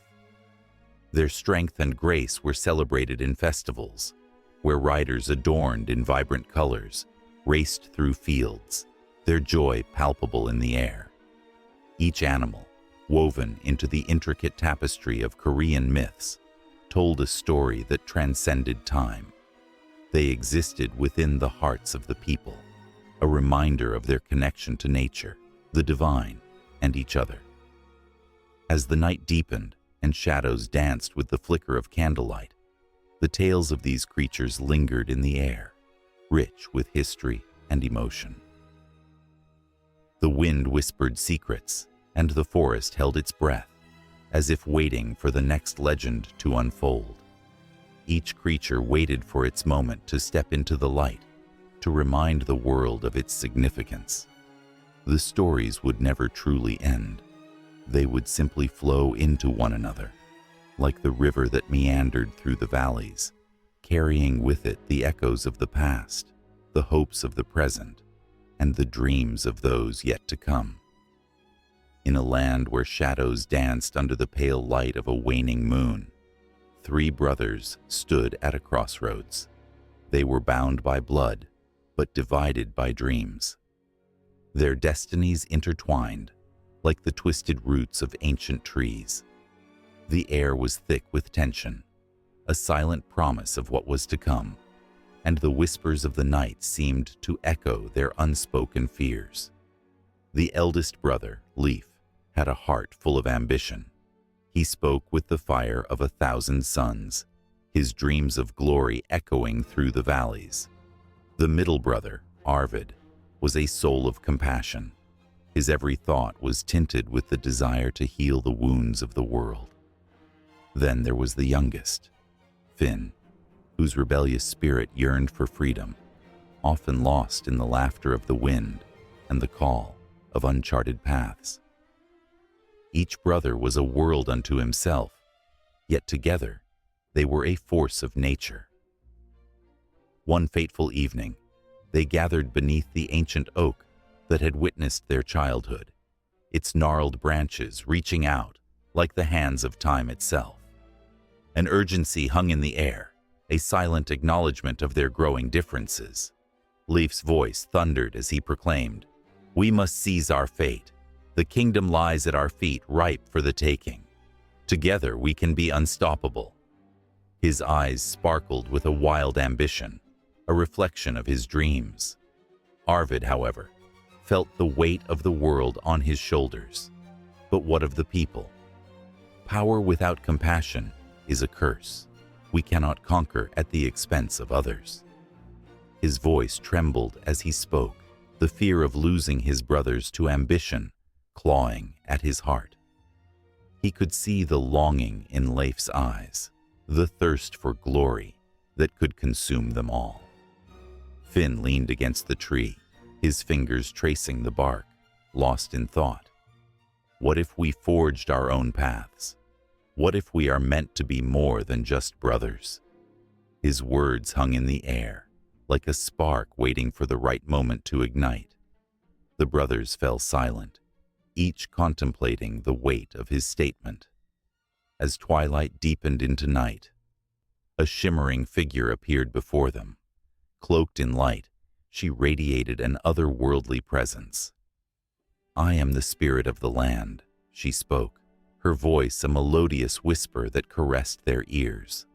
[SPEAKER 1] Their strength and grace were celebrated in festivals, where riders adorned in vibrant colors raced through fields, their joy palpable in the air. Each animal, woven into the intricate tapestry of Korean myths, told a story that transcended time. They existed within the hearts of the people, a reminder of their connection to nature, the divine, and each other. As the night deepened and shadows danced with the flicker of candlelight, the tales of these creatures lingered in the air, rich with history and emotion. The wind whispered secrets, and the forest held its breath, as if waiting for the next legend to unfold. Each creature waited for its moment to step into the light, to remind the world of its significance. The stories would never truly end. They would simply flow into one another, like the river that meandered through the valleys, carrying with it the echoes of the past, the hopes of the present, and the dreams of those yet to come. In a land where shadows danced under the pale light of a waning moon, 3 brothers stood at a crossroads. They were bound by blood, but divided by dreams. Their destinies intertwined, like the twisted roots of ancient trees. The air was thick with tension, a silent promise of what was to come, and the whispers of the night seemed to echo their unspoken fears. The eldest brother, Leaf, had a heart full of ambition. He spoke with the fire of 1,000 suns, his dreams of glory echoing through the valleys. The middle brother, Arvid, was a soul of compassion. His every thought was tinted with the desire to heal the wounds of the world. Then there was the youngest, Finn, whose rebellious spirit yearned for freedom, often lost in the laughter of the wind and the call of uncharted paths. Each brother was a world unto himself, yet together they were a force of nature. One fateful evening, they gathered beneath the ancient oak that had witnessed their childhood, its gnarled branches reaching out like the hands of time itself. An urgency hung in the air, a silent acknowledgement of their growing differences. Leaf's voice thundered as he proclaimed, "We must seize our fate. The kingdom lies at our feet, ripe for the taking. Together we can be unstoppable." His eyes sparkled with a wild ambition, a reflection of his dreams. Arvid, however, felt the weight of the world on his shoulders. But what of the people? Power without compassion is a curse. We cannot conquer at the expense of others. His voice trembled as he spoke, the fear of losing his brothers to ambition clawing at his heart. He could see the longing in Leif's eyes, the thirst for glory that could consume them all. Finn leaned against the tree, his fingers tracing the bark, lost in thought. What if we forged our own paths? What if we are meant to be more than just brothers? His words hung in the air, like a spark waiting for the right moment to ignite. The brothers fell silent, each contemplating the weight of his statement. As twilight deepened into night, a shimmering figure appeared before them. Cloaked in light, she radiated an otherworldly presence. "I am the spirit of the land," she spoke, her voice a melodious whisper that caressed their ears.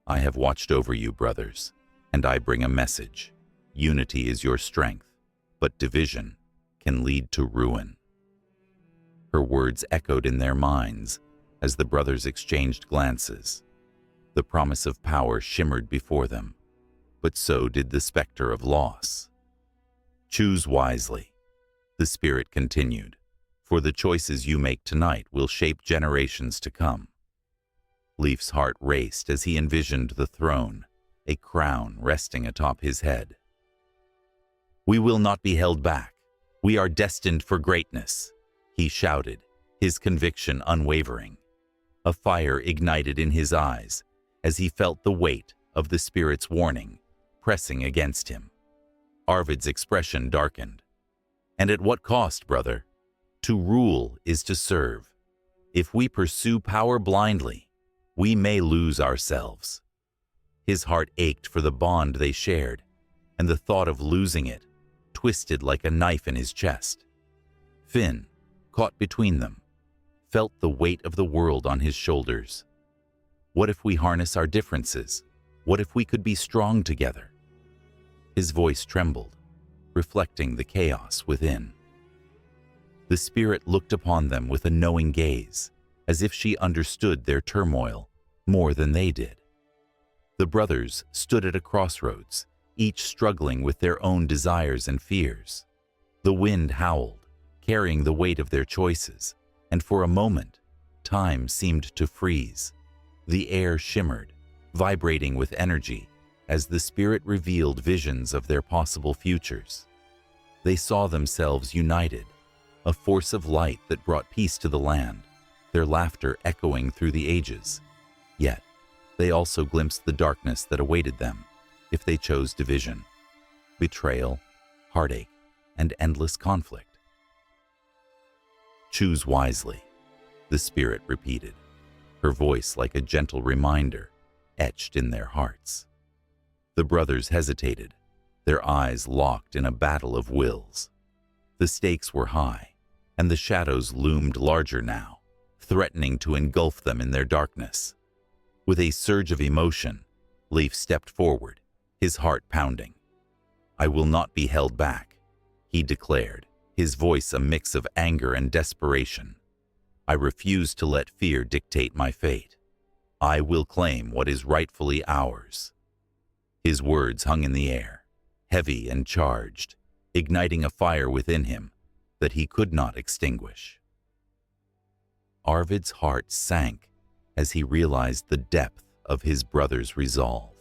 [SPEAKER 1] "I have watched over you, brothers, and I bring a message. Unity is your strength, but division can lead to ruin." Her words echoed in their minds as the brothers exchanged glances. The promise of power shimmered before them, but so did the specter of loss. "Choose wisely," the spirit continued, "for the choices you make tonight will shape generations to come." Leif's heart raced as he envisioned the throne, a crown resting atop his head. "We will not be held back. We are destined for greatness," he shouted, his conviction unwavering. A fire ignited in his eyes as he felt the weight of the spirit's warning pressing against him. Arvid's expression darkened. "And at what cost, brother? To rule is to serve. If we pursue power blindly, we may lose ourselves." His heart ached for the bond they shared, and the thought of losing it twisted like a knife in his chest. Finn, caught between them, felt the weight of the world on his shoulders. What if we harness our differences? What if we could be strong together? His voice trembled, reflecting the chaos within. The spirit looked upon them with a knowing gaze, as if she understood their turmoil more than they did. The brothers stood at a crossroads, each struggling with their own desires and fears. The wind howled, carrying the weight of their choices, and for a moment, time seemed to freeze. The air shimmered, vibrating with energy, as the spirit revealed visions of their possible futures. They saw themselves united, a force of light that brought peace to the land, their laughter echoing through the ages. Yet, they also glimpsed the darkness that awaited them if they chose division, betrayal, heartache, and endless conflict. "Choose wisely," the spirit repeated, her voice like a gentle reminder etched in their hearts. The brothers hesitated, their eyes locked in a battle of wills. The stakes were high, and the shadows loomed larger now, threatening to engulf them in their darkness. With a surge of emotion, Leif stepped forward, his heart pounding. "I will not be held back," he declared, his voice a mix of anger and desperation. "I refuse to let fear dictate my fate. I will claim what is rightfully ours." His words hung in the air, heavy and charged, igniting a fire within him that he could not extinguish. Arvid's heart sank as he realized the depth of his brother's resolve.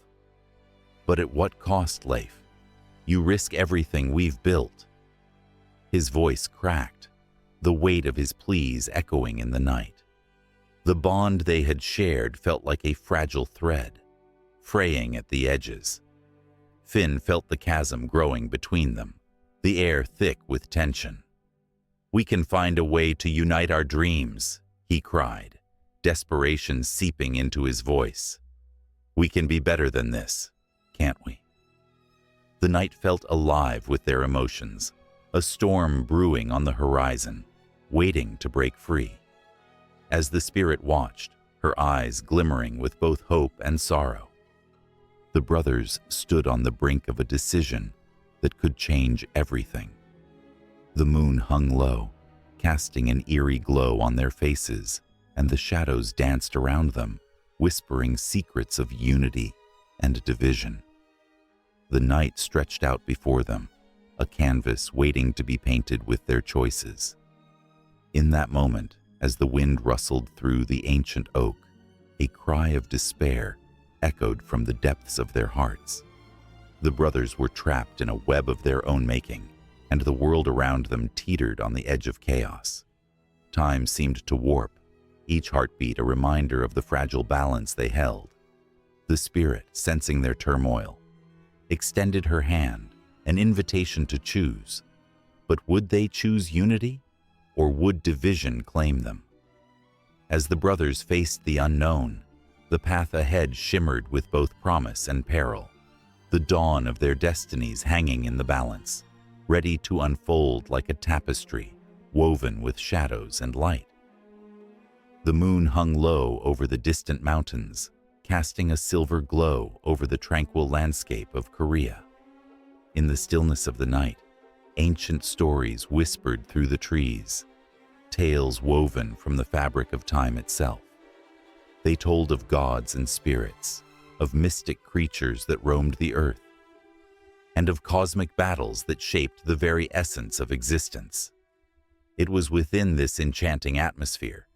[SPEAKER 1] "But at what cost, Leif? You risk everything we've built." His voice cracked, the weight of his pleas echoing in the night. The bond they had shared felt like a fragile thread, fraying at the edges. Finn felt the chasm growing between them, the air thick with tension. "We can find a way to unite our dreams," he cried, desperation seeping into his voice. "We can be better than this, can't we?" The night felt alive with their emotions, a storm brewing on the horizon, waiting to break free. As the spirit watched, her eyes glimmering with both hope and sorrow, the brothers stood on the brink of a decision that could change everything. The moon hung low, casting an eerie glow on their faces, and the shadows danced around them, whispering secrets of unity and division. The night stretched out before them, a canvas waiting to be painted with their choices. In that moment, as the wind rustled through the ancient oak, a cry of despair echoed from the depths of their hearts. The brothers were trapped in a web of their own making, and the world around them teetered on the edge of chaos. Time seemed to warp, each heartbeat a reminder of the fragile balance they held. The spirit, sensing their turmoil, extended her hand, an invitation to choose. But would they choose unity, or would division claim them? As the brothers faced the unknown, the path ahead shimmered with both promise and peril, the dawn of their destinies hanging in the balance, ready to unfold like a tapestry woven with shadows and light. The moon hung low over the distant mountains, casting a silver glow over the tranquil landscape of Korea. In the stillness of the night, ancient stories whispered through the trees, tales woven from the fabric of time itself. They told of gods and spirits, of mystic creatures that roamed the earth, and of cosmic battles that shaped the very essence of existence. It was within this enchanting atmosphere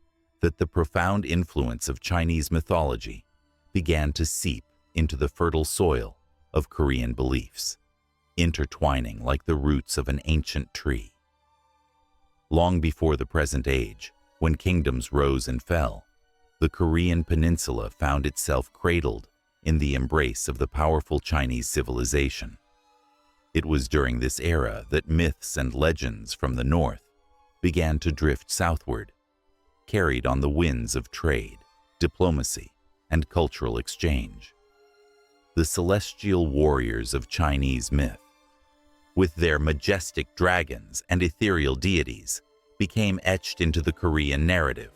[SPEAKER 1] that the profound influence of Chinese mythology began to seep into the fertile soil of Korean beliefs, intertwining like the roots of an ancient tree. Long before the present age, when kingdoms rose and fell, the Korean peninsula found itself cradled in the embrace of the powerful Chinese civilization. It was during this era that myths and legends from the north began to drift southward, carried on the winds of trade, diplomacy, and cultural exchange. The celestial warriors of Chinese myth, with their majestic dragons and ethereal deities, became etched into the Korean narrative,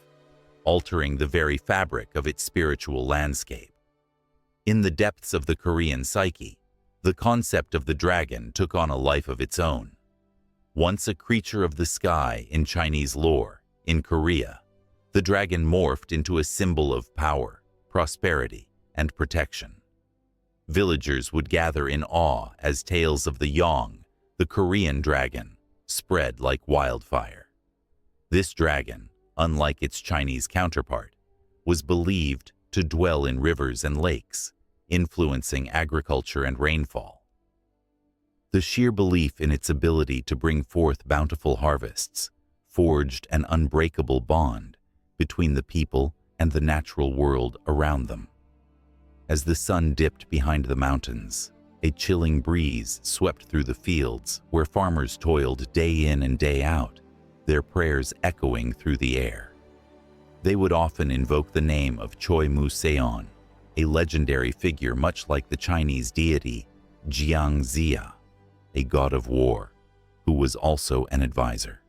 [SPEAKER 1] altering the very fabric of its spiritual landscape. In the depths of the Korean psyche, the concept of the dragon took on a life of its own. Once a creature of the sky in Chinese lore, in Korea, the dragon morphed into a symbol of power, prosperity, and protection. Villagers would gather in awe as tales of the Yong, the Korean dragon, spread like wildfire. This dragon, unlike its Chinese counterpart, was believed to dwell in rivers and lakes, influencing agriculture and rainfall. The sheer belief in its ability to bring forth bountiful harvests forged an unbreakable bond between the people and the natural world around them. As the sun dipped behind the mountains, a chilling breeze swept through the fields where farmers toiled day in and day out, their prayers echoing through the air. They would often invoke the name of Choi Mu-seon, a legendary figure much like the Chinese deity Jiang Ziya, a god of war, who was also an advisor.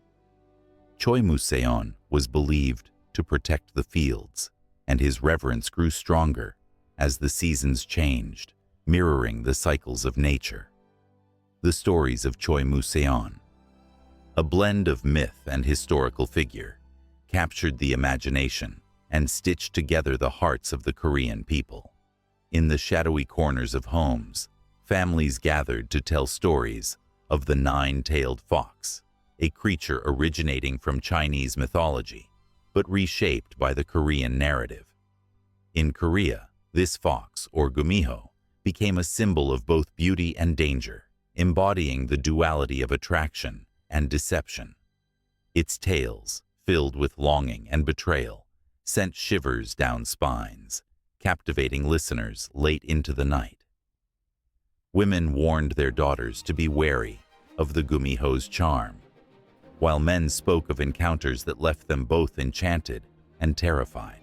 [SPEAKER 1] Choi Mu-seon was believed to protect the fields, and his reverence grew stronger as the seasons changed, mirroring the cycles of nature. The stories of Choi Mu-seon, a blend of myth and historical figure, captured the imagination and stitched together the hearts of the Korean people. In the shadowy corners of homes, families gathered to tell stories of the nine-tailed fox, a creature originating from Chinese mythology, but reshaped by the Korean narrative. In Korea, this fox, or gumiho, became a symbol of both beauty and danger, embodying the duality of attraction and deception. Its tales, filled with longing and betrayal, sent shivers down spines, captivating listeners late into the night. Women warned their daughters to be wary of the gumiho's charm, while men spoke of encounters that left them both enchanted and terrified.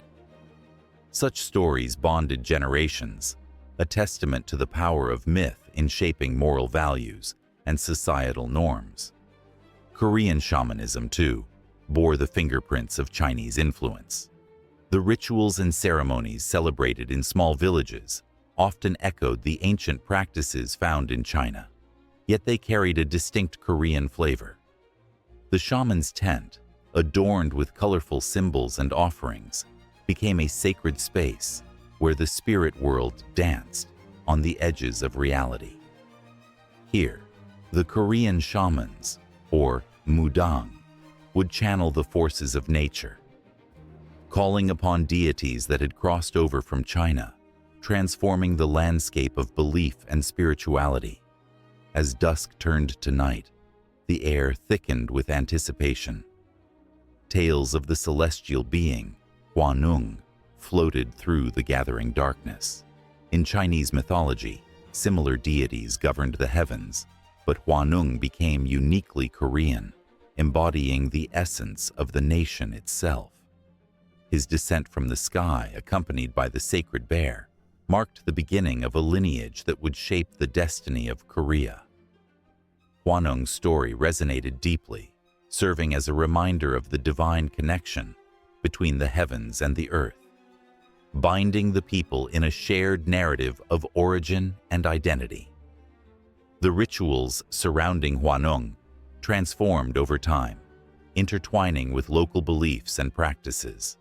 [SPEAKER 1] Such stories bonded generations, a testament to the power of myth in shaping moral values and societal norms. Korean shamanism, too, bore the fingerprints of Chinese influence. The rituals and ceremonies celebrated in small villages often echoed the ancient practices found in China, yet they carried a distinct Korean flavor. The shaman's tent, adorned with colorful symbols and offerings, became a sacred space where the spirit world danced on the edges of reality. Here, the Korean shamans, or mudang, would channel the forces of nature, calling upon deities that had crossed over from China, transforming the landscape of belief and spirituality. As dusk turned to night, the air thickened with anticipation. Tales of the celestial being, Hwanung, floated through the gathering darkness. In Chinese mythology, similar deities governed the heavens, but Hwanung became uniquely Korean, embodying the essence of the nation itself. His descent from the sky, accompanied by the sacred bear, marked the beginning of a lineage that would shape the destiny of Korea. Hwanung's story resonated deeply, serving as a reminder of the divine connection between the heavens and the earth, binding the people in a shared narrative of origin and identity. The rituals surrounding Huaneng transformed over time, intertwining with local beliefs and practices.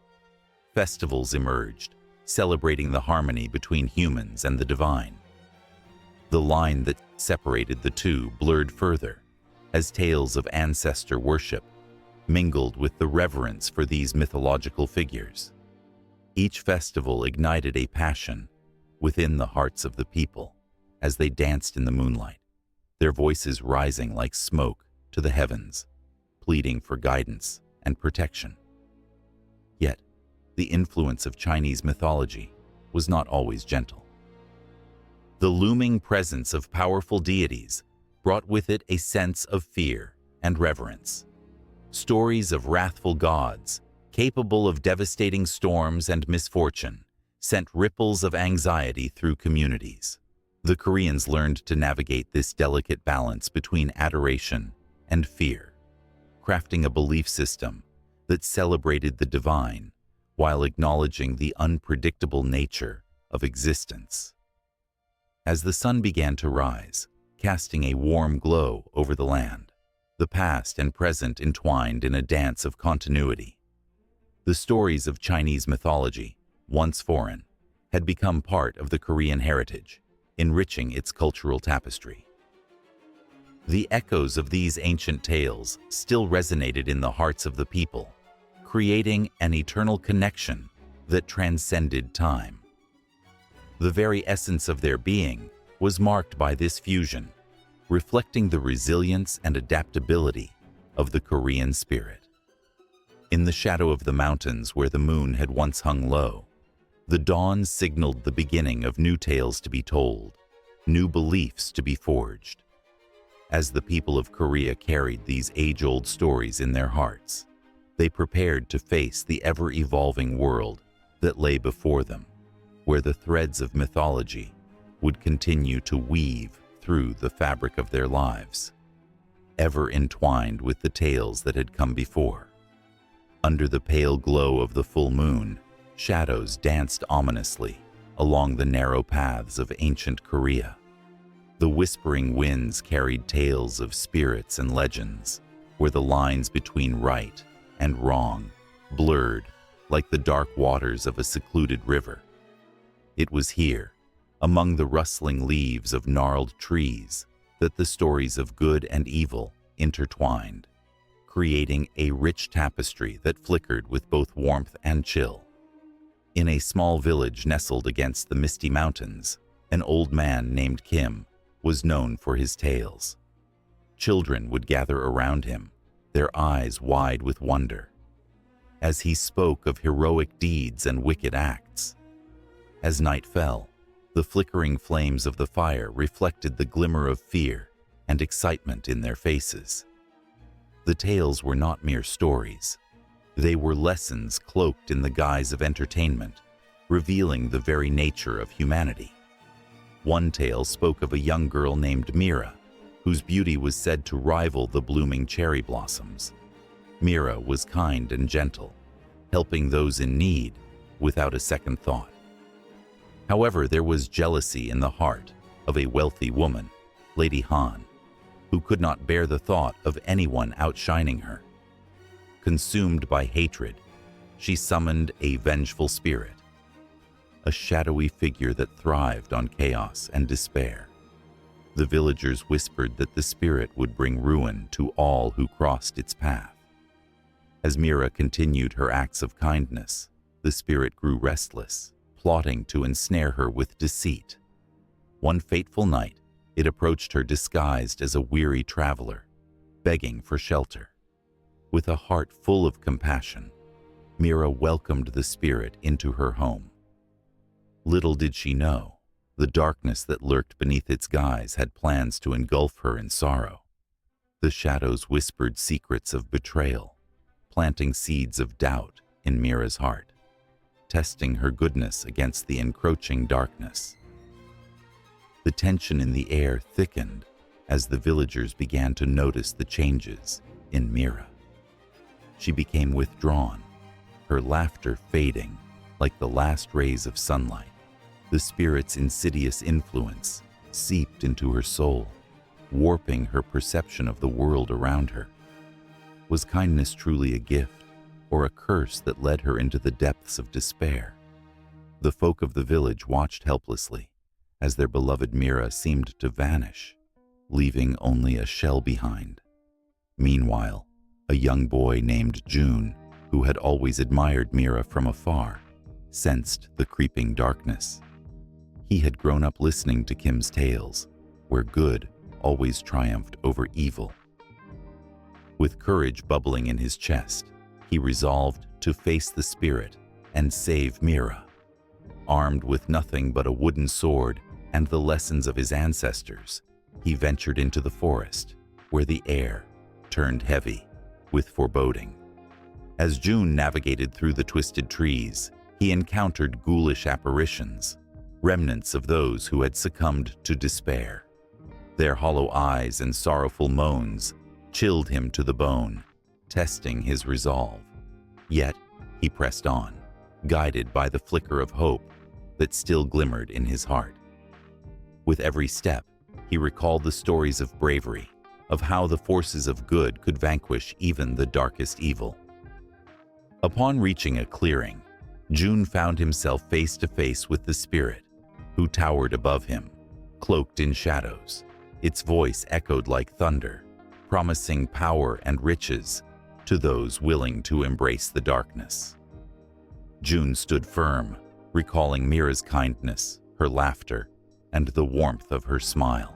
[SPEAKER 1] Festivals emerged, celebrating the harmony between humans and the divine. The line that separated the two blurred further, as tales of ancestor worship mingled with the reverence for these mythological figures. Each festival ignited a passion within the hearts of the people as they danced in the moonlight, their voices rising like smoke to the heavens, pleading for guidance and protection. Yet, the influence of Chinese mythology was not always gentle. The looming presence of powerful deities brought with it a sense of fear and reverence. Stories of wrathful gods, capable of devastating storms and misfortune, sent ripples of anxiety through communities. The Koreans learned to navigate this delicate balance between adoration and fear, crafting a belief system that celebrated the divine while acknowledging the unpredictable nature of existence. As the sun began to rise, casting a warm glow over the land, the past and present entwined in a dance of continuity. The stories of Chinese mythology, once foreign, had become part of the Korean heritage, enriching its cultural tapestry. The echoes of these ancient tales still resonated in the hearts of the people, creating an eternal connection that transcended time. The very essence of their being was marked by this fusion, reflecting the resilience and adaptability of the Korean spirit. In the shadow of the mountains where the moon had once hung low, the dawn signaled the beginning of new tales to be told, new beliefs to be forged. As the people of Korea carried these age-old stories in their hearts, they prepared to face the ever-evolving world that lay before them, where the threads of mythology would continue to weave through the fabric of their lives, ever entwined with the tales that had come before. Under the pale glow of the full moon, shadows danced ominously along the narrow paths of ancient Korea. The whispering winds carried tales of spirits and legends, where the lines between right and wrong blurred like the dark waters of a secluded river. It was here, among the rustling leaves of gnarled trees, that the stories of good and evil intertwined, creating a rich tapestry that flickered with both warmth and chill. In a small village nestled against the misty mountains, an old man named Kim was known for his tales. Children would gather around him, their eyes wide with wonder, as he spoke of heroic deeds and wicked acts. As night fell, the flickering flames of the fire reflected the glimmer of fear and excitement in their faces. The tales were not mere stories. They were lessons cloaked in the guise of entertainment, revealing the very nature of humanity. One tale spoke of a young girl named Mira, whose beauty was said to rival the blooming cherry blossoms. Mira was kind and gentle, helping those in need without a second thought. However, there was jealousy in the heart of a wealthy woman, Lady Han, who could not bear the thought of anyone outshining her. Consumed by hatred, she summoned a vengeful spirit, a shadowy figure that thrived on chaos and despair. The villagers whispered that the spirit would bring ruin to all who crossed its path. As Mira continued her acts of kindness, the spirit grew restless, plotting to ensnare her with deceit. One fateful night, it approached her disguised as a weary traveler, begging for shelter. With a heart full of compassion, Mira welcomed the spirit into her home. Little did she know, the darkness that lurked beneath its guise had plans to engulf her in sorrow. The shadows whispered secrets of betrayal, planting seeds of doubt in Mira's heart, testing her goodness against the encroaching darkness. The tension in the air thickened as the villagers began to notice the changes in Mira. She became withdrawn, her her laughter fading like the last rays of sunlight. The spirit's insidious influence seeped into her soul, warping her perception of the world around her. Was kindness truly a gift, or a curse that led her into the depths of despair? The folk of the village watched helplessly as their beloved Mira seemed to vanish, leaving only a shell behind. Meanwhile, a young boy named June, who had always admired Mira from afar, sensed the creeping darkness. He had grown up listening to Kim's tales, where good always triumphed over evil. With courage bubbling in his chest, he resolved to face the spirit and save Mira. Armed with nothing but a wooden sword and the lessons of his ancestors, he ventured into the forest, where the air turned heavy with foreboding. As June navigated through the twisted trees, he encountered ghoulish apparitions, remnants of those who had succumbed to despair. Their hollow eyes and sorrowful moans chilled him to the bone, testing his resolve. Yet he pressed on, guided by the flicker of hope that still glimmered in his heart. With every step, he recalled the stories of bravery, of how the forces of good could vanquish even the darkest evil. Upon reaching a clearing, June found himself face to face with the spirit, who towered above him, cloaked in shadows. Its voice echoed like thunder, promising power and riches to those willing to embrace the darkness. June stood firm, recalling Mira's kindness, her laughter, and the warmth of her smile.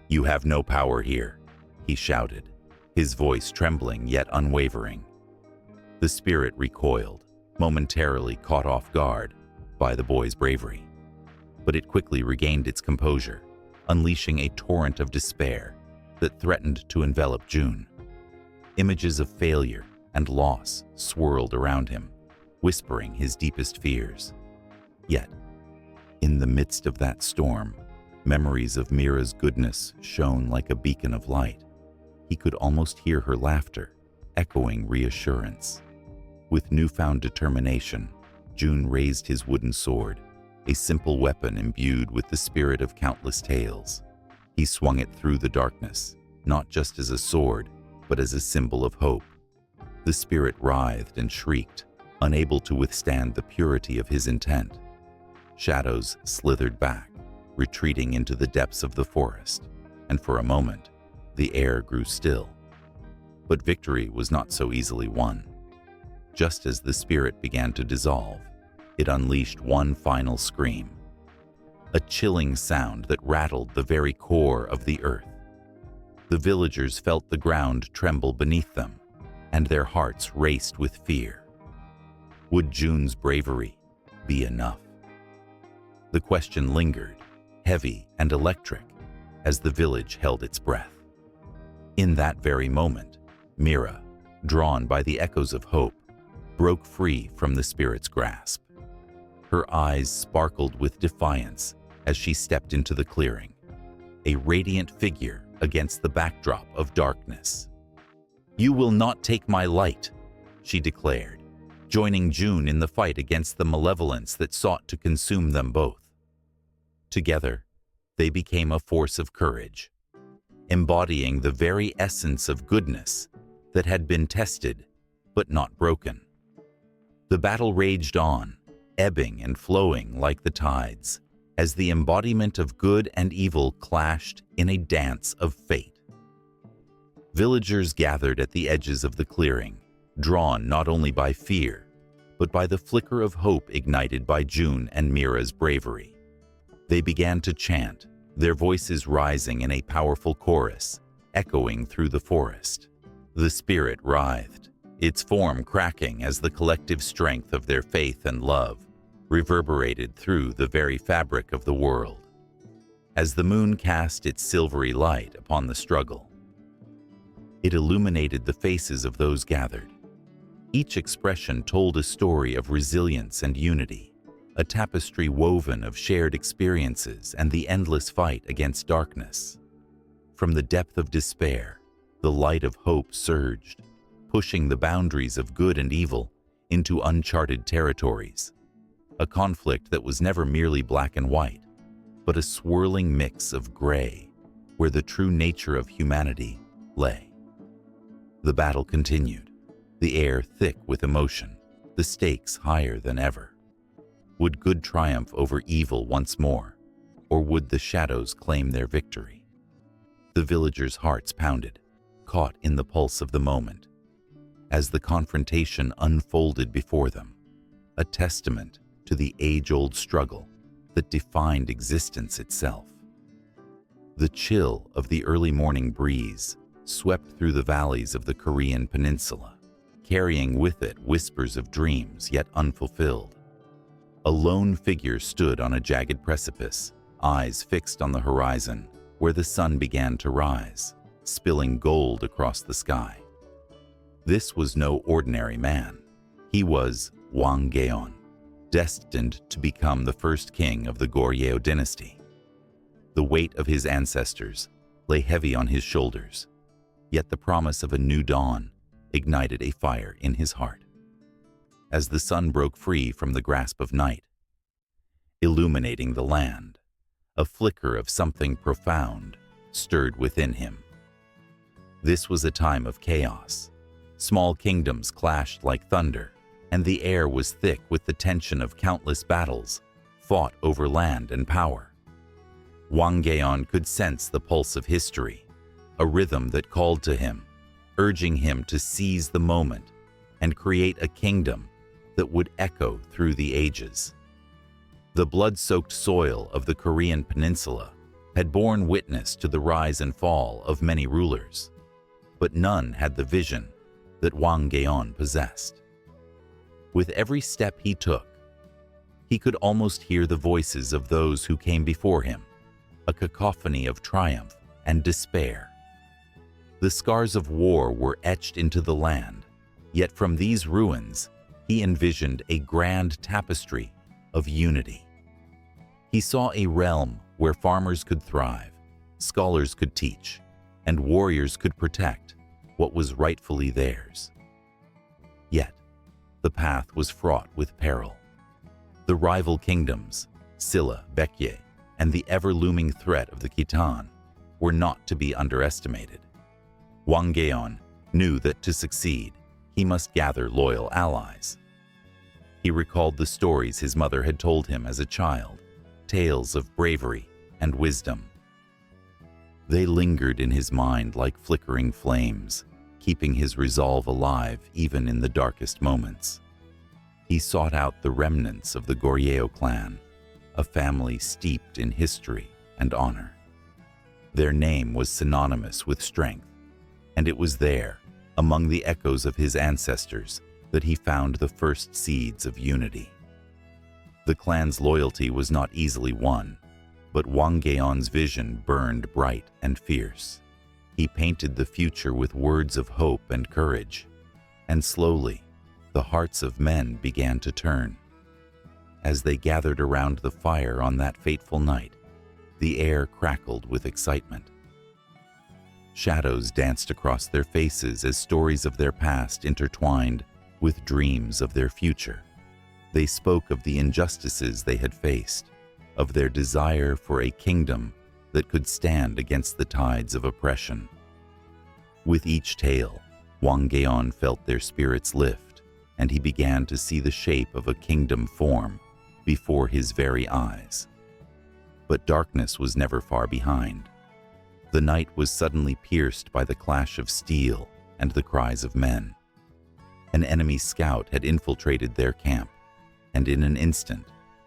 [SPEAKER 1] "You have no power here," he shouted, his voice trembling yet unwavering. The spirit recoiled, momentarily caught off guard by the boy's bravery. But it quickly regained its composure, unleashing a torrent of despair that threatened to envelop June. Images of failure and loss swirled around him, whispering his deepest fears. Yet, in the midst of that storm, memories of Mira's goodness shone like a beacon of light. He could almost hear her laughter, echoing reassurance. With newfound determination, June raised his wooden sword, a simple weapon imbued with the spirit of countless tales. He swung it through the darkness, not just as a sword, but as a symbol of hope. The spirit writhed and shrieked, unable to withstand the purity of his intent. Shadows slithered back, retreating into the depths of the forest, and for a moment, the air grew still. But victory was not so easily won. Just as the spirit began to dissolve, it unleashed one final scream, a chilling sound that rattled the very core of the earth. The villagers felt the ground tremble beneath them, and their hearts raced with fear. Would June's bravery be enough? The question lingered, heavy and electric, as the village held its breath. In that very moment, Mira, drawn by the echoes of hope, broke free from the spirit's grasp. Her eyes sparkled with defiance as she stepped into the clearing, a radiant figure against the backdrop of darkness. "You will not take my light," she declared, joining June in the fight against the malevolence that sought to consume them both. Together, they became a force of courage, embodying the very essence of goodness that had been tested but not broken. The battle raged on, ebbing and flowing like the tides, as the embodiment of good and evil clashed in a dance of fate. Villagers gathered at the edges of the clearing, drawn not only by fear, but by the flicker of hope ignited by June and Mira's bravery. They began to chant, their voices rising in a powerful chorus, echoing through the forest. The spirit writhed, its form cracking as the collective strength of their faith and love reverberated through the very fabric of the world. As the moon cast its silvery light upon the struggle, it illuminated the faces of those gathered. Each expression told a story of resilience and unity, a tapestry woven of shared experiences and the endless fight against darkness. From the depth of despair, the light of hope surged, pushing the boundaries of good and evil into uncharted territories, a conflict that was never merely black and white, but a swirling mix of gray, where the true nature of humanity lay. The battle continued, the air thick with emotion, the stakes higher than ever. Would good triumph over evil once more, or would the shadows claim their victory? The villagers' hearts pounded, caught in the pulse of the moment, as the confrontation unfolded before them, a testament to the age-old struggle that defined existence itself. The chill of the early morning breeze swept through the valleys of the Korean peninsula, carrying with it whispers of dreams yet unfulfilled. A lone figure stood on a jagged precipice, eyes fixed on the horizon, where the sun began to rise, spilling gold across the sky. This was no ordinary man. He was Wang Geon, destined to become the first king of the Goryeo dynasty. The weight of his ancestors lay heavy on his shoulders, yet the promise of a new dawn ignited a fire in his heart. As the sun broke free from the grasp of night, illuminating the land, a flicker of something profound stirred within him. This was a time of chaos. Small kingdoms clashed like thunder, and the air was thick with the tension of countless battles fought over land and power. Wang Geon could sense the pulse of history, a rhythm that called to him, urging him to seize the moment and create a kingdom that would echo through the ages. The blood-soaked soil of the Korean peninsula had borne witness to the rise and fall of many rulers, but none had the vision that Wang Geon possessed. With every step he took, he could almost hear the voices of those who came before him, a cacophony of triumph and despair. The scars of war were etched into the land, yet from these ruins, he envisioned a grand tapestry of unity. He saw a realm where farmers could thrive, scholars could teach, and warriors could protect what was rightfully theirs. Yet, the path was fraught with peril. The rival kingdoms, Silla, Baekje, and the ever-looming threat of the Khitan were not to be underestimated. Wang Geon knew that to succeed, he must gather loyal allies. He recalled the stories his mother had told him as a child, tales of bravery and wisdom. They lingered in his mind like flickering flames, keeping his resolve alive even in the darkest moments. He sought out the remnants of the Goryeo clan, a family steeped in history and honor. Their name was synonymous with strength, and it was there, among the echoes of his ancestors, that he found the first seeds of unity. The clan's loyalty was not easily won, but Wang Geon's vision burned bright and fierce. He painted the future with words of hope and courage, and slowly, the hearts of men began to turn. As they gathered around the fire on that fateful night, the air crackled with excitement. Shadows danced across their faces as stories of their past intertwined with dreams of their future. They spoke of the injustices they had faced, of their desire for a kingdom that could stand against the tides of oppression. With each tale, Wang Geon felt their spirits lift, and he began to see the shape of a kingdom form before his very eyes. But darkness was never far behind. The night was suddenly pierced by the clash of steel and the cries of men. An enemy scout had infiltrated their camp, and in an instant,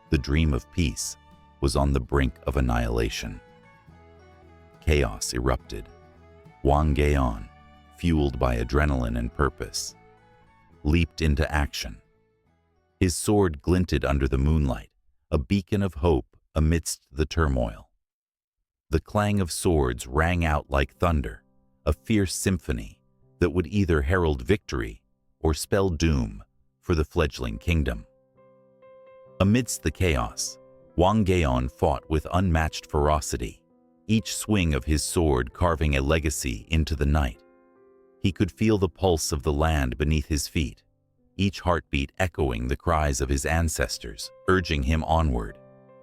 [SPEAKER 1] the dream of peace was on the brink of annihilation. Chaos erupted. Wang Geon, fueled by adrenaline and purpose, leaped into action. His sword glinted under the moonlight, a beacon of hope amidst the turmoil. The clang of swords rang out like thunder, a fierce symphony that would either herald victory or spell doom for the fledgling kingdom. Amidst the chaos, Wang Geon fought with unmatched ferocity, each swing of his sword carving a legacy into the night. He could feel the pulse of the land beneath his feet, each heartbeat echoing the cries of his ancestors, urging him onward.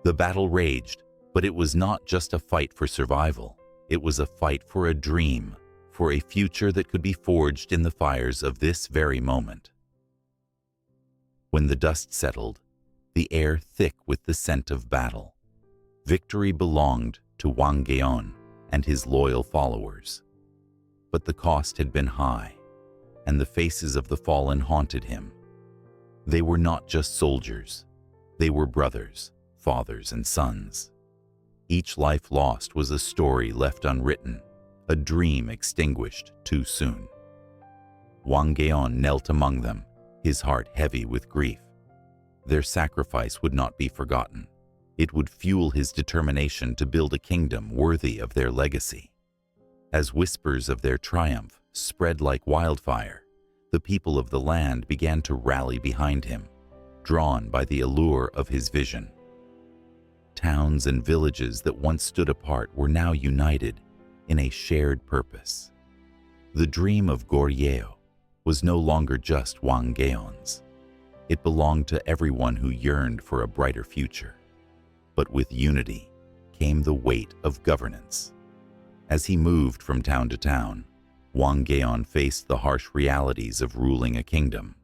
[SPEAKER 1] The battle raged, but it was not just a fight for survival. It was a fight for a dream, for a future that could be forged in the fires of this very moment. When the dust settled, the air thick with the scent of battle, victory belonged to Wang Geon and his loyal followers. But the cost had been high, and the faces of the fallen haunted him. They were not just soldiers. They were brothers, fathers, and sons. Each life lost was a story left unwritten, a dream extinguished too soon. Wang Geon knelt among them, his heart heavy with grief. Their sacrifice would not be forgotten. It would fuel his determination to build a kingdom worthy of their legacy. As whispers of their triumph spread like wildfire, the people of the land began to rally behind him, drawn by the allure of his vision. Towns and villages that once stood apart were now united in a shared purpose. The dream of Goryeo was no longer just Wang Geon's. It belonged to everyone who yearned for a brighter future. But with unity came the weight of governance. As he moved from town to town, Wang Geon faced the harsh realities of ruling a kingdom.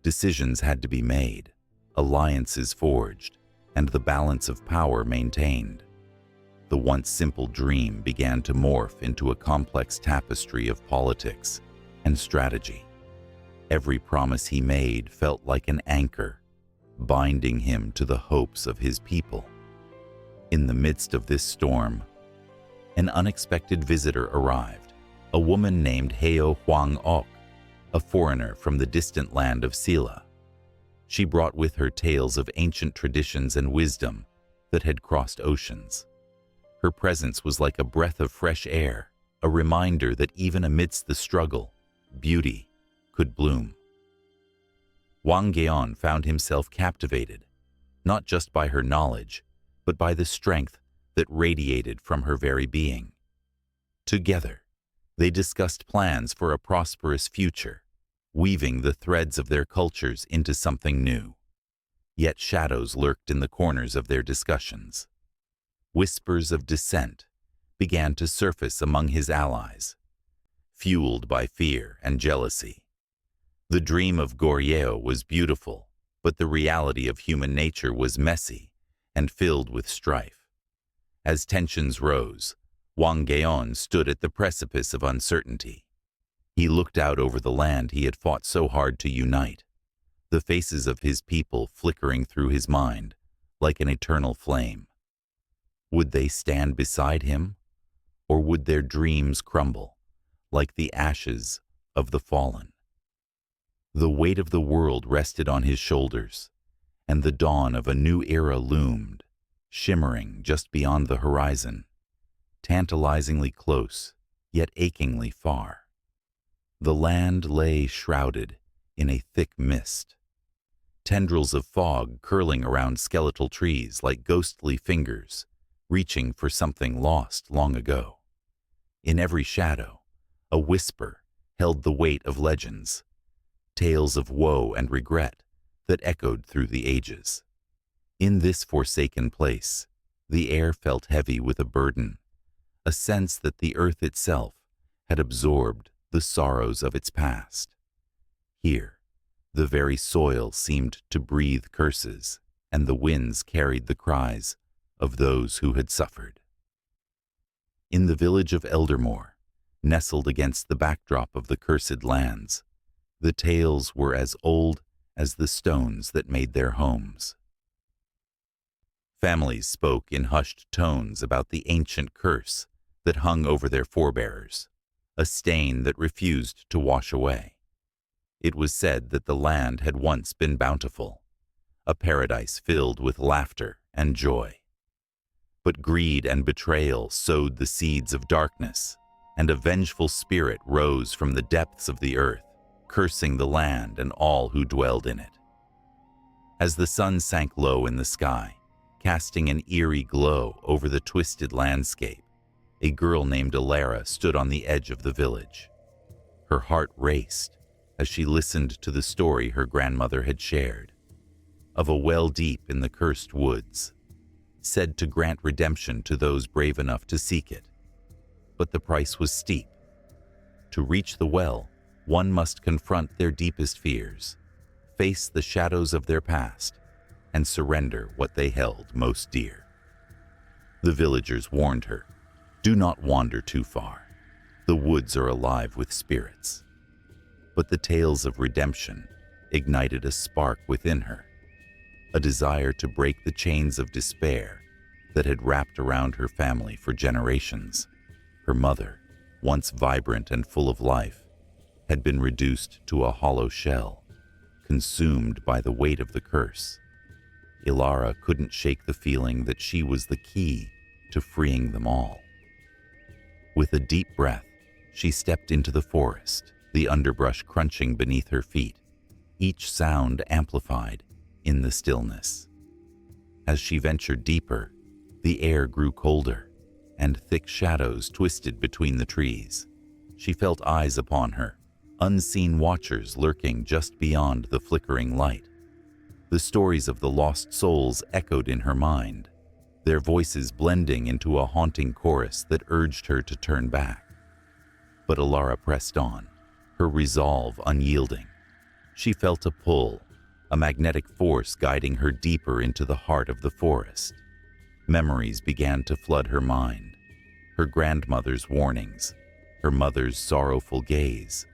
[SPEAKER 1] Decisions had to be made, alliances forged, and the balance of power maintained. The once simple dream began to morph into a complex tapestry of politics and strategy. Every promise he made felt like an anchor, binding him to the hopes of his people. In the midst of this storm, an unexpected visitor arrived, a woman named Heo Huang-ok, a foreigner from the distant land of Silla. She brought with her tales of ancient traditions and wisdom that had crossed oceans. Her presence was like a breath of fresh air, a reminder that even amidst the struggle, beauty could bloom. Wang Geon found himself captivated, not just by her knowledge, but by the strength that radiated from her very being. Together, they discussed plans for a prosperous future, weaving the threads of their cultures into something new. Yet shadows lurked in the corners of their discussions. Whispers of dissent began to surface among his allies, fueled by fear and jealousy. The dream of Goryeo was beautiful, but the reality of human nature was messy and filled with strife. As tensions rose, Wang Geon stood at the precipice of uncertainty. He looked out over the land he had fought so hard to unite, the faces of his people flickering through his mind like an eternal flame. Would they stand beside him, or would their dreams crumble like the ashes of the fallen? The weight of the world rested on his shoulders, and the dawn of a new era loomed, shimmering just beyond the horizon, tantalizingly close, yet achingly far. The land lay shrouded in a thick mist, tendrils of fog curling around skeletal trees like ghostly fingers, reaching for something lost long ago. In every shadow, a whisper held the weight of legends, tales of woe and regret that echoed through the ages. In this forsaken place, the air felt heavy with a burden, a sense that the earth itself had absorbed the sorrows of its past. Here, the very soil seemed to breathe curses, and the winds carried the cries of those who had suffered. In the village of Eldermore, nestled against the backdrop of the cursed lands, the tales were as old as the stones that made their homes. Families spoke in hushed tones about the ancient curse that hung over their forebears, a stain that refused to wash away. It was said that the land had once been bountiful, a paradise filled with laughter and joy. But greed and betrayal sowed the seeds of darkness, and a vengeful spirit rose from the depths of the earth, cursing the land and all who dwelled in it. As the sun sank low in the sky, casting an eerie glow over the twisted landscape, a girl named Alara stood on the edge of the village. Her heart raced as she listened to the story her grandmother had shared, of a well deep in the cursed woods, said to grant redemption to those brave enough to seek it. But the price was steep. To reach the well, one must confront their deepest fears, face the shadows of their past, and surrender what they held most dear. The villagers warned her, "Do not wander too far. The woods are alive with spirits." But the tales of redemption ignited a spark within her, a desire to break the chains of despair that had wrapped around her family for generations. Her mother, once vibrant and full of life, had been reduced to a hollow shell, consumed by the weight of the curse. Ilara couldn't shake the feeling that she was the key to freeing them all. With a deep breath, she stepped into the forest, the underbrush crunching beneath her feet, each sound amplified in the stillness. As she ventured deeper, the air grew colder, and thick shadows twisted between the trees. She felt eyes upon her, unseen watchers lurking just beyond the flickering light. The stories of the lost souls echoed in her mind, their voices blending into a haunting chorus that urged her to turn back. But Ilara pressed on, her resolve unyielding. She felt a pull, a magnetic force guiding her deeper into the heart of the forest. Memories began to flood her mind, her grandmother's warnings, her mother's sorrowful gaze,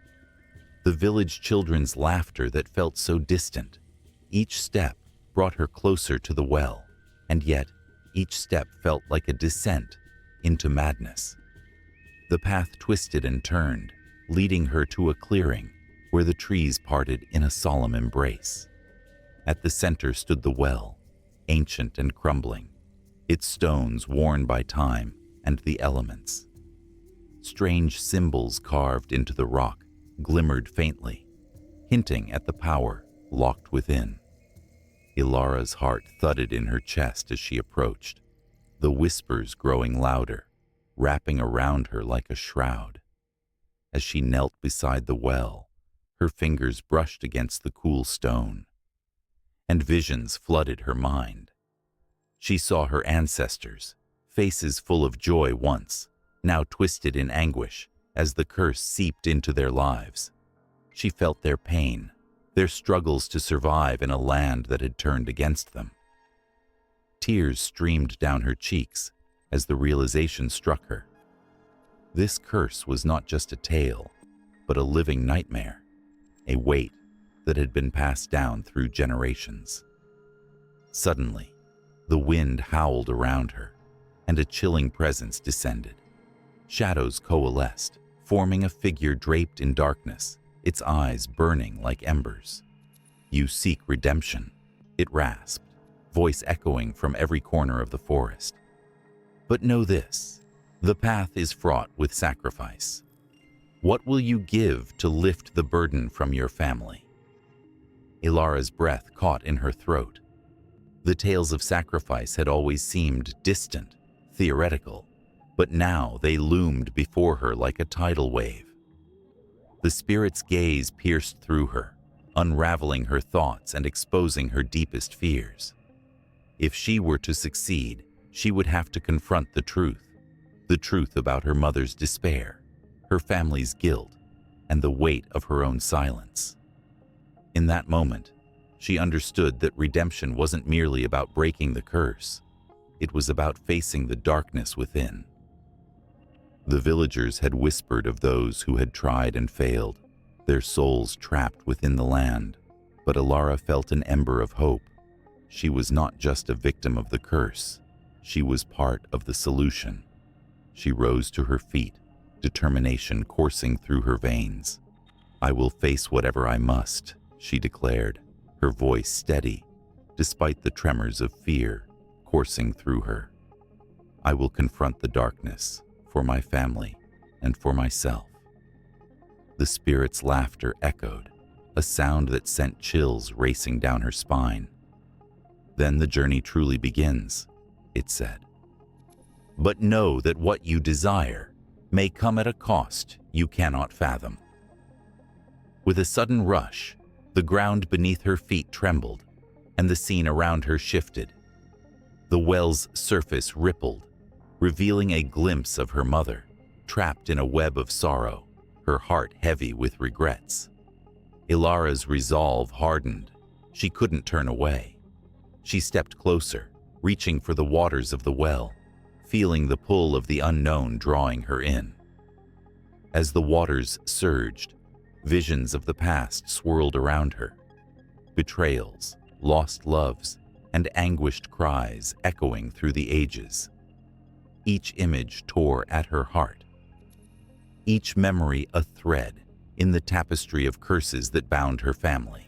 [SPEAKER 1] the village children's laughter that felt so distant. Each step brought her closer to the well, and yet each step felt like a descent into madness. The path twisted and turned, leading her to a clearing where the trees parted in a solemn embrace. At the center stood the well, ancient and crumbling, its stones worn by time and the elements. Strange symbols carved into the rock glimmered faintly, hinting at the power locked within. Ilara's heart thudded in her chest as she approached, the whispers growing louder, wrapping around her like a shroud. As she knelt beside the well, her fingers brushed against the cool stone, and visions flooded her mind. She saw her ancestors, faces full of joy once, now twisted in anguish as the curse seeped into their lives. She felt their pain, their struggles to survive in a land that had turned against them. Tears streamed down her cheeks as the realization struck her. This curse was not just a tale, but a living nightmare, a weight that had been passed down through generations. Suddenly, the wind howled around her, and a chilling presence descended. Shadows coalesced, forming a figure draped in darkness, its eyes burning like embers. "You seek redemption," it rasped, voice echoing from every corner of the forest. "But know this, the path is fraught with sacrifice. What will you give to lift the burden from your family?" Ilara's breath caught in her throat. The tales of sacrifice had always seemed distant, theoretical, but now they loomed before her like a tidal wave. The spirit's gaze pierced through her, unraveling her thoughts and exposing her deepest fears. If she were to succeed, she would have to confront the truth about her mother's despair, her family's guilt, and the weight of her own silence. In that moment, she understood that redemption wasn't merely about breaking the curse. It was about facing the darkness within. The villagers had whispered of those who had tried and failed, their souls trapped within the land. But Ilara felt an ember of hope. She was not just a victim of the curse. She was part of the solution. She rose to her feet, determination coursing through her veins. "I will face whatever I must," she declared, her voice steady, despite the tremors of fear coursing through her. "I will confront the darkness, for my family and for myself." The spirit's laughter echoed, a sound that sent chills racing down her spine. "Then the journey truly begins," it said. "But know that what you desire may come at a cost you cannot fathom." With a sudden rush, the ground beneath her feet trembled, and the scene around her shifted. The well's surface rippled, revealing a glimpse of her mother, trapped in a web of sorrow, her heart heavy with regrets. Ilara's resolve hardened. She couldn't turn away. She stepped closer, reaching for the waters of the well, feeling the pull of the unknown drawing her in. As the waters surged, visions of the past swirled around her. Betrayals, lost loves, and anguished cries echoing through the ages. Each image tore at her heart. Each memory a thread in the tapestry of curses that bound her family.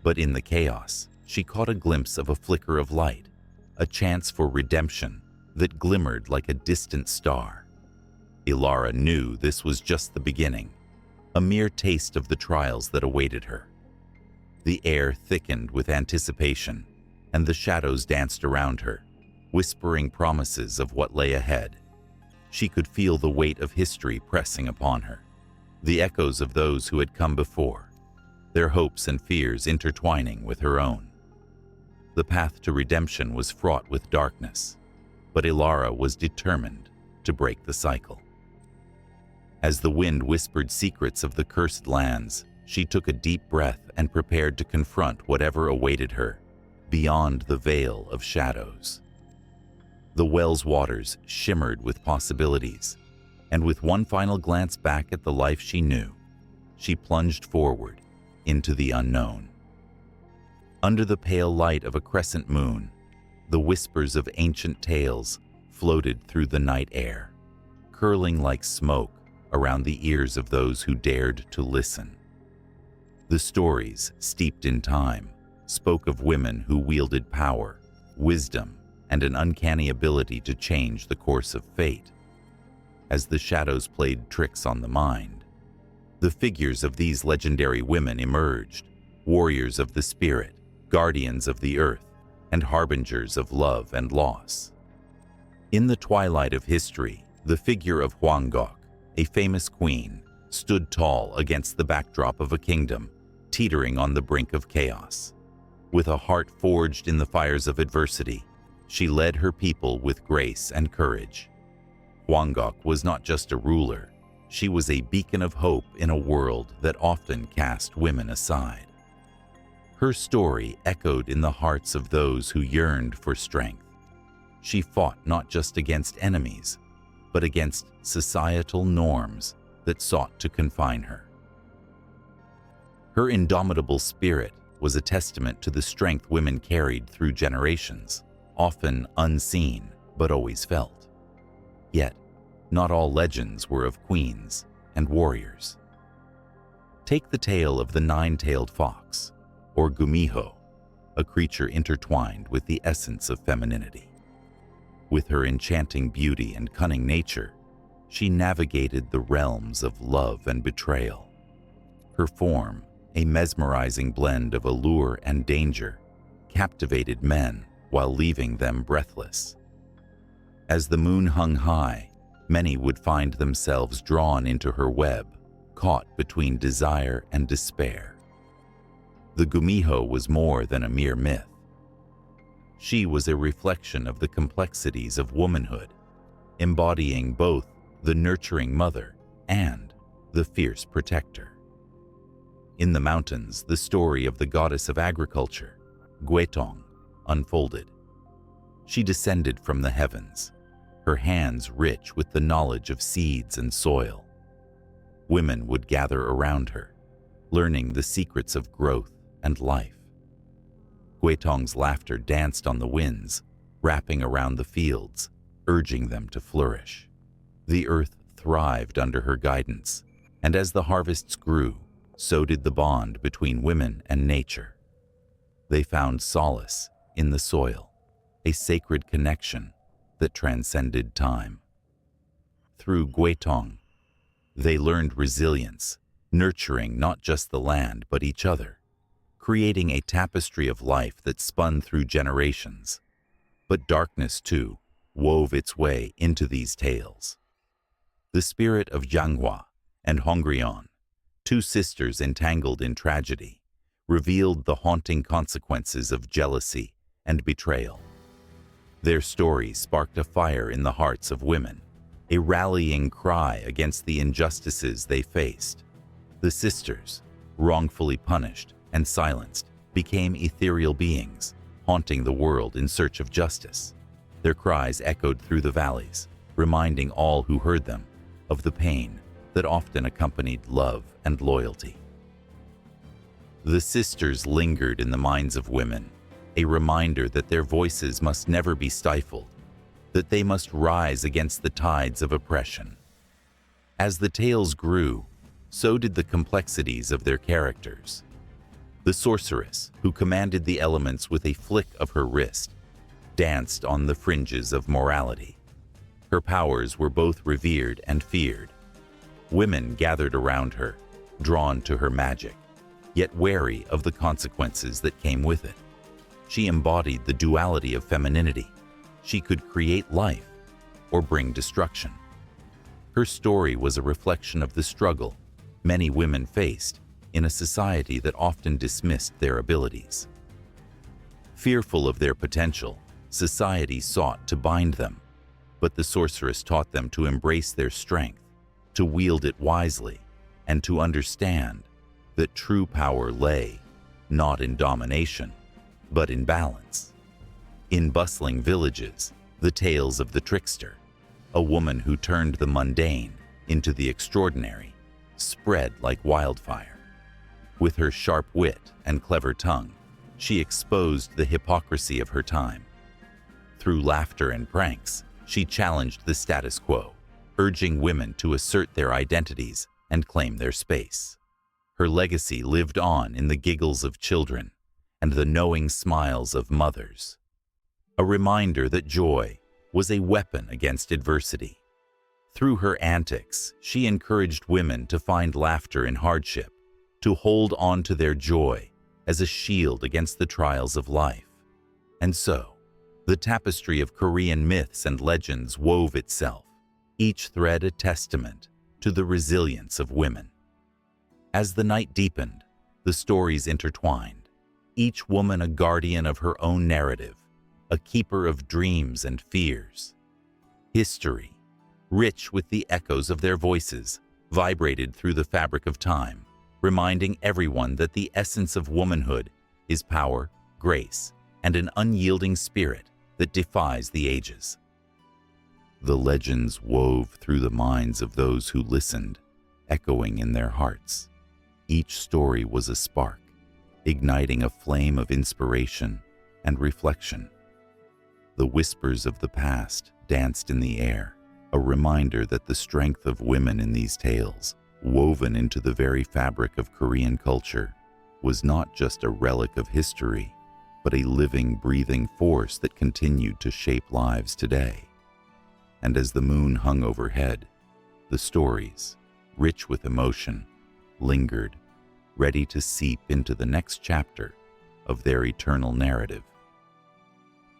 [SPEAKER 1] But in the chaos, she caught a glimpse of a flicker of light, a chance for redemption that glimmered like a distant star. Ilara knew this was just the beginning, a mere taste of the trials that awaited her. The air thickened with anticipation, and the shadows danced around her, whispering promises of what lay ahead. She could feel the weight of history pressing upon her, the echoes of those who had come before, their hopes and fears intertwining with her own. The path to redemption was fraught with darkness, but Ilara was determined to break the cycle. As the wind whispered secrets of the cursed lands, she took a deep breath and prepared to confront whatever awaited her beyond the veil of shadows. The well's waters shimmered with possibilities, and with one final glance back at the life she knew, she plunged forward into the unknown. Under the pale light of a crescent moon, the whispers of ancient tales floated through the night air, curling like smoke around the ears of those who dared to listen. The stories, steeped in time, spoke of women who wielded power, wisdom, and an uncanny ability to change the course of fate. As the shadows played tricks on the mind, the figures of these legendary women emerged, warriors of the spirit, guardians of the earth, and harbingers of love and loss. In the twilight of history, the figure of Huangok, a famous queen, stood tall against the backdrop of a kingdom teetering on the brink of chaos. With a heart forged in the fires of adversity, she led her people with grace and courage. Huangok was not just a ruler, she was a beacon of hope in a world that often cast women aside. Her story echoed in the hearts of those who yearned for strength. She fought not just against enemies, but against societal norms that sought to confine her. Her indomitable spirit was a testament to the strength women carried through generations, often unseen but always felt. Yet, not all legends were of queens and warriors. Take the tale of the nine-tailed fox, or Gumiho, a creature intertwined with the essence of femininity. With her enchanting beauty and cunning nature, she navigated the realms of love and betrayal. Her form, a mesmerizing blend of allure and danger, captivated men while leaving them breathless. As the moon hung high, many would find themselves drawn into her web, caught between desire and despair. The Gumiho was more than a mere myth. She was a reflection of the complexities of womanhood, embodying both the nurturing mother and the fierce protector. In the mountains, the story of the goddess of agriculture, Guetong, unfolded. She descended from the heavens, her hands rich with the knowledge of seeds and soil. Women would gather around her, learning the secrets of growth and life. Guetong's laughter danced on the winds, wrapping around the fields, urging them to flourish. The earth thrived under her guidance, and as the harvests grew, so did the bond between women and nature. They found solace in the soil, a sacred connection that transcended time. Through Guetong, they learned resilience, nurturing not just the land but each other, creating a tapestry of life that spun through generations. But darkness, too, wove its way into these tales. The spirit of Jianghua and Hongrian, two sisters entangled in tragedy, revealed the haunting consequences of jealousy and betrayal. Their story sparked a fire in the hearts of women, a rallying cry against the injustices they faced. The sisters, wrongfully punished and silenced, became ethereal beings, haunting the world in search of justice. Their cries echoed through the valleys, reminding all who heard them of the pain that often accompanied love and loyalty. The sisters lingered in the minds of women, a reminder that their voices must never be stifled, that they must rise against the tides of oppression. As the tales grew, so did the complexities of their characters. The sorceress, who commanded the elements with a flick of her wrist, danced on the fringes of morality. Her powers were both revered and feared. Women gathered around her, drawn to her magic, yet wary of the consequences that came with it. She embodied the duality of femininity. She could create life or bring destruction. Her story was a reflection of the struggle many women faced in a society that often dismissed their abilities. Fearful of their potential, society sought to bind them, but the sorceress taught them to embrace their strength, to wield it wisely, and to understand that true power lay not in domination, but in balance. In bustling villages, the tales of the trickster, a woman who turned the mundane into the extraordinary, spread like wildfire. With her sharp wit and clever tongue, she exposed the hypocrisy of her time. Through laughter and pranks, she challenged the status quo, urging women to assert their identities and claim their space. Her legacy lived on in the giggles of children and the knowing smiles of mothers, a reminder that joy was a weapon against adversity. Through her antics, she encouraged women to find laughter in hardship, to hold on to their joy as a shield against the trials of life. And so, the tapestry of Korean myths and legends wove itself, each thread a testament to the resilience of women. As the night deepened, the stories intertwined, each woman a guardian of her own narrative, a keeper of dreams and fears. History, rich with the echoes of their voices, vibrated through the fabric of time, reminding everyone that the essence of womanhood is power, grace, and an unyielding spirit that defies the ages. The legends wove through the minds of those who listened, echoing in their hearts. Each story was a spark, igniting a flame of inspiration and reflection. The whispers of the past danced in the air, a reminder that the strength of women in these tales, woven into the very fabric of Korean culture, was not just a relic of history, but a living, breathing force that continued to shape lives today. And as the moon hung overhead, the stories, rich with emotion, lingered, ready to seep into the next chapter of their eternal narrative.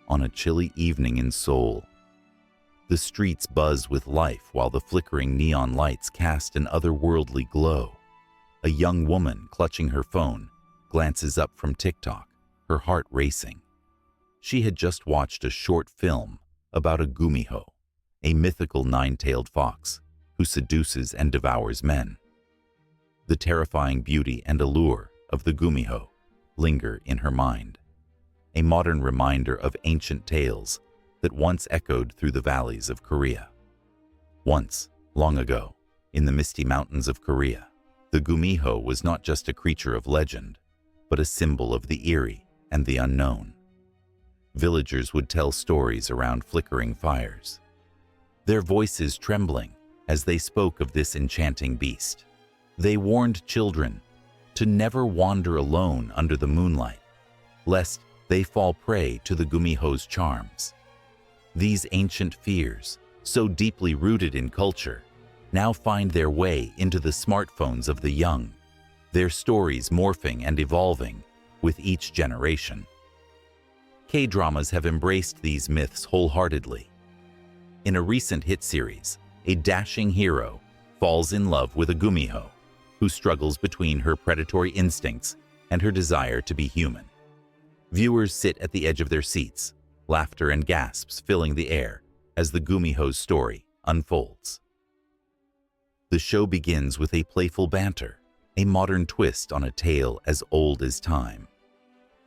[SPEAKER 1] On a chilly evening in Seoul, the streets buzz with life while the flickering neon lights cast an otherworldly glow. A young woman clutching her phone glances up from TikTok, her heart racing. She had just watched a short film about a gumiho, a mythical nine-tailed fox who seduces and devours men. The terrifying beauty and allure of the gumiho linger in her mind, a modern reminder of ancient tales that once echoed through the valleys of Korea. Once, long ago, in the misty mountains of Korea, the gumiho was not just a creature of legend, but a symbol of the eerie and the unknown. Villagers would tell stories around flickering fires, their voices trembling as they spoke of this enchanting beast. They warned children to never wander alone under the moonlight, lest they fall prey to the gumiho's charms. These ancient fears, so deeply rooted in culture, now find their way into the smartphones of the young, their stories morphing and evolving with each generation. K-dramas have embraced these myths wholeheartedly. In a recent hit series, a dashing hero falls in love with a gumiho, who struggles between her predatory instincts and her desire to be human. Viewers sit at the edge of their seats, laughter and gasps filling the air as the Gumiho's story unfolds. The show begins with a playful banter, a modern twist on a tale as old as time.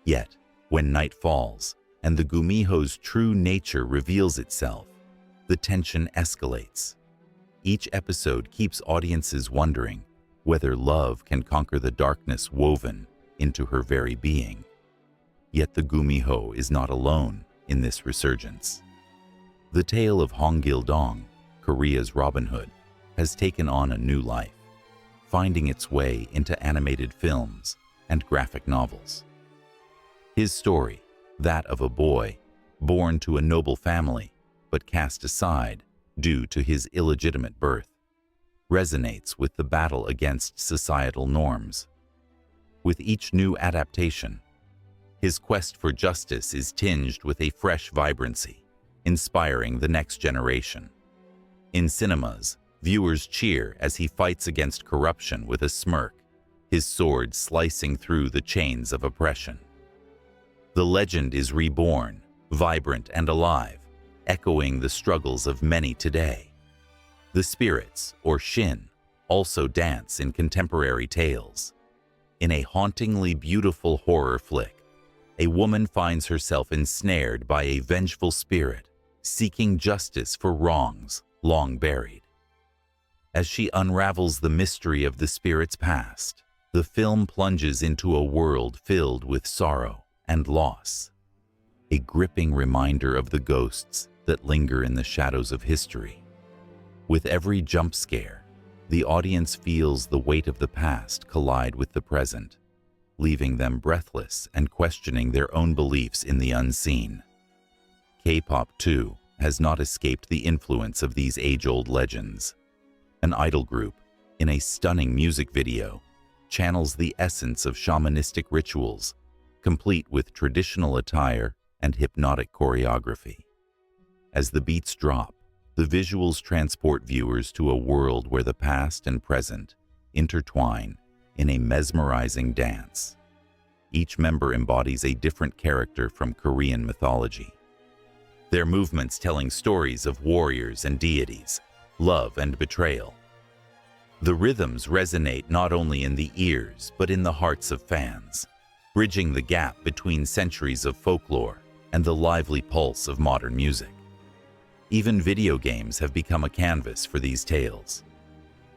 [SPEAKER 1] Yet, when night falls and the Gumiho's true nature reveals itself, the tension escalates. Each episode keeps audiences wondering whether love can conquer the darkness woven into her very being. Yet the Gumiho is not alone in this resurgence. The tale of Hong Gil-dong, Korea's Robin Hood, has taken on a new life, finding its way into animated films and graphic novels. His story, that of a boy born to a noble family but cast aside due to his illegitimate birth, resonates with the battle against societal norms. With each new adaptation, his quest for justice is tinged with a fresh vibrancy, inspiring the next generation. In cinemas, viewers cheer as he fights against corruption with a smirk, his sword slicing through the chains of oppression. The legend is reborn, vibrant and alive, echoing the struggles of many today. The spirits, or Shin, also dance in contemporary tales. In a hauntingly beautiful horror flick, a woman finds herself ensnared by a vengeful spirit, seeking justice for wrongs long buried. As she unravels the mystery of the spirit's past, the film plunges into a world filled with sorrow and loss, a gripping reminder of the ghosts that linger in the shadows of history. With every jump scare, the audience feels the weight of the past collide with the present, leaving them breathless and questioning their own beliefs in the unseen. K-pop, too, has not escaped the influence of these age-old legends. An idol group, in a stunning music video, channels the essence of shamanistic rituals, complete with traditional attire and hypnotic choreography. As the beats drop, the visuals transport viewers to a world where the past and present intertwine in a mesmerizing dance. Each member embodies a different character from Korean mythology, their movements telling stories of warriors and deities, love and betrayal. The rhythms resonate not only in the ears but in the hearts of fans, bridging the gap between centuries of folklore and the lively pulse of modern music. Even video games have become a canvas for these tales.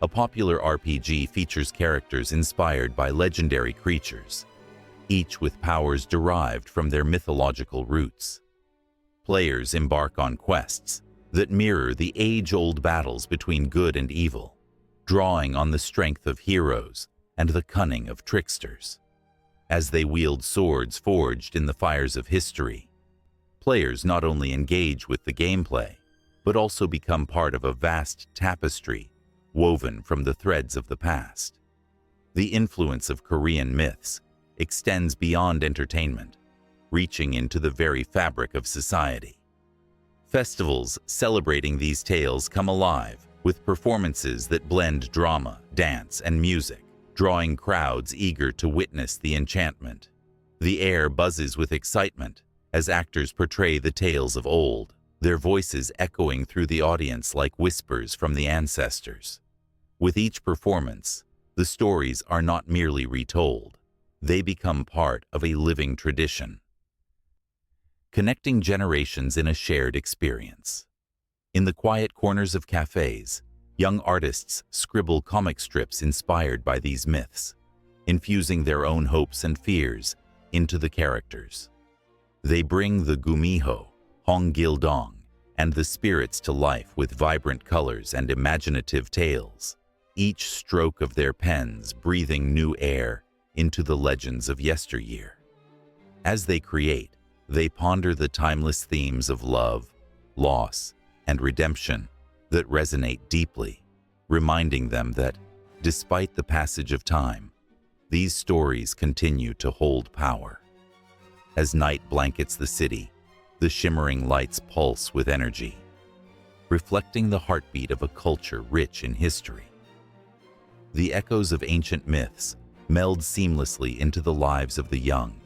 [SPEAKER 1] A popular RPG features characters inspired by legendary creatures, each with powers derived from their mythological roots. Players embark on quests that mirror the age-old battles between good and evil, drawing on the strength of heroes and the cunning of tricksters. As they wield swords forged in the fires of history, players not only engage with the gameplay, but also become part of a vast tapestry woven from the threads of the past. The influence of Korean myths extends beyond entertainment, reaching into the very fabric of society. Festivals celebrating these tales come alive with performances that blend drama, dance, and music, drawing crowds eager to witness the enchantment. The air buzzes with excitement as actors portray the tales of old, their voices echoing through the audience like whispers from the ancestors. With each performance, the stories are not merely retold, they become part of a living tradition, connecting generations in a shared experience. In the quiet corners of cafes, young artists scribble comic strips inspired by these myths, infusing their own hopes and fears into the characters. They bring the Gumiho, Hong Gil-dong, and the spirits to life with vibrant colors and imaginative tales, each stroke of their pens breathing new air into the legends of yesteryear. As they create, they ponder the timeless themes of love, loss, and redemption that resonate deeply, reminding them that, despite the passage of time, these stories continue to hold power. As night blankets the city, the shimmering lights pulse with energy, reflecting the heartbeat of a culture rich in history. The echoes of ancient myths meld seamlessly into the lives of the young,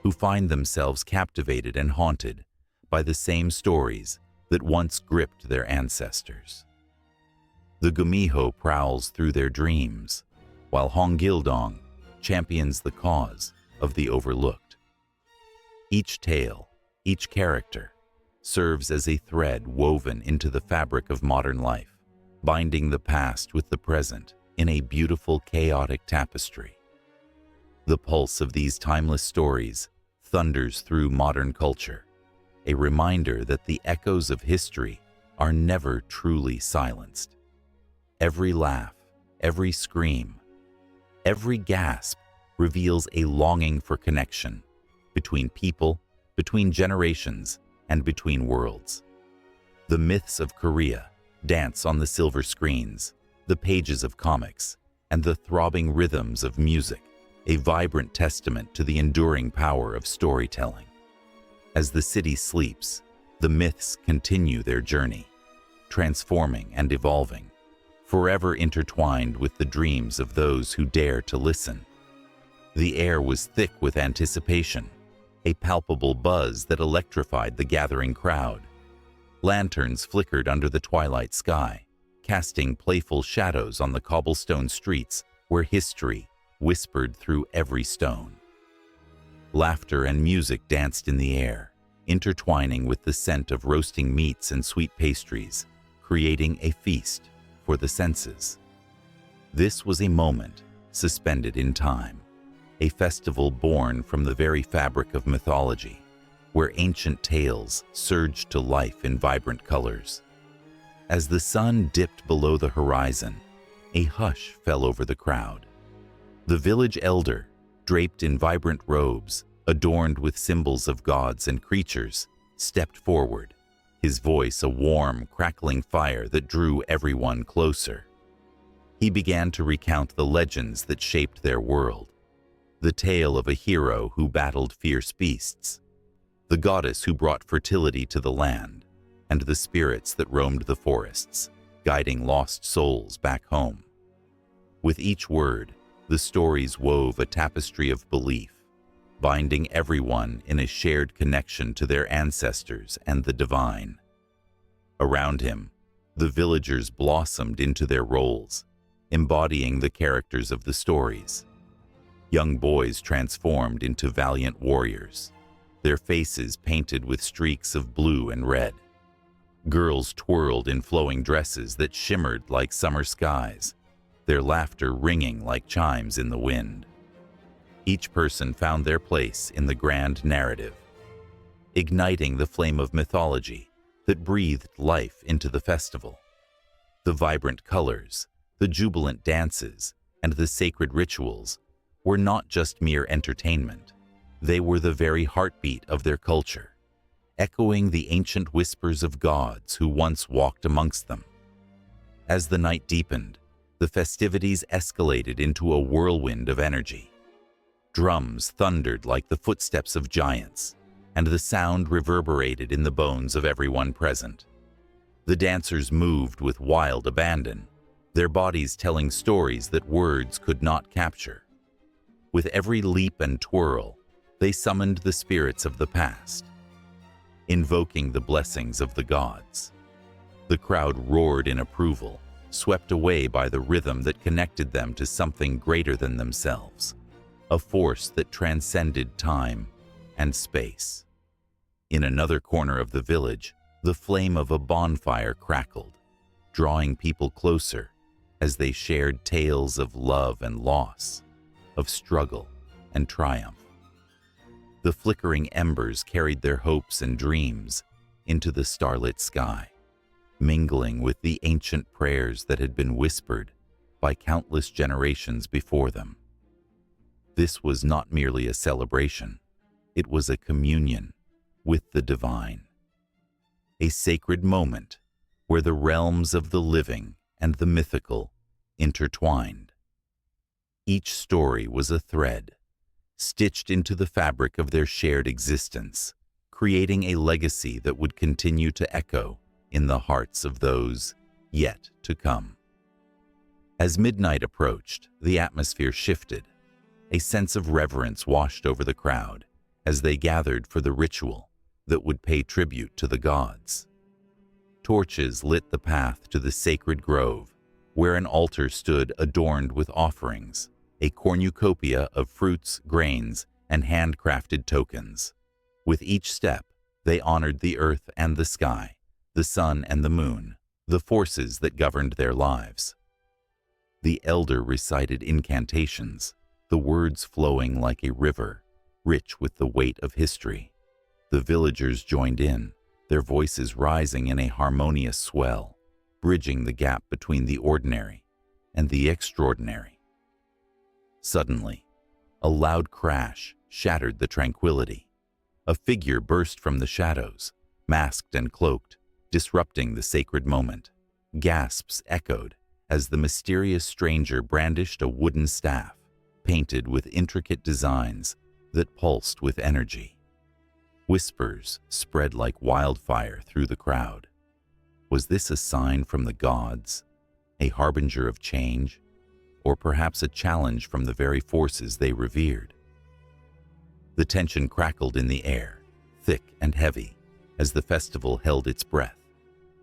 [SPEAKER 1] who find themselves captivated and haunted by the same stories that once gripped their ancestors. The Gumiho prowls through their dreams, while Hongildong champions the cause of the overlooked. Each tale, each character, serves as a thread woven into the fabric of modern life, binding the past with the present in a beautiful, chaotic tapestry. The pulse of these timeless stories thunders through modern culture, a reminder that the echoes of history are never truly silenced. Every laugh, every scream, every gasp reveals a longing for connection between people, between generations, and between worlds. The myths of Korea dance on the silver screens, the pages of comics, and the throbbing rhythms of music, a vibrant testament to the enduring power of storytelling. As the city sleeps, the myths continue their journey, transforming and evolving, forever intertwined with the dreams of those who dare to listen. The air was thick with anticipation, a palpable buzz that electrified the gathering crowd. Lanterns flickered under the twilight sky, casting playful shadows on the cobblestone streets where history whispered through every stone. Laughter and music danced in the air, intertwining with the scent of roasting meats and sweet pastries, creating a feast for the senses. This was a moment suspended in time, a festival born from the very fabric of mythology, where ancient tales surged to life in vibrant colors. As the sun dipped below the horizon, a hush fell over the crowd. The village elder, draped in vibrant robes, adorned with symbols of gods and creatures, stepped forward, his voice a warm, crackling fire that drew everyone closer. He began to recount the legends that shaped their world, the tale of a hero who battled fierce beasts, the goddess who brought fertility to the land, and the spirits that roamed the forests, guiding lost souls back home. With each word, the stories wove a tapestry of belief, binding everyone in a shared connection to their ancestors and the divine. Around him, the villagers blossomed into their roles, embodying the characters of the stories. Young boys transformed into valiant warriors, their faces painted with streaks of blue and red. Girls twirled in flowing dresses that shimmered like summer skies, their laughter ringing like chimes in the wind. Each person found their place in the grand narrative, igniting the flame of mythology that breathed life into the festival. The vibrant colors, the jubilant dances, and the sacred rituals were not just mere entertainment. They were the very heartbeat of their culture, echoing the ancient whispers of gods who once walked amongst them. As the night deepened, the festivities escalated into a whirlwind of energy. Drums thundered like the footsteps of giants, and the sound reverberated in the bones of everyone present. The dancers moved with wild abandon, their bodies telling stories that words could not capture. With every leap and twirl, they summoned the spirits of the past, invoking the blessings of the gods. The crowd roared in approval, swept away by the rhythm that connected them to something greater than themselves, a force that transcended time and space. In another corner of the village, the flame of a bonfire crackled, drawing people closer as they shared tales of love and loss, of struggle and triumph. The flickering embers carried their hopes and dreams into the starlit sky, mingling with the ancient prayers that had been whispered by countless generations before them. This was not merely a celebration, it was a communion with the divine, a sacred moment where the realms of the living and the mythical intertwined. Each story was a thread, stitched into the fabric of their shared existence, creating a legacy that would continue to echo in the hearts of those yet to come. As midnight approached, the atmosphere shifted. A sense of reverence washed over the crowd as they gathered for the ritual that would pay tribute to the gods. Torches lit the path to the sacred grove, where an altar stood adorned with offerings, a cornucopia of fruits, grains, and handcrafted tokens. With each step, they honored the earth and the sky, the sun and the moon, the forces that governed their lives. The elder recited incantations, the words flowing like a river, rich with the weight of history. The villagers joined in, their voices rising in a harmonious swell, bridging the gap between the ordinary and the extraordinary. Suddenly, a loud crash shattered the tranquility. A figure burst from the shadows, masked and cloaked, disrupting the sacred moment. Gasps echoed as the mysterious stranger brandished a wooden staff, painted with intricate designs that pulsed with energy. Whispers spread like wildfire through the crowd. Was this a sign from the gods, a harbinger of change, or perhaps a challenge from the very forces they revered? The tension crackled in the air, thick and heavy, as the festival held its breath,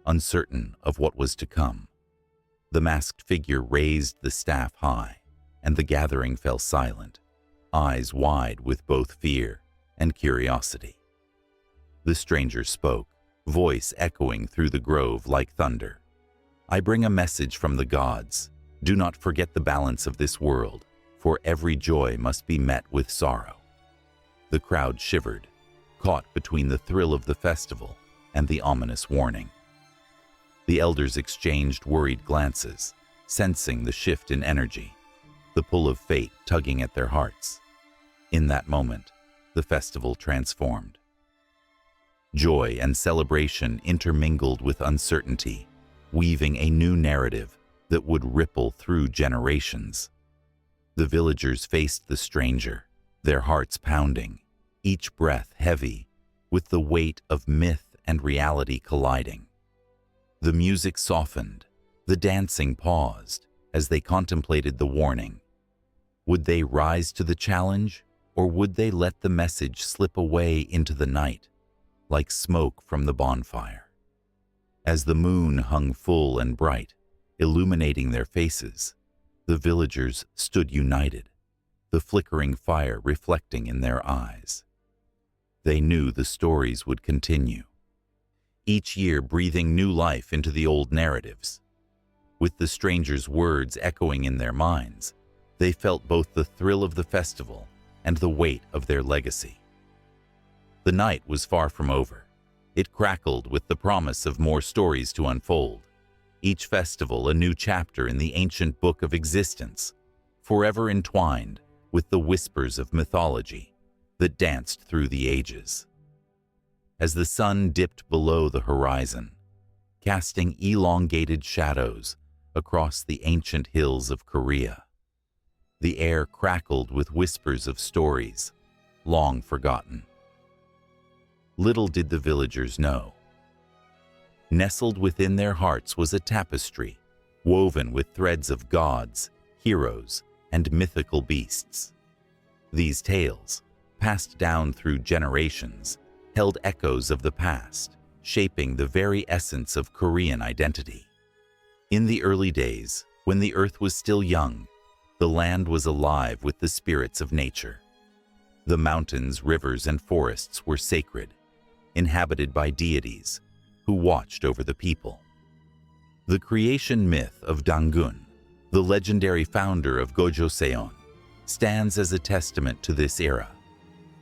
[SPEAKER 1] uncertain of what was to come. The masked figure raised the staff high, and the gathering fell silent, eyes wide with both fear and curiosity. The stranger spoke, voice echoing through the grove like thunder. "I bring a message from the gods. Do not forget the balance of this world, for every joy must be met with sorrow." The crowd shivered, caught between the thrill of the festival and the ominous warning. The elders exchanged worried glances, sensing the shift in energy, the pull of fate tugging at their hearts. In that moment, the festival transformed. Joy and celebration intermingled with uncertainty, weaving a new narrative that would ripple through generations. The villagers faced the stranger, their hearts pounding, each breath heavy with the weight of myth and reality colliding. The music softened, the dancing paused as they contemplated the warning. Would they rise to the challenge, or would they let the message slip away into the night, like smoke from the bonfire? As the moon hung full and bright, illuminating their faces, the villagers stood united, the flickering fire reflecting in their eyes. They knew the stories would continue, each year breathing new life into the old narratives. With the stranger's words echoing in their minds, they felt both the thrill of the festival and the weight of their legacy. The night was far from over. It crackled with the promise of more stories to unfold. Each festival a new chapter in the ancient book of existence, forever entwined with the whispers of mythology that danced through the ages. As the sun dipped below the horizon, casting elongated shadows across the ancient hills of Korea, the air crackled with whispers of stories long forgotten. Little did the villagers know. Nestled within their hearts was a tapestry woven with threads of gods, heroes, and mythical beasts. These tales, passed down through generations, held echoes of the past, shaping the very essence of Korean identity. In the early days, when the earth was still young, the land was alive with the spirits of nature. The mountains, rivers, and forests were sacred, inhabited by deities who watched over the people. The creation myth of Dangun, the legendary founder of Gojoseon, stands as a testament to this era.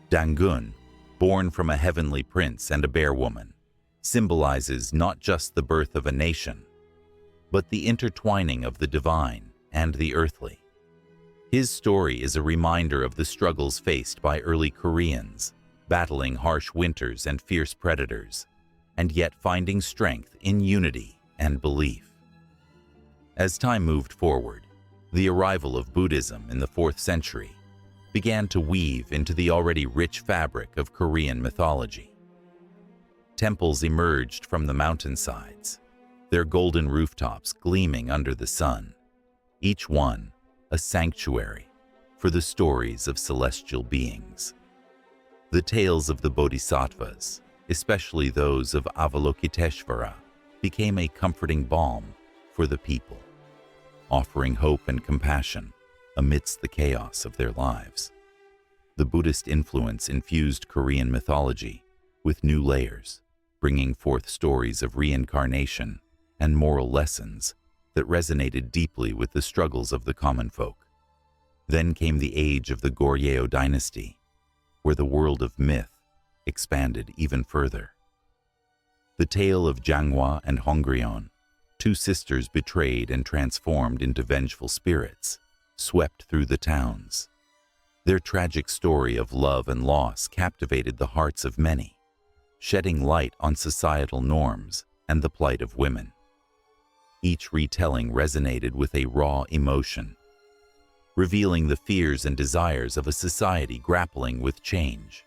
[SPEAKER 1] Dangun, born from a heavenly prince and a bear woman, symbolizes not just the birth of a nation, but the intertwining of the divine and the earthly. His story is a reminder of the struggles faced by early Koreans, battling harsh winters and fierce predators, and yet finding strength in unity and belief. As time moved forward, the arrival of Buddhism in the 4th century began to weave into the already rich fabric of Korean mythology. Temples emerged from the mountainsides, their golden rooftops gleaming under the sun. each one a sanctuary for the stories of celestial beings. The tales of the Bodhisattvas, especially those of Avalokiteshvara, became a comforting balm for the people, offering hope and compassion amidst the chaos of their lives. The Buddhist influence infused Korean mythology with new layers, bringing forth stories of reincarnation and moral lessons that resonated deeply with the struggles of the common folk. Then came the age of the Goryeo dynasty, where the world of myth expanded even further. The tale of Janghwa and Hongrion, two sisters betrayed and transformed into vengeful spirits, swept through the towns. Their tragic story of love and loss captivated the hearts of many, shedding light on societal norms and the plight of women. Each retelling resonated with a raw emotion, revealing the fears and desires of a society grappling with change.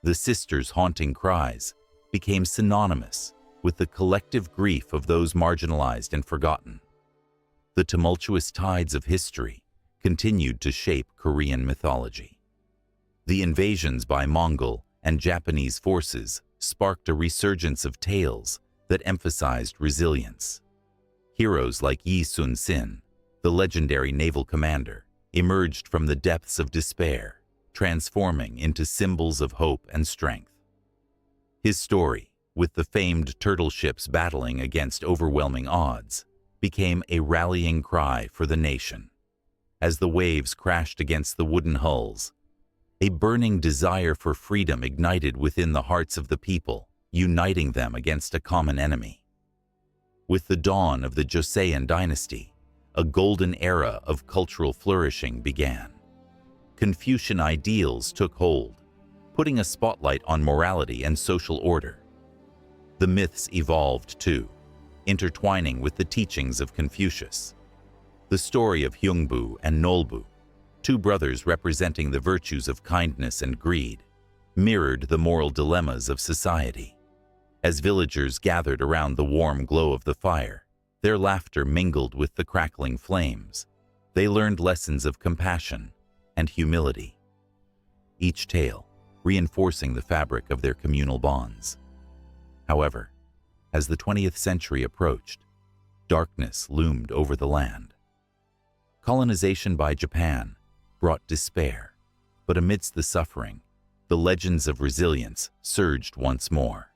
[SPEAKER 1] The sisters' haunting cries became synonymous with the collective grief of those marginalized and forgotten. The tumultuous tides of history continued to shape Korean mythology. The invasions by Mongol and Japanese forces sparked a resurgence of tales that emphasized resilience. Heroes like Yi Sun-sin, the legendary naval commander, emerged from the depths of despair, transforming into symbols of hope and strength. His story, with the famed turtle ships battling against overwhelming odds, became a rallying cry for the nation. As the waves crashed against the wooden hulls, a burning desire for freedom ignited within the hearts of the people, uniting them against a common enemy. With the dawn of the Joseon dynasty, a golden era of cultural flourishing began. Confucian ideals took hold, putting a spotlight on morality and social order. The myths evolved too, intertwining with the teachings of Confucius. The story of Hyungbu and Nolbu, two brothers representing the virtues of kindness and greed, mirrored the moral dilemmas of society. As villagers gathered around the warm glow of the fire, their laughter mingled with the crackling flames. They learned lessons of compassion and humility, each tale reinforcing the fabric of their communal bonds. However, as the 20th century approached, darkness loomed over the land. Colonization by Japan brought despair, but amidst the suffering, the legends of resilience surged once more.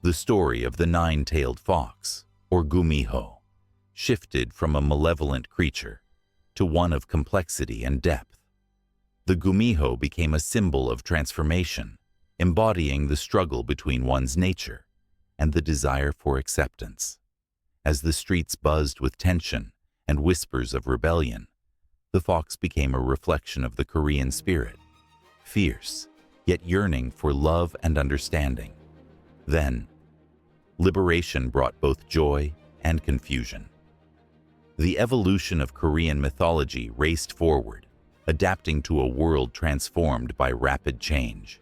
[SPEAKER 1] The story of the nine-tailed fox, or Gumiho, shifted from a malevolent creature to one of complexity and depth. The Gumiho became a symbol of transformation, embodying the struggle between one's nature and the desire for acceptance. As the streets buzzed with tension and whispers of rebellion, the fox became a reflection of the Korean spirit, fierce, yet yearning for love and understanding. Then, liberation brought both joy and confusion. The evolution of Korean mythology raced forward, adapting to a world transformed by rapid change.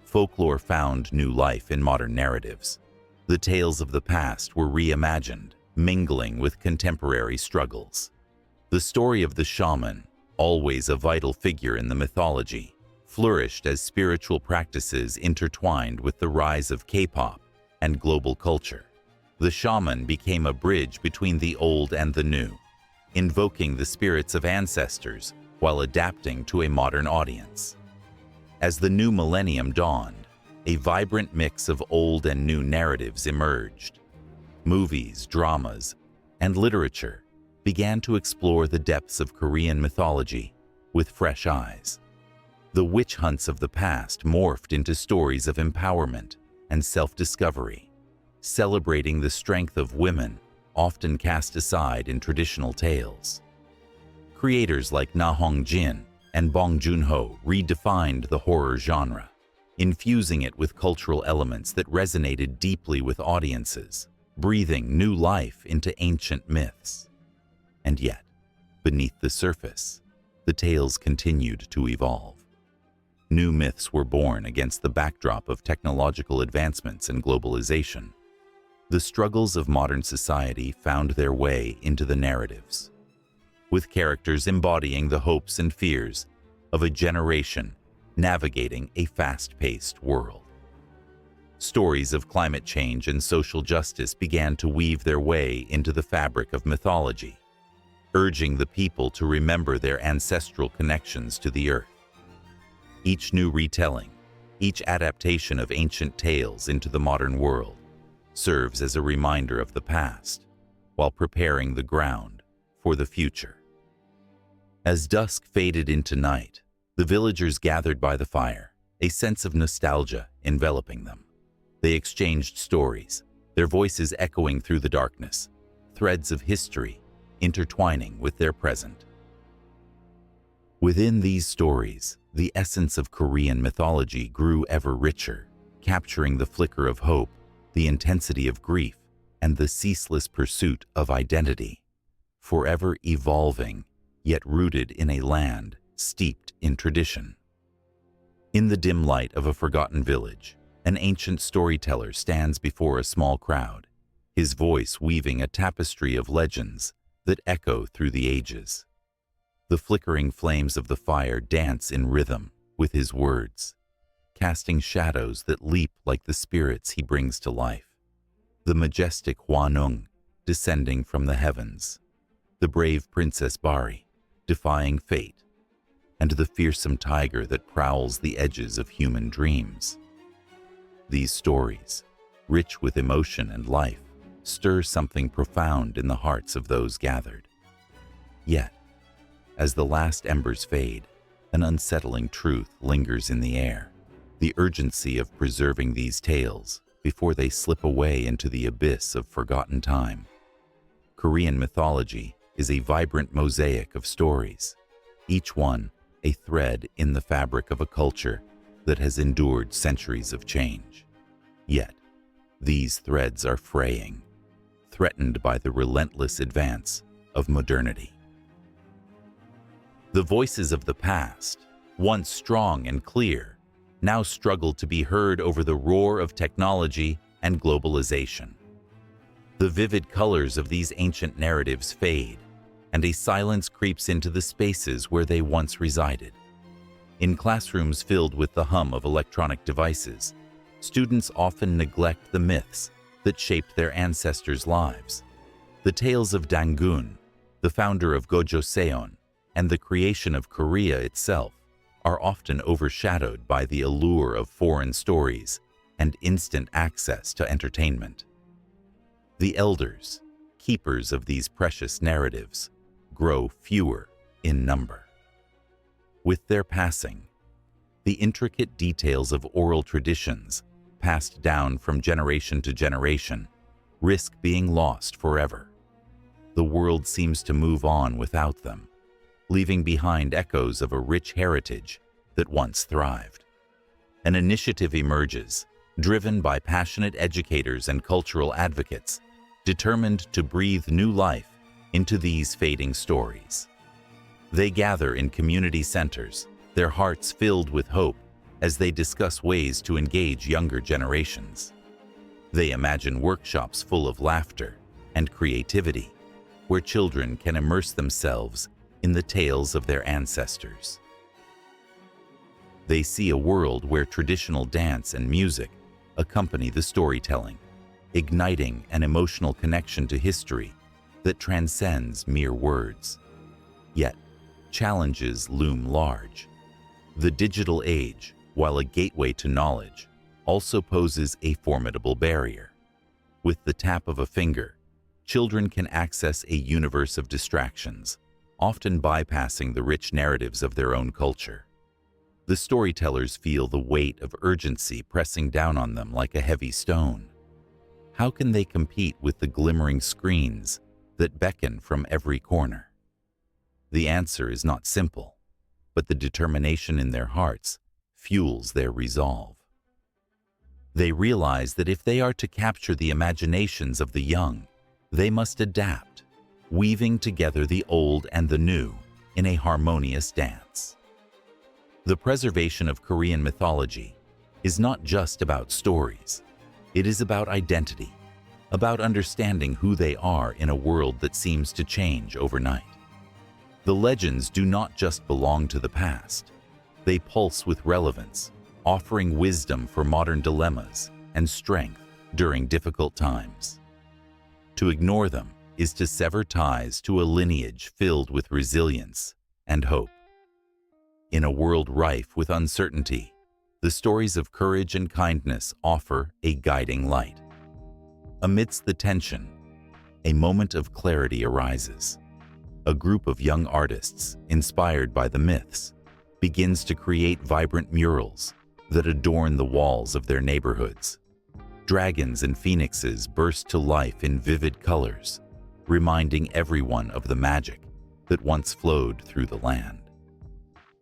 [SPEAKER 1] Folklore found new life in modern narratives. The tales of the past were reimagined, mingling with contemporary struggles. The story of the shaman, always a vital figure in the mythology, flourished as spiritual practices intertwined with the rise of K-pop and global culture. The shaman became a bridge between the old and the new, invoking the spirits of ancestors while adapting to a modern audience. As the new millennium dawned, a vibrant mix of old and new narratives emerged. Movies, dramas, and literature began to explore the depths of Korean mythology with fresh eyes. The witch hunts of the past morphed into stories of empowerment and self-discovery, celebrating the strength of women often cast aside in traditional tales. Creators like Na Hong-jin and Bong Joon-ho redefined the horror genre, infusing it with cultural elements that resonated deeply with audiences, breathing new life into ancient myths. And yet, beneath the surface, the tales continued to evolve. New myths were born against the backdrop of technological advancements and globalization. The struggles of modern society found their way into the narratives, with characters embodying the hopes and fears of a generation navigating a fast-paced world. Stories of climate change and social justice began to weave their way into the fabric of mythology, urging the people to remember their ancestral connections to the earth. Each new retelling, each adaptation of ancient tales into the modern world, serves as a reminder of the past, while preparing the ground for the future. As dusk faded into night, the villagers gathered by the fire, a sense of nostalgia enveloping them. They exchanged stories, their voices echoing through the darkness, threads of history intertwining with their present. Within these stories, the essence of Korean mythology grew ever richer, capturing the flicker of hope, the intensity of grief, and the ceaseless pursuit of identity, forever evolving, yet rooted in a land steeped in tradition. In the dim light of a forgotten village, an ancient storyteller stands before a small crowd, his voice weaving a tapestry of legends that echo through the ages. The flickering flames of the fire dance in rhythm with his words, casting shadows that leap like the spirits he brings to life. The majestic Hwanung descending from the heavens, the brave Princess Bari defying fate, and the fearsome tiger that prowls the edges of human dreams. These stories, rich with emotion and life, stir something profound in the hearts of those gathered. Yet, as the last embers fade, an unsettling truth lingers in the air, the urgency of preserving these tales before they slip away into the abyss of forgotten time. Korean mythology is a vibrant mosaic of stories, each one a thread in the fabric of a culture that has endured centuries of change. Yet, these threads are fraying, threatened by the relentless advance of modernity. The voices of the past, once strong and clear, now struggle to be heard over the roar of technology and globalization. The vivid colors of these ancient narratives fade, and a silence creeps into the spaces where they once resided. In classrooms filled with the hum of electronic devices, students often neglect the myths that shaped their ancestors' lives. The tales of Dangun, the founder of Gojoseon, and the creation of Korea itself are often overshadowed by the allure of foreign stories and instant access to entertainment. The elders, keepers of these precious narratives, grow fewer in number. With their passing, the intricate details of oral traditions passed down from generation to generation risk being lost forever. The world seems to move on without them, leaving behind echoes of a rich heritage that once thrived. An initiative emerges, driven by passionate educators and cultural advocates, determined to breathe new life into these fading stories. They gather in community centers, their hearts filled with hope as they discuss ways to engage younger generations. They imagine workshops full of laughter and creativity, where children can immerse themselves in the tales of their ancestors. They see a world where traditional dance and music accompany the storytelling, igniting an emotional connection to history that transcends mere words. Yet, challenges loom large. The digital age, while a gateway to knowledge, also poses a formidable barrier. With the tap of a finger, children can access a universe of distractions, often bypassing the rich narratives of their own culture. The storytellers feel the weight of urgency pressing down on them like a heavy stone. How can they compete with the glimmering screens that beckon from every corner? The answer is not simple, but the determination in their hearts fuels their resolve. They realize that if they are to capture the imaginations of the young, they must adapt, weaving together the old and the new in a harmonious dance. The preservation of Korean mythology is not just about stories. It is about identity, about understanding who they are in a world that seems to change overnight. The legends do not just belong to the past. They pulse with relevance, offering wisdom for modern dilemmas and strength during difficult times. To ignore them is to sever ties to a lineage filled with resilience and hope. In a world rife with uncertainty, the stories of courage and kindness offer a guiding light. Amidst the tension, a moment of clarity arises. A group of young artists, inspired by the myths, begins to create vibrant murals that adorn the walls of their neighborhoods. Dragons and phoenixes burst to life in vivid colors, reminding everyone of the magic that once flowed through the land.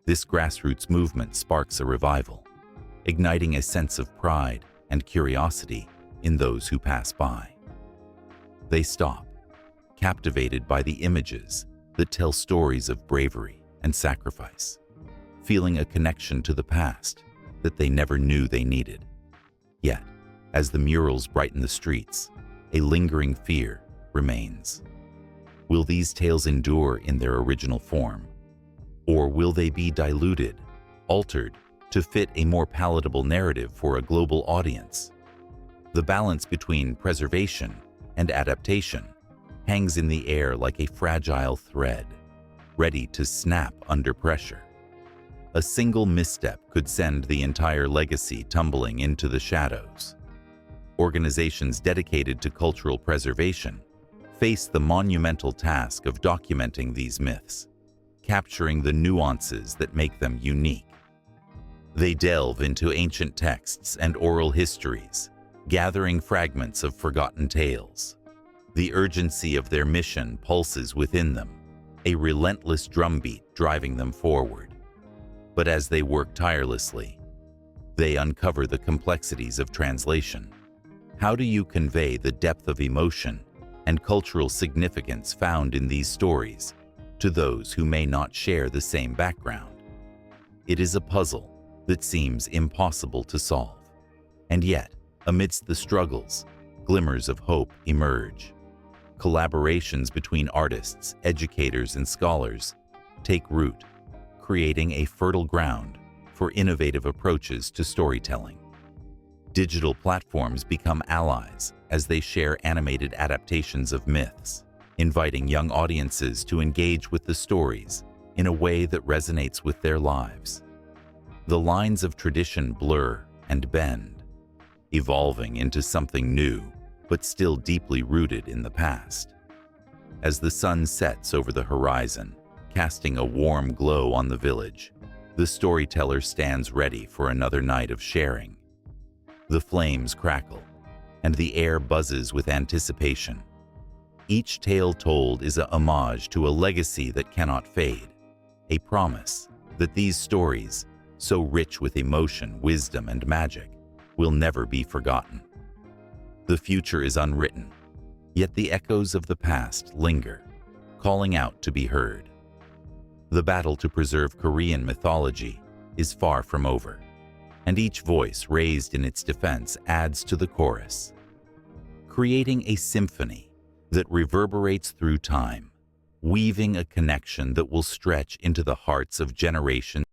[SPEAKER 1] This grassroots movement sparks a revival, igniting a sense of pride and curiosity in those who pass by. They stop, captivated by the images that tell stories of bravery and sacrifice, feeling a connection to the past that they never knew they needed. Yet, as the murals brighten the streets, a lingering fear remains. Will these tales endure in their original form? Or will they be diluted, altered, to fit a more palatable narrative for a global audience? The balance between preservation and adaptation hangs in the air like a fragile thread, ready to snap under pressure. A single misstep could send the entire legacy tumbling into the shadows. Organizations dedicated to cultural preservation face the monumental task of documenting these myths, capturing the nuances that make them unique. They delve into ancient texts and oral histories, gathering fragments of forgotten tales. The urgency of their mission pulses within them, a relentless drumbeat driving them forward. But as they work tirelessly, they uncover the complexities of translation. How do you convey the depth of emotion and cultural significance found in these stories to those who may not share the same background? It is a puzzle that seems impossible to solve. And yet, amidst the struggles, glimmers of hope emerge. Collaborations between artists, educators, and scholars take root, creating a fertile ground for innovative approaches to storytelling. Digital platforms become allies as they share animated adaptations of myths, inviting young audiences to engage with the stories in a way that resonates with their lives. The lines of tradition blur and bend, evolving into something new but still deeply rooted in the past. As the sun sets over the horizon, casting a warm glow on the village, the storyteller stands ready for another night of sharing. The flames crackle, and the air buzzes with anticipation. Each tale told is a homage to a legacy that cannot fade, a promise that these stories, so rich with emotion, wisdom, and magic, will never be forgotten. The future is unwritten, yet the echoes of the past linger, calling out to be heard. The battle to preserve Korean mythology is far from over, and each voice raised in its defense adds to the chorus, creating a symphony that reverberates through time, weaving a connection that will stretch into the hearts of generations